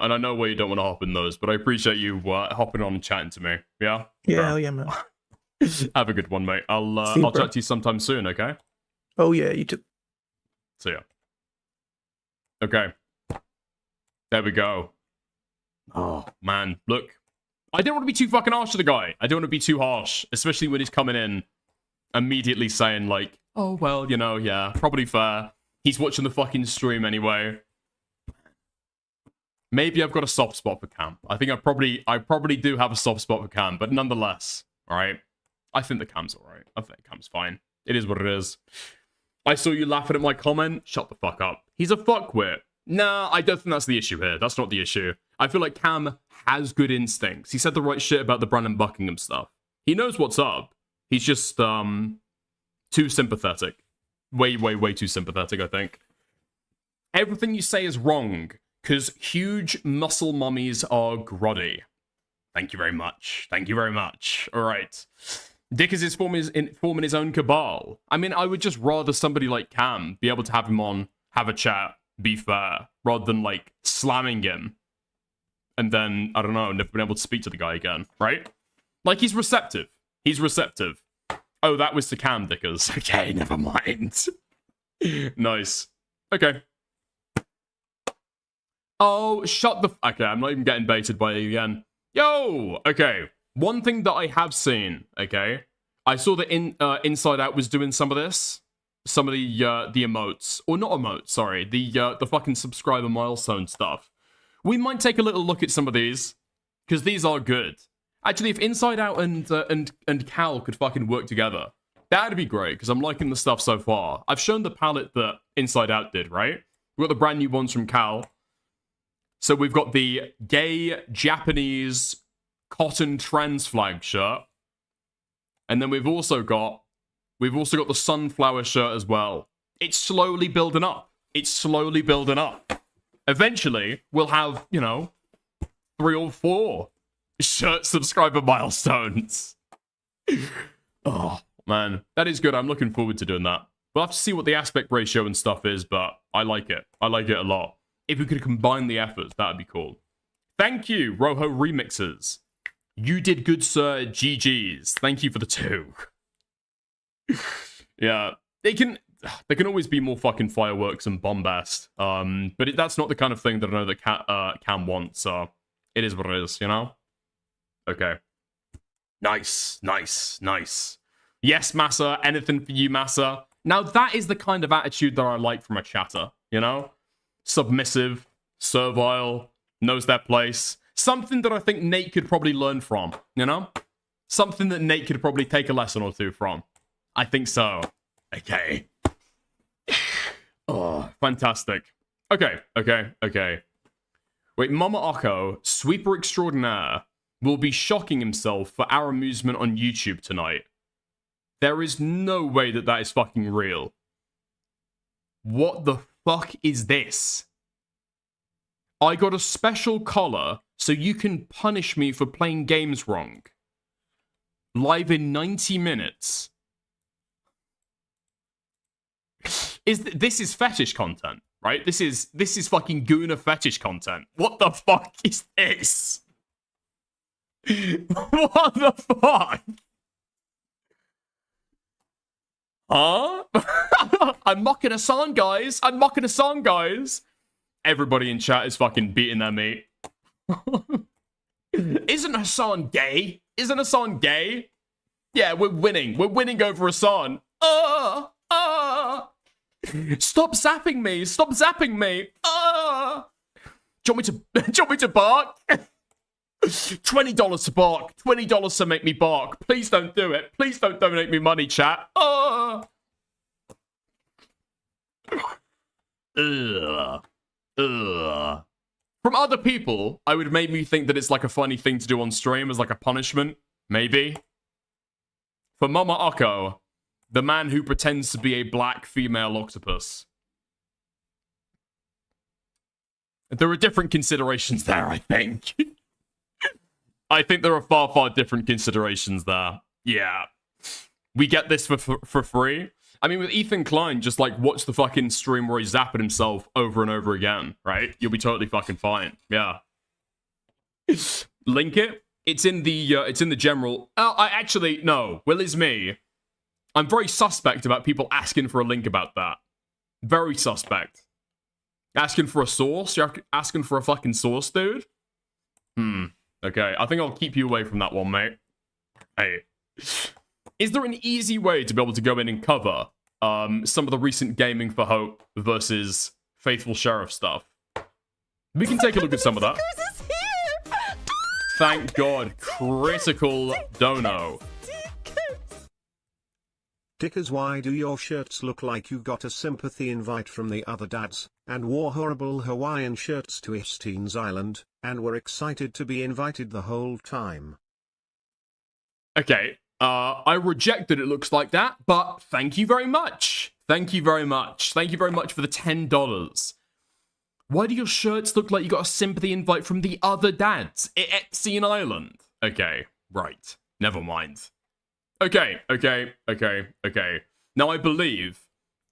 And I know why you don't want to hop in those, but I appreciate you hopping on and chatting to me. Yeah? Yeah, hell yeah, man. Have a good one, mate. I'll See you, I'll bro. chat to you sometime soon, okay? Oh yeah, you too. See ya. Okay. There we go. Oh, man. Look, I don't want to be too fucking harsh to the guy. I don't want to be too harsh, especially when he's coming in immediately saying, like, oh, well, you know, yeah, probably fair. He's watching the fucking stream anyway. Maybe I've got a soft spot for Cam. I think I probably do have a soft spot for Cam, but nonetheless, all right? I think the Cam's all right. I think Cam's fine. It is what it is. I saw you laughing at my comment. Shut the fuck up. He's a fuckwit. Nah, I don't think that's the issue here. That's not the issue. I feel like Cam has good instincts. He said the right shit about the Brandon Buckingham stuff. He knows what's up. He's just, too sympathetic. Way, way, way too sympathetic, I think. Everything you say is wrong, because huge muscle mummies are grotty. Thank you very much. Thank you very much. All right. Dickers is forming his own cabal. I mean, I would just rather somebody like Cam be able to have him on, have a chat, be fair, rather than, like, slamming him. And then, I don't know, never been able to speak to the guy again, right? Like, he's receptive. He's receptive. Oh, that was to Cam, Dickers. Okay, never mind. Nice. Okay. Oh, shut the... Okay, I'm not even getting baited by you again. Yo! Okay. One thing that I have seen, okay? I saw that Inside Out was doing some of this. Some of the emotes. Or not emotes, sorry. The fucking subscriber milestone stuff. We might take a little look at some of these. Because these are good. Actually, if Inside Out and Cal could fucking work together, that'd be great, because I'm liking the stuff so far. I've shown the palette that Inside Out did, right? We've got the brand new ones from Cal. So we've got the gay Japanese cotton trans flag shirt. And then we've also got the sunflower shirt as well. It's slowly building up. It's slowly building up. Eventually, we'll have, you know, 3 or 4 shirt subscriber milestones. Oh, man. That is good. I'm looking forward to doing that. We'll have to see what the aspect ratio and stuff is, but I like it. I like it a lot. If we could combine the efforts, that'd be cool. Thank you, Roho Remixers. You did good, sir. GG's. Thank you for the 2. Yeah. There can always be more fucking fireworks and bombast. But that's not the kind of thing that I know that Cam wants, so it is what it is, you know? Okay. Nice, nice, nice. Yes, Massa. Anything for you, Massa. Now, that is the kind of attitude that I like from a chatter, you know? Submissive, servile, knows their place. Something that I think Nate could probably learn from, you know? Something that Nate could probably take a lesson or 2 from. I think so. Okay. Oh, fantastic. Okay. Wait, Mama Oko, sweeper extraordinaire, will be shocking himself for our amusement on YouTube tonight. There is no way that is fucking real. What the fuck is this? I got a special collar so you can punish me for playing games wrong. Live in 90 minutes. This is fetish content, right? This is fucking Gooner fetish content. What the fuck is this? What the fuck? Huh? I'm mocking a song, guys. I'm mocking a song, guys. Everybody in chat is fucking beating their meat. Isn't Hassan gay? Isn't Hassan gay? Yeah, we're winning. We're winning over Hassan. Stop zapping me. Stop zapping me. Do you want me to bark? $20 to bark. $20 to make me bark. Please don't do it. Please don't donate me money, chat. From other people, I would maybe think that it's like a funny thing to do on stream as like a punishment. Maybe. For Mama Oko, the man who pretends to be a black female octopus. There are different considerations there, I think. I think there are far, far different considerations there. Yeah. We get this for free. I mean, with Ethan Klein, just like watch the fucking stream where he's zapping himself over and over again, right? You'll be totally fucking fine. Yeah. Link it. It's in the general. Oh, no. Will is me. I'm very suspect about people asking for a link about that. Very suspect. Asking for a source? You're asking for a fucking source, dude? Okay, I think I'll keep you away from that one, mate. Hey. Is there an easy way to be able to go in and cover some of the recent Gaming for Hope versus Faithful Sheriff stuff? We can take a look at some of that. Thank God. Critical dono. Dickers, why do your shirts look like you got a sympathy invite from the other dads, and wore horrible Hawaiian shirts to Epstein's Island, and were excited to be invited the whole time? Okay, I reject that it looks like that, but thank you very much. Thank you very much. Thank you very much for the $10. Why do your shirts look like you got a sympathy invite from the other dads at Epstein Island? Okay, right. Never mind. Okay. Now I believe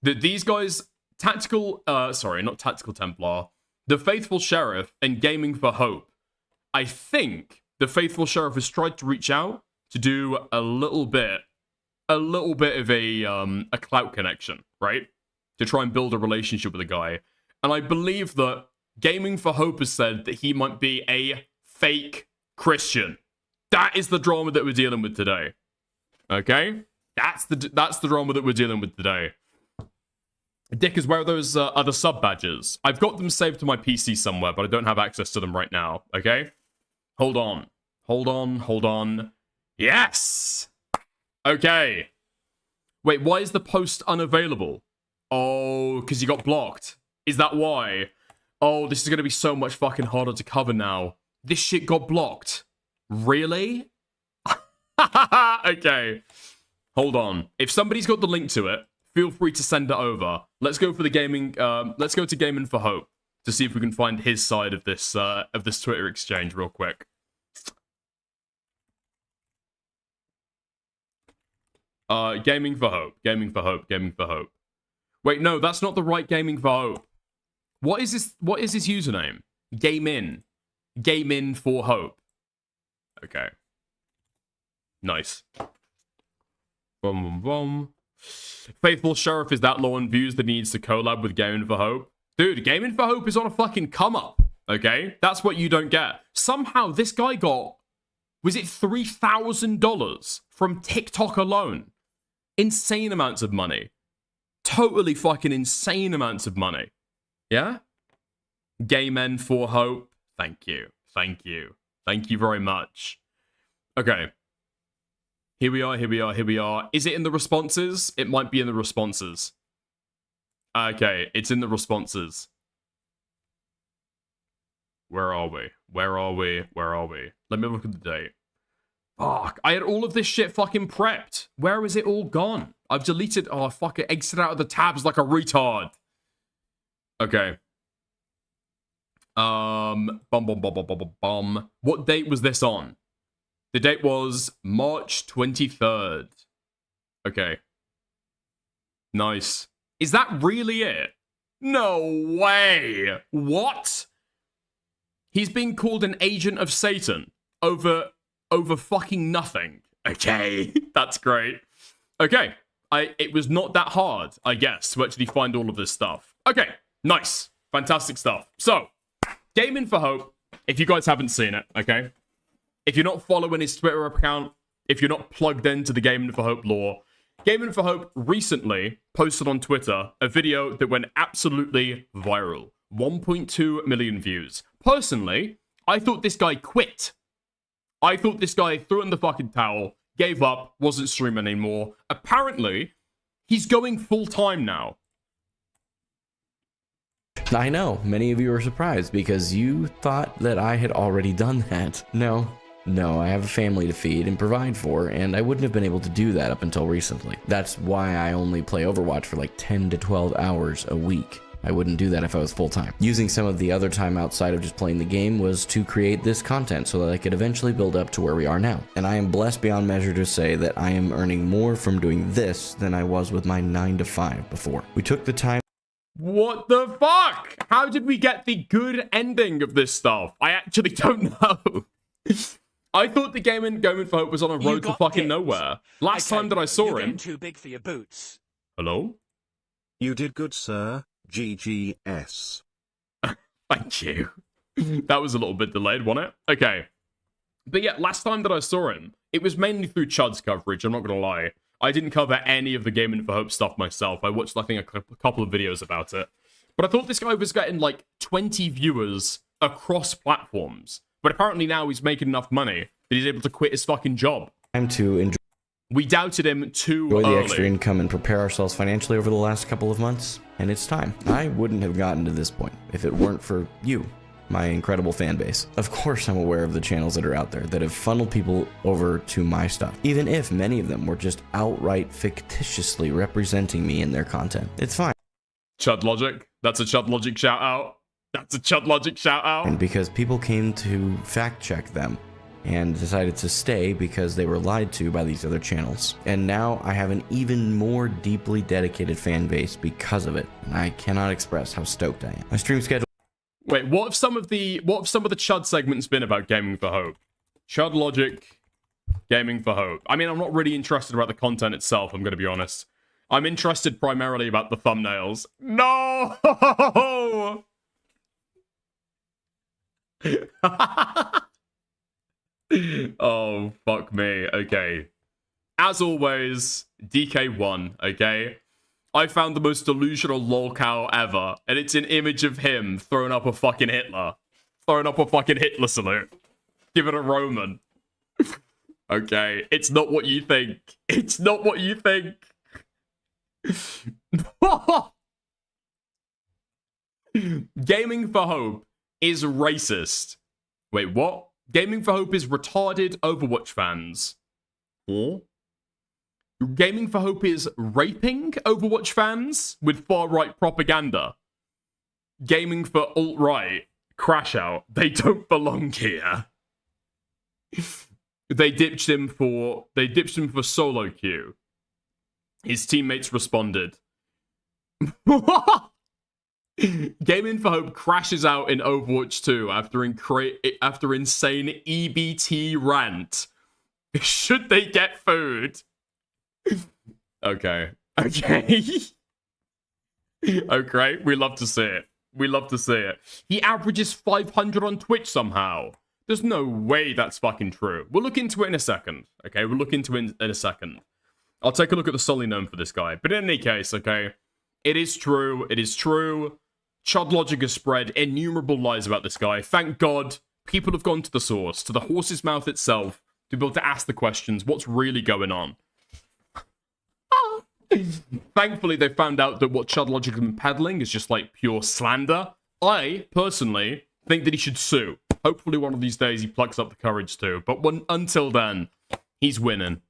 that these guys, not Tactical Templar, the Faithful Sheriff and Gaming for Hope, I think the Faithful Sheriff has tried to reach out to do a little bit of a clout connection, right? To try and build a relationship with the guy. And I believe that Gaming for Hope has said that he might be a fake Christian. That is the drama that we're dealing with today. Okay? That's the drama that we're dealing with today. Dickers, where are those other sub badges? I've got them saved to my PC somewhere, but I don't have access to them right now. Okay? Hold on. Yes! Okay. Wait, why is the post unavailable? Oh, because you got blocked. Is that why? Oh, this is going to be so much fucking harder to cover now. This shit got blocked. Really? Okay. Hold on. If somebody's got the link to it, feel free to send it over. Let's go for the gaming. Let's go to Gaming for Hope to see if we can find his side of this Twitter exchange real quick. Gaming for Hope. Wait, no, that's not the right Gaming for Hope. What is his username? Game in for Hope. Okay. Nice. Boom. Faithful Sheriff is that low on views that needs to collab with Gaming for Hope. Dude, Gaming for Hope is on a fucking come up. Okay? That's what you don't get. Somehow this guy got, was it $3,000 from TikTok alone? Insane amounts of money. Totally fucking insane amounts of money. Yeah? Game for Hope. Thank you. Thank you very much. Okay. Here we are. Is it in the responses? It might be in the responses. Okay, it's in the responses. Where are we? Let me look at the date. Fuck, I had all of this shit fucking prepped. Where is it all gone? I've deleted, oh fuck it, exited out of the tabs like a retard. Okay. What date was this on? The date was March 23rd. Okay. Nice. Is that really it? No way. What? He's being called an agent of Satan over fucking nothing. Okay. That's great. Okay. It was not that hard, I guess, to actually find all of this stuff. Okay. Nice. Fantastic stuff. So, Gaming for Hope, if you guys haven't seen it, okay? If you're not following his Twitter account, if you're not plugged into the Gaming for Hope lore, Gaming for Hope recently posted on Twitter a video that went absolutely viral. 1.2 million views. Personally, I thought this guy quit. I thought this guy threw in the fucking towel, gave up, wasn't streaming anymore. Apparently, he's going full-time now. I know, many of you are surprised because you thought that I had already done that. No, I have a family to feed and provide for, and I wouldn't have been able to do that up until recently. That's why I only play Overwatch for like 10 to 12 hours a week. I wouldn't do that if I was full-time. Using some of the other time outside of just playing the game was to create this content so that I could eventually build up to where we are now. And I am blessed beyond measure to say that I am earning more from doing this than I was with my 9 to 5 before. We took the time. What the fuck? How did we get the good ending of this stuff? I actually don't know. I thought the Gaming for Hope was on a road to fucking nowhere. Last time that I saw him. Too big for your boots. Hello? You did good, sir. GGS. Thank you. That was a little bit delayed, wasn't it? Okay. But yeah, last time that I saw him, it was mainly through Chud's coverage, I'm not gonna lie. I didn't cover any of the Gaming for Hope stuff myself. I watched, I think, a couple of videos about it. But I thought this guy was getting, like, 20 viewers across platforms. But apparently now he's making enough money that he's able to quit his fucking job. Time to enjoy. We doubted him too enjoy the early. extra income and prepare ourselves financially over the last couple of months, and it's time. I wouldn't have gotten to this point if it weren't for you, my incredible fan base. Of course, I'm aware of the channels that are out there that have funneled people over to my stuff, even if many of them were just outright fictitiously representing me in their content. It's fine. Chud Logic. That's a Chud Logic shout out. That's a Chud Logic shout out. And because people came to fact check them and decided to stay because they were lied to by these other channels. And now I have an even more deeply dedicated fan base because of it. And I cannot express how stoked I am. My stream schedule. Wait, what have some of the Chud segments been about Gaming for Hope? Chud Logic, Gaming for Hope. I mean, I'm not really interested about the content itself, I'm going to be honest. I'm interested primarily about the thumbnails. No! Oh, fuck me. Okay. As always, DK1, okay? I found the most delusional lolcow ever, and it's an image of him throwing up a fucking Hitler. Throwing up a fucking Hitler salute. Give it a Roman. Okay, it's not what you think. It's not what you think. Gaming for Hope is racist. Wait, what? Gaming for Hope is retarded Overwatch fans. Or? Gaming for Hope is raping Overwatch fans with far-right propaganda. Gaming for alt-right, crash out. They don't belong here. They ditched him for solo queue. His teammates responded. Gaming for Hope crashes out in Overwatch 2 after insane EBT rant. Should they get food? Okay. Okay. Okay, we love to see it. We love to see it. He averages 500 on Twitch somehow. There's no way that's fucking true. We'll look into it in a second. Okay, we'll look into it in a second. I'll take a look at the Sully gnome for this guy. But in any case, okay, it is true. It is true. Chud Logic has spread innumerable lies about this guy. Thank God people have gone to the source, to the horse's mouth itself, to be able to ask the questions, what's really going on? Thankfully, they found out that what Chud Logic has been peddling is just like pure slander. I, personally, think that he should sue. Hopefully one of these days he plucks up the courage to. But until then, he's winning.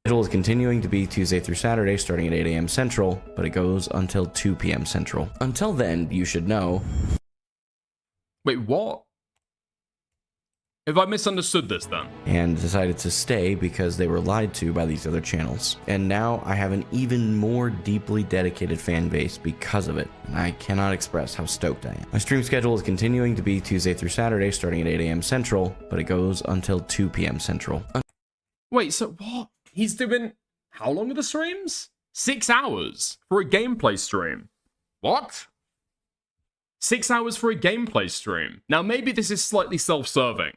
Schedule is continuing to be Tuesday through Saturday starting at 8 a.m. Central, but it goes until 2 p.m. Central. Until then, you should know. Wait, what? Have I misunderstood this then? And decided to stay because they were lied to by these other channels. And now I have an even more deeply dedicated fan base because of it. And I cannot express how stoked I am. My stream schedule is continuing to be Tuesday through Saturday starting at 8 a.m. Central, but it goes until 2 p.m. Central. Wait, so what? He's doing... How long are the streams? 6 hours for a gameplay stream. What? 6 hours for a gameplay stream. Now, maybe this is slightly self-serving.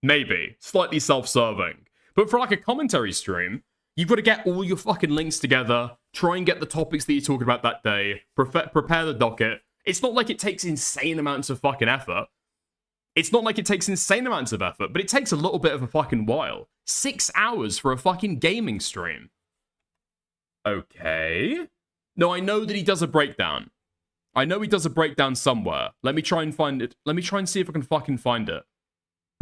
Maybe. Slightly self-serving. But for like a commentary stream, you've got to get all your fucking links together, try and get the topics that you're talking about that day, prepare the docket. It's not like it takes insane amounts of fucking effort. It's not like it takes insane amounts of effort, but it takes a little bit of a fucking while. 6 hours for a fucking gaming stream. Okay. No, I know that he does a breakdown. I know he does a breakdown somewhere. Let me try and find it. Let me try and see if I can fucking find it.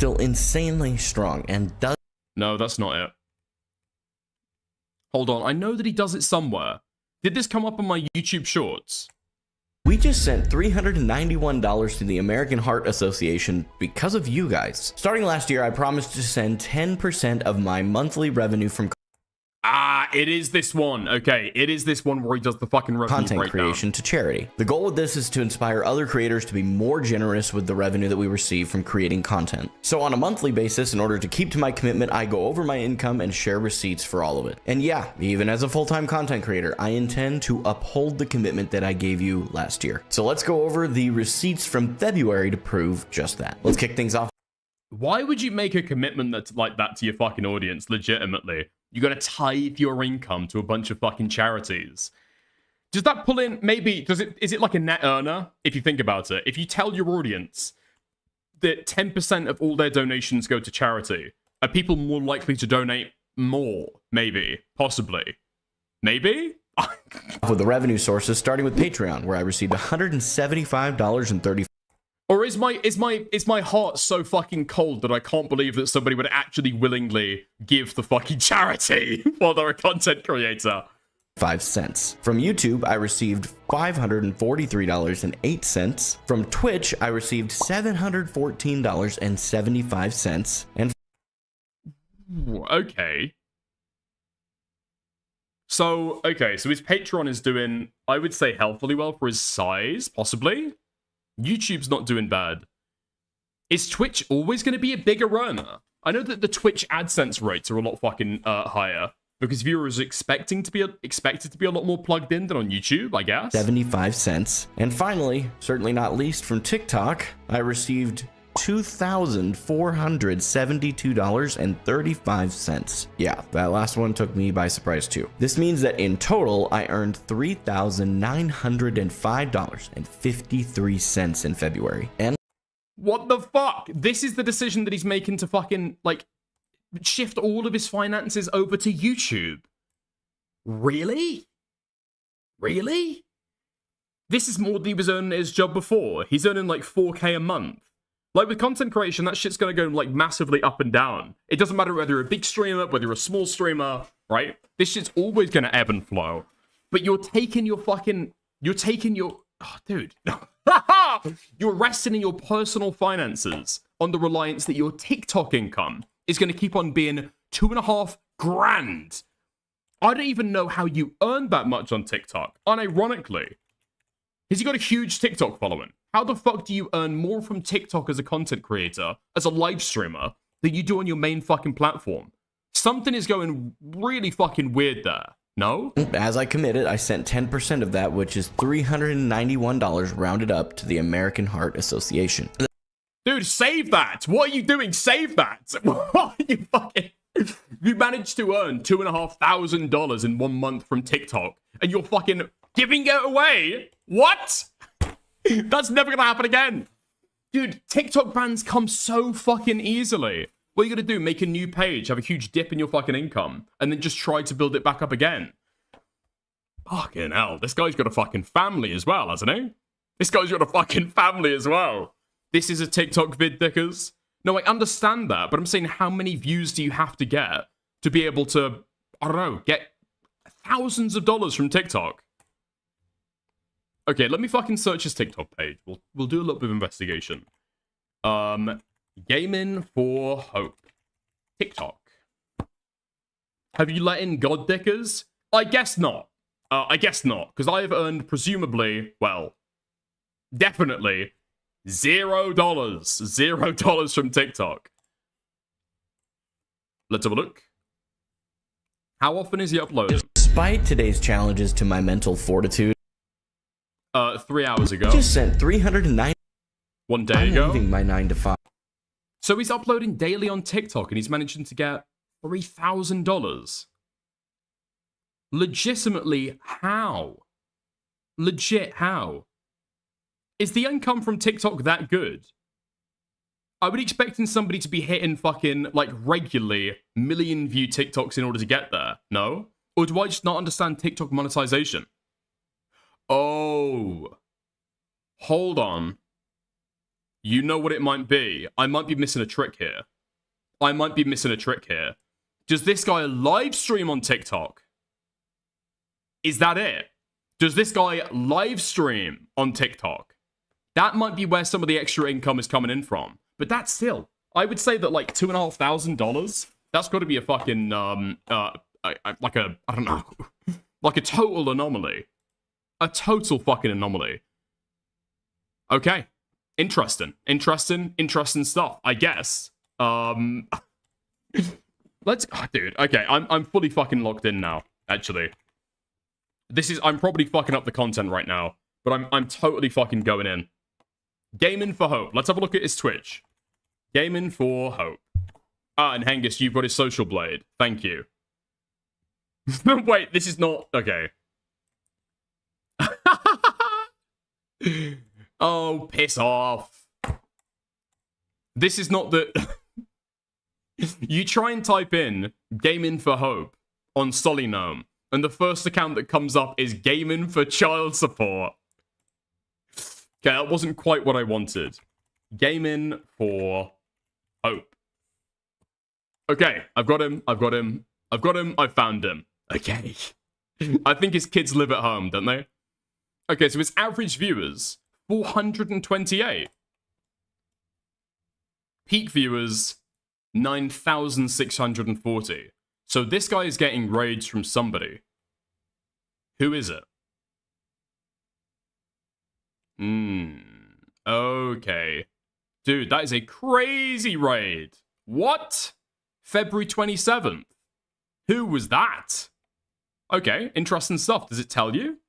Still insanely strong and does... No, that's not it. Hold on, I know that he does it somewhere. Did this come up on my YouTube shorts? We just sent $391 to the American Heart Association because of you guys. Starting last year, I promised to send 10% of my monthly revenue from It is this one. Okay, it is this one where he does the fucking revenue content breakdown. creation to charity. The goal with this is to inspire other creators to be more generous with the revenue that we receive from creating content. So on a monthly basis, in order to keep to my commitment, I go over my income and share receipts for all of it. And yeah, even as a full-time content creator, I intend to uphold the commitment that I gave you last year. So let's go over the receipts from February to prove just that. Let's kick things off. Why would you make a commitment that's like that to your fucking audience, legitimately? You gotta tithe your income to a bunch of fucking charities. Does that pull in, maybe, is it like a net earner, if you think about it? If you tell your audience that 10% of all their donations go to charity, are people more likely to donate more, maybe, possibly, maybe. With the revenue sources, starting with Patreon, where I received $175.30. Or is my heart so fucking cold that I can't believe that somebody would actually willingly give the fucking charity while they're a content creator? 5 cents. From YouTube, I received $543.08. From Twitch, I received $714.75. And okay. So his Patreon is doing, I would say, healthily well for his size, possibly. YouTube's not doing bad. Is Twitch always going to be a bigger earner? I know that the Twitch AdSense rates are a lot fucking higher because viewers are expected to be a lot more plugged in than on YouTube, I guess. 75 cents. And finally, certainly not least, from TikTok, I received $2,472.35. Yeah, that last one took me by surprise too. This means that in total, I earned $3,905.53 in February. And what the fuck? This is the decision that he's making to fucking, like, shift all of his finances over to YouTube. Really? Really? This is more than he was earning at his job before. He's earning like 4K a month. Like, with content creation, that shit's gonna go, like, massively up and down. It doesn't matter whether you're a big streamer, whether you're a small streamer, right? This shit's always gonna ebb and flow. But you're taking your... Oh, dude. You're resting in your personal finances on the reliance that your TikTok income is gonna keep on being $2.5 grand. I don't even know how you earned that much on TikTok, unironically. Has he got a huge TikTok following? How the fuck do you earn more from TikTok as a content creator, as a live streamer, than you do on your main fucking platform? Something is going really fucking weird there, no? as I committed, I sent 10% of that, which is $391 rounded up to the American Heart Association. Dude, save that! What are you doing? Save that! What are you fucking... You managed to earn $2,500 in 1 month from TikTok, and you're fucking giving it away? What? That's never gonna happen again. Dude, TikTok bans come so fucking easily. What are you gonna do? Make a new page, have a huge dip in your fucking income, and then just try to build it back up again? Fucking hell, this guy's got a fucking family as well, hasn't he? This guy's got a fucking family as well. This is a TikTok vid, dickers. No, I understand that, but I'm saying how many views do you have to get to be able to, I don't know, get thousands of dollars from TikTok? Okay, let me fucking search his TikTok page. We'll do a little bit of investigation. Gaming for Hope. TikTok. Have you let in God dickers? I guess not. I guess not, because I have earned presumably, well, definitely $0. $0 from TikTok. Let's have a look. How often is he uploading? Despite today's challenges to my mental fortitude, 3 hours ago. I just sent $309. 1 day ago. I'm leaving my 9 to 5. So he's uploading daily on TikTok and he's managing to get $3,000. Legitimately, how? Legit, how? Is the income from TikTok that good? I would be expecting somebody to be hitting fucking, like, regularly million view TikToks in order to get there, no? Or do I just not understand TikTok monetization? Oh. Hold on. You know what it might be? I might be missing a trick here. Does this guy live stream on TikTok? Is that it? Does this guy live stream on TikTok? That might be where some of the extra income is coming in from. But that's still, I would say that like $2,500, that's got to be a fucking, like a, I don't know, like a total anomaly. A total fucking anomaly. Okay. Interesting stuff, I guess. Let's, dude, okay, I'm fully fucking locked in now, actually. I'm probably fucking up the content right now, but I'm totally fucking going in. Gaming for Hope. Let's have a look at his Twitch. Gaming for Hope. Ah, and Hengist, you've got his social blade. Thank you. Wait, this is not, okay. Oh, piss off. This is not the... You try and type in Gaming for Hope on Solynome, and the first account that comes up is Gaming for Child Support. Okay, that wasn't quite what I wanted. Gaming for Hope. Okay, I've got him. I've found him. Okay. I think his kids live at home, don't they? Okay, so his average viewers, 428. Peak viewers, 9,640. So this guy is getting raids from somebody. Who is it? Okay. Dude, that is a crazy raid. What? February 27th. Who was that? Okay, interesting stuff. Does it tell you?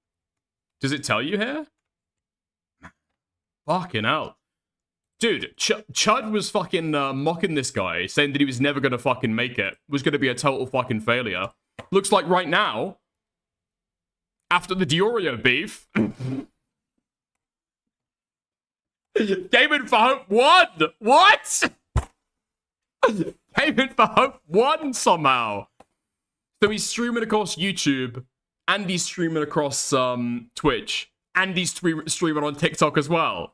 Does it tell you here? Fucking hell. Dude, Chud was fucking mocking this guy, saying that he was never gonna fucking make it. Was gonna be a total fucking failure. Looks like right now, after the Diorio beef, Gaming for Hope won! What? Gaming for Hope won somehow. So he's streaming across YouTube, and he's streaming across Twitch, and he's streaming on TikTok as well.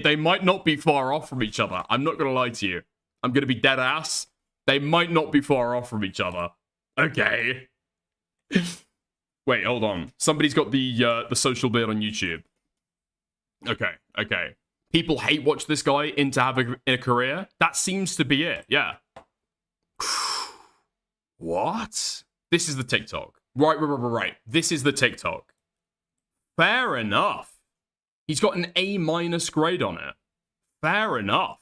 They might not be far off from each other. I'm not going to lie to you. I'm going to be dead ass. They might not be far off from each other. Okay. Wait, hold on. Somebody's got the social beard on YouTube. Okay. People hate watch this guy into having a career. That seems to be it, yeah. What? This is the TikTok. Right. This is the TikTok. Fair enough. He's got an A- grade on it. Fair enough.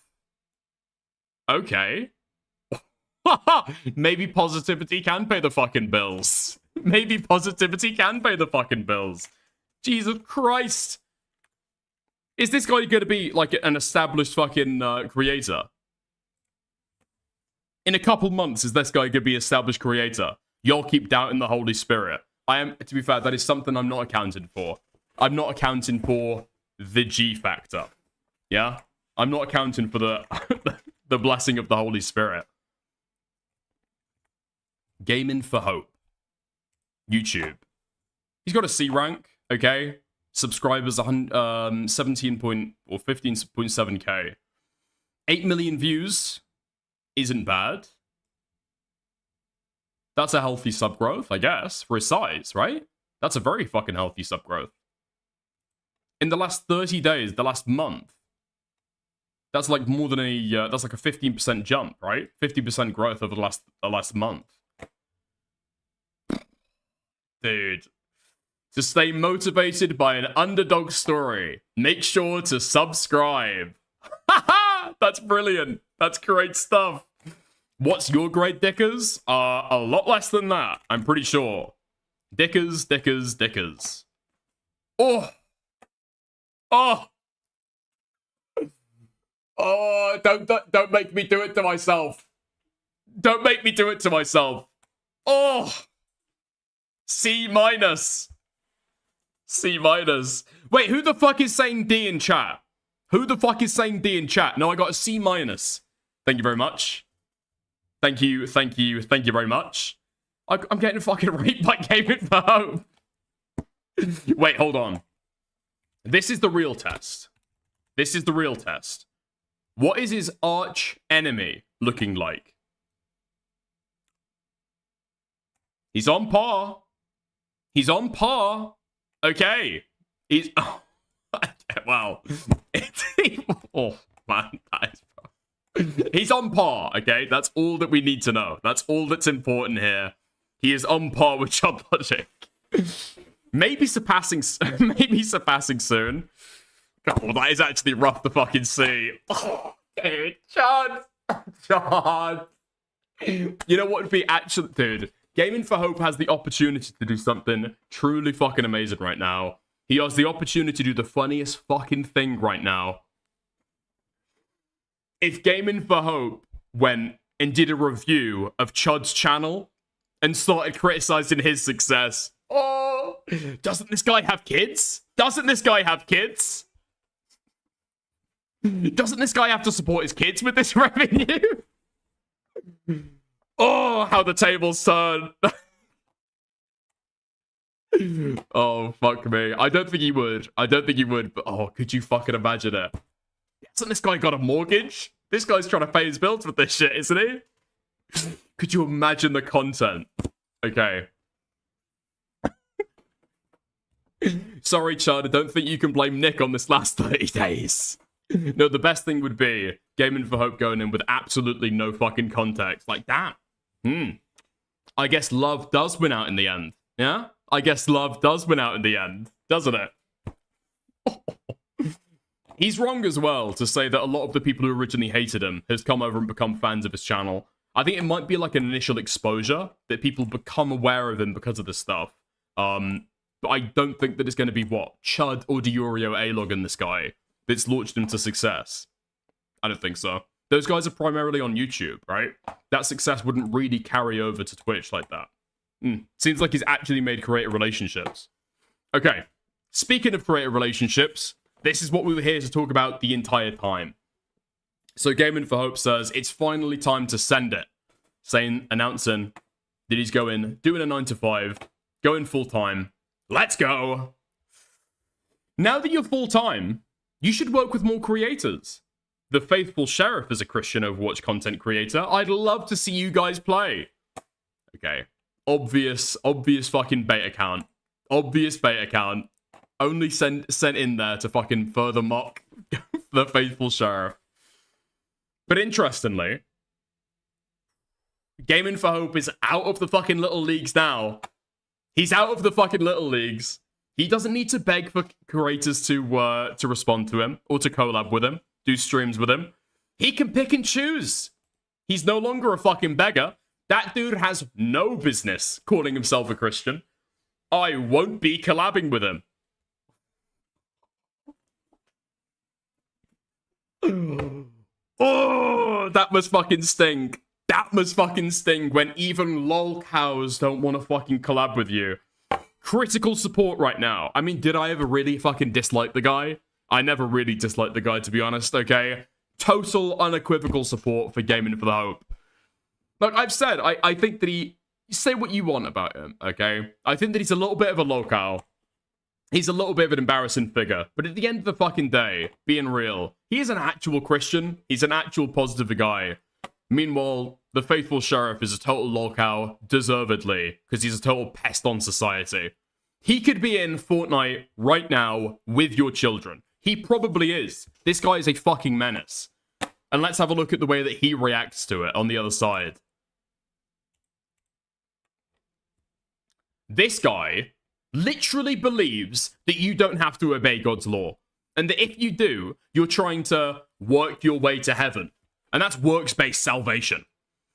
Okay. Maybe positivity can pay the fucking bills. Maybe positivity can pay the fucking bills. Jesus Christ. Is this guy going to be like an established fucking creator? In a couple months, is this guy going to be established creator? Y'all keep doubting the Holy Spirit. I am, to be fair, that is something I'm not accounting for. I'm not accounting for the G factor. Yeah? I'm not accounting for the the blessing of the Holy Spirit. Gaming for Hope. YouTube. He's got a C rank, okay? Subscribers 15.7k. 8 million views isn't bad. That's a healthy sub growth, I guess, for his size, right? That's a very fucking healthy sub growth. In the last 30 days, the last month, that's like more than a that's like a 15% jump, right? 50% growth over the last month. Dude, to stay motivated by an underdog story, make sure to subscribe. That's brilliant. That's great stuff. What's your grade, Dickers? A lot less than that, I'm pretty sure. Dickers. Oh, don't make me do it to myself. Don't make me do it to myself. Oh, C-. C-. Wait, who the fuck is saying D in chat? Who the fuck is saying D in chat? No, I got a C-. Thank you very much. Thank you very much. I'm getting fucking raped by Gaming for Hope. Wait, hold on. This is the real test. What is his arch enemy looking like? He's on par. Okay. He's... wow. Oh, man. That is... He's on par, okay? That's all that we need to know. That's all that's important here. He is on par with Geopolitics. Maybe surpassing soon. God, that is actually rough to fucking see. Oh, dude, John. You know what would be actually... Dude, Gaming for Hope has the opportunity to do something truly fucking amazing right now. He has the opportunity to do the funniest fucking thing right now. If Gaming for Hope went and did a review of Chud's channel and started criticizing his success. Oh, doesn't this guy have kids? Doesn't this guy have to support his kids with this revenue? Oh, how the tables turn. Oh, fuck me. I don't think he would. I don't think he would, but oh, could you fucking imagine it? Hasn't this guy got a mortgage? This guy's trying to pay his bills with this shit, isn't he? Could you imagine the content? Okay. Sorry, Chad, I don't think you can blame Nick on this last 30 days. No, the best thing would be Gaming for Hope going in with absolutely no fucking context. Like, damn. I guess love does win out in the end. Yeah? I guess love does win out in the end, doesn't it? He's wrong as well to say that a lot of the people who originally hated him has come over and become fans of his channel. I think it might be like an initial exposure that people become aware of him because of this stuff. But I don't think that it's going to be what? Chud or Diorio A-Log in this guy that's launched him to success. I don't think so. Those guys are primarily on YouTube, right? That success wouldn't really carry over to Twitch like that. Seems like he's actually made creator relationships. Okay, speaking of creator relationships, this is what we were here to talk about the entire time. So Gaming for Hope says, it's finally time to send it. Announcing that he's doing a 9 to 5, going full time. Let's go. Now that you're full time, you should work with more creators. The Faithful Sheriff is a Christian Overwatch content creator. I'd love to see you guys play. Okay. Obvious fucking bait account. Obvious bait account. Only sent in there to fucking further mock the Faithful Sheriff. But interestingly, Gaming for Hope is out of the fucking little leagues now. He's out of the fucking little leagues. He doesn't need to beg for creators to respond to him or to collab with him, do streams with him. He can pick and choose. He's no longer a fucking beggar. That dude has no business calling himself a Christian. I won't be collabing with him. Oh, that must fucking sting. That must fucking sting when even lol cows don't want to fucking collab with you. Critical support right now. I mean, did I ever really fucking dislike the guy? I never really disliked the guy, to be honest, okay? Total unequivocal support for Gaming for the Hope. Like I've said, I think that say what you want about him, okay? I think that he's a little bit of a lol-cow. He's a little bit of an embarrassing figure. But at the end of the fucking day, being real, he is an actual Christian. He's an actual positive guy. Meanwhile, the Faithful Sheriff is a total lolcow, deservedly, because he's a total pest on society. He could be in Fortnite right now with your children. He probably is. This guy is a fucking menace. And let's have a look at the way that he reacts to it on the other side. This guy literally believes that you don't have to obey God's law. And that if you do, you're trying to work your way to heaven. And that's works-based salvation.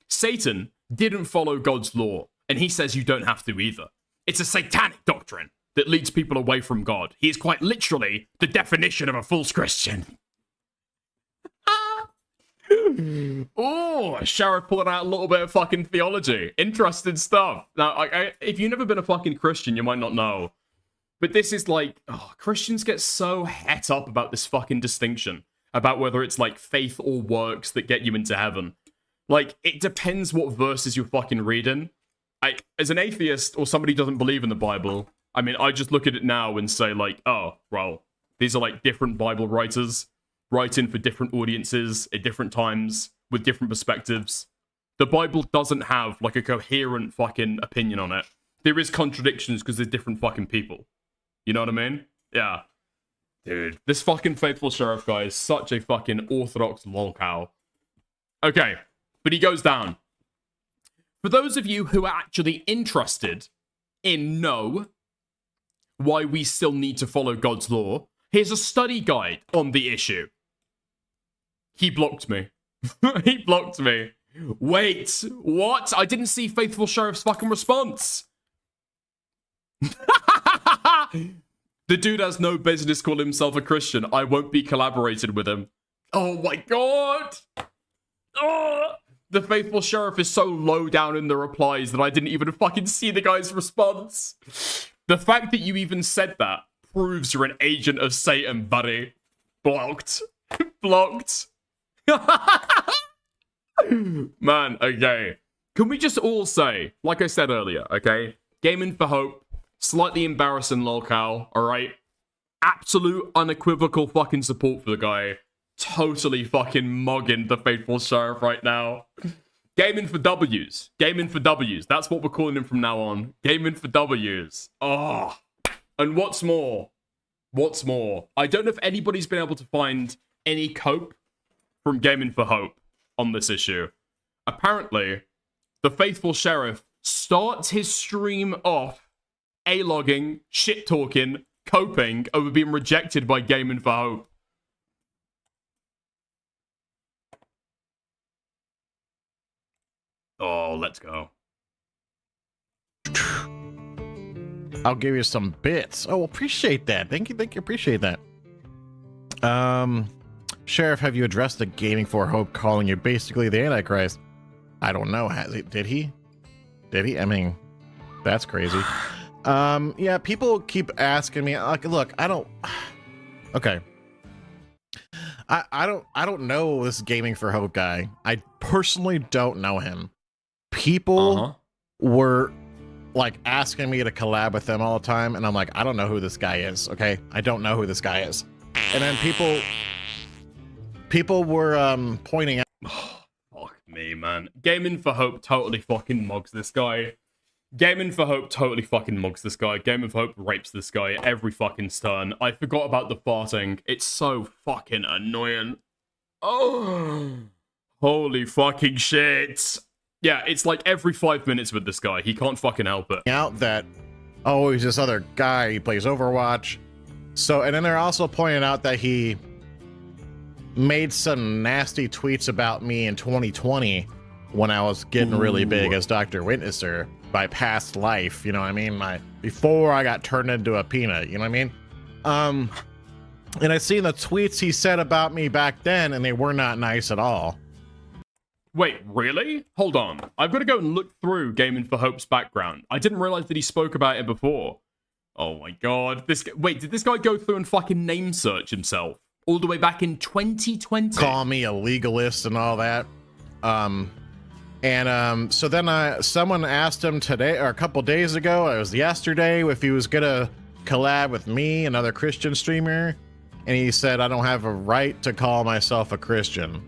Satan didn't follow God's law, and he says you don't have to either. It's a satanic doctrine that leads people away from God. He is quite literally the definition of a false Christian. Oh, Sheriff pulling out a little bit of fucking theology. Interesting stuff. Now, if you've never been a fucking Christian, you might not know. But this is like, Christians get so het up about this fucking distinction. About whether it's like faith or works that get you into heaven. Like, it depends what verses you're fucking reading. As an atheist or somebody who doesn't believe in the Bible, I mean, I just look at it now and say like, oh, well, these are like different Bible writers writing for different audiences at different times with different perspectives. The Bible doesn't have like a coherent fucking opinion on it. There is contradictions because there's different fucking people. You know what I mean? Yeah. Dude, this fucking Faithful Sheriff guy is such a fucking orthodox lolcow. Okay, but he goes down. For those of you who are actually interested in why we still need to follow God's law, here's a study guide on the issue. He blocked me. He blocked me. Wait, what? I didn't see Faithful Sheriff's fucking response. The dude has no business calling himself a Christian. I won't be collaborated with him. Oh my god! Oh, the Faithful Sheriff is so low down in the replies that I didn't even fucking see the guy's response. The fact that you even said that proves you're an agent of Satan, buddy. Blocked. Blocked. Man, okay. Can we just all say, like I said earlier, okay? Gaming for Hope, slightly embarrassing lolcow, alright? Absolute unequivocal fucking support for the guy. Totally fucking mugging the faithful sheriff right now. Gaming for W's. Gaming for W's. That's what we're calling him from now on. Gaming for W's. Oh. And what's more? What's more? I don't know if anybody's been able to find any cope from Gaming for Hope on this issue. Apparently, the faithful sheriff starts his stream off A-logging, shit-talking, coping over being rejected by Gaming for Hope. Oh, let's go. I'll give you some bits. Oh, appreciate that. Thank you, appreciate that. Sheriff, have you addressed the Gaming for Hope calling you basically the Antichrist? I don't know. Did he? Did he? I mean, that's crazy. Yeah, people keep asking me, like, look, I don't. Okay. I don't know this Gaming for Hope guy. I personally don't know him. People were like asking me to collab with them all the time, and I'm like, I don't know who this guy is. Okay, I don't know who this guy is. And then people were pointing out. Fuck me, man. Gaming for Hope totally fucking mugs this guy. Gaming for Hope totally fucking mugs this guy. Gaming for Hope rapes this guy every fucking turn. I forgot about the farting. It's so fucking annoying. Oh, holy fucking shit. Yeah, it's like every 5 minutes with this guy. He can't fucking help it. Out that, oh, he's this other guy. He plays Overwatch. So, and then they're also pointing out that he made some nasty tweets about me in 2020 when I was getting really big as Dr. Witnesser. My past life, you know what I mean? Before I got turned into a peanut, you know what I mean? And I seen the tweets he said about me back then, and they were not nice at all. Wait, really? Hold on. I've got to go and look through Gaming for Hope's background. I didn't realize that he spoke about it before. Oh my god. Wait, did this guy go through and fucking name search himself? All the way back in 2020? Call me a legalist and all that. So then someone asked him today, or a couple days ago, it was yesterday, if he was gonna collab with me, another Christian streamer, and he said, I don't have a right to call myself a Christian.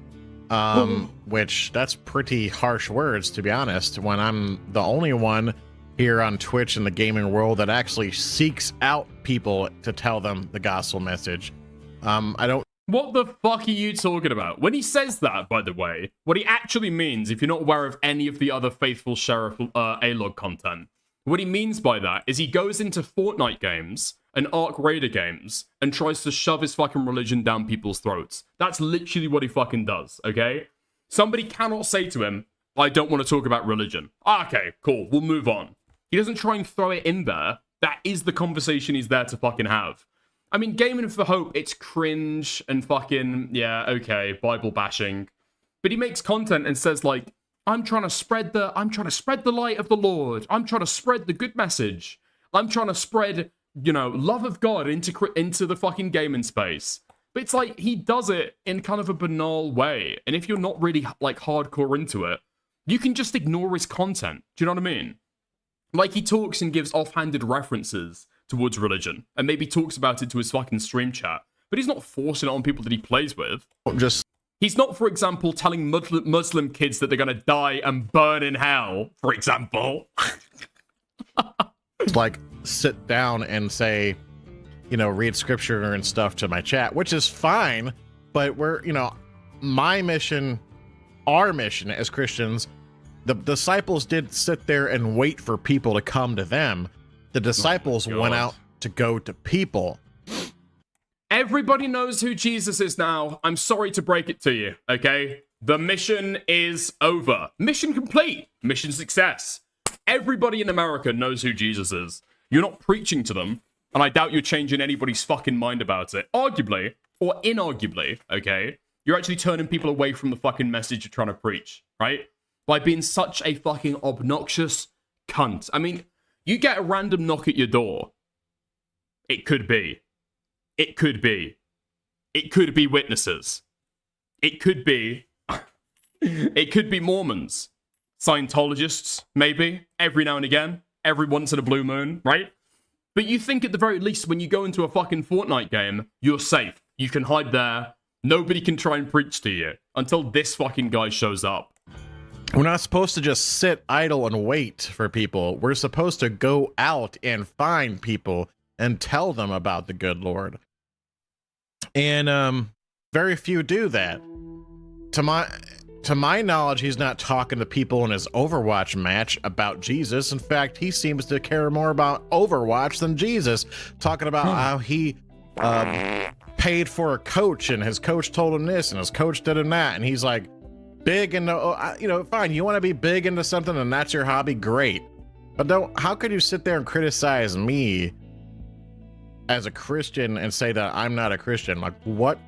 Which, that's pretty harsh words, to be honest, when I'm the only one here on Twitch in the gaming world that actually seeks out people to tell them the gospel message. I don't. What the fuck are you talking about? When he says that, by the way, what he actually means, if you're not aware of any of the other Faithful Sheriff A-log content, what he means by that is he goes into Fortnite games and Ark Raider games and tries to shove his fucking religion down people's throats. That's literally what he fucking does, okay? Somebody cannot say to him, I don't want to talk about religion. Okay, cool, we'll move on. He doesn't try and throw it in there. That is the conversation he's there to fucking have. I mean, Gaming for Hope, it's cringe and fucking, yeah, okay, Bible bashing. But he makes content and says, like, I'm trying to spread the light of the Lord. I'm trying to spread the good message. I'm trying to spread, you know, love of God into the fucking gaming space. But it's like, he does it in kind of a banal way. And if you're not really, like, hardcore into it, you can just ignore his content. Do you know what I mean? Like, he talks and gives offhanded references towards religion, and maybe talks about it to his fucking stream chat, but he's not forcing it on people that he plays with. He's not, for example, telling Muslim kids that they're gonna die and burn in hell, for example. Like, sit down and say, you know, read scripture and stuff to my chat, which is fine, but we're, you know, my mission, our mission as Christians, the disciples did sit there and wait for people to come to them. The disciples went out to go to people. Everybody knows who Jesus is now. I'm sorry to break it to you, okay? The mission is over. Mission complete. Mission success. Everybody in America knows who Jesus is. You're not preaching to them, and I doubt you're changing anybody's fucking mind about it. Arguably, or inarguably, okay? You're actually turning people away from the fucking message you're trying to preach, right? By being such a fucking obnoxious cunt. I mean, you get a random knock at your door. It could be. It could be. It could be witnesses. It could be It could be Mormons, Scientologists, maybe, every now and again, every once in a blue moon, right? But you think at the very least when you go into a fucking Fortnite game, you're safe. You can hide there. Nobody can try and preach to you until this fucking guy shows up. We're not supposed to just sit idle and wait for people. We're supposed to go out and find people and tell them about the good Lord. And very few do that. To my knowledge, he's not talking to people in his Overwatch match about Jesus. In fact, he seems to care more about Overwatch than Jesus, talking about how he paid for a coach and his coach told him this and his coach did him that. And he's like, big into, you know, fine, you want to be big into something and that's your hobby, great. But how could you sit there and criticize me as a Christian and say that I'm not a Christian? Like, what?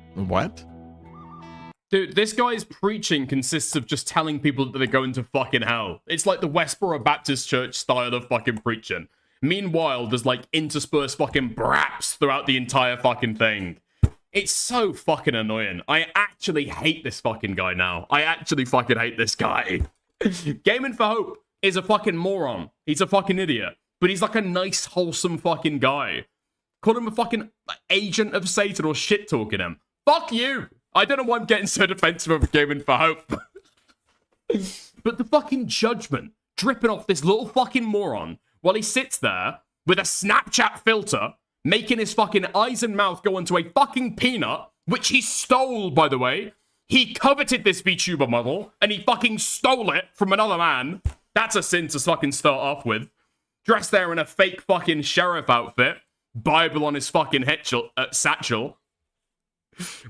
Dude, this guy's preaching consists of just telling people that they're going to fucking hell. It's like the Westboro Baptist Church style of fucking preaching. Meanwhile, there's like interspersed fucking braps throughout the entire fucking thing. It's so fucking annoying. I actually hate this fucking guy now. I actually fucking hate this guy. Gaming for Hope is a fucking moron. He's a fucking idiot. But he's like a nice, wholesome fucking guy. Call him a fucking agent of Satan or shit talking him. Fuck you! I don't know why I'm getting so defensive over Gaming for Hope. But the fucking judgment dripping off this little fucking moron while he sits there with a Snapchat filter making his fucking eyes and mouth go onto a fucking peanut, which he stole, by the way. He coveted this VTuber model, and he fucking stole it from another man. That's a sin to fucking start off with. Dressed there in a fake fucking sheriff outfit, Bible on his fucking satchel.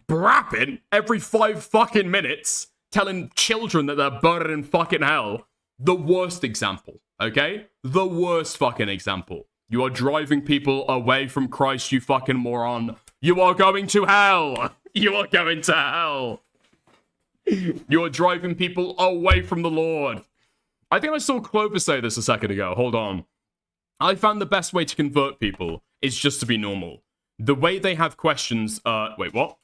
Brapping every 5 fucking minutes, telling children that they're burning in fucking hell. The worst example, okay? The worst fucking example. You are driving people away from Christ, you fucking moron. You are going to hell. You are going to hell. You are driving people away from the Lord. I think I saw Clover say this a second ago. Hold on. I found the best way to convert people is just to be normal. The way they have questions, wait, what?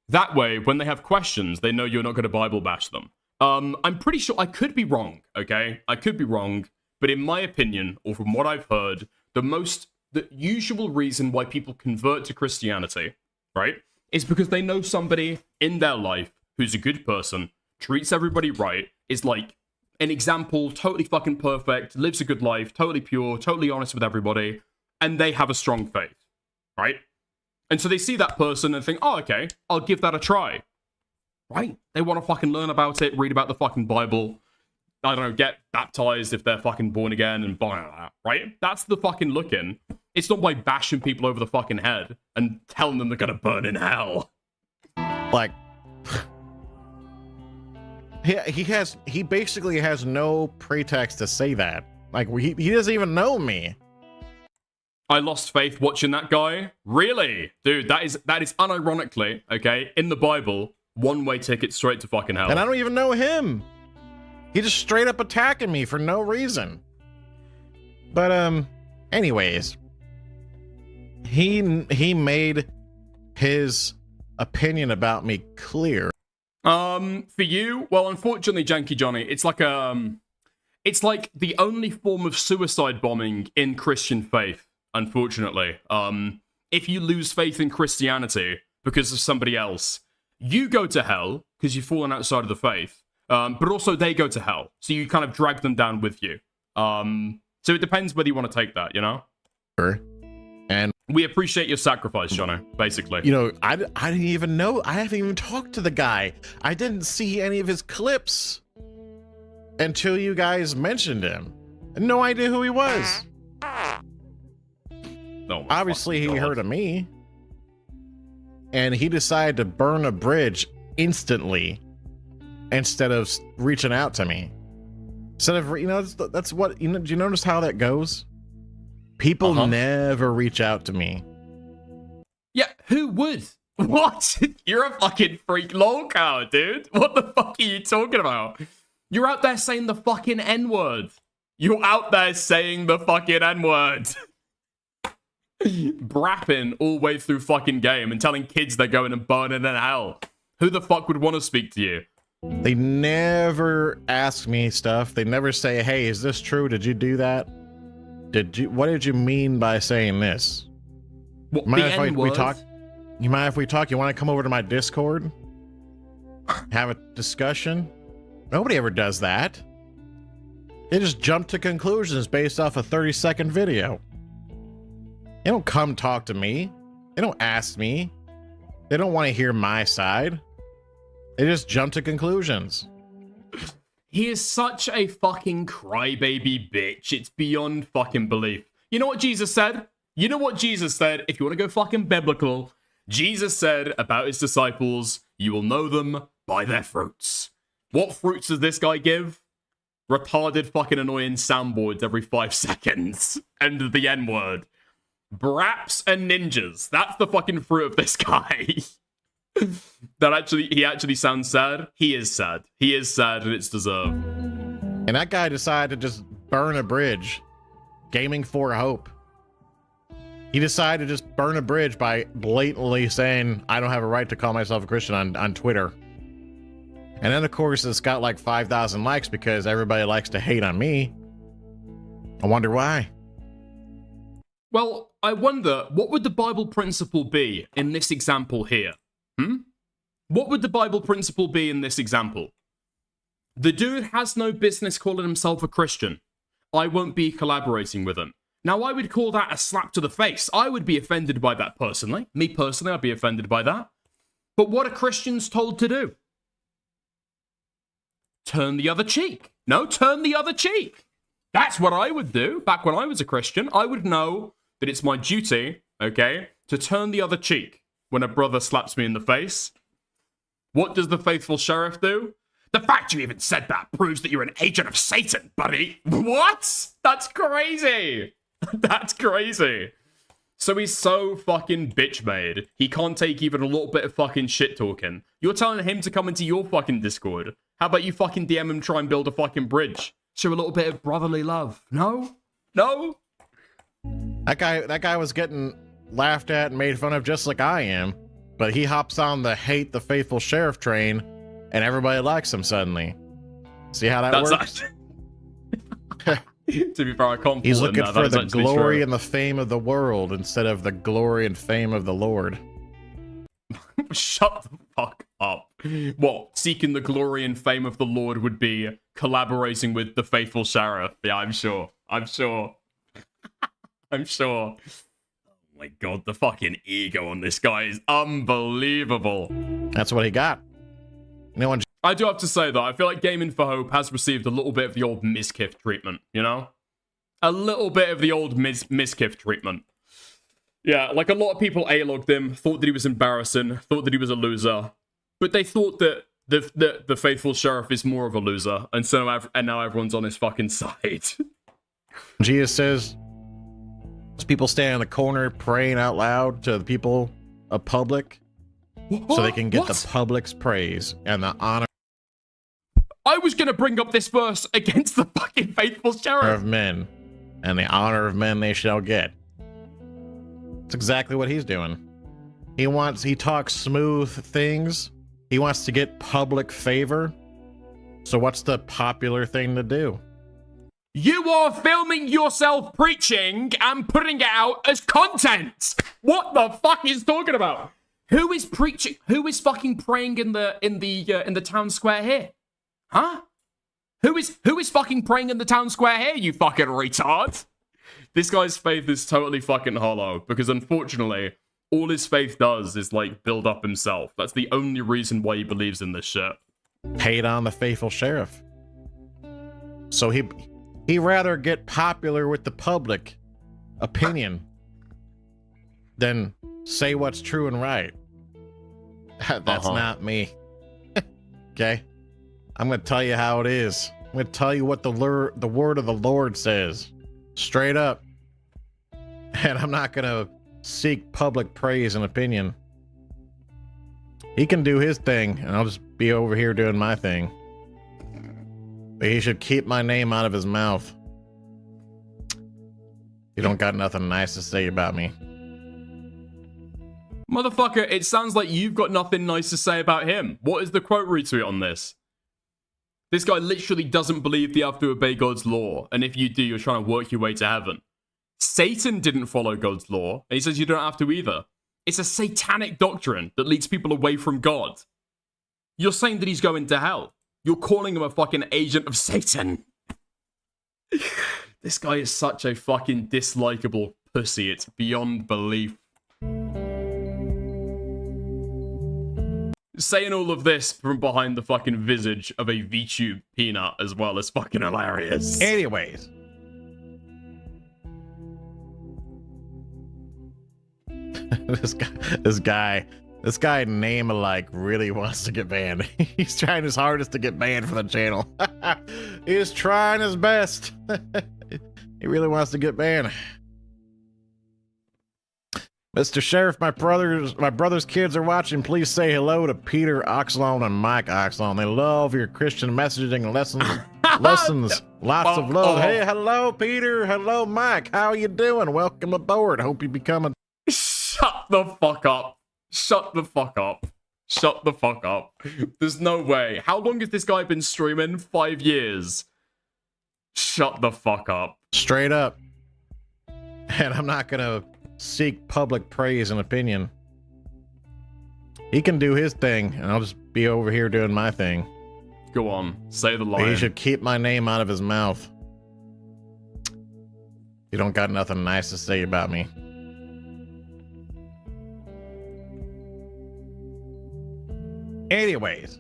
That way, when they have questions, they know you're not going to Bible bash them. I'm pretty sure, I could be wrong, okay? I could be wrong, but in my opinion, or from what I've heard, the usual reason why people convert to Christianity, right, is because they know somebody in their life who's a good person, treats everybody right, is like an example, totally fucking perfect, lives a good life, totally pure, totally honest with everybody, and they have a strong faith, right? And so they see that person and think, oh, okay, I'll give that a try. Right? They want to fucking learn about it, read about the fucking Bible. I don't know, get baptized if they're fucking born again and blah, blah, blah, right? That's the fucking look-in. It's not by bashing people over the fucking head and telling them they're gonna burn in hell. Like, he basically has no pretext to say that. Like, he doesn't even know me. I lost faith watching that guy. Really? Dude, that is unironically, okay, in the Bible, one-way ticket straight to fucking hell. And I don't even know him. He just straight up attacking me for no reason. But, anyways. He made his opinion about me clear. For you, well, unfortunately, Janky Johnny, it's like the only form of suicide bombing in Christian faith. Unfortunately, if you lose faith in Christianity because of somebody else, you go to hell because you've fallen outside of the faith, but also they go to hell. So you kind of drag them down with you. So it depends whether you want to take that, you know? Sure. And we appreciate your sacrifice, Jono, basically. You know, I didn't even know. I haven't even talked to the guy. I didn't see any of his clips until you guys mentioned him. No idea who he was. No, obviously, he heard of me. And he decided to burn a bridge instantly instead of reaching out to me. Instead of, you know, that's what, you know, do you notice how that goes? People never reach out to me. Yeah, who would? What? You're a fucking freak lolcow, dude. What the fuck are you talking about? You're out there saying the fucking N-word. You're out there saying the fucking N-word. Brapping all the way through fucking game and telling kids they're going and burning in hell. Who the fuck would want to speak to you? They never ask me stuff. They never say, hey, is this true? Did you do that? What did you mean by saying this? What, mind the if we talk? You mind if we talk? You want to come over to my Discord? Have a discussion? Nobody ever does that. They just jump to conclusions based off a 30-second video. They don't come talk to me. They don't ask me. They don't want to hear my side. They just jump to conclusions. He is such a fucking crybaby bitch. It's beyond fucking belief. You know what Jesus said? You know what Jesus said? If you want to go fucking biblical, Jesus said about his disciples, you will know them by their fruits. What fruits does this guy give? Retarded fucking annoying soundboards every 5 seconds. End of the N-word. Braps and ninjas. That's the fucking fruit of this guy. He actually sounds sad. He is sad. He is sad and it's deserved. And that guy decided to just burn a bridge. Gaming for hope. He decided to just burn a bridge by blatantly saying, I don't have a right to call myself a Christian on Twitter. And then, of course, it's got like 5,000 likes because everybody likes to hate on me. I wonder why. Well, I wonder, what would the Bible principle be in this example here? What would the Bible principle be in this example? The dude has no business calling himself a Christian. I won't be collaborating with him. Now, I would call that a slap to the face. I would be offended by that personally. Me personally, I'd be offended by that. But what are Christians told to do? Turn the other cheek. No, turn the other cheek. That's what I would do. Back when I was a Christian, I would know that it's my duty, okay, to turn the other cheek when a brother slaps me in the face. What does the faithful sheriff do? The fact you even said that proves that you're an agent of Satan, buddy. What? That's crazy. That's crazy. So he's so fucking bitch-made. He can't take even a little bit of fucking shit talking. You're telling him to come into your fucking Discord. How about you fucking DM him, try and build a fucking bridge? Show a little bit of brotherly love. No? No? That guy was getting laughed at and made fun of just like I am. But he hops on the hate the faithful sheriff train and everybody likes him suddenly. See how that works? To be fair, I can't. He's looking for the glory and the fame of the world instead of the glory and fame of the Lord. Shut the fuck up. What, seeking the glory and fame of the Lord would be collaborating with the faithful sheriff? Yeah, I'm sure. I'm sure. I'm sure. Oh my god, the fucking ego on this guy is unbelievable. That's what he got. No one. I do have to say, though, I feel like Gaming for Hope has received a little bit of the old Miskiff treatment, you know? A little bit of the old Miskiff treatment. Yeah, like a lot of people A-logged him, thought that he was embarrassing, thought that he was a loser, but they thought that the faithful sheriff is more of a loser, and now everyone's on his fucking side. Jesus says, people stand in the corner praying out loud to the people of public, so they can get the public's praise and the honor I was gonna bring up this verse against the fucking faithful sheriff. Of men, and the honor of men they shall get. That's exactly what he's doing. He talks smooth things. He wants to get public favor. So what's the popular thing to do? You are filming yourself preaching and putting it out as content. What the fuck is talking about? Who is preaching? Who is fucking praying in the town square here? Huh? Who is fucking praying in the town square here, you fucking retard? This guy's faith is totally fucking hollow, because unfortunately, all his faith does is, like, build up himself. That's the only reason why he believes in this shit. Hate on the faithful sheriff. So he rather get popular with the public opinion than say what's true and right. That's not me. Okay? I'm going to tell you how it is. I'm going to tell you what the word of the Lord says. Straight up. And I'm not going to seek public praise and opinion. He can do his thing, and I'll just be over here doing my thing. But he should keep my name out of his mouth. You don't got nothing nice to say about me. Motherfucker, it sounds like you've got nothing nice to say about him. What is the quote retweet on this? This guy literally doesn't believe that you have to obey God's law, and if you do, you're trying to work your way to heaven. Satan didn't follow God's law, and he says you don't have to either. It's a satanic doctrine that leads people away from God. You're saying that he's going to hell. You're calling him a fucking agent of Satan. This guy is such a fucking dislikable pussy. It's beyond belief. Saying all of this from behind the fucking visage of a VTube peanut as well is fucking hilarious. Anyways. This guy name alike really wants to get banned. He's trying his hardest to get banned from the channel. He's trying his best. He really wants to get banned. Mr. Sheriff, my brother's kids are watching. Please say hello to Peter Oxlon and Mike Oxlon. They love your Christian messaging lessons. Lots of love. Hey, hello, Peter. Hello, Mike. How you doing? Welcome aboard. Hope you become a... Shut the fuck up. Shut the fuck up. Shut the fuck up. There's no way. How long has this guy been streaming? 5 years. Shut the fuck up. Straight up. And I'm not gonna seek public praise and opinion. He can do his thing, and I'll just be over here doing my thing. Go on. Say the line. He should keep my name out of his mouth. You don't got nothing nice to say about me. Anyways.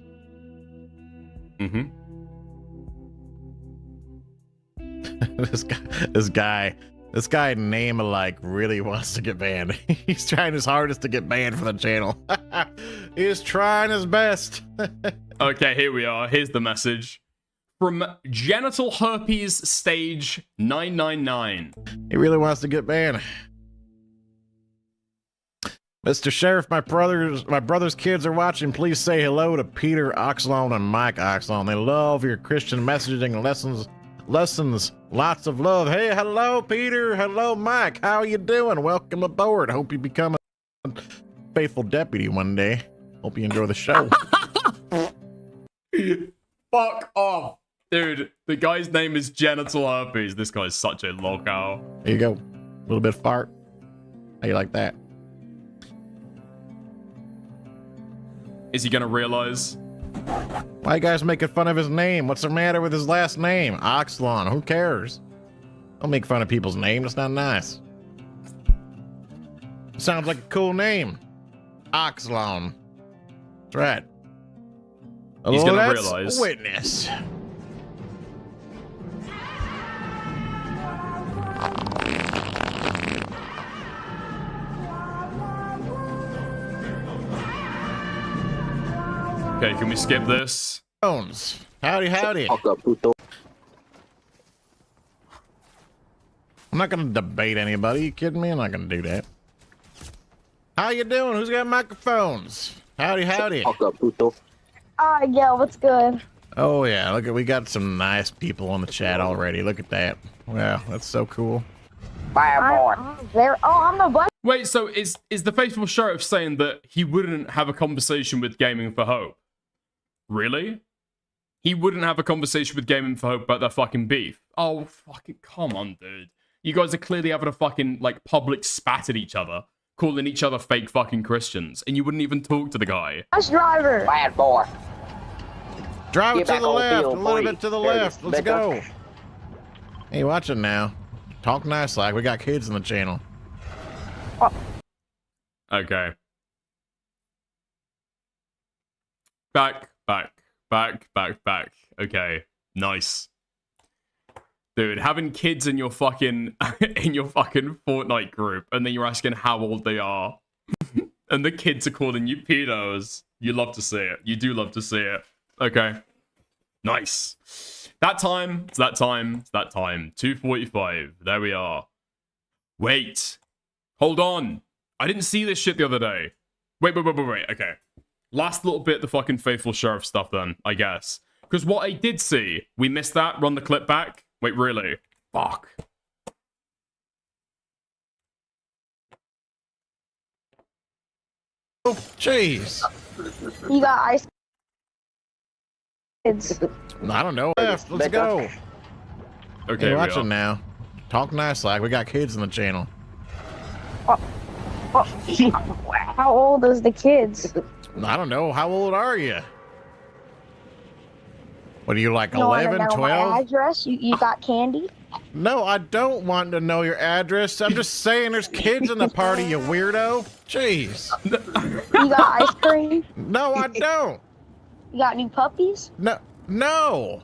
This guy name alike really wants to get banned. He's trying his hardest to get banned from the channel. He's trying his best. Okay, here we are. Here's the message. From Genital Herpes Stage 999. He really wants to get banned. Mr. Sheriff, my brother's kids are watching. Please say hello to Peter Oxlon and Mike Oxlon. They love your Christian messaging lessons. Lots of love. Hey, hello, Peter. Hello, Mike. How you doing? Welcome aboard. Hope you become a faithful deputy one day. Hope you enjoy the show. Fuck off. Dude, the guy's name is Genital Herpes. This guy's such a loco. There you go. A little bit of fart. How you like that? Is he gonna realize? Why you guys making fun of his name? What's the matter with his last name? Oxlon. Who cares? Don't make fun of people's name. That's not nice. Sounds like a cool name. Oxlon. That's right. He's gonna realize. Witness. Okay, can we skip this? Bones. Howdy, howdy. I'm not gonna debate anybody. You kidding me? I'm not gonna do that. How you doing? Who's got microphones? Howdy, howdy. Yeah, what's good? Oh yeah, look at we got some nice people on the chat already. Look at that. Wow, that's so cool. I'm the bus. Wait, so is the faithful sheriff saying that he wouldn't have a conversation with Gaming for Hope? Really? He wouldn't have a conversation with Gaming for Hope about their fucking beef? Oh, fucking come on, dude. You guys are clearly having a fucking, like, public spat at each other, calling each other fake fucking Christians, and you wouldn't even talk to the guy. Bus driver. Bad boy. Drive it to the left, a little bit to the left. Let's go. Hey, watch it now. Talk nice like we got kids in the channel. Okay. Back. Okay, nice. Dude, having kids in your fucking Fortnite group, and then you're asking how old they are, and the kids are calling you pedos. You love to see it. You do love to see it. Okay. Nice. It's that time. 2:45. There we are. Wait. Hold on. I didn't see this shit the other day. Wait. Okay. Last little bit, the fucking faithful sheriff stuff then, I guess. Because what I did see, we missed that. Run the clip back. Wait, really? Fuck. Oh, jeez. You got ice. Kids. I don't know. Let's go. Okay, hey, we watch are. it now. Talk nice like we got kids in the channel. How old is the kids? I don't know. How old are you? What are you, like You wanna 11, know 12? my address? You got candy? No, I don't want to know your address. I'm just saying there's kids in the party, you weirdo. Jeez. You got ice cream? No, I don't. You got new puppies? No.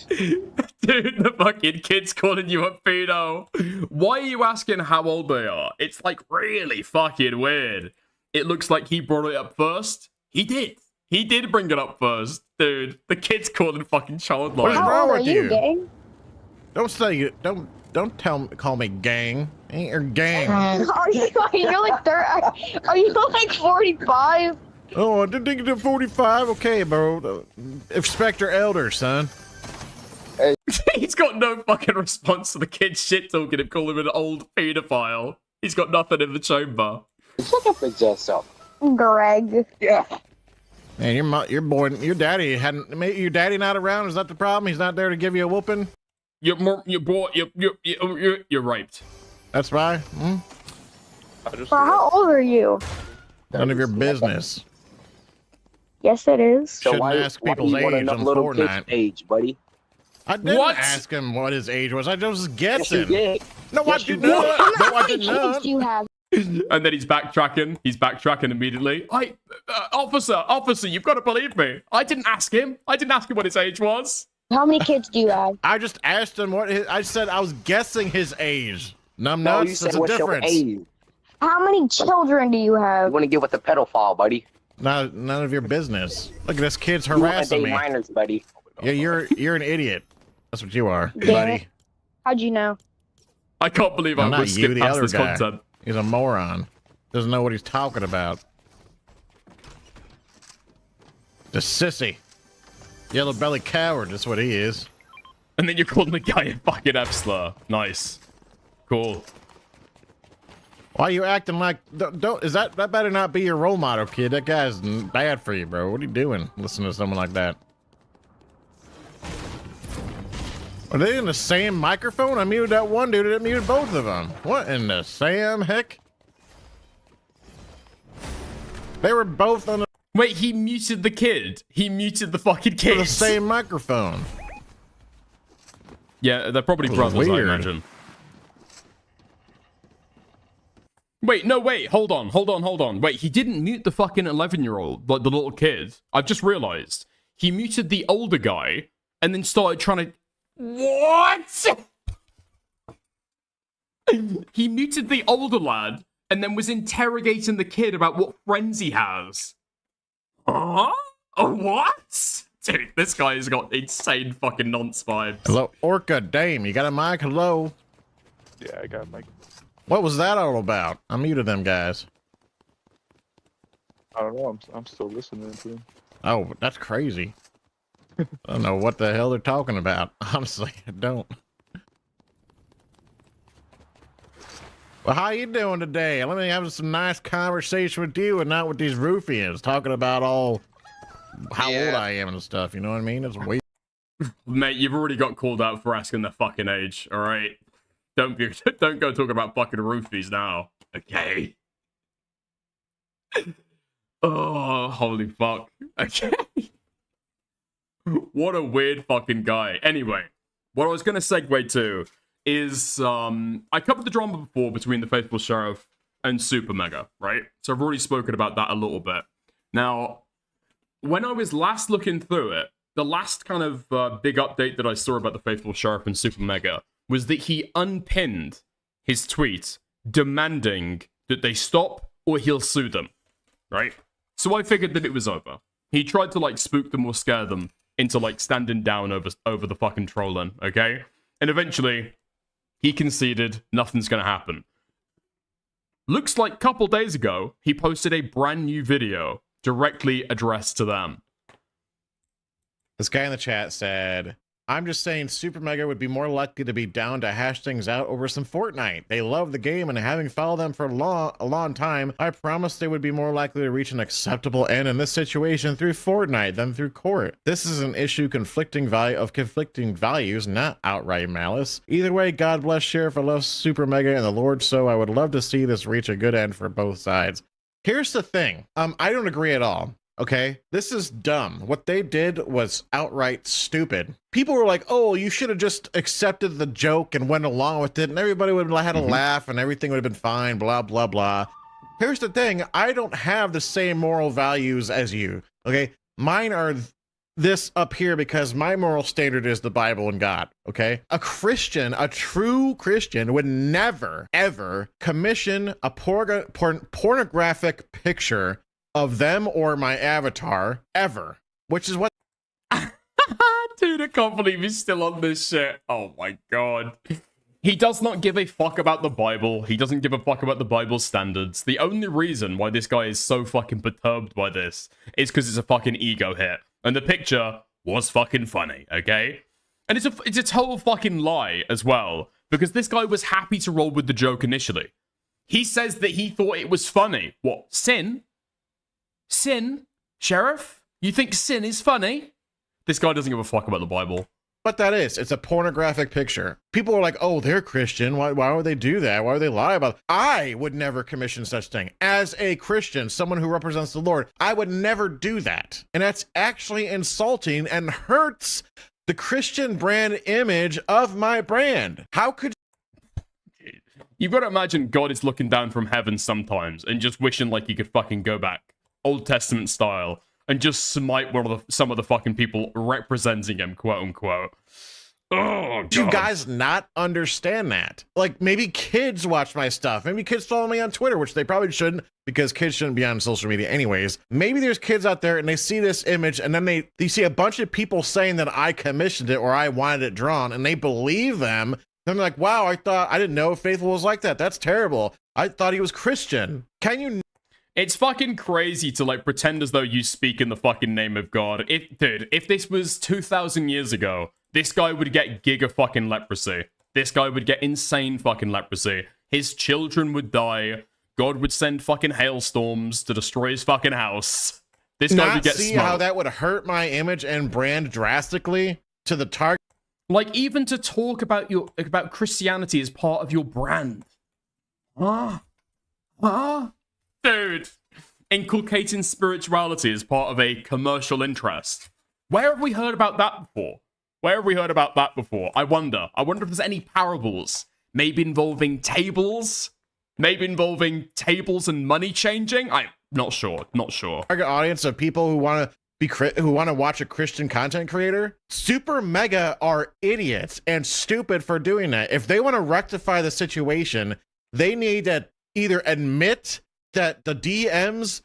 Dude, the fucking kid's calling you a pedo. Why are you asking how old they are? It's like really fucking weird. It looks like he brought it up first. He did. He did bring it up first. Dude, the kid's calling fucking child line. What's wrong with you? Gang? Don't say you. Don't call me gang. Ain't your gang. Are you like are you like 45? Oh, I didn't think you're 45. Okay, bro. Respect your elders, son. He's got no fucking response to the kid's shit talking him, calling him an old pedophile. He's got nothing in the chamber. Shut up and yourself. Greg. Yeah. Man, your daddy your daddy not around. Is that the problem? He's not there to give you a whooping. You're raped. That's right. Bro, how old are you? None of your business. Yes, it is. Shouldn't ask people's age on Fortnite. Age, buddy. I didn't ask him what his age was. I was guessing. No, I did not. No, I did not. You have. And then he's backtracking. He's backtracking immediately. Officer, you've got to believe me. I didn't ask him. I didn't ask him what his age was. How many kids do you have? I just asked him I said I was guessing his age. Numbnuts, it's a difference. How many children do you have? You want to get with the pedophile, buddy? None of your business. Look at this kid's harassing me. Minors, buddy. Yeah, you're an idiot. That's what you are, Damn buddy. it. How'd you know? I can't believe I'm I not would you, skip the past other this guy. content. He's a moron. Doesn't know what he's talking about. Just sissy. Yellow belly coward, that's what he is. And then you're calling the guy a fucking F-slur. Nice. Cool. Why are you acting like that better not be your role model, kid. That guy's bad for you, bro. What are you doing? Listen to someone like that. Are they in the same microphone? I muted that one dude, I muted both of them. What in the Sam heck? They were both on the... Wait, he muted the kid. He muted the fucking kid. The same microphone. Yeah, they're probably brothers, I imagine. Wait, no, wait, hold on. Wait, he didn't mute the fucking 11-year-old, like the little kid. I've just realized. He muted the older guy, and then started trying to... What? He muted the older lad, and then was interrogating the kid about what friends he has. Huh? What? Dude, this guy has got insane fucking nonce vibes. Hello, Orca Dame, you got a mic? Hello? Yeah, I got a mic. What was that all about? I muted them guys. I don't know. I'm still listening to him. Oh, that's crazy. I don't know what the hell they're talking about. Honestly, I don't. Well, how you doing today? Let me have some nice conversation with you and not with these ruffians talking about how old I am and stuff. You know what I mean? It's weird. Mate, you've already got called out for asking their fucking age, alright? Don't go talking about fucking roofies now. Okay. Oh, holy fuck. Okay. What a weird fucking guy. Anyway, what I was going to segue to is, I covered the drama before between the Faithful Sheriff and Super Mega, right? So I've already spoken about that a little bit. Now, when I was last looking through it, the last kind of big update that I saw about the Faithful Sheriff and Super Mega was that he unpinned his tweet demanding that they stop or he'll sue them, right? So I figured that it was over. He tried to, like, spook them or scare them into, like, standing down over the fucking trolling, okay? And eventually, he conceded nothing's gonna happen. Looks like a couple days ago, he posted a brand new video directly addressed to them. This guy in the chat said, I'm just saying Super Mega would be more likely to be down to hash things out over some Fortnite. They love the game, and having followed them for a long time, I promise they would be more likely to reach an acceptable end in this situation through Fortnite than through court. This is an issue conflicting values, not outright malice. Either way, God bless Sheriff. I love Super Mega and the Lord, so I would love to see this reach a good end for both sides. Here's the thing. I don't agree at all. Okay, this is dumb. What they did was outright stupid. People were like, oh, you should have just accepted the joke and went along with it, and everybody would have had a laugh and everything would have been fine, blah, blah, blah. Here's the thing. I don't have the same moral values as you, okay? Mine are this up here because my moral standard is the Bible and God, okay? A Christian, a true Christian, would never, ever commission a pornographic picture of them or my avatar ever, which is what Dude, I can't believe he's still on this shit. Oh my god. He does not give a fuck about the Bible. He doesn't give a fuck about the Bible's standards. The only reason why this guy is so fucking perturbed by this is because it's a fucking ego hit. And the picture was fucking funny, okay? And it's a total fucking lie as well, because this guy was happy to roll with the joke initially. He says that he thought it was funny. What, sin? Sin? Sheriff? You think sin is funny? This guy doesn't give a fuck about the Bible. What that is. It's a pornographic picture. People are like, oh, they're Christian. Why would they do that? Why would they lie about it? I would never commission such thing. As a Christian, someone who represents the Lord, I would never do that. And that's actually insulting and hurts the Christian brand image of my brand. How could You've got to imagine God is looking down from heaven sometimes and just wishing like he could fucking go back, Old Testament style, and just smite some of the fucking people representing him, quote unquote. Oh, God. Do you guys not understand that? Like, maybe kids watch my stuff. Maybe kids follow me on Twitter, which they probably shouldn't, because kids shouldn't be on social media anyways. Maybe there's kids out there and they see this image and then they see a bunch of people saying that I commissioned it or I wanted it drawn, and they believe them. Then they're like, wow, I didn't know Faithful was like that. That's terrible. I thought he was Christian. Can you... It's fucking crazy to like pretend as though you speak in the fucking name of God. If this was 2,000 years ago, this guy would get giga fucking leprosy. This guy would get insane fucking leprosy. His children would die. God would send fucking hailstorms to destroy his fucking house. This guy would get see smoked. How that would hurt my image and brand drastically to the target. Like, even to talk about Christianity as part of your brand. Dude, inculcating spirituality as part of a commercial interest. Where have we heard about that before? Where have we heard about that before? I wonder if there's any parables, maybe involving tables, and money changing. I'm not sure. Target audience of people who want to watch a Christian content creator. Super Mega are idiots and stupid for doing that. If they want to rectify the situation, they need to either admit that the DMs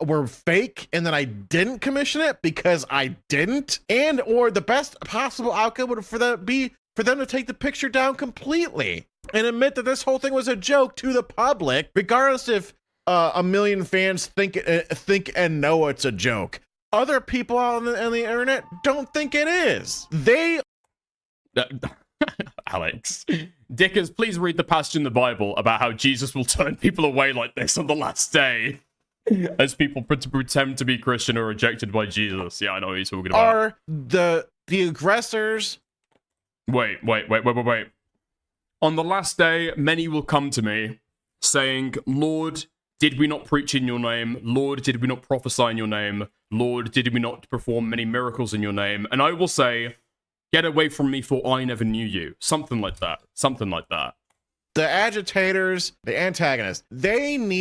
were fake and that I didn't commission it because I didn't, and or the best possible outcome would for them to take the picture down completely and admit that this whole thing was a joke to the public, regardless if a million fans think and know it's a joke. Other people on the internet don't think it is. They... Alex. Dickers, please read the passage in the Bible about how Jesus will turn people away like this on the last day. As people pretend to be Christian or rejected by Jesus. Yeah, I know what you're talking about. Are the aggressors... Wait. On the last day, many will come to me, saying, Lord, did we not preach in your name? Lord, did we not prophesy in your name? Lord, did we not perform many miracles in your name? And I will say, get away from me, for I never knew you. Something like that. The agitators, the antagonists, Thank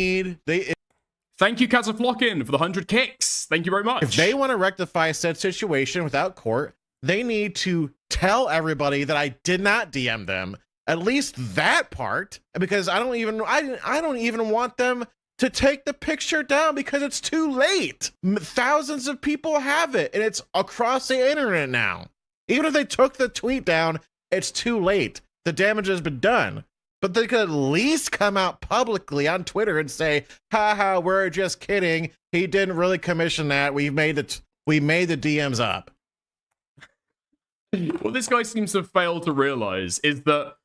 you, Kazaflockin, for the 100 kicks. Thank you very much. If they want to rectify said situation without court, they need to tell everybody that I did not DM them. At least that part, because I don't even want them to take the picture down because it's too late. Thousands of people have it, and it's across the internet now. Even if they took the tweet down, it's too late. The damage has been done. But they could at least come out publicly on Twitter and say, haha, we're just kidding. He didn't really commission that. We made the DMs up. What this guy seems to fail to realize is that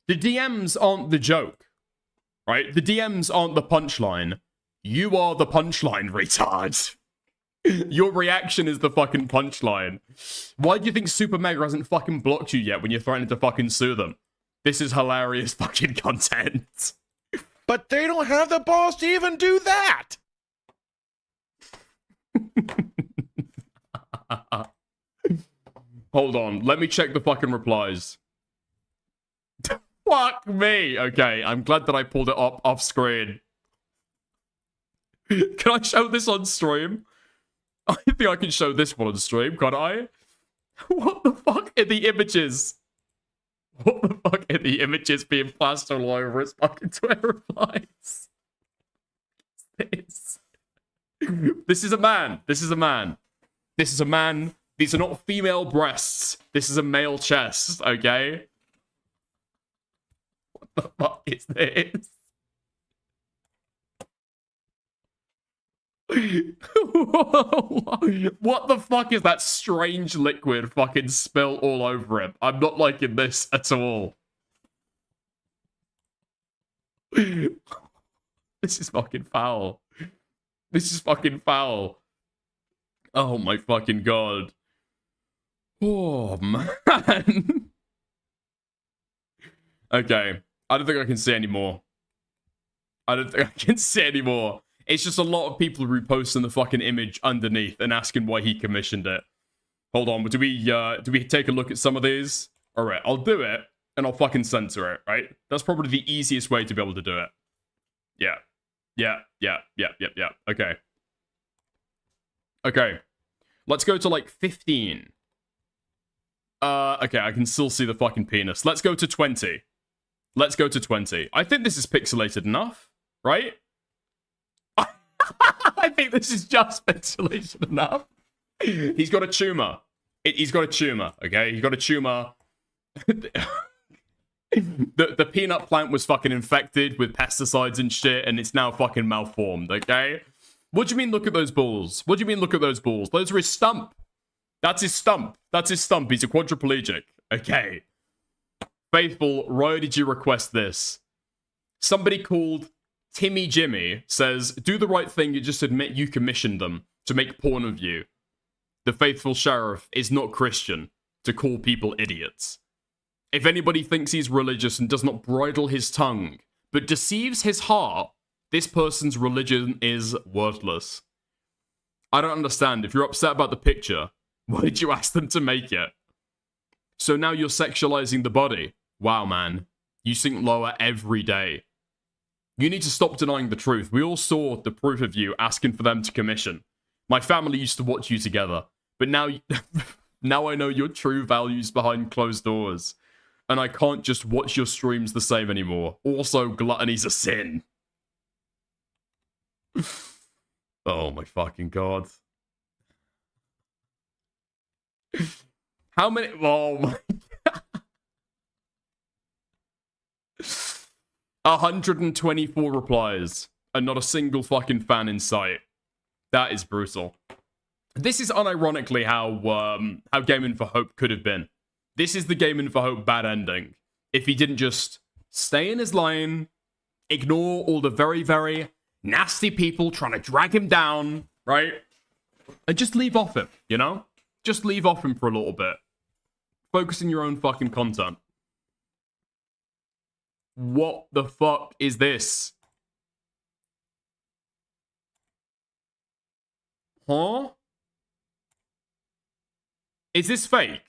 the DMs aren't the joke, right? The DMs aren't the punchline. You are the punchline, retard. Your reaction is the fucking punchline. Why do you think Super Mega hasn't fucking blocked you yet when you're threatening to fucking sue them? This is hilarious fucking content. But they don't have the balls to even do that! Hold on, let me check the fucking replies. Fuck me! Okay, I'm glad that I pulled it up off screen. Can I show this on stream? I think I can show this one on stream, can't I? What the fuck are the images? What the fuck are the images being plastered all over his fucking Twitter replies? This is a man. This is a man. This is a man. These are not female breasts. This is a male chest, okay? What the fuck is this? What the fuck is that strange liquid fucking spilled all over him? I'm not liking this at all. This is fucking foul. This is fucking foul. Oh my fucking god. Oh man. Okay. I don't think I can say anymore. I don't think I can say anymore. It's just a lot of people reposting the fucking image underneath and asking why he commissioned it. Hold on, do we take a look at some of these? Alright, I'll do it, and I'll fucking censor it, right? That's probably the easiest way to be able to do it. Yeah. Okay. Okay. Let's go to, like, 15. Okay, I can still see the fucking penis. Let's go to 20. Let's go to 20. I think this is pixelated enough, right? I think this is just ventilation enough. He's got a tumor. He's got a tumor, okay? He's got a tumor. The peanut plant was fucking infected with pesticides and shit, and it's now fucking malformed, okay? What do you mean look at those balls? What do you mean look at those balls? Those are his stump. That's his stump. That's his stump. He's a quadriplegic. Okay. Faithful, why did you request this? Somebody called Timmy Jimmy says, do the right thing and just admit you commissioned them to make porn of you. The faithful sheriff is not Christian to call people idiots. If anybody thinks he's religious and does not bridle his tongue, but deceives his heart, this person's religion is worthless. I don't understand. If you're upset about the picture, why did you ask them to make it? So now you're sexualizing the body. Wow, man. You sink lower every day. You need to stop denying the truth. We all saw the proof of you asking for them to commission. My family used to watch you together, but now, now I know your true values behind closed doors. And I can't just watch your streams the same anymore. Also, gluttony's a sin. Oh my fucking god. How many? Oh my god. 124 replies and not a single fucking fan in sight. That is brutal. This is unironically how Gaming for Hope could have been. This is the Gaming for Hope bad ending. If he didn't just stay in his lane, ignore all the very, very nasty people trying to drag him down, right? And just leave off him, you know? Just leave off him for a little bit. Focus on your own fucking content. What the fuck is this? Huh? Is this fake?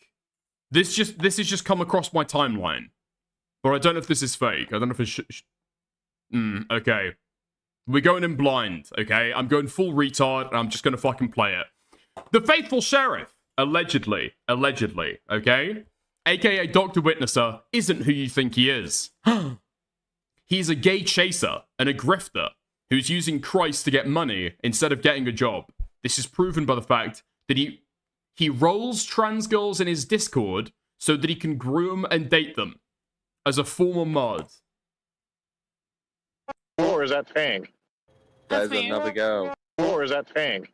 This has just come across my timeline. But I don't know if this is fake. I don't know if it's okay. We're going in blind, okay? I'm going full retard, and I'm just gonna fucking play it. The faithful sheriff, allegedly, okay? AKA Dr. Witnesser, isn't who you think he is. He's a gay chaser and a grifter who's using Christ to get money instead of getting a job. This is proven by the fact that he rolls trans girls in his Discord so that he can groom and date them as a former mod. Or is that pink? That is another go. Or is that pink?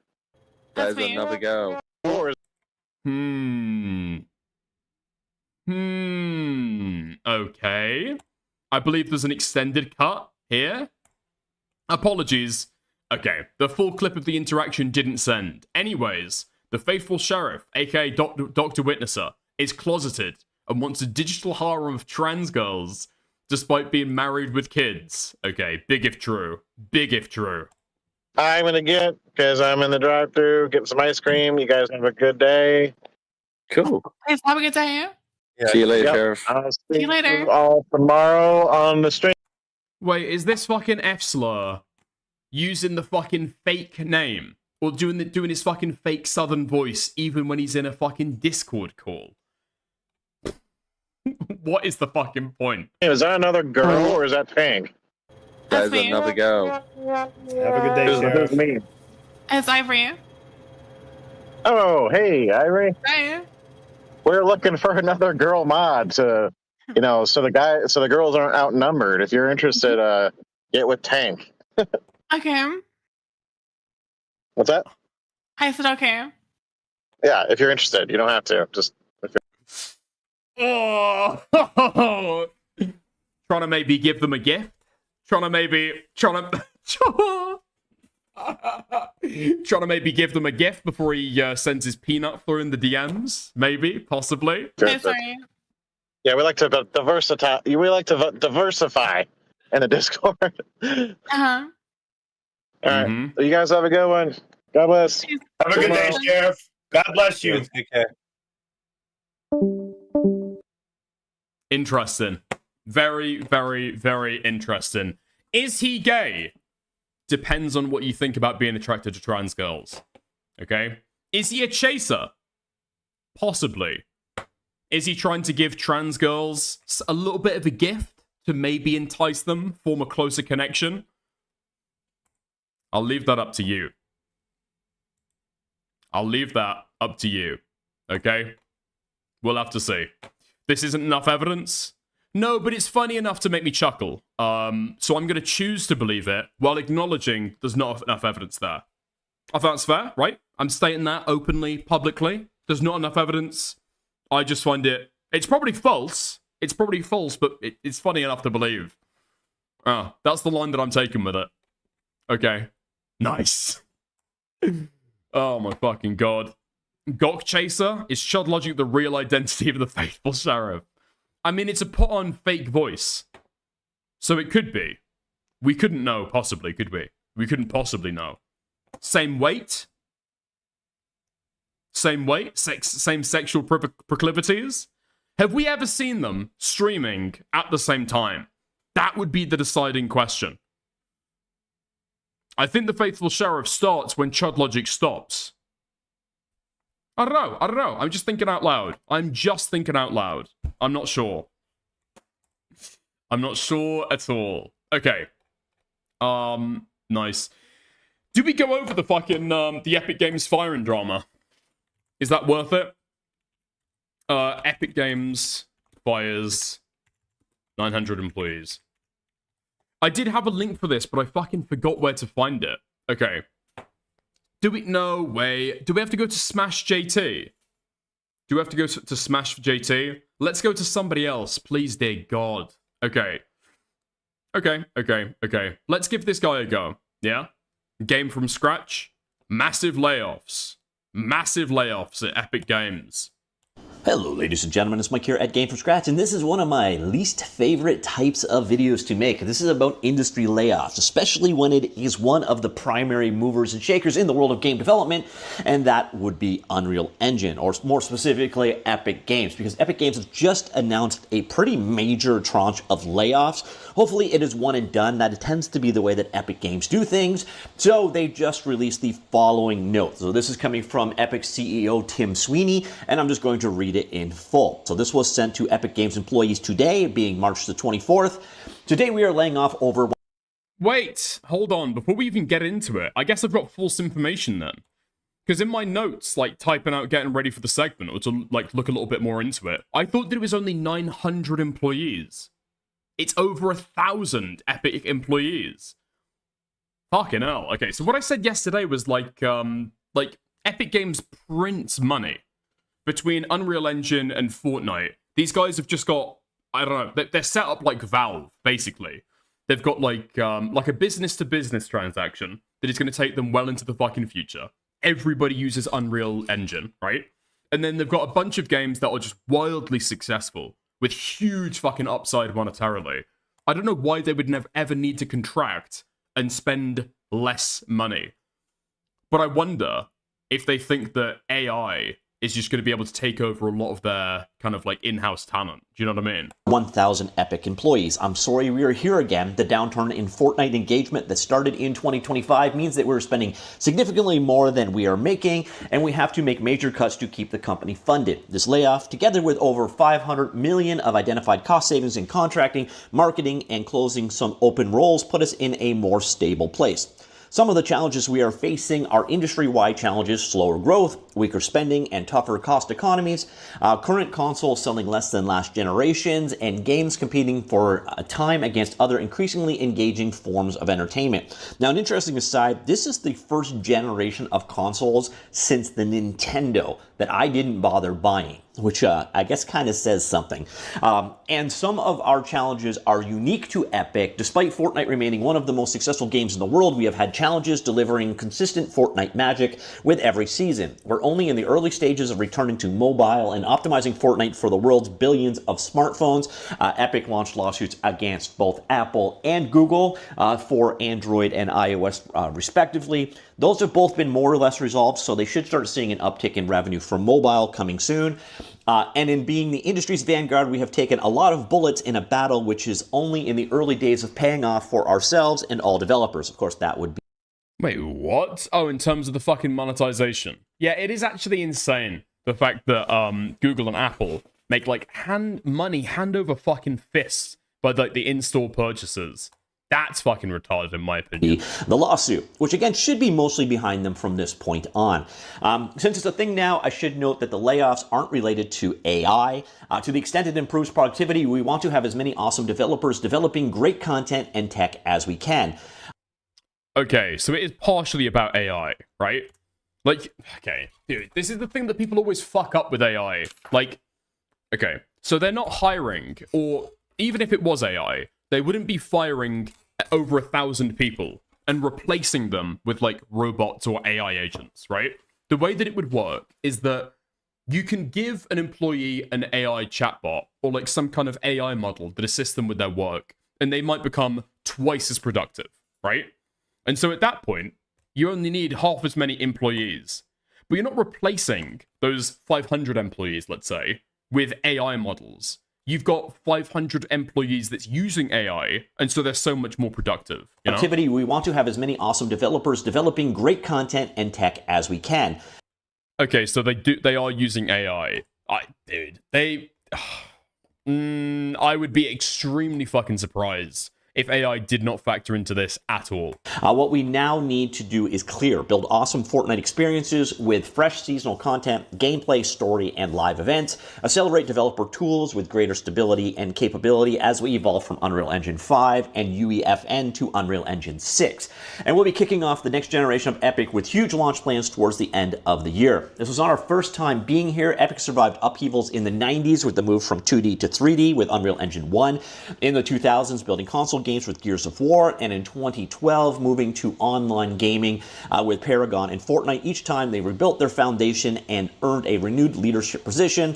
That is another go. Or is Okay. I believe there's an extended cut here. Apologies. Okay, the full clip of the interaction didn't send. Anyways, the faithful sheriff, aka Dr. Witnesser, is closeted and wants a digital harem of trans girls despite being married with kids. Okay, big if true. Big if true. I'm gonna get, because I'm in the drive-thru, get some ice cream. You guys have a good day. Cool. Please have a good day. Yeah. See you later, Sheriff. I'll See you later. you all tomorrow on the stream. Wait, is this fucking F-slur using the fucking fake name? Or doing his fucking fake southern voice even when he's in a fucking Discord call? What is the fucking point? Hey, is that another girl or is that Tank? That is another go. Have a good day, Who's Sheriff. me? It's Ivory. Oh, hey, Ivory. Hey. We're looking for another girl mod to, so the girls aren't outnumbered. If you're interested, get with Tank. Okay. What's that? I said okay. Yeah, if you're interested, you don't have to. Just. Oh, trying to maybe give them a gift. Trying to maybe give them a gift before he sends his peanut through in the DMs. Maybe, possibly. Hey, sorry. Yeah, we like to diversify. We like to diversify in the Discord. Uh-huh. All right. So you guys have a good one. God bless. Have a good day, Sheriff. God bless you. Take care. Interesting. Very, very, very interesting. Is he gay? Depends on what you think about being attracted to trans girls. Okay? Is he a chaser? Possibly. Is he trying to give trans girls a little bit of a gift to maybe entice them, form a closer connection? I'll leave that up to you. I'll leave that up to you. Okay? We'll have to see. This isn't enough evidence? No, but it's funny enough to make me chuckle. So I'm going to choose to believe it while acknowledging there's not enough evidence there. I think that's fair, right? I'm stating that openly, publicly. There's not enough evidence. I just find it... It's probably false. It's probably false, but it's funny enough to believe. That's the line that I'm taking with it. Okay. Nice. Oh my fucking god. Gok Chaser? Is Chud Logic the real identity of the faithful sheriff? I mean, it's a put-on fake voice. So it could be. We couldn't know, possibly, could we? We couldn't possibly know. Same weight? Same weight? Same sexual proclivities? Have we ever seen them streaming at the same time? That would be the deciding question. I think the faithful sheriff starts when Chud Logic stops. I don't know. I'm just thinking out loud. I'm not sure. I'm not sure at all. Okay. Nice. Do we go over the fucking, the Epic Games firing drama? Is that worth it? Epic Games fires 900 employees. I did have a link for this, but I fucking forgot where to find it. Okay. No way. Do we have to go to Smash JT? Do we have to go to Smash JT? Let's go to somebody else, please, dear God. Okay. Okay. Let's give this guy a go. Yeah? Game from scratch. Massive layoffs. Massive layoffs at Epic Games. Hello ladies and gentlemen, it's Mike here at Game From Scratch, and this is one of my least favorite types of videos to make. This is about industry layoffs, especially when it is one of the primary movers and shakers in the world of game development, and that would be Unreal Engine, or more specifically Epic Games, because Epic Games has just announced a pretty major tranche of layoffs. Hopefully it is one and done. That tends to be the way that Epic Games do things, so they just released the following note. So this is coming from Epic CEO Tim Sweeney, and I'm just going to read it in full. So this was sent to Epic Games employees today, being March the 24th. Today we are laying off over... Wait, hold on. Before we even get into it, I guess I've got false information then. Because in my notes, like typing out getting ready for the segment, or to like look a little bit more into it, I thought that it was only 900 employees. It's over 1,000 Epic employees. Fucking hell. Okay, so what I said yesterday was like Epic Games prints money. between Unreal Engine and Fortnite, these guys have just got, I don't know, they're set up like Valve, basically. They've got like a business-to-business transaction that is going to take them well into the fucking future. Everybody uses Unreal Engine, right? And then they've got a bunch of games that are just wildly successful with huge fucking upside monetarily. I don't know why they would never ever need to contract and spend less money. But I wonder if they think that AI is just going to be able to take over a lot of their kind of like in-house talent. Do you know what I mean? 1,000 Epic employees. I'm sorry we are here again. The downturn in Fortnite engagement that started in 2025 means that we're spending significantly more than we are making, and we have to make major cuts to keep the company funded. This layoff, together with over 500 million of identified cost savings in contracting, marketing, and closing some open roles, put us in a more stable place. Some of the challenges we are facing are industry-wide challenges: slower growth, weaker spending, and tougher cost economies, current consoles selling less than last generations, and games competing for time against other increasingly engaging forms of entertainment. Now, an interesting aside, this is the first generation of consoles since the Nintendo that I didn't bother buying, which I guess kind of says something. And some of our challenges are unique to Epic. Despite Fortnite remaining one of the most successful games in the world, we have had challenges delivering consistent Fortnite magic with every season. We're only in the early stages of returning to mobile and optimizing Fortnite for the world's billions of smartphones. Epic launched lawsuits against both Apple and Google for Android and iOS respectively. Those have both been more or less resolved, so they should start seeing an uptick in revenue for mobile coming soon. And in being the industry's vanguard, we have taken a lot of bullets in a battle which is only in the early days of paying off for ourselves and all developers. Of course, that would be... Wait, what? Oh, in terms of the fucking monetization. Yeah, it is actually insane, the fact that Google and Apple make like money hand over fucking fists by like the in-store purchases. That's fucking retarded in my opinion. The lawsuit, which again should be mostly behind them from this point on. Since it's a thing now, I should note that the layoffs aren't related to AI. To the extent it improves productivity, we want to have as many awesome developers developing great content and tech as we can. Okay, so it is partially about AI, right? Like, okay, dude, this is the thing that people always fuck up with AI. Like, okay, so they're not hiring, or even if it was AI, they wouldn't be firing over 1,000 people and replacing them with like robots or AI agents, right? The way that it would work is that you can give an employee an AI chatbot or like some kind of AI model that assists them with their work, and they might become twice as productive, right? And so at that point, you only need half as many employees, but you're not replacing those 500 employees, let's say, with AI models. You've got 500 employees that's using AI, and so they're so much more productive. You know? Activity, we want to have as many awesome developers developing great content and tech as we can. Okay, so they are using AI. I would be extremely fucking surprised if AI did not factor into this at all. What we now need to do is build awesome Fortnite experiences with fresh seasonal content, gameplay, story, and live events, accelerate developer tools with greater stability and capability as we evolve from Unreal Engine 5 and UEFN to Unreal Engine 6. And we'll be kicking off the next generation of Epic with huge launch plans towards the end of the year. This was not our first time being here. Epic survived upheavals in the 90s with the move from 2D to 3D with Unreal Engine 1, in the 2000s building console games with Gears of War, and in 2012 moving to online gaming with Paragon and Fortnite. Each time they rebuilt their foundation and earned a renewed leadership position.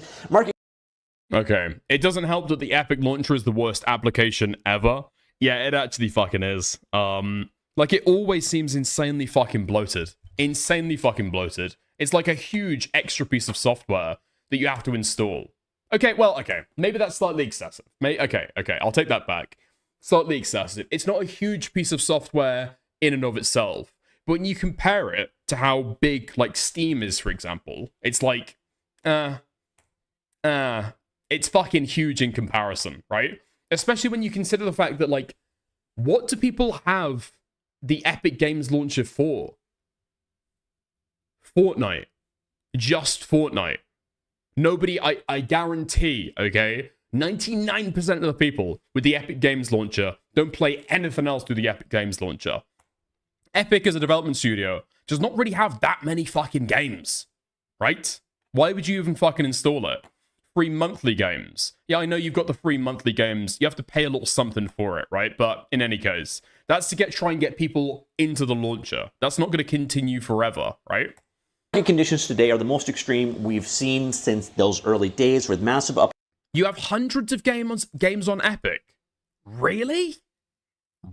Okay, it doesn't help that the Epic launcher is the worst application ever. Yeah, it actually fucking is. Like, it always seems insanely fucking bloated. Insanely fucking bloated. It's like a huge extra piece of software that you have to install. Okay, well, okay, maybe that's slightly excessive. Okay, I'll take that back. Slightly excessive. It's not a huge piece of software in and of itself, but when you compare it to how big, like, Steam is, for example, it's like, it's fucking huge in comparison, right? Especially when you consider the fact that, like, what do people have the Epic Games launcher for? Fortnite. Just Fortnite. Nobody, I guarantee, okay, 99% of the people with the Epic Games launcher don't play anything else through the Epic Games launcher. Epic as a development studio does not really have that many fucking games, right? Why would you even fucking install it? Free monthly games. Yeah, I know you've got the free monthly games. You have to pay a little something for it, right? But in any case, that's to try and get people into the launcher. That's not going to continue forever, right? Conditions today are the most extreme we've seen since those early days with massive up. You have hundreds of games on Epic. Really?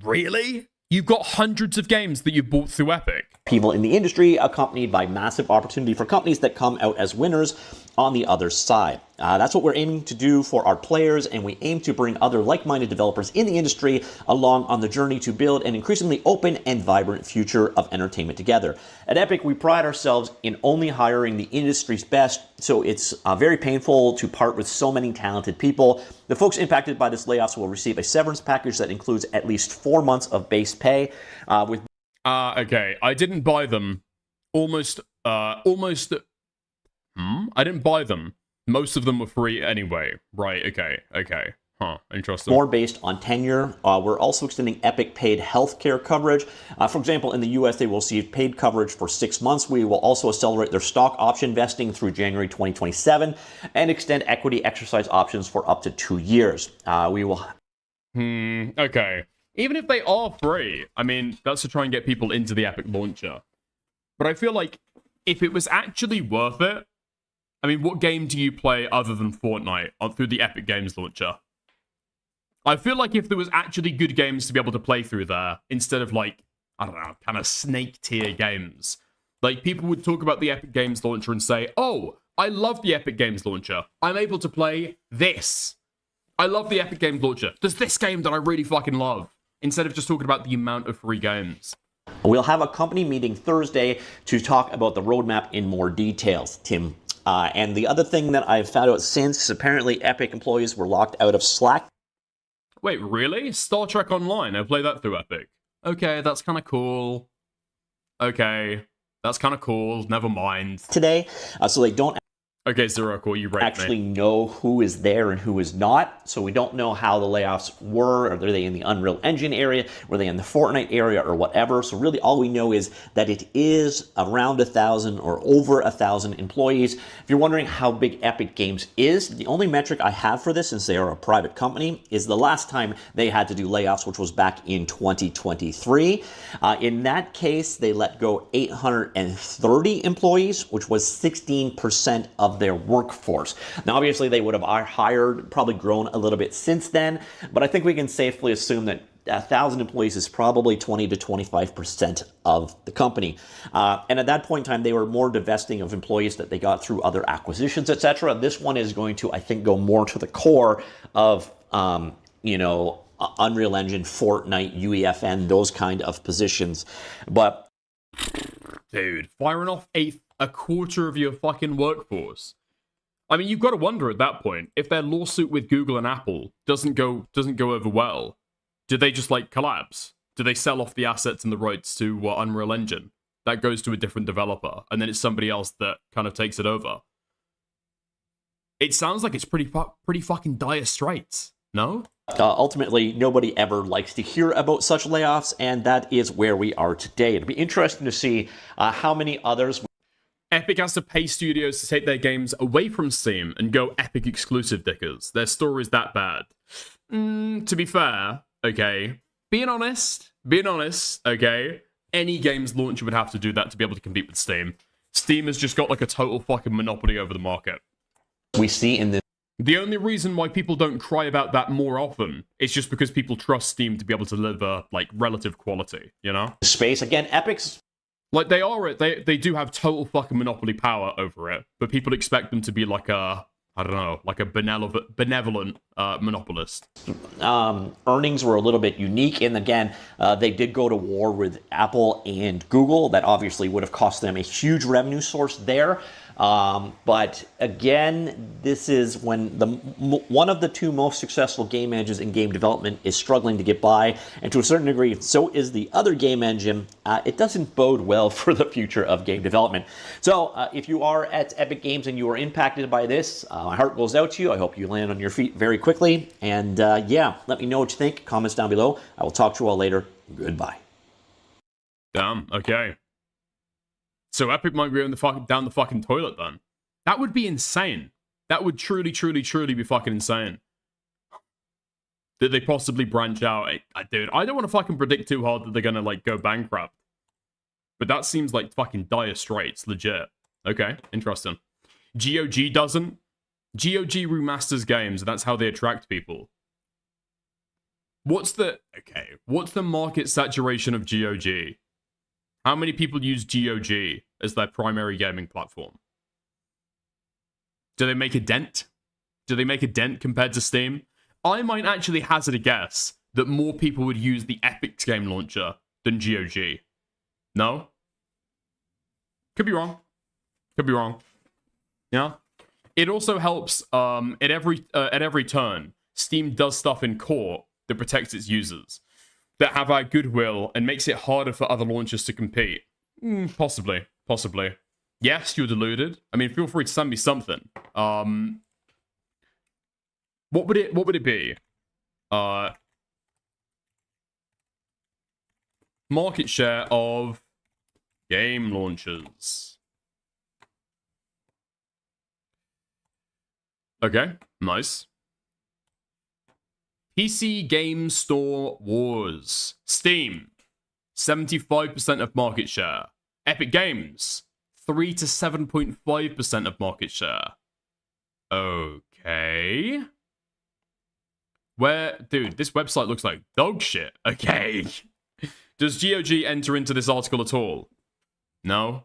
Really? You've got hundreds of games that you bought through Epic. People in the industry, accompanied by massive opportunity for companies that come out as winners on the other side. That's what we're aiming to do for our players, and we aim to bring other like-minded developers in the industry along on the journey to build an increasingly open and vibrant future of entertainment together. At Epic, we pride ourselves in only hiring the industry's best, so it's very painful to part with so many talented people. The folks impacted by this layoffs will receive a severance package that includes at least 4 months of base pay. Okay, I didn't buy them. I didn't buy them. Most of them were free anyway. Right, okay. Huh, interesting. More based on tenure. We're also extending Epic paid healthcare coverage. For example, in the US, they will receive paid coverage for 6 months. We will also accelerate their stock option vesting through January 2027 and extend equity exercise options for up to 2 years. We will... Okay. Even if they are free, I mean, that's to try and get people into the Epic launcher. But I feel like if it was actually worth it, I mean, what game do you play other than Fortnite through the Epic Games launcher? I feel like if there was actually good games to be able to play through there, instead of like, I don't know, kind of snake tier games, like people would talk about the Epic Games launcher and say, oh, I love the Epic Games launcher. I'm able to play this. I love the Epic Games launcher. There's this game that I really fucking love. Instead of just talking about the amount of free games. We'll have a company meeting Thursday to talk about the roadmap in more details, Tim. And the other thing that I've found out since is apparently Epic employees were locked out of Slack. Wait, really? Star Trek Online? I play that through Epic. Okay, that's kind of cool. Okay, that's kind of cool. Never mind. Today, so they don't... Okay, Zero, cool. You actually know who is there and who is not. So we don't know how the layoffs were. Are they in the Unreal Engine area? Were they in the Fortnite area or whatever? So really all we know is that it is around 1,000 or over 1,000 employees. If you're wondering how big Epic Games is, the only metric I have for this, since they are a private company, is the last time they had to do layoffs, which was back in 2023. In that case, they let go 830 employees, which was 16% of their workforce. Now, obviously, they would have hired, probably grown a little bit since then, but I think we can safely assume that 1,000 employees is probably 20 to 25% of the company. And at that point in time, they were more divesting of employees that they got through other acquisitions, etc. This one is going to, I think, go more to the core of, Unreal Engine, Fortnite, UEFN, those kind of positions. But, dude, firing off a quarter of your fucking workforce. I mean, you've got to wonder at that point, if their lawsuit with Google and Apple doesn't go over well, do they just like collapse? Do they sell off the assets and the rights to Unreal Engine? That goes to a different developer, and then it's somebody else that kind of takes it over. It sounds like it's pretty fucking dire straits, no? Ultimately, nobody ever likes to hear about such layoffs, and that is where we are today. It'll be interesting to see how many others... Epic has to pay studios to take their games away from Steam and go Epic exclusive dickers. Their story's that bad. To be fair, okay, being honest, okay, any game's launcher would have to do that to be able to compete with Steam. Steam has just got like a total fucking monopoly over the market. We see in this... The only reason why people don't cry about that more often is just because people trust Steam to be able to deliver, like, relative quality, you know? Space, again, Epic's... Like, they do have total fucking monopoly power over it, but people expect them to be like a, I don't know, like a benevolent monopolist. Earnings were a little bit unique, and again, they did go to war with Apple and Google. That obviously would have cost them a huge revenue source there. But again, this is when one of the two most successful game engines in game development is struggling to get by, and to a certain degree, so is the other game engine. It doesn't bode well for the future of game development. So if you are at Epic Games and you are impacted by this, my heart goes out to you. I hope you land on your feet very quickly. And yeah, let me know what you think. Comments down below. I will talk to you all later. Goodbye. Damn, okay. So Epic might be down the fucking toilet then. That would be insane. That would truly, truly, truly be fucking insane. That they possibly branch out. Dude, I don't want to fucking predict too hard that they're gonna, like, go bankrupt. But that seems like fucking dire straits, legit. Okay, interesting. GOG doesn't. GOG remasters games, and that's how they attract people. What's the market saturation of GOG? How many people use GOG as their primary gaming platform? Do they make a dent? Do they make a dent compared to Steam? I might actually hazard a guess that more people would use the Epic's game launcher than GOG. No? Could be wrong. Could be wrong. Yeah? It also helps at every turn. Steam does stuff in court that protects its users, that have our goodwill and makes it harder for other launchers to compete. Possibly. Possibly. Yes, you're deluded. I mean, feel free to send me something. What would it be? Market share of game launchers. Okay, nice. PC Game Store Wars. Steam, 75% of market share. Epic Games, 3 to 7.5% of market share. Okay. Dude, this website looks like dog shit. Okay. Does GOG enter into this article at all? No?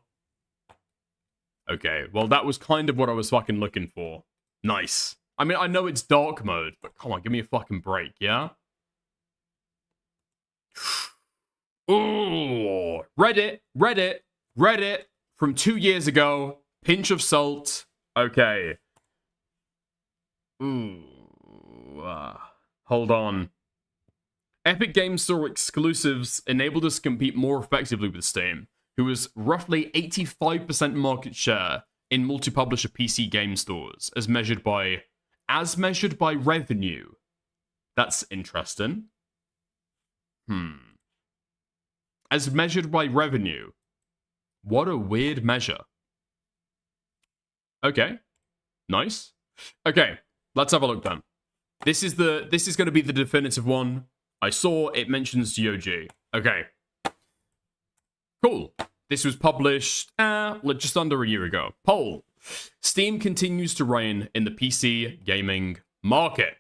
Okay, well, that was kind of what I was fucking looking for. Nice. I mean, I know it's dark mode, but come on, give me a fucking break, yeah? Ooh, Reddit, from 2 years ago, pinch of salt. Okay. Ooh, hold on. Epic Games Store exclusives enabled us to compete more effectively with Steam, who has roughly 85% market share in multi-publisher PC game stores, as measured by revenue. That's interesting. As measured by revenue. What a weird measure. Okay. Nice. Okay, let's have a look then. This is going to be the definitive one. I saw it mentions GOG. Okay. Cool. This was published just under a year ago. Poll. Steam continues to reign in the PC gaming market.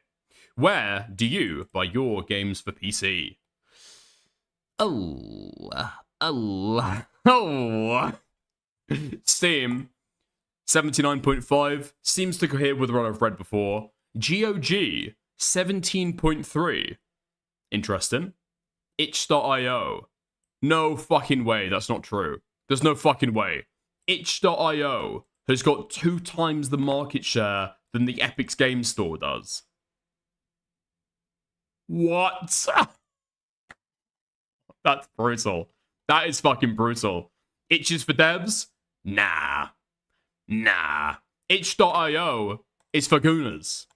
Where do you buy your games for PC? Steam, 79.5. Seems to cohere with what I've read before. GOG, 17.3. Interesting. Itch.io. No fucking way, that's not true. There's no fucking way. Itch.io has got 2 times the market share than the Epic's Game Store does. What? That's brutal. That is fucking brutal. Itches for devs? Nah. Itch.io is for gooners.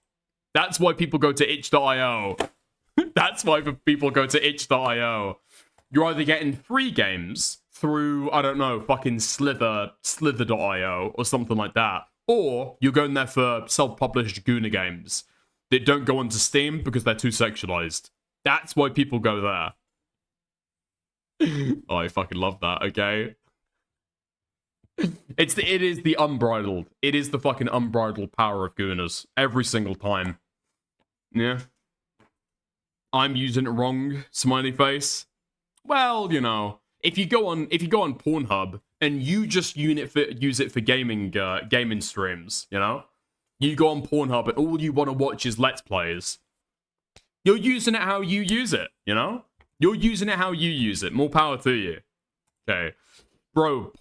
That's why people go to itch.io. That's why people go to itch.io. You're either getting free games through, I don't know, fucking slither.io or something like that. Or you're going there for self-published gooner games that don't go onto Steam because they're too sexualized. That's why people go there. Oh, I fucking love that, okay? It is the unbridled. It is the fucking unbridled power of gooners. Every single time. Yeah. I'm using it wrong, smiley face. Well, you know, if you go on Pornhub and you just use it for gaming streams, you know? You go on Pornhub and all you want to watch is Let's Plays. You're using it how you use it, you know? You're using it how you use it. More power to you. Okay. Bro,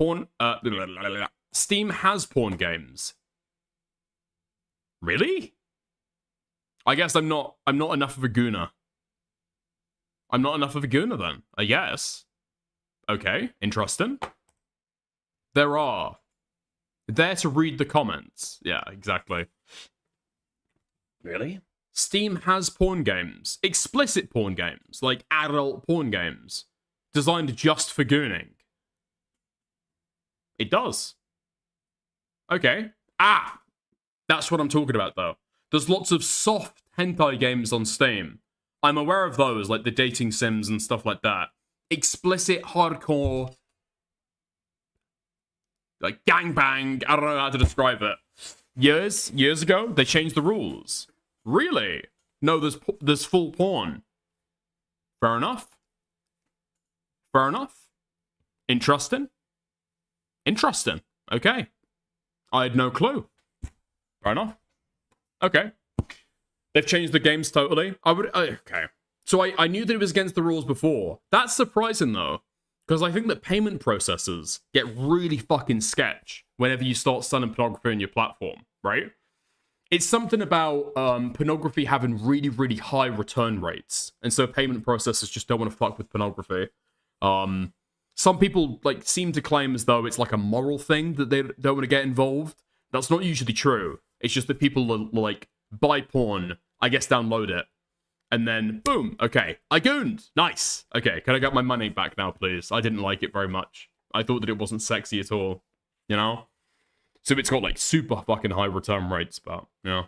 Steam has porn games. Really? I guess I'm not enough of a gooner. I'm not enough of a gooner then, I guess. Okay, interesting. There to read the comments. Yeah, exactly. Really? Steam has porn games. Explicit porn games, like adult porn games, designed just for gooning. It does. Okay. Ah! That's what I'm talking about, though. There's lots of soft hentai games on Steam. I'm aware of those, like the dating sims and stuff like that. Explicit, hardcore, like gangbang. I don't know how to describe it. Years ago, they changed the rules. Really? No, there's full porn. Fair enough. Fair enough. Interesting. Interesting. Okay. I had no clue. Fair enough. Okay. They've changed the games totally. Okay. So I knew that it was against the rules before. That's surprising, though. Because I think that payment processors get really fucking sketch whenever you start selling pornography on your platform, right? It's something about pornography having really, really high return rates. And so payment processors just don't want to fuck with pornography. Some people like seem to claim as though it's like a moral thing that they don't want to get involved. That's not usually true. It's just that people will, like, buy porn, I guess download it, and then, boom, okay, I gooned, nice. Okay, can I get my money back now, please? I didn't like it very much. I thought that it wasn't sexy at all, you know? So it's got, like, super fucking high return rates, but, you know.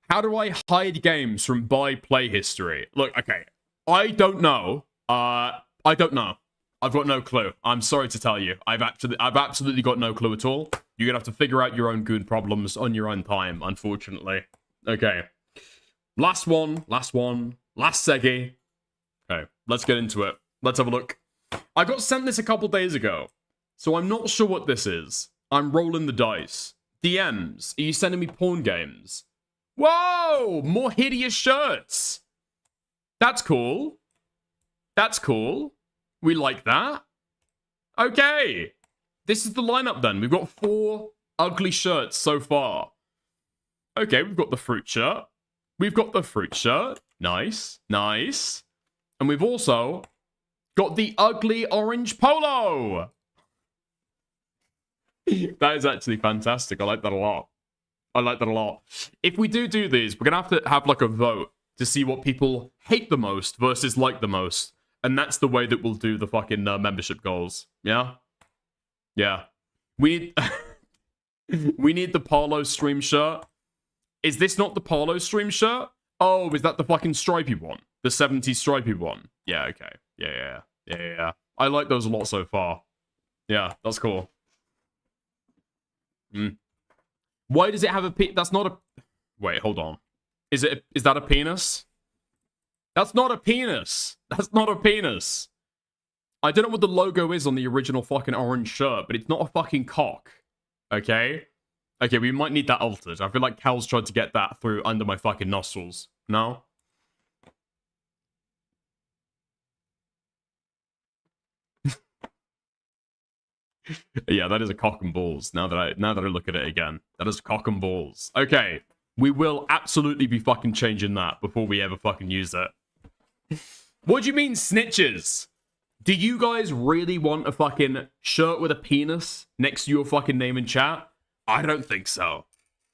How do I hide games from buy play history? Look, okay, I don't know. I don't know. I've got no clue. I'm sorry to tell you. I've absolutely got no clue at all. You're gonna have to figure out your own goon problems on your own time, unfortunately. Okay. Last one. Last seggy. Okay, let's get into it. Let's have a look. I got sent this a couple days ago, so I'm not sure what this is. I'm rolling the dice. DMs, are you sending me porn games? Whoa! More hideous shirts! That's cool. That's cool. We like that. Okay. This is the lineup then. We've got 4 ugly shirts so far. Okay, we've got the fruit shirt. We've got the fruit shirt. Nice. Nice. And we've also got the ugly orange polo. That is actually fantastic. I like that a lot. I like that a lot. If we do these, we're going to have like a vote to see what people hate the most versus like the most. And that's the way that we'll do the fucking membership goals. Yeah? Yeah. We need the Polo stream shirt. Is this not the Polo stream shirt? Oh, is that the fucking stripy one? The 70s stripy one? Yeah, okay. Yeah. I like those a lot so far. Yeah, that's cool. Why does it have a that's not a... Wait, hold on. Is that a penis? That's not a penis. That's not a penis. I don't know what the logo is on the original fucking orange shirt, but it's not a fucking cock. Okay? Okay, we might need that altered. I feel like Cal's tried to get that through under my fucking nostrils. No? Yeah, that is a cock and balls. Now that I look at it again. That is cock and balls. Okay. We will absolutely be fucking changing that before we ever fucking use it. What do you mean, snitches? Do you guys really want a fucking shirt with a penis next to your fucking name in chat? I don't think so.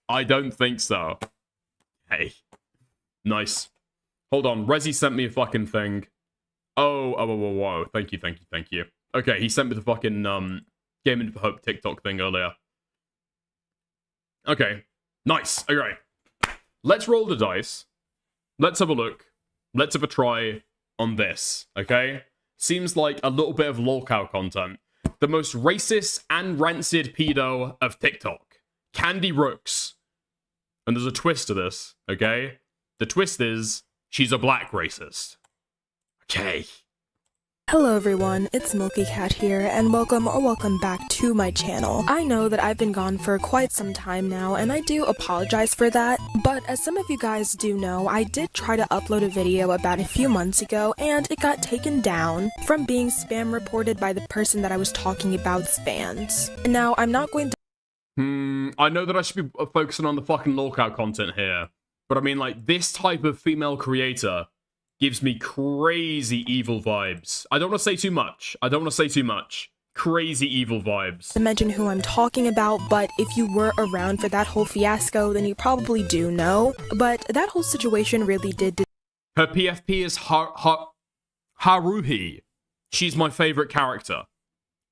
I don't think so. Hey. Nice. Hold on. Rezi sent me a fucking thing. Oh. Thank you. Okay, he sent me the fucking, Gaming for Hope TikTok thing earlier. Okay. Nice. Okay. Let's roll the dice. Let's have a look. Let's have a try on this, okay? Seems like a little bit of lolcow content. The most racist and rancid pedo of TikTok. Candy Rooks. And there's a twist to this, okay? The twist is, she's a black racist. Okay. Hello everyone, it's Milky Cat here, and welcome back to my channel. I know that I've been gone for quite some time now, and I do apologize for that, but as some of you guys do know, I did try to upload a video about a few months ago, and it got taken down from being spam reported by the person that I was talking about's fans. Now, I'm not going to... I know that I should be focusing on the fucking lolcow content here, but I mean, like, this type of female creator gives me crazy evil vibes. I don't want to say too much. Crazy evil vibes. To mention who I'm talking about, but if you were around for that whole fiasco, then you probably do know. But that whole situation really did... Her PFP is Haruhi. She's my favorite character.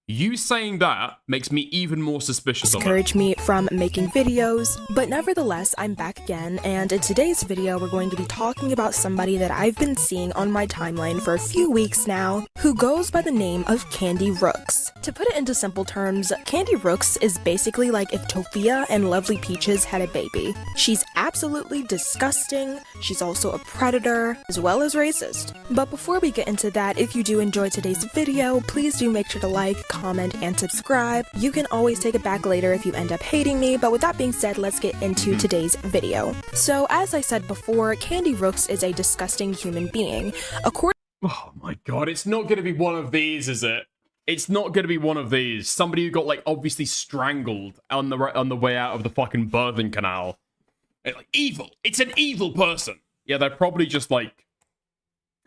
You saying that makes me even more suspicious of it. Discourage me from making videos, but nevertheless, I'm back again, and in today's video, we're going to be talking about somebody that I've been seeing on my timeline for a few weeks now, who goes by the name of Candy Rooks. To put it into simple terms, Candy Rooks is basically like if Tophia and Lovely Peaches had a baby. She's absolutely disgusting, she's also a predator, as well as racist. But before we get into that, if you do enjoy today's video, please do make sure to like, comment, and subscribe. You can always take it back later if you end up hating me, but with that being said, let's get into today's video. So, as I said before, Candy Rooks is a disgusting human being. Oh my god, it's not gonna be one of these, is it? It's not gonna be one of these. Somebody who got, like, obviously strangled on the way out of the fucking birthing canal. Like, evil! It's an evil person! Yeah, they're probably just, like,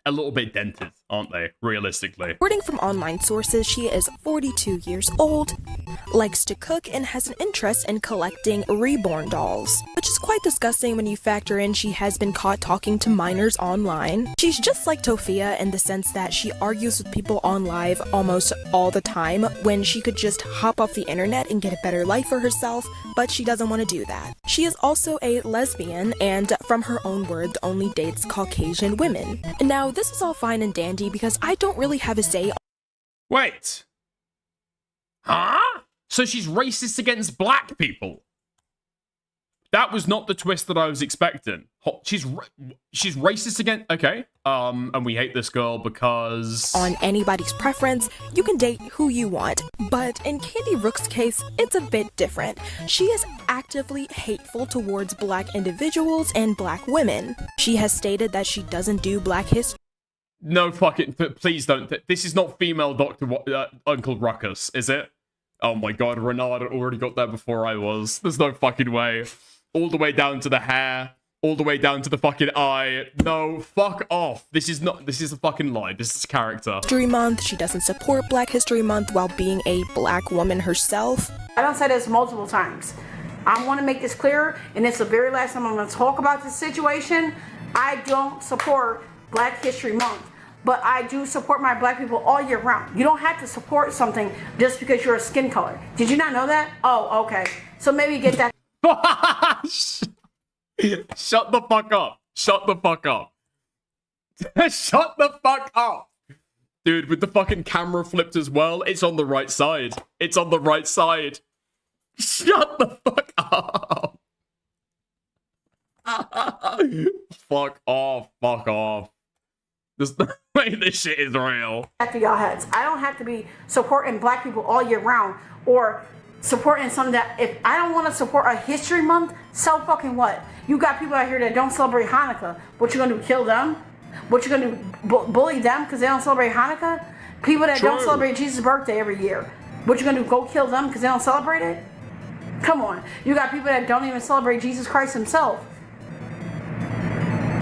a little bit dented, aren't they, realistically? According from online sources, she is 42 years old, likes to cook, and has an interest in collecting reborn dolls, which is quite disgusting when you factor in she has been caught talking to minors online. She's just like Tophia in the sense that she argues with people on live almost all the time when she could just hop off the internet and get a better life for herself, but she doesn't want to do that. She is also a lesbian and, from her own words, only dates Caucasian women. Now, this is all fine and dandy because I don't really have a say. Wait. Huh? So she's racist against black people? That was not the twist that I was expecting. She's racist against... Okay. And we hate this girl because... On anybody's preference, you can date who you want. But in Candy Rooks' case, it's a bit different. She is actively hateful towards black individuals and black women. She has stated that she doesn't do black history. No fucking... Please don't. This is not female Uncle Ruckus, is it? Oh my god, Renard already got there before I was. There's no fucking way. All the way down to the hair. All the way down to the fucking eye. No, fuck off. This is a fucking lie. This is character. History Month. She doesn't support Black History Month while being a black woman herself. I don't say this multiple times. I want to make this clear, and it's the very last time I'm going to talk about this situation. I don't support Black History Month, but I do support my black people all year round. You don't have to support something just because you're a skin color. Did you not know that? Oh, okay. So maybe get that. Shut the fuck up. Shut the fuck up. Shut the fuck up. Dude, with the fucking camera flipped as well, it's on the right side. It's on the right side. Shut the fuck up. Fuck off. Fuck off. This shit is real. After y'all heads. I don't have to be supporting black people all year round or supporting something that, if I don't want to support a history month, so fucking what? You got people out here that don't celebrate Hanukkah. What you gonna do, kill them? What you gonna do, bully them because they don't celebrate Hanukkah? People that don't celebrate Jesus' birthday every year. What you gonna do, go kill them because they don't celebrate it? Come on. You got people that don't even celebrate Jesus Christ himself.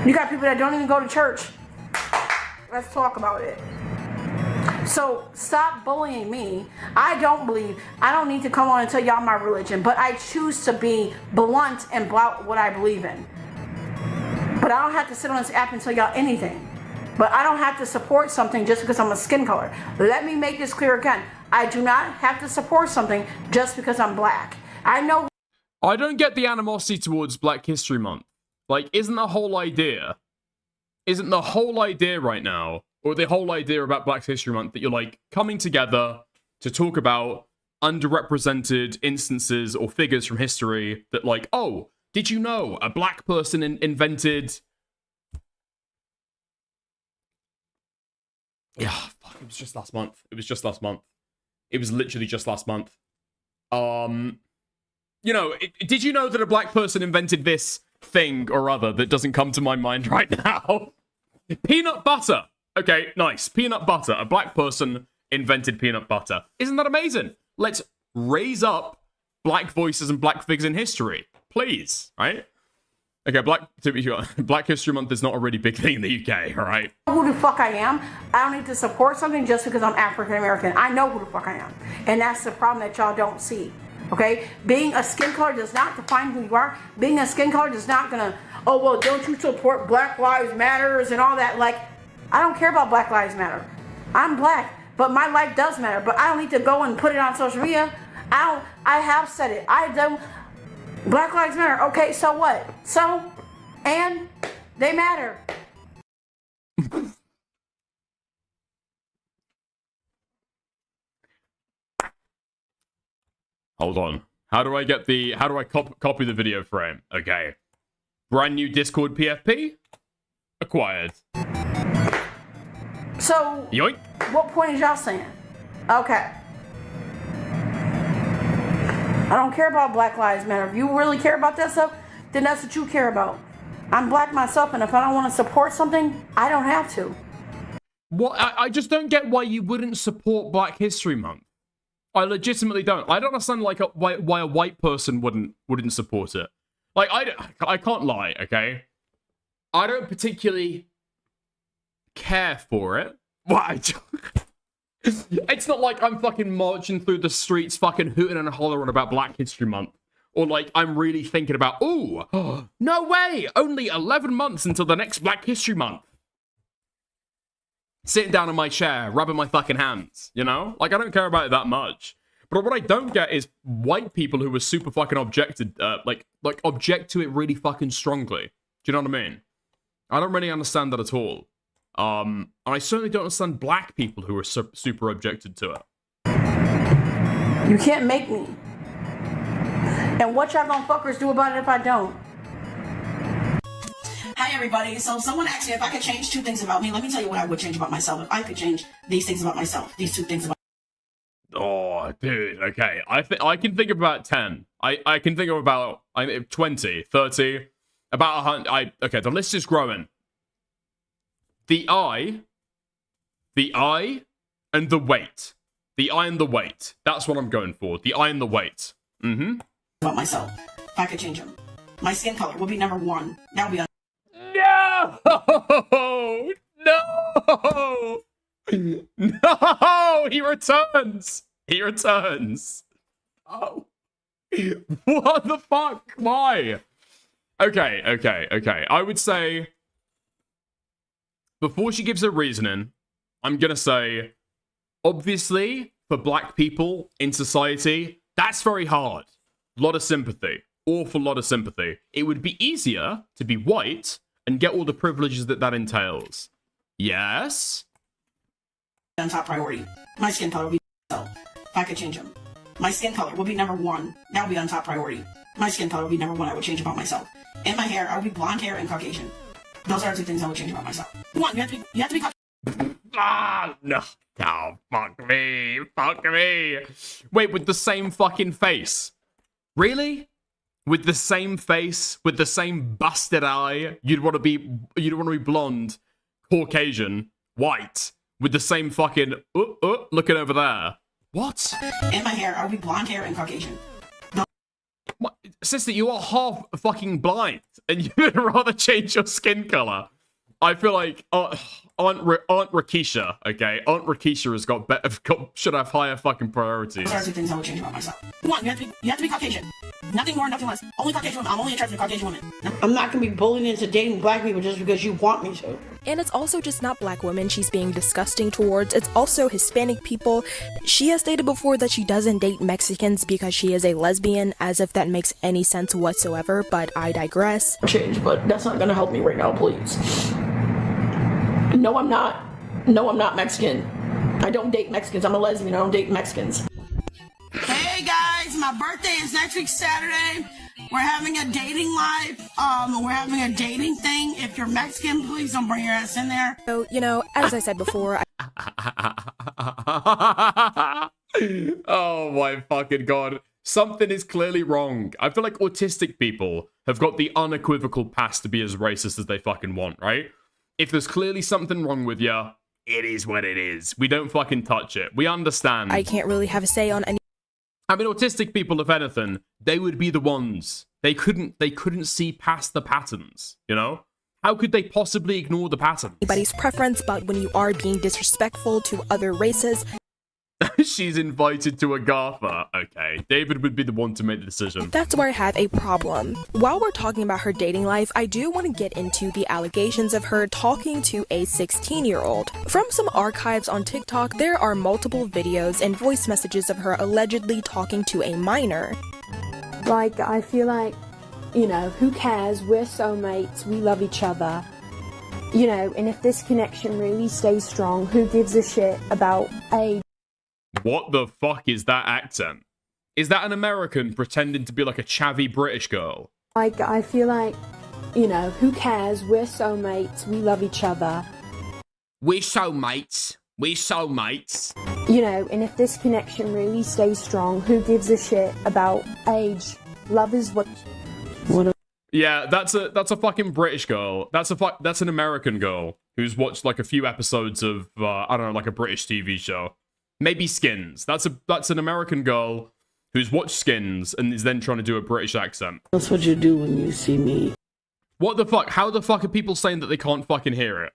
You got people that don't even go to church. Let's talk about it. So stop bullying me. I don't need to come on and tell y'all my religion, but I choose to be blunt and about what I believe in. But I don't have to sit on this app and tell y'all anything. But I don't have to support something just because I'm a skin color. Let me make this clear again. I do not have to support something just because I'm black. I know. I don't get the animosity towards Black History Month. Like, isn't the whole idea right now, or the whole idea about Black History Month, that you're, like, coming together to talk about underrepresented instances or figures from history that, like, oh, did you know a black person invented... Yeah, fuck, it was just last month. It was literally just last month. You know, did you know that a black person invented this thing or other that doesn't come to my mind right now? Peanut butter. Okay, nice. Peanut butter. A black person invented peanut butter. Isn't that amazing? Let's raise up black voices and black figures in history. Please, right? Okay, Black History Month is not a really big thing in the UK, all right? Who the fuck I am. I don't need to support something just because I'm African American. I know who the fuck I am. And that's the problem that y'all don't see. Okay? Being a skin color does not define who you are. Being a skin color does not gonna, oh, well, don't you support Black Lives Matters and all that. Like, I don't care about Black Lives Matter. I'm black. but my life does matter. But I don't need to go and put it on social media. I have said it. I don't. Black Lives Matter. Okay, so what? So, and they matter. Hold on. How do I copy the video frame? Okay. Brand new Discord PFP? Acquired. So, yoink. What point is y'all saying? Okay. I don't care about Black Lives Matter. If you really care about that stuff, then that's what you care about. I'm black myself, and if I don't want to support something, I don't have to. What? I just don't get why you wouldn't support Black History Month. I legitimately don't. I don't understand like why a white person wouldn't support it. Like I can't lie, okay? I don't particularly care for it. Why? It's not like I'm fucking marching through the streets, fucking hooting and hollering about Black History Month. Or like I'm really thinking about, ooh, no way! Only 11 months until the next Black History Month. Sitting down in my chair, rubbing my fucking hands, you know? Like, I don't care about it that much. But what I don't get is white people who are super fucking objected, like object to it really fucking strongly. Do you know what I mean? I don't really understand that at all. And I certainly don't understand black people who are super objected to it. You can't make me. And what y'all gonna fuckers do about it if I don't? Hi everybody. So someone asked me if I could change 2 things about me. Let me tell you what I would change about myself. If I could change these things about myself, these 2 things about Oh, dude. Okay. I can think of about 10. I can think of about 20, 30, about 100. Okay, the list is growing. The eye, and the weight. The eye and the weight. That's what I'm going for. The eye and the weight. Mm-hmm. About myself. If I could change them. My skin color will be number 1. That would be No! No! He returns! He returns! Oh. What the fuck? Why? Okay. I would say, before she gives her reasoning, I'm gonna say, obviously, for black people in society, that's very hard. Lot of sympathy. Awful lot of sympathy. It would be easier to be white and get all the privileges that entails. Yes? on top priority. My skin color would be so. If I could change them. My skin color would be number 1. That would be on top priority. My skin color would be number 1 I would change about myself. And my hair, I would be blonde hair and Caucasian. Those are the 2 things I would change about myself. 1, you have to be Caucasian. Ah, no. Oh, fuck me. Fuck me. Wait, with the same fucking face? Really? With the same face, with the same busted eye, you'd want to be blonde, Caucasian, white, with the same fucking looking over there. What? And my hair, I would be blonde hair and Caucasian. What? Sister, you are half fucking blind, and you'd rather change your skin color. I feel like Aunt Rakisha, okay? Aunt Rakisha should have higher fucking priorities. Those are 2 things I would change about myself. 1, you have to be Caucasian. Nothing more, nothing less. Only Caucasian women. I'm only interested in Caucasian women. I'm not gonna be bullied into dating black people just because you want me to. And it's also just not black women she's being disgusting towards, it's also Hispanic people. She has stated before that she doesn't date Mexicans because she is a lesbian, as if that makes any sense whatsoever, but I digress. Change, but that's not gonna help me right now, please. No, I'm not. No, I'm not Mexican. I don't date Mexicans. I'm a lesbian. I don't date Mexicans. Hey guys, my birthday is next week Saturday. We're having a dating live. We're having a dating thing. If you're Mexican, please don't bring your ass in there. So, you know, as I said before, oh my fucking god. Something is clearly wrong. I feel like autistic people have got the unequivocal pass to be as racist as they fucking want, right? If there's clearly something wrong with you, it is what it is. We don't fucking touch it. We understand. I can't really have a say on any. I mean, autistic people, if anything, they would be the ones. They couldn't see past the patterns, you know? How could they possibly ignore the pattern? Anybody's preference, but when you are being disrespectful to other races, She's invited to Agatha. Okay, David would be the one to make the decision. That's where I have a problem. While we're talking about her dating life, I do want to get into the allegations of her talking to a 16-year-old. From some archives on TikTok, there are multiple videos and voice messages of her allegedly talking to a minor. Like, I feel like, you know, who cares? We're soulmates, we love each other. You know, and if this connection really stays strong, who gives a shit about age? What the fuck is that accent? Is that an American pretending to be like a chavvy British girl? Like, I feel like, you know, who cares? We're soulmates, we love each other. We're soulmates. We're soulmates. You know, and if this connection really stays strong, who gives a shit about age? Love is what... Yeah, that's a fucking British girl. That's an American girl who's watched like a few episodes of I don't know, like a British TV show. Maybe Skins. That's an American girl who's watched Skins and is then trying to do a British accent. That's what you do when you see me. What the fuck? How the fuck are people saying that they can't fucking hear it?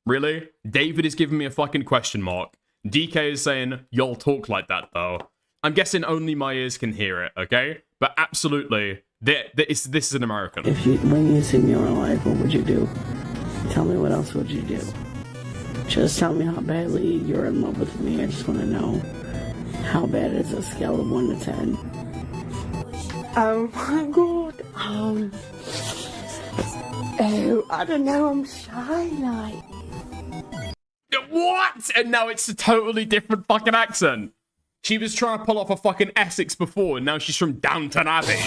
Really? David is giving me a fucking question mark. DK is saying, y'all talk like that though. I'm guessing only my ears can hear it, okay? But absolutely, this is an American. When you see me in real life, what would you do? Tell me what else would you do? Just tell me how badly you're in love with me. I just want to know how bad is a scale of 1 to 10. Oh my god. Oh, I don't know, I'm shy, like. What? And now it's a totally different fucking accent. She was trying to pull off a fucking Essex before, and now she's from Downton Abbey.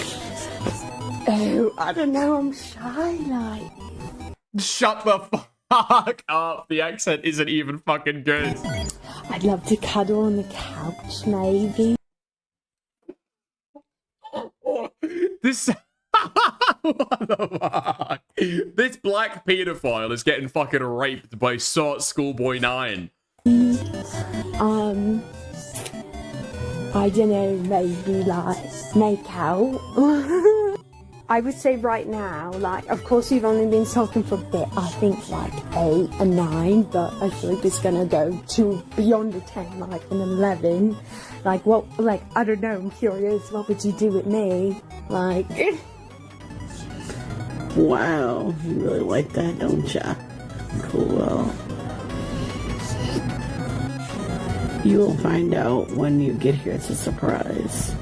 Oh, I don't know, I'm shy, like. Shut the fuck up. The accent isn't even fucking good. I'd love to cuddle on the couch, maybe. This... What the fuck? This black pedophile is getting fucking raped by Schoolboy 9. I don't know, maybe like make out. I would say right now, like, of course we've only been talking for a bit, I think like 8 and 9, but I feel like it's gonna go to beyond a 10, like an 11. Like, what, like, I don't know, I'm curious, what would you do with me? Like... Wow, you really like that, don't ya? Cool. You will find out when you get here. It's a surprise.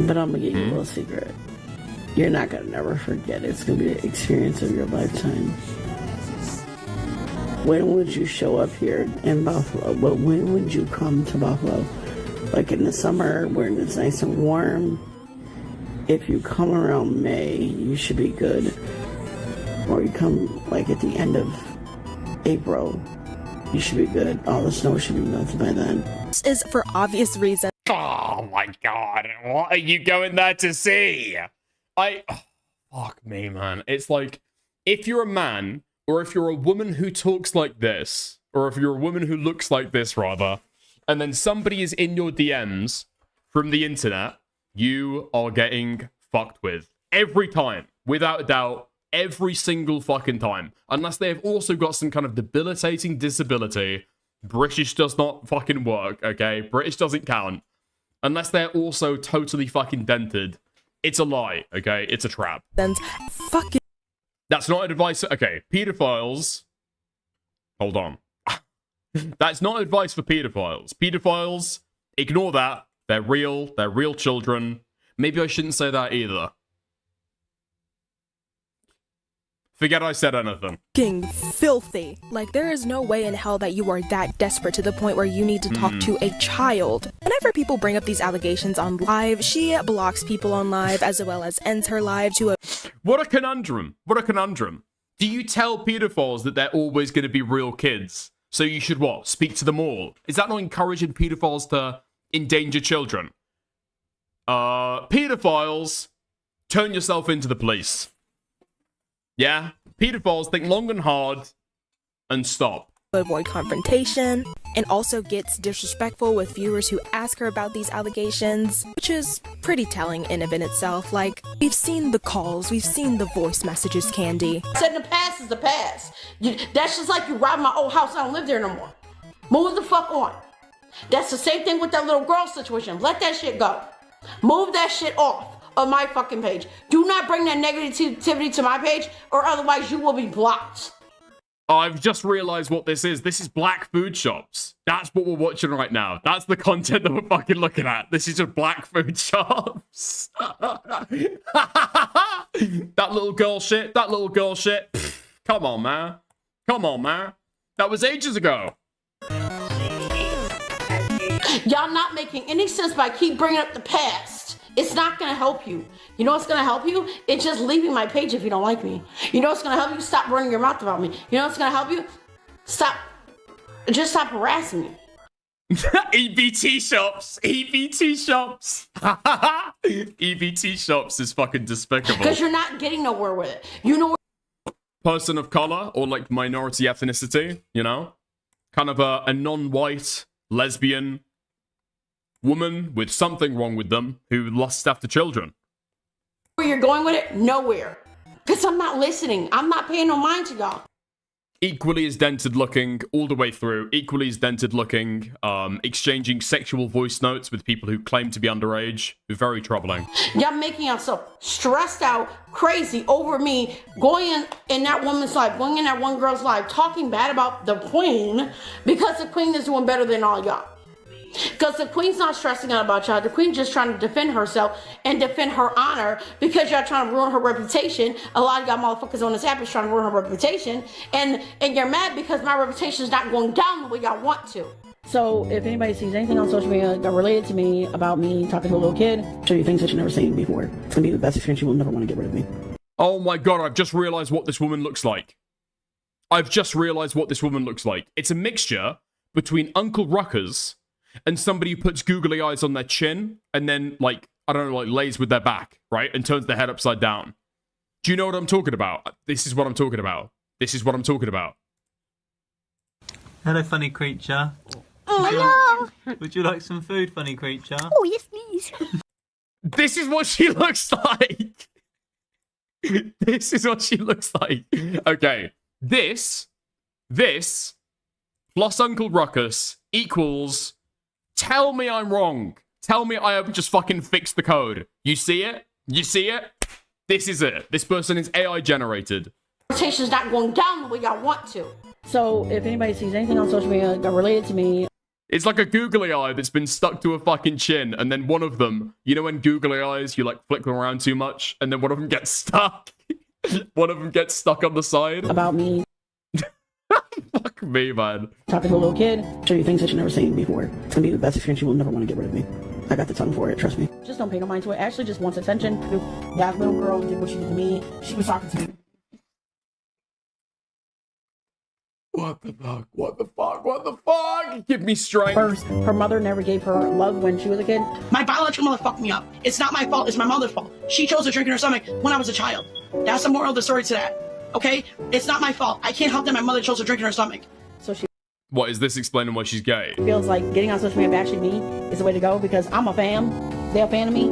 But I'm gonna give you a little secret. You're not gonna never forget it. It's gonna be the experience of your lifetime. When would you show up here in Buffalo? But when would you come to Buffalo? Like in the summer when it's nice and warm. If you come around May, you should be good. Or you come like at the end of April, you should be good. All the snow should be melted by then. This is for obvious reasons. Oh my god, what are you going there to see? Fuck me, man. It's like, if you're a man, or if you're a woman who talks like this, or if you're a woman who looks like this, rather, and then somebody is in your DMs from the internet, you are getting fucked with. Every time. Without a doubt. Every single fucking time. Unless they have also got some kind of debilitating disability. British does not fucking work, okay? British doesn't count. Unless they're also totally fucking dented. It's a lie, okay? It's a trap. Then fucking... That's not advice... Okay, pedophiles... Hold on. That's not advice for pedophiles. Pedophiles, ignore that. They're real children. Maybe I shouldn't say that either. Forget I said anything. Fucking filthy. Like, there is no way in hell that you are that desperate to the point where you need to talk to a child. Whenever people bring up these allegations on live, she blocks people on live as well as ends her live to a... What a conundrum. What a conundrum. Do you tell pedophiles that they're always going to be real kids? So you should what? Speak to them all? Is that not encouraging pedophiles to endanger children? Pedophiles, turn yourself into the police. Yeah? Pedophiles, think long and hard and stop. Avoid confrontation, and also gets disrespectful with viewers who ask her about these allegations, which is pretty telling in and of itself. Like, we've seen the calls, we've seen the voice messages, Candy. Said the past is the past. That's just like you robbed my old house. I don't live there no more. Move the fuck on. That's the same thing with that little girl situation. Let that shit go. Move that shit off of my fucking page. Do not bring that negativity to my page, or otherwise you will be blocked. I've just realized what this is. This is black food shops. That's what we're watching right now. That's the content that we're fucking looking at. This is just black food shops. That little girl shit. That little girl shit. Pfft, come on, man. Come on, man. That was ages ago. Y'all not making any sense by keep bringing up the past. It's not gonna help you. You know what's gonna help you? It's just leaving my page if you don't like me. You know what's gonna help you? Stop running your mouth about me. You know what's gonna help you? Stop harassing me. EBT shops. EBT shops. EBT shops is fucking despicable. Because you're not getting nowhere with it. You know Person of color or like minority ethnicity, you know? Kind of a non-white lesbian woman with something wrong with them who lusts after children. where you're going with it? Nowhere. Because I'm not listening. I'm not paying no mind to y'all. Equally as dented looking all the way through. Equally as dented looking. Exchanging sexual voice notes with people who claim to be underage. Very troubling. Y'all making yourself stressed out, crazy over me going in that woman's life, going in that one girl's life, talking bad about the queen because the queen is doing better than all y'all. Because the queen's not stressing out about y'all. The queen's just trying to defend herself and defend her honor because y'all trying to ruin her reputation. A lot of y'all motherfuckers on this app is trying to ruin her reputation. And you're mad because my reputation is not going down the way y'all want to. So if anybody sees anything on social media that related to me about me talking to a little kid, show you things that you've never seen before. It's going to be the best experience. You will never want to get rid of me. Oh my god, I've just realized what this woman looks like. I've just realized what this woman looks like. It's a mixture between Uncle Ruckus and somebody who puts googly eyes on their chin and then, like, I don't know, like, lays with their back, right? And turns their head upside down. Do you know what I'm talking about? This is what I'm talking about. This is what I'm talking about. Hello, funny creature. Oh, hello. Would you like some food, funny creature? Oh, yes, please. This is what she looks like. This is what she looks like. Okay. This plus Uncle Ruckus equals... Tell me I'm wrong. Tell me I have just fucking fixed the code. You see it? You see it? This is it. This person is AI generated. Reputation's not going down the way y'all want to. So if anybody sees anything on social media that related to me, it's like a googly eye that's been stuck to a fucking chin, and then one of them, you know when googly eyes, you like flick them around too much, and then one of them gets stuck? One of them gets stuck on the side? About me. Fuck me, man. Talking to a little kid, show you things that you've never seen before. It's going to be the best experience. You will never want to get rid of me. I got the tongue for it, trust me. Just don't pay no mind to it. Ashley just wants attention. That little girl did what she did to me. She was talking to me. What the fuck? What the fuck? What the fuck? Give me strength. First, her mother never gave her love when she was a kid. My biological mother fucked me up. It's not my fault. It's my mother's fault. She chose to drink in her stomach when I was a child. That's the moral of the story to that. Okay? It's not my fault. I can't help that my mother chose to drink in her stomach. So she... What, is this explaining why she's gay? Feels like getting on social media bashing me is the way to go because I'm a fan. They're a fan of me.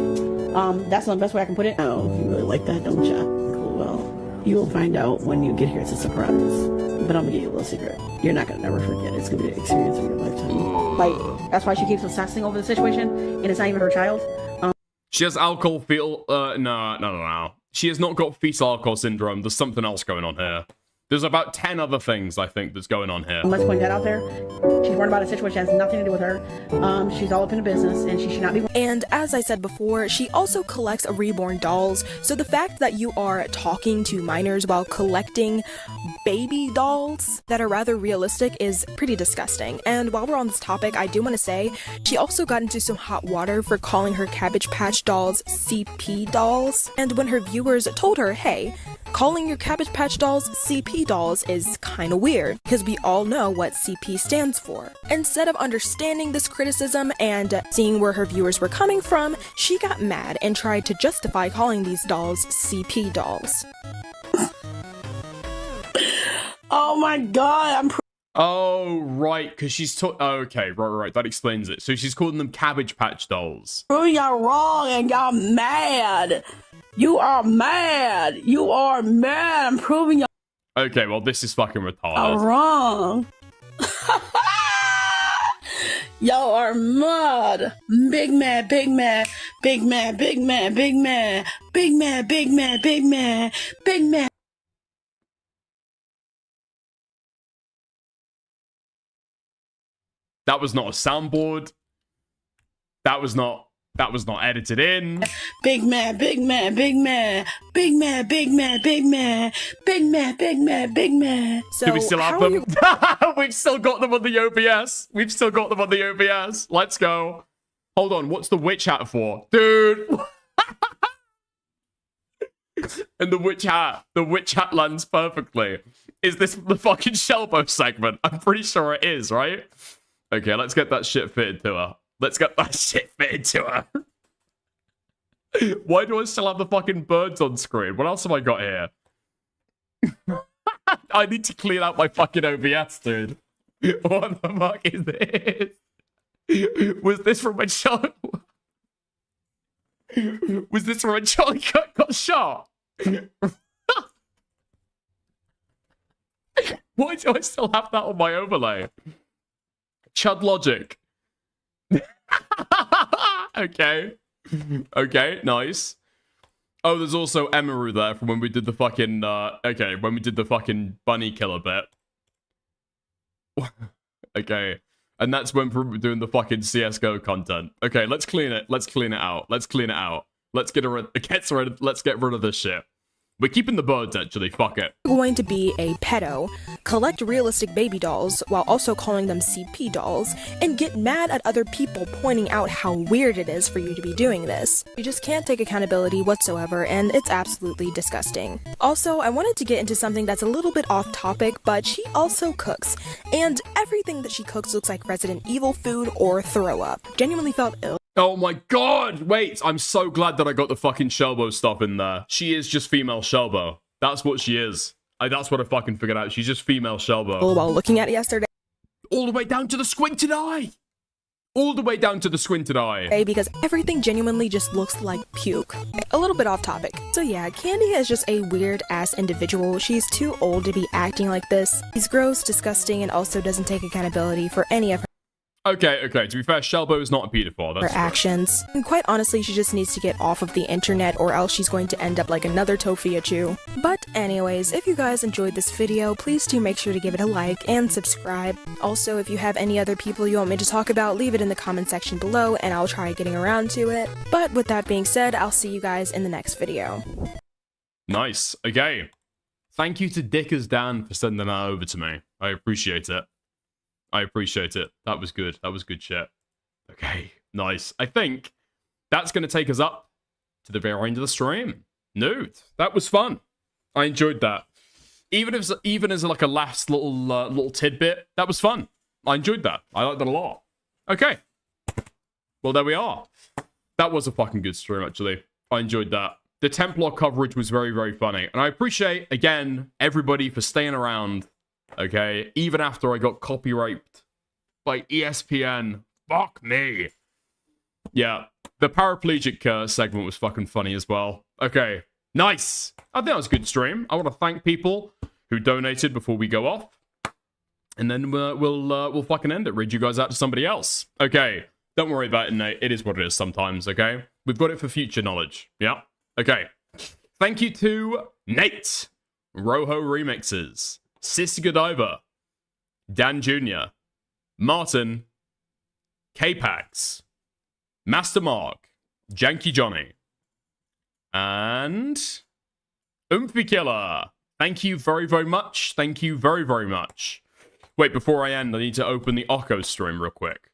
That's the best way I can put it. Oh, you really like that, don't you? Cool. Well, you will find out when you get here. It's a surprise. But I'm gonna give you a little secret. You're not gonna never forget. It's gonna be an experience of your lifetime. Like, that's why she keeps obsessing over the situation, and it's not even her child. She has alcohol fetal... No. She has not got fetal alcohol syndrome. There's something else going on here. There's about 10 other things, I think, that's going on here. Let's point that out there. She's worried about a situation that has nothing to do with her. She's all up in the business, and she should not be... And as I said before, she also collects reborn dolls, so the fact that you are talking to minors while collecting baby dolls that are rather realistic is pretty disgusting. And while we're on this topic, I do want to say, she also got into some hot water for calling her Cabbage Patch dolls CP dolls. And when her viewers told her, hey, calling your Cabbage Patch dolls CP dolls is kinda weird, because we all know what CP stands for. Instead of understanding this criticism and seeing where her viewers were coming from, she got mad and tried to justify calling these dolls CP dolls. Oh my god, Oh, right, because she's... okay, right, that explains it. So she's calling them Cabbage Patch dolls. proving y'all wrong and y'all mad. You are mad. You are mad. I'm proving y'all Okay, well, this is fucking retarded. wrong. Y'all are mad. Big mad, big mad, big mad, big mad, big mad, big mad, big mad, big mad, big mad. That was not a soundboard. That was not edited in. Big mad, big mad, big mad, big mad, big mad, big mad, big mad, big mad, big mad. So do we still have how are them? you- We've still got them on the OBS. We've still got them on the OBS. Let's go. Hold on, what's the witch hat for? Dude! And the witch hat lands perfectly. Is this the fucking Shelbo segment? I'm pretty sure it is, right? Okay, let's get that shit fitted to her. Let's get that shit fitted to her. Why do I still have the fucking birds on screen? What else have I got here? I need to clean out my fucking OBS, dude. What the fuck is this? Was this from when Charlie... Was this from when Charlie got shot? Why do I still have that on my overlay? Chud logic. Okay. Okay, nice. Oh, there's also Emaru there from when we did the fucking, okay, when we did the fucking bunny killer bit. Okay. And that's when we're doing the fucking CSGO content. Okay, let's clean it. Let's clean it out. Let's clean it out. Let's get rid of this shit. We're keeping the birds, actually. Fuck it. Going to be a pedo, collect realistic baby dolls while also calling them CP dolls, and get mad at other people pointing out how weird it is for you to be doing this. You just can't take accountability whatsoever, and it's absolutely disgusting. Also, I wanted to get into something that's a little bit off topic, but she also cooks, and everything that she cooks looks like Resident Evil food or throw up. Genuinely felt ill. Oh my god! Wait, I'm so glad that I got the fucking Shelbo stuff in there. She is just female Shelbo. That's what she is. That's what I fucking figured out. She's just female Shelbo. While looking at it yesterday. All the way down to the squinted eye! All the way down to the squinted eye. Because everything genuinely just looks like puke. A little bit off topic. So yeah, Candy is just a weird ass individual. She's too old to be acting like this. She's gross, disgusting, and also doesn't take accountability for any of her Okay, to be fair, Shelbo is not a pedophile. That's her actions. And quite honestly, she just needs to get off of the internet or else she's going to end up like another Tofiachu. But anyways, if you guys enjoyed this video, please do make sure to give it a like and subscribe. Also, if you have any other people you want me to talk about, leave it in the comment section below and I'll try getting around to it. But with that being said, I'll see you guys in the next video. Nice. Okay. Thank you to Dickers Dan for sending that over to me. I appreciate it. I appreciate it. That was good. That was good shit. Okay, nice. I think that's going to take us up to the very end of the stream. Nude. That was fun. I enjoyed that. Even as like a last little tidbit, that was fun. I enjoyed that. I liked that a lot. Okay. Well, there we are. That was a fucking good stream, actually. I enjoyed that. The Templar coverage was very, very funny. And I appreciate, again, everybody for staying around. Okay, even after I got copyrighted by ESPN. Fuck me. Yeah, the paraplegic segment was fucking funny as well. Okay, nice. I think that was a good stream. I want to thank people who donated before we go off. And then we'll fucking end it. Read you guys out to somebody else. Okay, don't worry about it, Nate. It is what it is sometimes, okay? We've got it for future knowledge. Yeah, okay. Thank you to Nate, Roho Remixes, Sis Godiva, Dan Jr., Martin, K-Pax, Master Mark, Janky Johnny, and Oomphy Killer. Thank you very, very much. Thank you very, very much. Wait, before I end, I need to open the Occo stream real quick.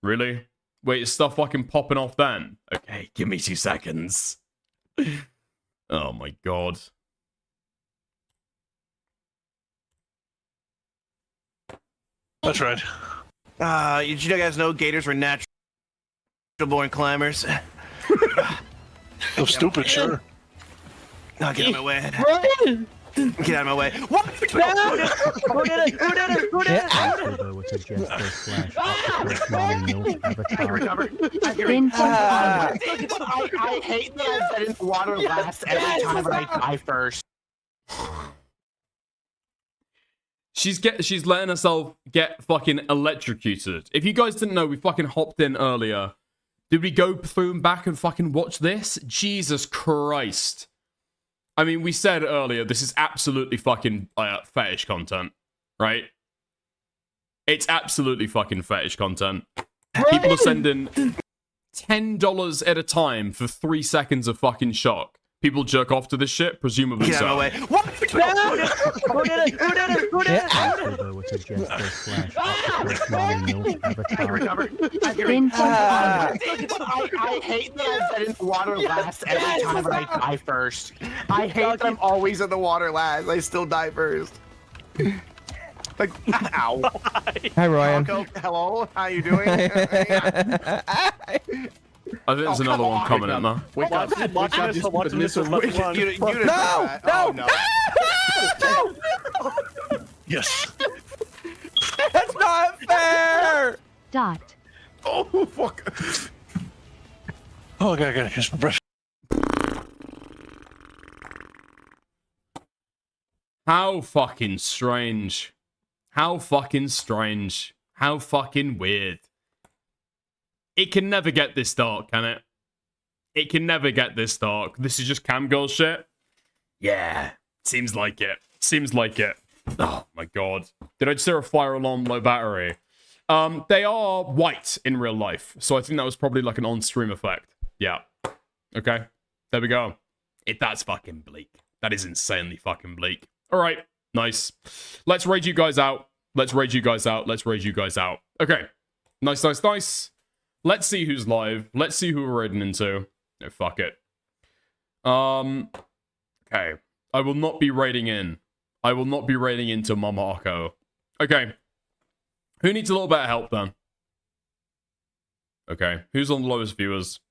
Really? Wait, is stuff fucking popping off then? Okay, give me 2 seconds. Oh my god. That's right. Did you guys know gators were natural-born climbers? So stupid, sure. No, get out of my way. Run! Get out of my way. What? Who did it? Who did it? Who did it? I hate that I said in the water last every time I die first. She's letting herself get fucking electrocuted. If you guys didn't know, we fucking hopped in earlier. Did we go through and back and fucking watch this? Jesus Christ. I mean, we said earlier, this is absolutely fucking fetish content, right? It's absolutely fucking fetish content. People are sending $10 at a time for 3 seconds of fucking shock. People jerk off to this shit, presumably Get out of so. the way. What? Who did it? Who did it? Who did it? I hate that I get in the water last every time I die first. I hate that I'm always in the water last. I still die first. Like, ow. Hi, Ryan. Hello, how you doing? I think there's another one coming in there. Wake up. Watching this one. No! No! Yes. That's not fair! Dot. Oh, fuck. Oh, I gotta catch my breath. How fucking strange. How fucking strange. How fucking weird. It can never get this dark, can it? It can never get this dark. This is just cam girl shit? Yeah. Seems like it. Seems like it. Oh my god. Did I just hear a fire alarm, low battery? They are white in real life, so I think that was probably like an on-stream effect. Yeah. Okay. There we go. That's fucking bleak. That is insanely fucking bleak. Alright. Nice. Let's raid you guys out. Let's raid you guys out. Let's raid you guys out. Okay. Nice, nice, nice. Let's see who's live. Let's see who we're raiding into. No, fuck it. Okay. I will not be raiding in. I will not be raiding into Mama Akko. Okay. Who needs a little bit of help then? Okay. Who's on the lowest viewers?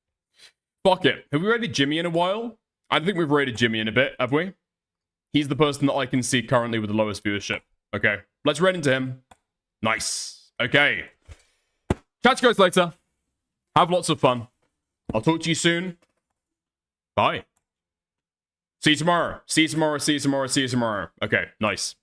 Fuck it. Have we raided Jimmy in a while? I don't think we've raided Jimmy in a bit, have we? He's the person that I can see currently with the lowest viewership. Okay. Let's raid into him. Nice. Okay. Catch you guys later. Have lots of fun. I'll talk to you soon. Bye. See you tomorrow. See you tomorrow. See you tomorrow. See you tomorrow. Okay, nice.